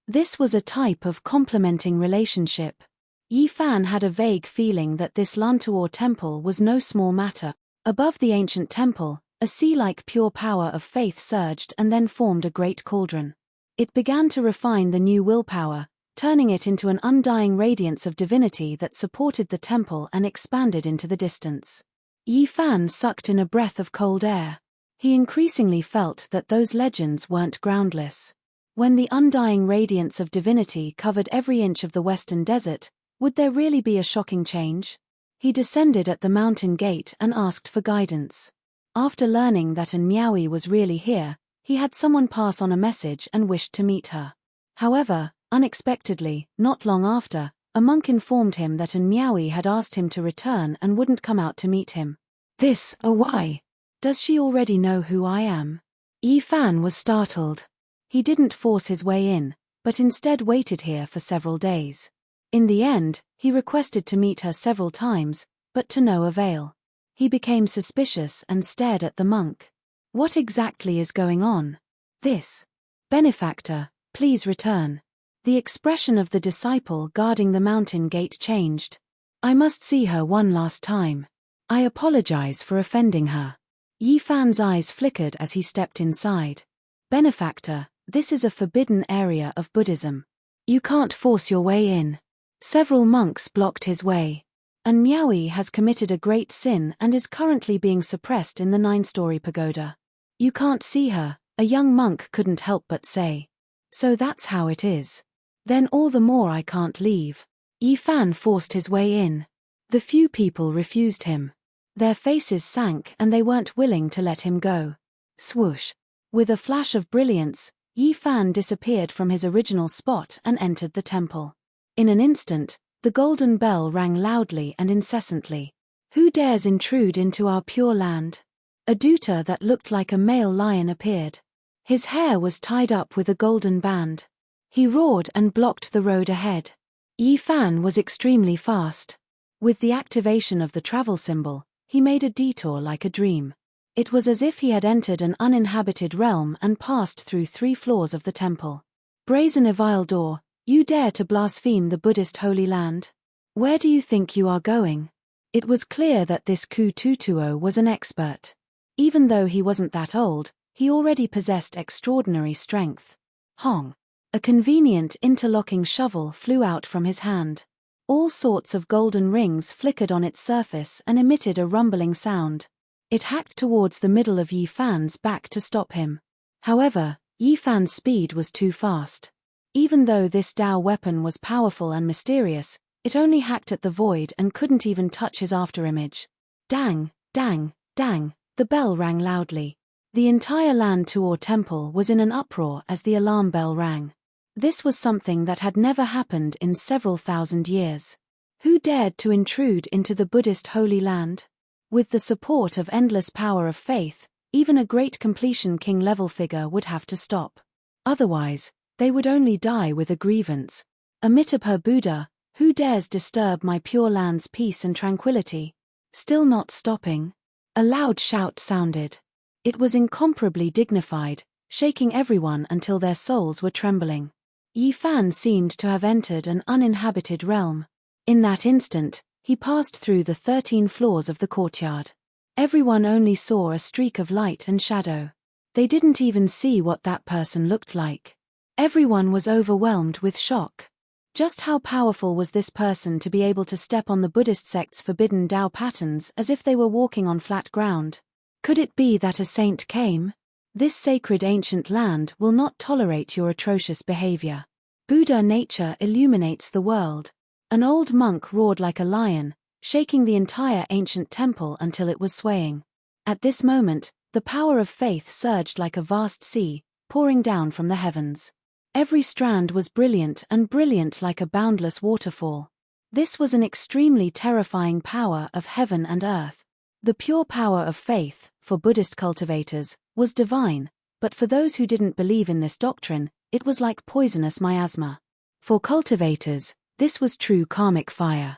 This was a type of complementing relationship. Yi Fan had a vague feeling that this Lantuor temple was no small matter. Above the ancient temple, a sea-like pure power of faith surged and then formed a great cauldron. It began to refine the new willpower, turning it into an undying radiance of divinity that supported the temple and expanded into the distance. Yi Fan sucked in a breath of cold air. He increasingly felt that those legends weren't groundless. When the undying radiance of divinity covered every inch of the western desert, would there really be a shocking change? He descended at the mountain gate and asked for guidance. After learning that An Miaoyi was really here, he had someone pass on a message and wished to meet her. However, unexpectedly, not long after, a monk informed him that An Miaoyi had asked him to return and wouldn't come out to meet him. This, oh why? Does she already know who I am? Yi Fan was startled. He didn't force his way in, but instead waited here for several days. In the end, he requested to meet her several times, but to no avail. He became suspicious and stared at the monk. What exactly is going on? This. Benefactor, please return. The expression of the disciple guarding the mountain gate changed. I must see her one last time. I apologize for offending her. Yi Fan's eyes flickered as he stepped inside. Benefactor, this is a forbidden area of Buddhism. You can't force your way in. Several monks blocked his way. An Miaoyi has committed a great sin and is currently being suppressed in the 9-story pagoda. You can't see her, a young monk couldn't help but say. So that's how it is. Then all the more I can't leave. Yi Fan forced his way in. The few people refused him. Their faces sank and they weren't willing to let him go. Swoosh. With a flash of brilliance, Yi Fan disappeared from his original spot and entered the temple. In an instant, the golden bell rang loudly and incessantly. Who dares intrude into our pure land? A Dutta that looked like a male lion appeared. His hair was tied up with a golden band. He roared and blocked the road ahead. Yi Fan was extremely fast. With the activation of the travel symbol, he made a detour like a dream. It was as if he had entered an uninhabited realm and passed through 3 floors of the temple. Brazen Evil Door, you dare to blaspheme the Buddhist Holy Land? Where do you think you are going? It was clear that this Ku Tutuo was an expert. Even though he wasn't that old, he already possessed extraordinary strength. Hong! A convenient interlocking shovel flew out from his hand. All sorts of golden rings flickered on its surface and emitted a rumbling sound. It hacked towards the middle of Yi Fan's back to stop him. However, Yi Fan's speed was too fast. Even though this Dao weapon was powerful and mysterious, it only hacked at the void and couldn't even touch his afterimage. Dang, dang, dang, the bell rang loudly. The entire Lan Tuor temple was in an uproar as the alarm bell rang. This was something that had never happened in several thousand years. Who dared to intrude into the Buddhist Holy Land? With the support of endless power of faith, even a great completion king-level figure would have to stop. Otherwise, they would only die with a grievance. Amitabha Buddha, who dares disturb my pure land's peace and tranquility? Still not stopping? A loud shout sounded. It was incomparably dignified, shaking everyone until their souls were trembling. Yi Fan seemed to have entered an uninhabited realm. In that instant, he passed through the 13 floors of the courtyard. Everyone only saw a streak of light and shadow. They didn't even see what that person looked like. Everyone was overwhelmed with shock. Just how powerful was this person to be able to step on the Buddhist sect's forbidden Tao patterns as if they were walking on flat ground? Could it be that a saint came? This sacred ancient land will not tolerate your atrocious behavior. Buddha nature illuminates the world. An old monk roared like a lion, shaking the entire ancient temple until it was swaying. At this moment, the power of faith surged like a vast sea, pouring down from the heavens. Every strand was brilliant and brilliant like a boundless waterfall. This was an extremely terrifying power of heaven and earth. The pure power of faith, for Buddhist cultivators, was divine, but for those who didn't believe in this doctrine, it was like poisonous miasma. For cultivators, this was true karmic fire.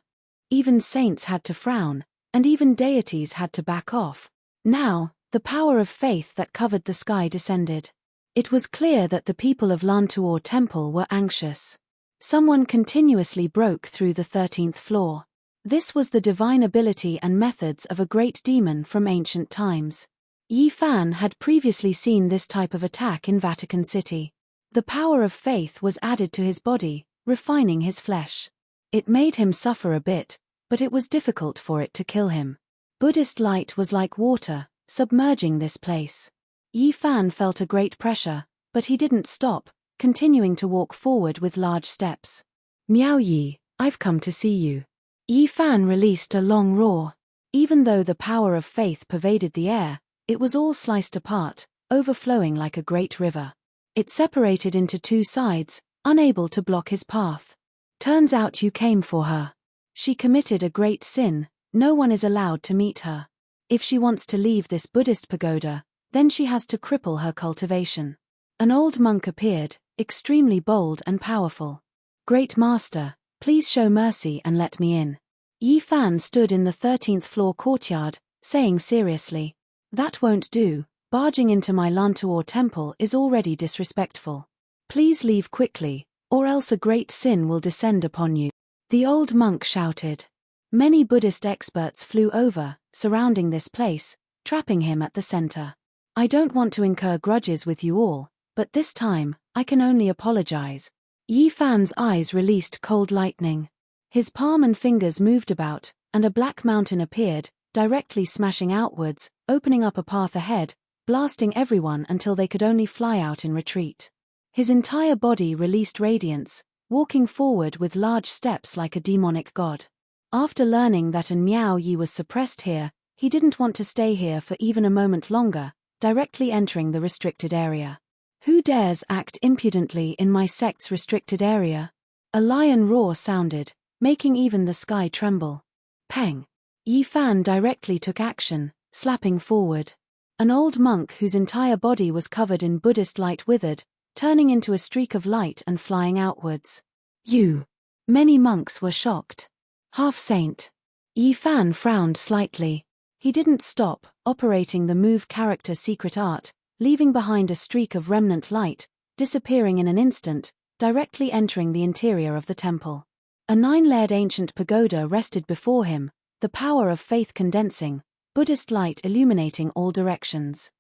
Even saints had to frown, and even deities had to back off. Now, the power of faith that covered the sky descended. It was clear that the people of Lan Tuor Temple were anxious. Someone continuously broke through the 13th floor. This was the divine ability and methods of a great demon from ancient times. Yi Fan had previously seen this type of attack in Vatican City. The power of faith was added to his body, refining his flesh. It made him suffer a bit, but it was difficult for it to kill him. Buddhist light was like water, submerging this place. Yi Fan felt a great pressure, but he didn't stop, continuing to walk forward with large steps. Miao Yi, I've come to see you. Yi Fan released a long roar. Even though the power of faith pervaded the air, it was all sliced apart, overflowing like a great river. It separated into 2 sides, unable to block his path. Turns out you came for her. She committed a great sin, no one is allowed to meet her. If she wants to leave this Buddhist pagoda, then she has to cripple her cultivation. An old monk appeared, extremely bold and powerful. Great Master, please show mercy and let me in. Yi Fan stood in the 13th floor courtyard, saying seriously, that won't do, barging into my Lan Tuor temple is already disrespectful. Please leave quickly, or else a great sin will descend upon you. The old monk shouted. Many Buddhist experts flew over, surrounding this place, trapping him at the center. I don't want to incur grudges with you all, but this time, I can only apologize. Yi Fan's eyes released cold lightning. His palm and fingers moved about, and a black mountain appeared, directly smashing outwards, opening up a path ahead, blasting everyone until they could only fly out in retreat. His entire body released radiance, walking forward with large steps like a demonic god. After learning that an Miao Yi was suppressed here, he didn't want to stay here for even a moment longer, directly entering the restricted area. Who dares act impudently in my sect's restricted area? A lion roar sounded, making even the sky tremble. Peng! Yi Fan directly took action, slapping forward. An old monk whose entire body was covered in Buddhist light withered, turning into a streak of light and flying outwards. You! Many monks were shocked. Half-saint. Yi Fan frowned slightly. He didn't stop, operating the move character secret art, leaving behind a streak of remnant light, disappearing in an instant, directly entering the interior of the temple. A 9-layered ancient pagoda rested before him, the power of faith condensing, Buddhist light illuminating all directions.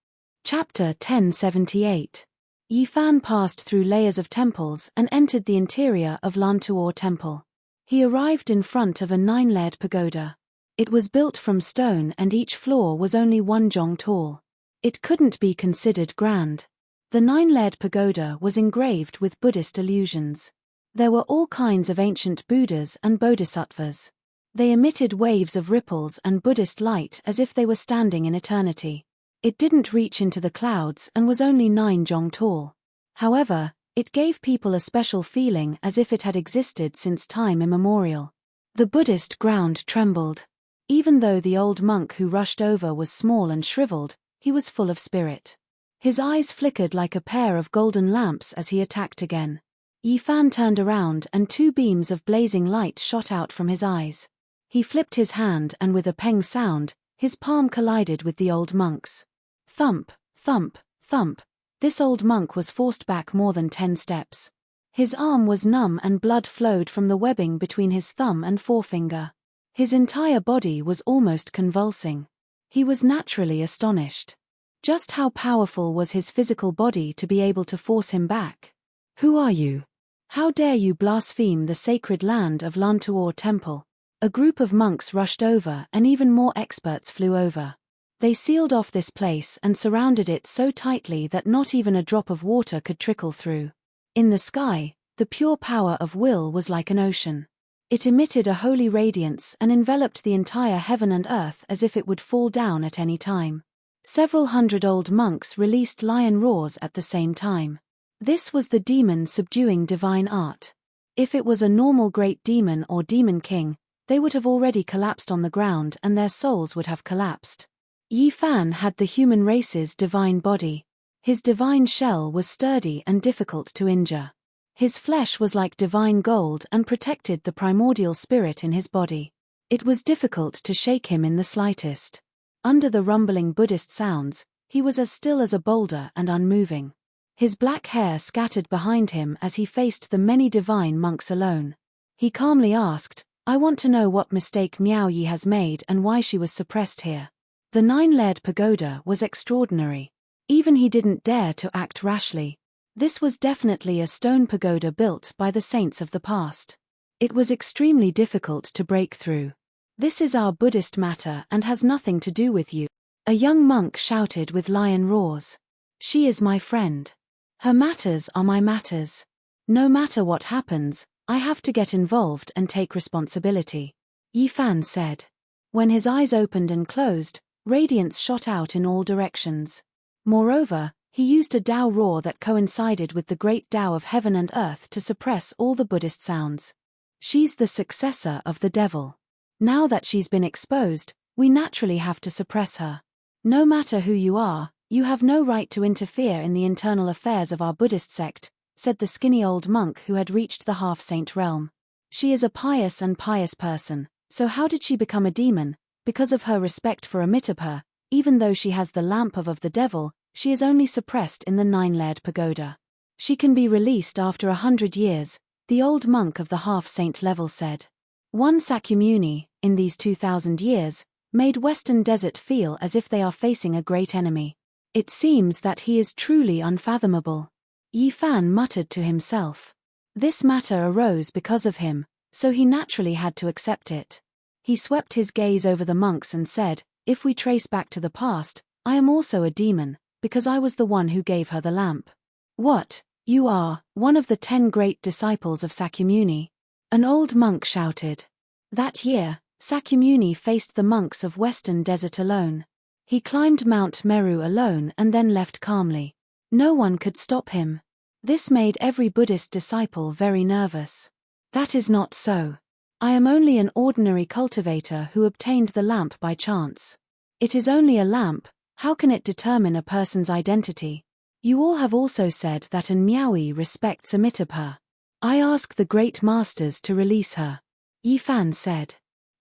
Chapter 1078. Yi Fan passed through layers of temples and entered the interior of Lantuor Temple. He arrived in front of a 9-layered pagoda. It was built from stone and each floor was only 1 jong tall. It couldn't be considered grand. The 9-layered pagoda was engraved with Buddhist allusions. There were all kinds of ancient Buddhas and Bodhisattvas. They emitted waves of ripples and Buddhist light as if they were standing in eternity. It didn't reach into the clouds and was only 9 jong tall. However, it gave people a special feeling as if it had existed since time immemorial. The Buddhist ground trembled. Even though the old monk who rushed over was small and shriveled, he was full of spirit. His eyes flickered like a pair of golden lamps as he attacked again. Yi Fan turned around and 2 beams of blazing light shot out from his eyes. He flipped his hand and with a peng sound, his palm collided with the old monk's. Thump, thump, thump. This old monk was forced back more than 10 steps. His arm was numb and blood flowed from the webbing between his thumb and forefinger. His entire body was almost convulsing. He was naturally astonished. Just how powerful was his physical body to be able to force him back? Who are you? How dare you blaspheme the sacred land of Lantuor Temple? A group of monks rushed over and even more experts flew over. They sealed off this place and surrounded it so tightly that not even a drop of water could trickle through. In the sky, the pure power of will was like an ocean. It emitted a holy radiance and enveloped the entire heaven and earth as if it would fall down at any time. Several hundred old monks released lion roars at the same time. This was the demon subduing divine art. If it was a normal great demon or demon king, they would have already collapsed on the ground and their souls would have collapsed. Yi Fan had the human race's divine body. His divine shell was sturdy and difficult to injure. His flesh was like divine gold and protected the primordial spirit in his body. It was difficult to shake him in the slightest. Under the rumbling Buddhist sounds, he was as still as a boulder and unmoving. His black hair scattered behind him as he faced the many divine monks alone. He calmly asked, "I want to know what mistake Miao Yi has made and why she was suppressed here." The 9-layered pagoda was extraordinary. Even he didn't dare to act rashly. This was definitely a stone pagoda built by the saints of the past. It was extremely difficult to break through. "This is our Buddhist matter and has nothing to do with you," a young monk shouted with lion roars. "She is my friend. Her matters are my matters. No matter what happens, I have to get involved and take responsibility," Yi Fan said. When his eyes opened and closed, radiance shot out in all directions. Moreover, he used a Tao roar that coincided with the great Tao of heaven and earth to suppress all the Buddhist sounds. "She's the successor of the devil. Now that she's been exposed, we naturally have to suppress her. No matter who you are, you have no right to interfere in the internal affairs of our Buddhist sect," said the skinny old monk who had reached the half-saint realm. "She is a pious person, so how did she become a demon? Because of her respect for Amitabha, even though she has the lamp of the devil, she is only suppressed in the 9-layered pagoda. She can be released after 100 years, the old monk of the half-saint level said. One Sakyamuni, in these 2,000 years, made Western Desert feel as if they are facing a great enemy. It seems that he is truly unfathomable. Yi Fan muttered to himself. This matter arose because of him, so he naturally had to accept it. He swept his gaze over the monks and said, "If we trace back to the past, I am also a demon, because I was the one who gave her the lamp." "What? You are one of the 10 great disciples of Sakyamuni?" an old monk shouted. That year, Sakyamuni faced the monks of Western Desert alone. He climbed Mount Meru alone and then left calmly. No one could stop him. This made every Buddhist disciple very nervous. "That is not so. I am only an ordinary cultivator who obtained the lamp by chance. It is only a lamp, how can it determine a person's identity?" You all have also said that an Miaoyi respects Amitabha. I ask the great masters to release her. Yi Fan said.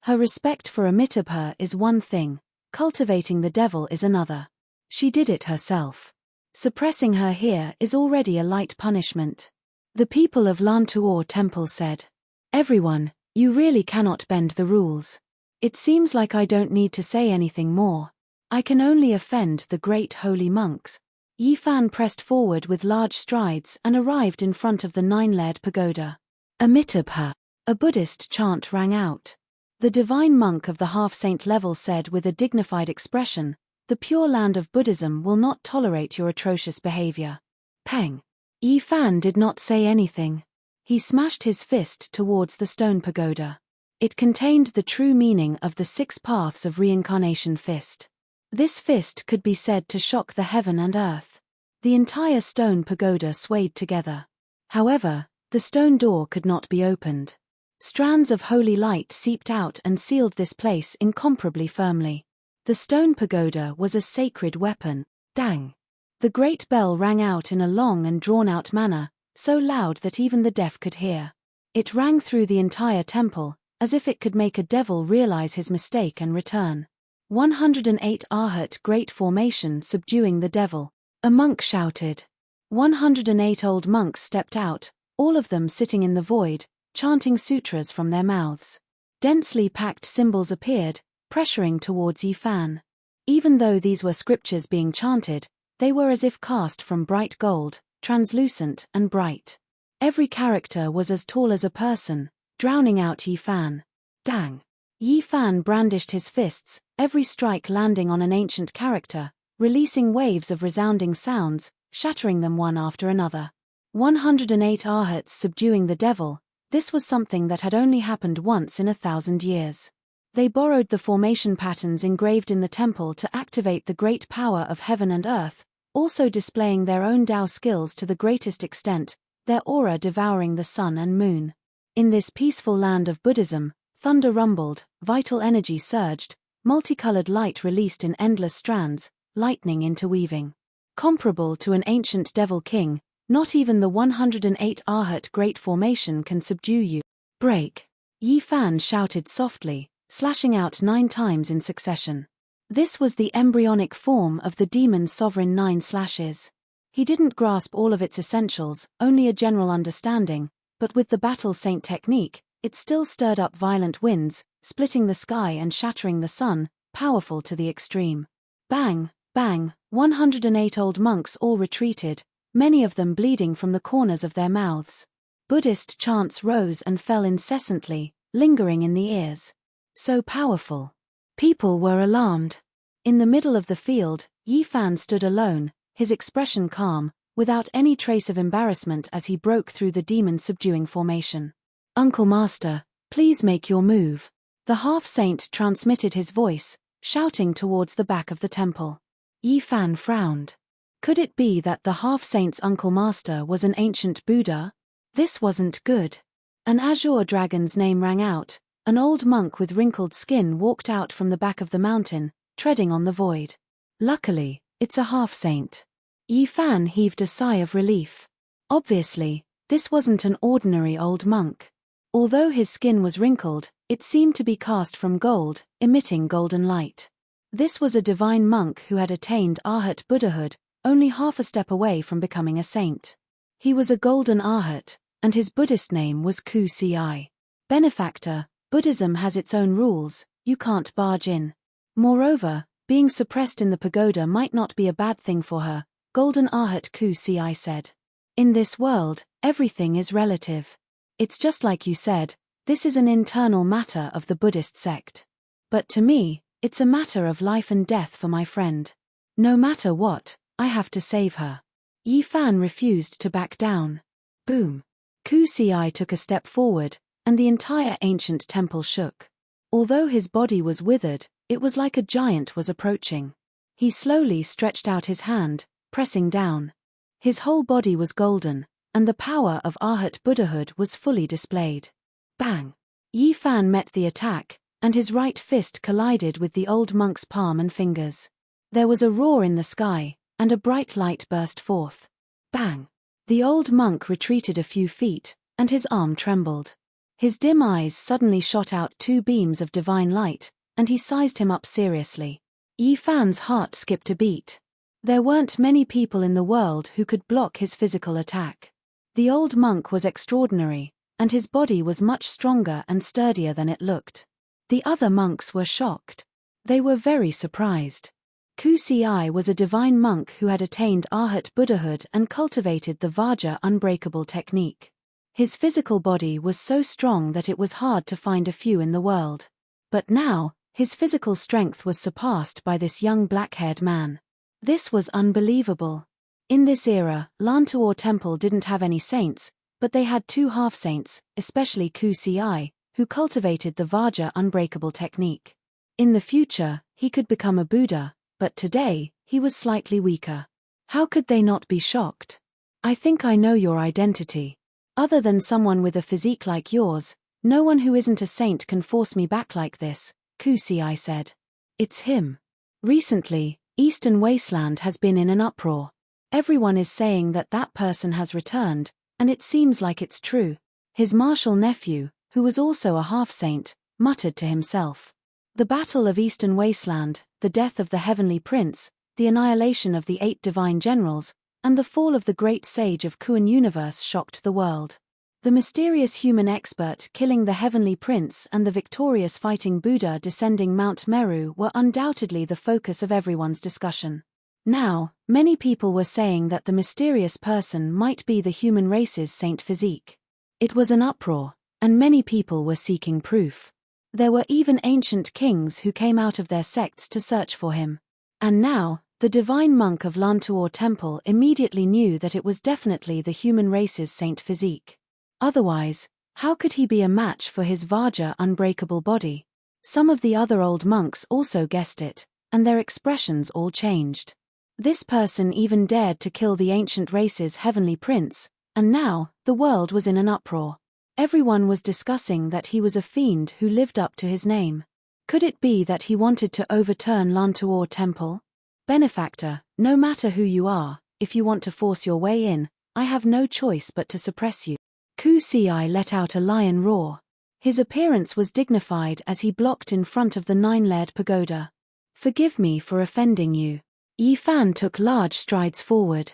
Her respect for Amitabha is one thing, cultivating the devil is another. She did it herself. Suppressing her here is already a light punishment. The people of Lantuor Temple said. Everyone, you really cannot bend the rules. It seems like I don't need to say anything more. I can only offend the great holy monks. Yi Fan pressed forward with large strides and arrived in front of the 9-layered pagoda. Amitabha. A Buddhist chant rang out. The divine monk of the half-saint level said with a dignified expression, the pure land of Buddhism will not tolerate your atrocious behavior. Peng. Yi Fan did not say anything. He smashed his fist towards the stone pagoda. It contained the true meaning of the 6 paths of reincarnation fist. This fist could be said to shock the heaven and earth. The entire stone pagoda swayed together. However, the stone door could not be opened. Strands of holy light seeped out and sealed this place incomparably firmly. The stone pagoda was a sacred weapon. Dang! The great bell rang out in a long and drawn-out manner, so loud that even the deaf could hear. It rang through the entire temple, as if it could make a devil realize his mistake and return. 108 Arhat Great Formation subduing the devil. A monk shouted. 108 old monks stepped out, all of them sitting in the void, chanting sutras from their mouths. Densely packed symbols appeared, pressuring towards Yi Fan. Even though these were scriptures being chanted, they were as if cast from bright gold, translucent and bright. Every character was as tall as a person, drowning out Yi Fan. Dang! Yi Fan brandished his fists, every strike landing on an ancient character, releasing waves of resounding sounds, shattering them one after another. 108 Arhats subduing the devil, this was something that had only happened once in 1,000 years. They borrowed the formation patterns engraved in the temple to activate the great power of heaven and earth, also displaying their own Tao skills to the greatest extent, their aura devouring the sun and moon. In this peaceful land of Buddhism, thunder rumbled, vital energy surged, multicolored light released in endless strands, lightning interweaving. Comparable to an ancient devil king, not even the 108 Arhat Great Formation can subdue you. Break! Yi Fan shouted softly, slashing out 9 times in succession. This was the embryonic form of the demon's sovereign 9 slashes. He didn't grasp all of its essentials, only a general understanding, but with the battle saint technique, it still stirred up violent winds, splitting the sky and shattering the sun, powerful to the extreme. Bang, bang, 108 old monks all retreated, many of them bleeding from the corners of their mouths. Buddhist chants rose and fell incessantly, lingering in the ears. So powerful. People were alarmed. In the middle of the field, Yi Fan stood alone, his expression calm, without any trace of embarrassment as he broke through the demon-subduing formation. Uncle Master, please make your move. The half-saint transmitted his voice, shouting towards the back of the temple. Yi Fan frowned. Could it be that the half-saint's Uncle Master was an ancient Buddha? This wasn't good. An azure dragon's name rang out. An old monk with wrinkled skin walked out from the back of the mountain, treading on the void. Luckily, it's a half-saint. Yi Fan heaved a sigh of relief. Obviously, this wasn't an ordinary old monk. Although his skin was wrinkled, it seemed to be cast from gold, emitting golden light. This was a divine monk who had attained Arhat Buddhahood, only half a step away from becoming a saint. He was a golden Arhat, and his Buddhist name was Ku Ci. Benefactor. Buddhism has its own rules, you can't barge in. Moreover, being suppressed in the pagoda might not be a bad thing for her, Golden Arhat Ku Ci said. In this world, everything is relative. It's just like you said, this is an internal matter of the Buddhist sect. But to me, it's a matter of life and death for my friend. No matter what, I have to save her. Yi Fan refused to back down. Boom. Ku Ci took a step forward, and the entire ancient temple shook. Although his body was withered, it was like a giant was approaching. He slowly stretched out his hand, pressing down. His whole body was golden, and the power of Arhat Buddhahood was fully displayed. Bang! Yi Fan met the attack, and his right fist collided with the old monk's palm and fingers. There was a roar in the sky, and a bright light burst forth. Bang! The old monk retreated a few feet, and his arm trembled. His dim eyes suddenly shot out two beams of divine light, and he sized him up seriously. Yi Fan's heart skipped a beat. There weren't many people in the world who could block his physical attack. The old monk was extraordinary, and his body was much stronger and sturdier than it looked. The other monks were shocked. They were very surprised. Kusi was a divine monk who had attained Arhat Buddhahood and cultivated the Vajra unbreakable technique. His physical body was so strong that it was hard to find a few in the world. But now, his physical strength was surpassed by this young black-haired man. This was unbelievable. In this era, Lantuor Temple didn't have any saints, but they had two half-saints, especially Kusi, who cultivated the Vajra unbreakable technique. In the future, he could become a Buddha, but today, he was slightly weaker. How could they not be shocked? I think I know your identity. Other than someone with a physique like yours, no one who isn't a saint can force me back like this, Kusi said. It's him. Recently, Eastern Wasteland has been in an uproar. Everyone is saying that that person has returned, and it seems like it's true. His martial nephew, who was also a half-saint, muttered to himself. The Battle of Eastern Wasteland, the death of the Heavenly Prince, the annihilation of the 8 divine generals, and the fall of the great sage of Kuan universe shocked the world. The mysterious human expert killing the Heavenly Prince and the victorious fighting Buddha descending Mount Meru were undoubtedly the focus of everyone's discussion. Now, many people were saying that the mysterious person might be the human race's Saint Physique. It was an uproar, and many people were seeking proof. There were even ancient kings who came out of their sects to search for him. And now, the divine monk of Lantuor Temple immediately knew that it was definitely the human race's Saint Physique. Otherwise, how could he be a match for his Vajra unbreakable body? Some of the other old monks also guessed it, and their expressions all changed. This person even dared to kill the ancient race's heavenly prince, and now, the world was in an uproar. Everyone was discussing that he was a fiend who lived up to his name. Could it be that he wanted to overturn Lantuor Temple? Benefactor, no matter who you are, if you want to force your way in, I have no choice but to suppress you. Kusi let out a lion roar. His appearance was dignified as he blocked in front of the 9-layered pagoda. Forgive me for offending you. Yi Fan took large strides forward.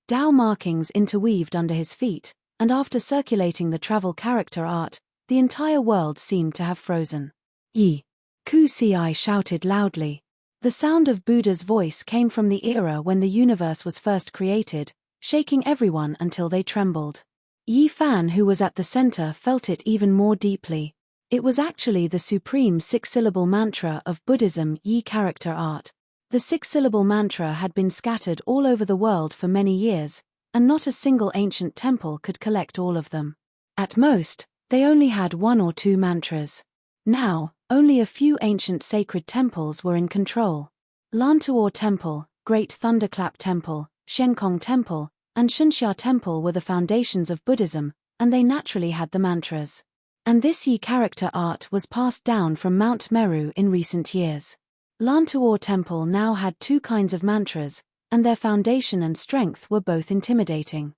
Dao markings interweaved under his feet, and after circulating the travel character art, the entire world seemed to have frozen. Yi! Kusi shouted loudly. The sound of Buddha's voice came from the era when the universe was first created, shaking everyone until they trembled. Yi Fan, who was at the center, felt it even more deeply. It was actually the supreme 6-syllable mantra of Buddhism, Yi character art. The 6-syllable mantra had been scattered all over the world for many years, and not a single ancient temple could collect all of them. At most, they only had 1 or 2 mantras. Now, only a few ancient sacred temples were in control. Lantuor Temple, Great Thunderclap Temple, Shenkong Temple, and Shunxia Temple were the foundations of Buddhism, and they naturally had the mantras. And this Yi character art was passed down from Mount Meru in recent years. Lantuor Temple now had 2 kinds of mantras, and their foundation and strength were both intimidating.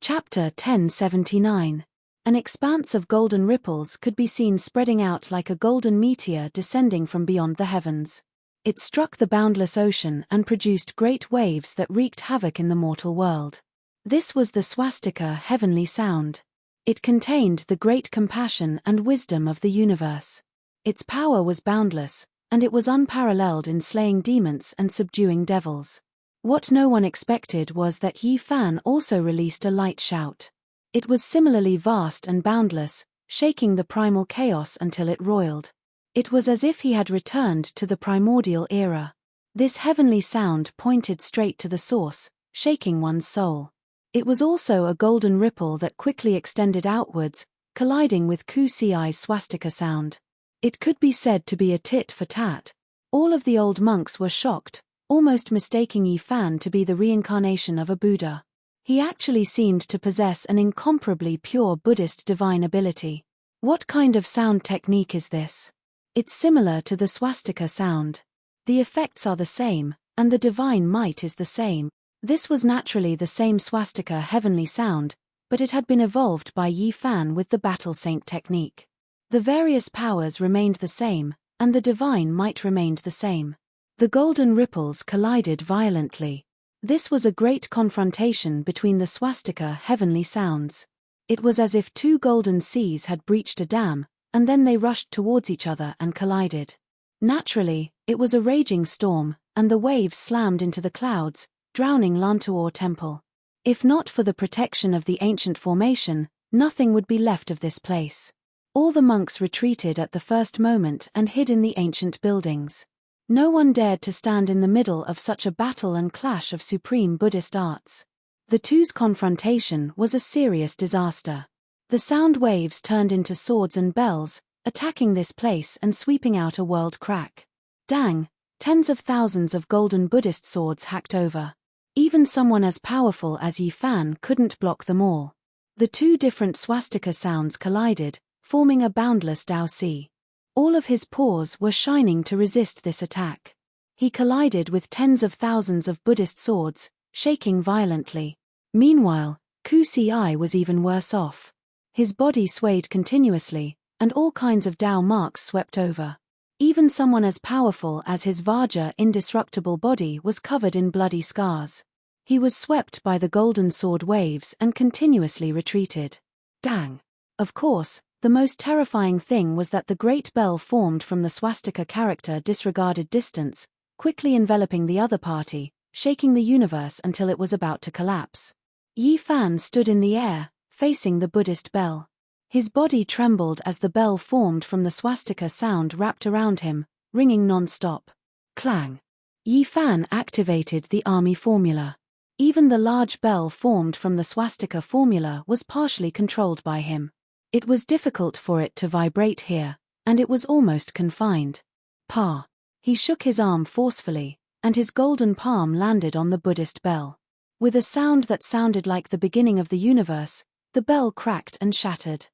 Chapter 1079. An expanse of golden ripples could be seen spreading out like a golden meteor descending from beyond the heavens. It struck the boundless ocean and produced great waves that wreaked havoc in the mortal world. This was the swastika heavenly sound. It contained the great compassion and wisdom of the universe. Its power was boundless, and it was unparalleled in slaying demons and subduing devils. What no one expected was that Yi Fan also released a light shout. It was similarly vast and boundless, shaking the primal chaos until it roiled. It was as if he had returned to the primordial era. This heavenly sound pointed straight to the source, shaking one's soul. It was also a golden ripple that quickly extended outwards, colliding with Kusi's swastika sound. It could be said to be a tit for tat. All of the old monks were shocked, almost mistaking Yi Fan to be the reincarnation of a Buddha. He actually seemed to possess an incomparably pure Buddhist divine ability. What kind of sound technique is this? It's similar to the swastika sound. The effects are the same, and the divine might is the same. This was naturally the same swastika heavenly sound, but it had been evolved by Yi Fan with the battle saint technique. The various powers remained the same, and the divine might remained the same. The golden ripples collided violently. This was a great confrontation between the swastika heavenly sounds. It was as if two golden seas had breached a dam, and then they rushed towards each other and collided. Naturally, it was a raging storm, and the waves slammed into the clouds, drowning Lantuor Temple. If not for the protection of the ancient formation, nothing would be left of this place. All the monks retreated at the first moment and hid in the ancient buildings. No one dared to stand in the middle of such a battle and clash of supreme Buddhist arts. The two's confrontation was a serious disaster. The sound waves turned into swords and bells, attacking this place and sweeping out a world crack. Dang, tens of thousands of golden Buddhist swords hacked over. Even someone as powerful as Yi Fan couldn't block them all. The two different swastika sounds collided, forming a boundless Dao sea. All of his pores were shining to resist this attack. He collided with tens of thousands of Buddhist swords, shaking violently. Meanwhile, Ku Si was even worse off. His body swayed continuously, and all kinds of Dao marks swept over. Even someone as powerful as his Vajra indestructible body was covered in bloody scars. He was swept by the golden sword waves and continuously retreated. Dang! Of course, the most terrifying thing was that the great bell formed from the swastika character disregarded distance, quickly enveloping the other party, shaking the universe until it was about to collapse. Yi Fan stood in the air, facing the Buddhist bell. His body trembled as the bell formed from the swastika sound wrapped around him, ringing non-stop. Clang! Yi Fan activated the army formula. Even the large bell formed from the swastika formula was partially controlled by him. It was difficult for it to vibrate here, and it was almost confined. Pa! He shook his arm forcefully, and his golden palm landed on the Buddhist bell. With a sound that sounded like the beginning of the universe, the bell cracked and shattered.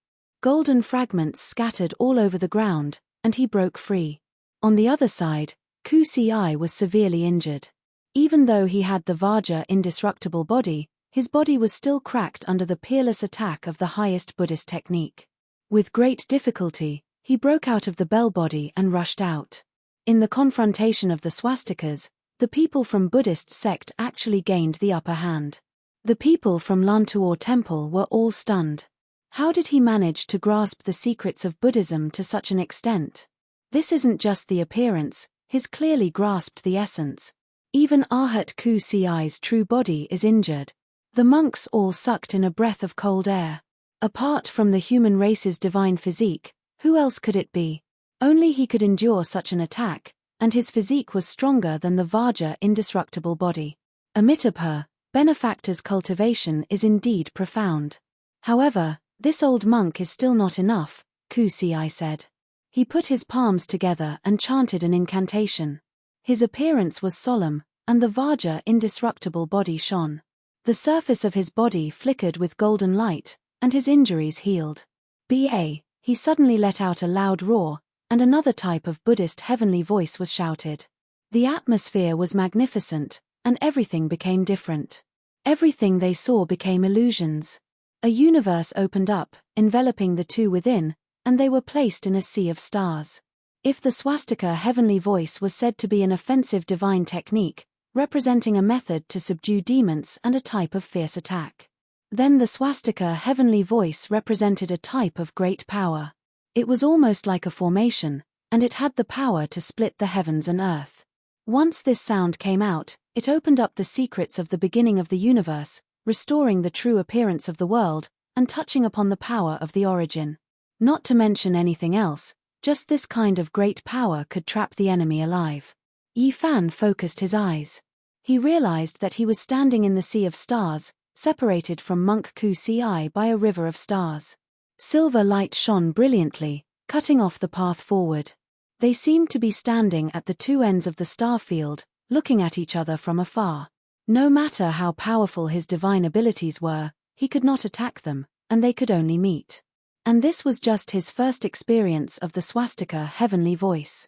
Golden fragments scattered all over the ground, and he broke free. On the other side, Ku Si was severely injured. Even though he had the Vajra indestructible body, his body was still cracked under the peerless attack of the highest Buddhist technique. With great difficulty, he broke out of the bell body and rushed out. In the confrontation of the swastikas, the people from Buddhist sect actually gained the upper hand. The people from Lantuor Temple were all stunned. How did he manage to grasp the secrets of Buddhism to such an extent? This isn't just the appearance, he's clearly grasped the essence. Even Arhat Ku Si's true body is injured. The monks all sucked in a breath of cold air. Apart from the human race's divine physique, who else could it be? Only he could endure such an attack, and his physique was stronger than the Vajra indestructible body. Amitabha, benefactor's cultivation is indeed profound. However, this old monk is still not enough, Ku Si said. He put his palms together and chanted an incantation. His appearance was solemn, and the Vajra indestructible body shone. The surface of his body flickered with golden light, and his injuries healed. He suddenly let out a loud roar, and another type of Buddhist heavenly voice was shouted. The atmosphere was magnificent, and everything became different. Everything they saw became illusions. A universe opened up, enveloping the two within, and they were placed in a sea of stars. If the swastika heavenly voice was said to be an offensive divine technique, representing a method to subdue demons and a type of fierce attack, then the swastika heavenly voice represented a type of great power. It was almost like a formation, and it had the power to split the heavens and earth. Once this sound came out, it opened up the secrets of the beginning of the universe, restoring the true appearance of the world, and touching upon the power of the origin. Not to mention anything else, just this kind of great power could trap the enemy alive. Yi Fan focused his eyes. He realized that he was standing in the sea of stars, separated from monk Ku Si by a river of stars. Silver light shone brilliantly, cutting off the path forward. They seemed to be standing at the two ends of the star field, looking at each other from afar. No matter how powerful his divine abilities were, he could not attack them, and they could only meet. And this was just his first experience of the swastika heavenly voice.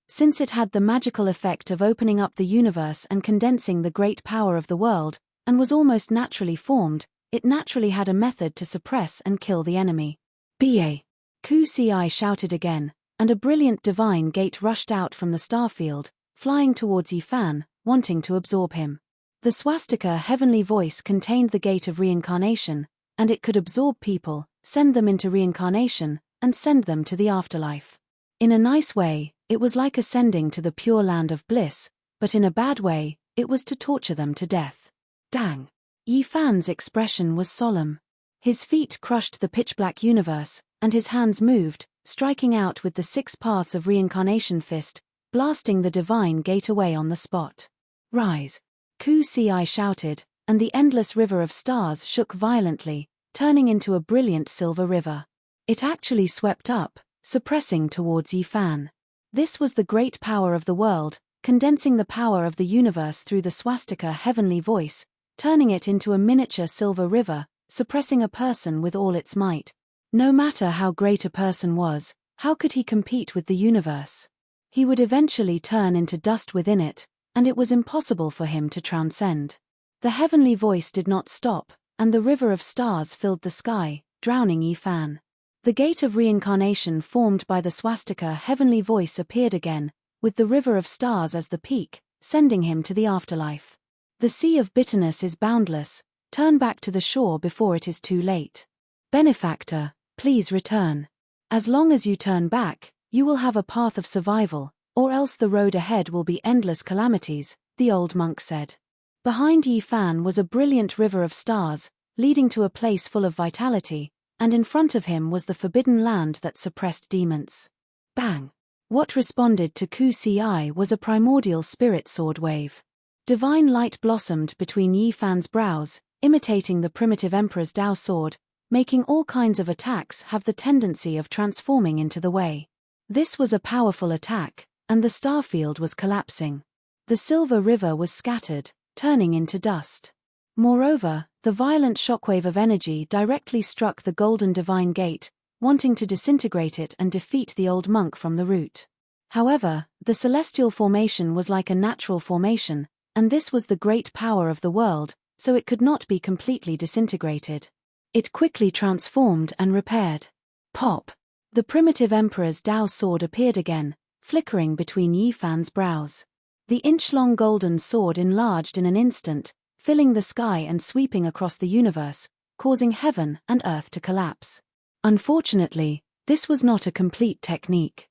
Since it had the magical effect of opening up the universe and condensing the great power of the world, and was almost naturally formed. It naturally had a method to suppress and kill the enemy. Ba! Ku Ci shouted again, and a brilliant divine gate rushed out from the starfield, flying towards Yifan, wanting to absorb him. The swastika heavenly voice contained the gate of reincarnation, and it could absorb people, send them into reincarnation, and send them to the afterlife. In a nice way, it was like ascending to the pure land of bliss, but in a bad way, it was to torture them to death. Dang! Yifan's expression was solemn. His feet crushed the pitch-black universe, and his hands moved, striking out with the 6 paths of reincarnation fist, blasting the divine gate away on the spot. Rise! Ku Ci shouted, and the endless river of stars shook violently, turning into a brilliant silver river. It actually swept up, suppressing towards Yifan. This was the great power of the world, condensing the power of the universe through the swastika heavenly voice, turning it into a miniature silver river, suppressing a person with all its might. No matter how great a person was, how could he compete with the universe? He would eventually turn into dust within it, and it was impossible for him to transcend. The heavenly voice did not stop, and the river of stars filled the sky, drowning Yifan. The gate of reincarnation formed by the swastika heavenly voice appeared again, with the river of stars as the peak, sending him to the afterlife. The sea of bitterness is boundless. Turn back to the shore before it is too late. Benefactor, please return. As long as you turn back, you will have a path of survival, or else the road ahead will be endless calamities, the old monk said. Behind Yifan was a brilliant river of stars, leading to a place full of vitality, and in front of him was the forbidden land that suppressed demons. Bang! What responded to Ku Ci was a primordial spirit sword wave. Divine light blossomed between Yifan's brows, imitating the primitive emperor's Dao sword, making all kinds of attacks have the tendency of transforming into the Wei. This was a powerful attack, and the starfield was collapsing. The silver river was scattered, turning into dust. Moreover, the violent shockwave of energy directly struck the golden divine gate, wanting to disintegrate it and defeat the old monk from the root. However, the celestial formation was like a natural formation, and this was the great power of the world, so it could not be completely disintegrated. It quickly transformed and repaired. Pop! The primitive emperor's Dao sword appeared again, flickering between Yifan's brows. The inch-long golden sword enlarged in an instant, filling the sky and sweeping across the universe, causing heaven and earth to collapse. Unfortunately, this was not a complete technique.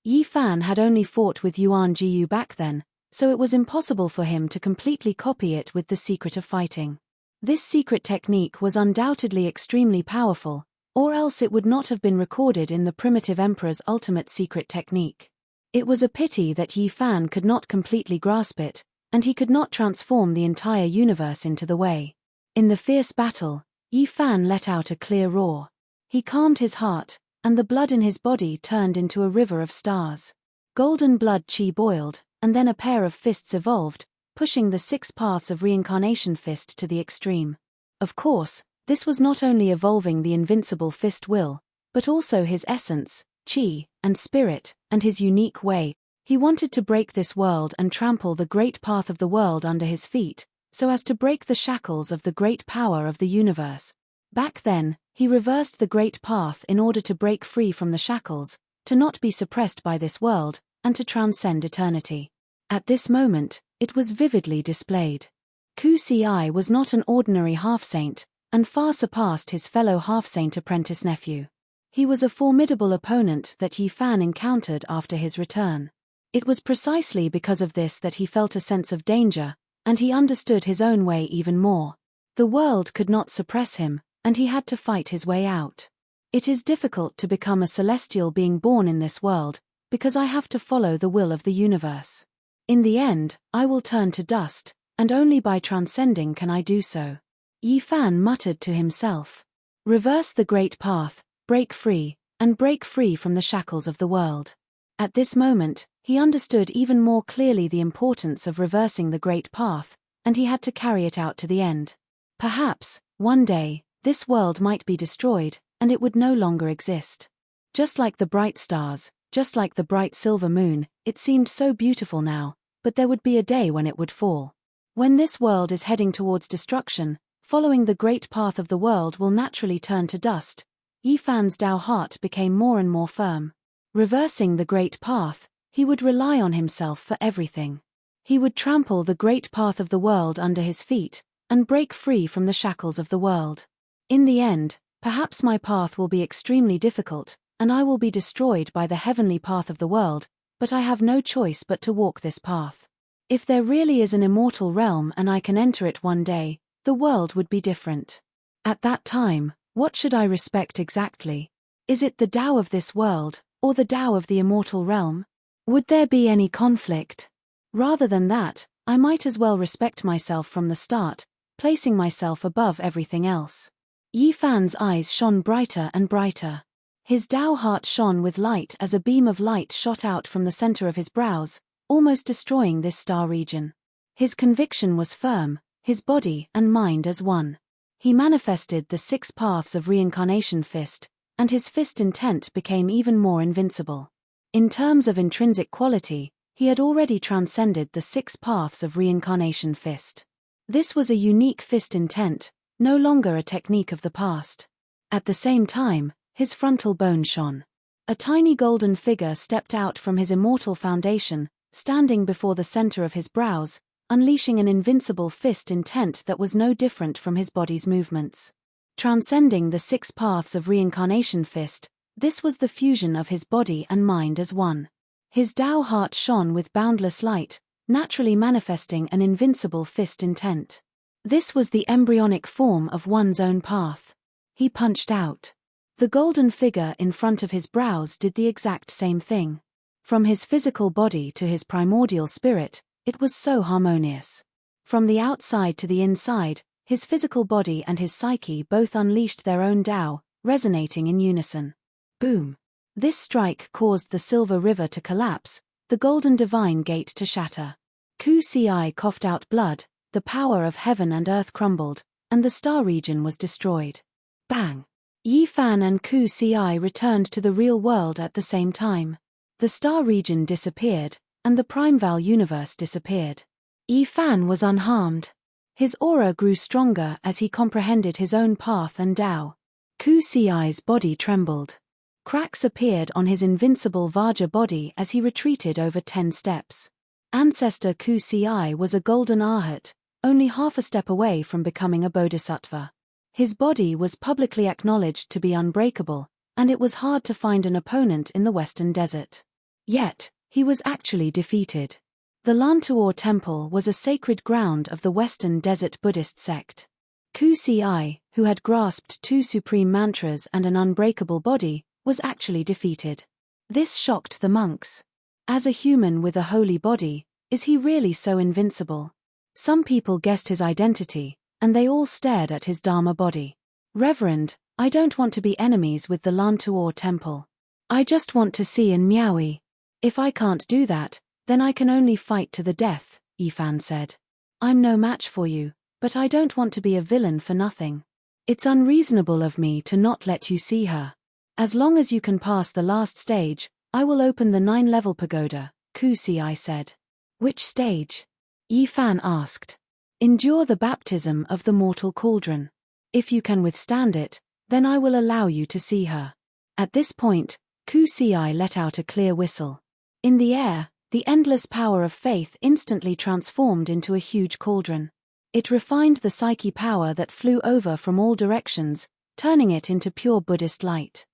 Yifan had only fought with Yuan Jiyu back then, so it was impossible for him to completely copy it with the secret of fighting. This secret technique was undoubtedly extremely powerful, or else it would not have been recorded in the primitive emperor's ultimate secret technique. It was a pity that Yifan could not completely grasp it, and he could not transform the entire universe into the Wei. In the fierce battle, Yifan let out a clear roar. He calmed his heart, and the blood in his body turned into a river of stars. Golden blood chi boiled, and then a pair of fists evolved, pushing the 6 paths of reincarnation fist to the extreme. Of course, this was not only evolving the invincible fist will, but also his essence, chi, and spirit, and his unique way. He wanted to break this world and trample the great path of the world under his feet, so as to break the shackles of the great power of the universe. Back then, he reversed the great path in order to break free from the shackles, to not be suppressed by this world, and to transcend eternity. At this moment, it was vividly displayed. Ku Ci was not an ordinary half-saint, and far surpassed his fellow half-saint apprentice-nephew. He was a formidable opponent that Yifan encountered after his return. It was precisely because of this that he felt a sense of danger, and he understood his own way even more. The world could not suppress him, and he had to fight his way out. It is difficult to become a celestial being born in this world, because I have to follow the will of the universe. In the end, I will turn to dust, and only by transcending can I do so. Yifan muttered to himself. Reverse the great path, break free, and break free from the shackles of the world. At this moment, he understood even more clearly the importance of reversing the great path, and he had to carry it out to the end. Perhaps, one day, this world might be destroyed, and it would no longer exist. Just like the bright stars, just like the bright silver moon, it seemed so beautiful now, but there would be a day when it would fall. When this world is heading towards destruction, following the great path of the world will naturally turn to dust. Yi Fan's Tao heart became more and more firm. Reversing the great path, he would rely on himself for everything. He would trample the great path of the world under his feet, and break free from the shackles of the world. In the end, perhaps my path will be extremely difficult, and I will be destroyed by the heavenly path of the world, but I have no choice but to walk this path. If there really is an immortal realm and I can enter it one day, the world would be different. At that time, what should I respect exactly? Is it the Tao of this world, or the Tao of the immortal realm? Would there be any conflict? Rather than that, I might as well respect myself from the start, placing myself above everything else. Yi Fan's eyes shone brighter and brighter. His Tao heart shone with light as a beam of light shot out from the center of his brows, almost destroying this star region. His conviction was firm, his body and mind as one. He manifested the 6 paths of reincarnation fist, and his fist intent became even more invincible. In terms of intrinsic quality, he had already transcended the 6 paths of reincarnation fist. This was a unique fist intent, no longer a technique of the past. At the same time, his frontal bone shone. A tiny golden figure stepped out from his immortal foundation, standing before the center of his brows, unleashing an invincible fist intent that was no different from his body's movements. Transcending the 6 paths of reincarnation fist, this was the fusion of his body and mind as one. His Tao heart shone with boundless light, naturally manifesting an invincible fist intent. This was the embryonic form of one's own path. He punched out. The golden figure in front of his brows did the exact same thing. From his physical body to his primordial spirit, it was so harmonious. From the outside to the inside, his physical body and his psyche both unleashed their own Tao, resonating in unison. Boom! This strike caused the silver river to collapse, the golden divine gate to shatter. Ku Ci coughed out blood, the power of heaven and earth crumbled, and the star region was destroyed. Bang! Yi Fan and Ku Ci returned to the real world at the same time. The star region disappeared, and the Primeval universe disappeared. Yi Fan was unharmed. His aura grew stronger as he comprehended his own path and Tao. Ku Ci's body trembled. Cracks appeared on his invincible Vajra body as he retreated over 10 steps. Ancestor Ku Ci was a golden arhat, only half a step away from becoming a bodhisattva. His body was publicly acknowledged to be unbreakable, and it was hard to find an opponent in the Western Desert. Yet, he was actually defeated. The Lantuor Temple was a sacred ground of the Western Desert Buddhist sect. Ku Ci, who had grasped 2 supreme mantras and an unbreakable body, was actually defeated. This shocked the monks. As a human with a holy body, is he really so invincible? Some people guessed his identity, and they all stared at his Dharma body. Reverend, I don't want to be enemies with the Lantuor Temple. I just want to see in Miaui. If I can't do that, then I can only fight to the death, Yi Fan said. I'm no match for you, but I don't want to be a villain for nothing. It's unreasonable of me to not let you see her. As long as you can pass the last stage, I will open the 9-level pagoda, Ku Ci said. Which stage? Yi Fan asked. Endure the baptism of the mortal cauldron. If you can withstand it, then I will allow you to see her. At this point, Ku Ci let out a clear whistle. In the air, the endless power of faith instantly transformed into a huge cauldron. It refined the psyche power that flew over from all directions, turning it into pure Buddhist light.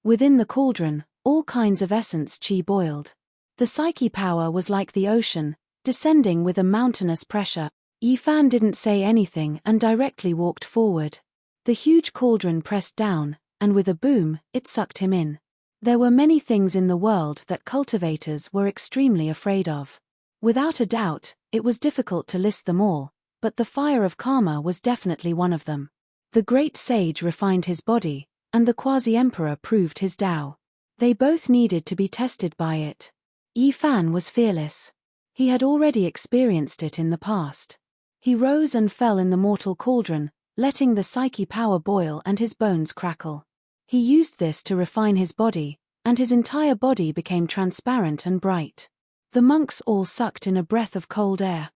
Within the cauldron, all kinds of essence chi boiled. The psyche power was like the ocean, descending with a mountainous pressure. Yi Fan didn't say anything and directly walked forward. The huge cauldron pressed down, and with a boom, it sucked him in. There were many things in the world that cultivators were extremely afraid of. Without a doubt, it was difficult to list them all, but the fire of karma was definitely one of them. The great sage refined his body, and the quasi-emperor proved his Tao. They both needed to be tested by it. Yi Fan was fearless. He had already experienced it in the past. He rose and fell in the mortal cauldron, letting the psyche power boil and his bones crackle. He used this to refine his body, and his entire body became transparent and bright. The monks all sucked in a breath of cold air.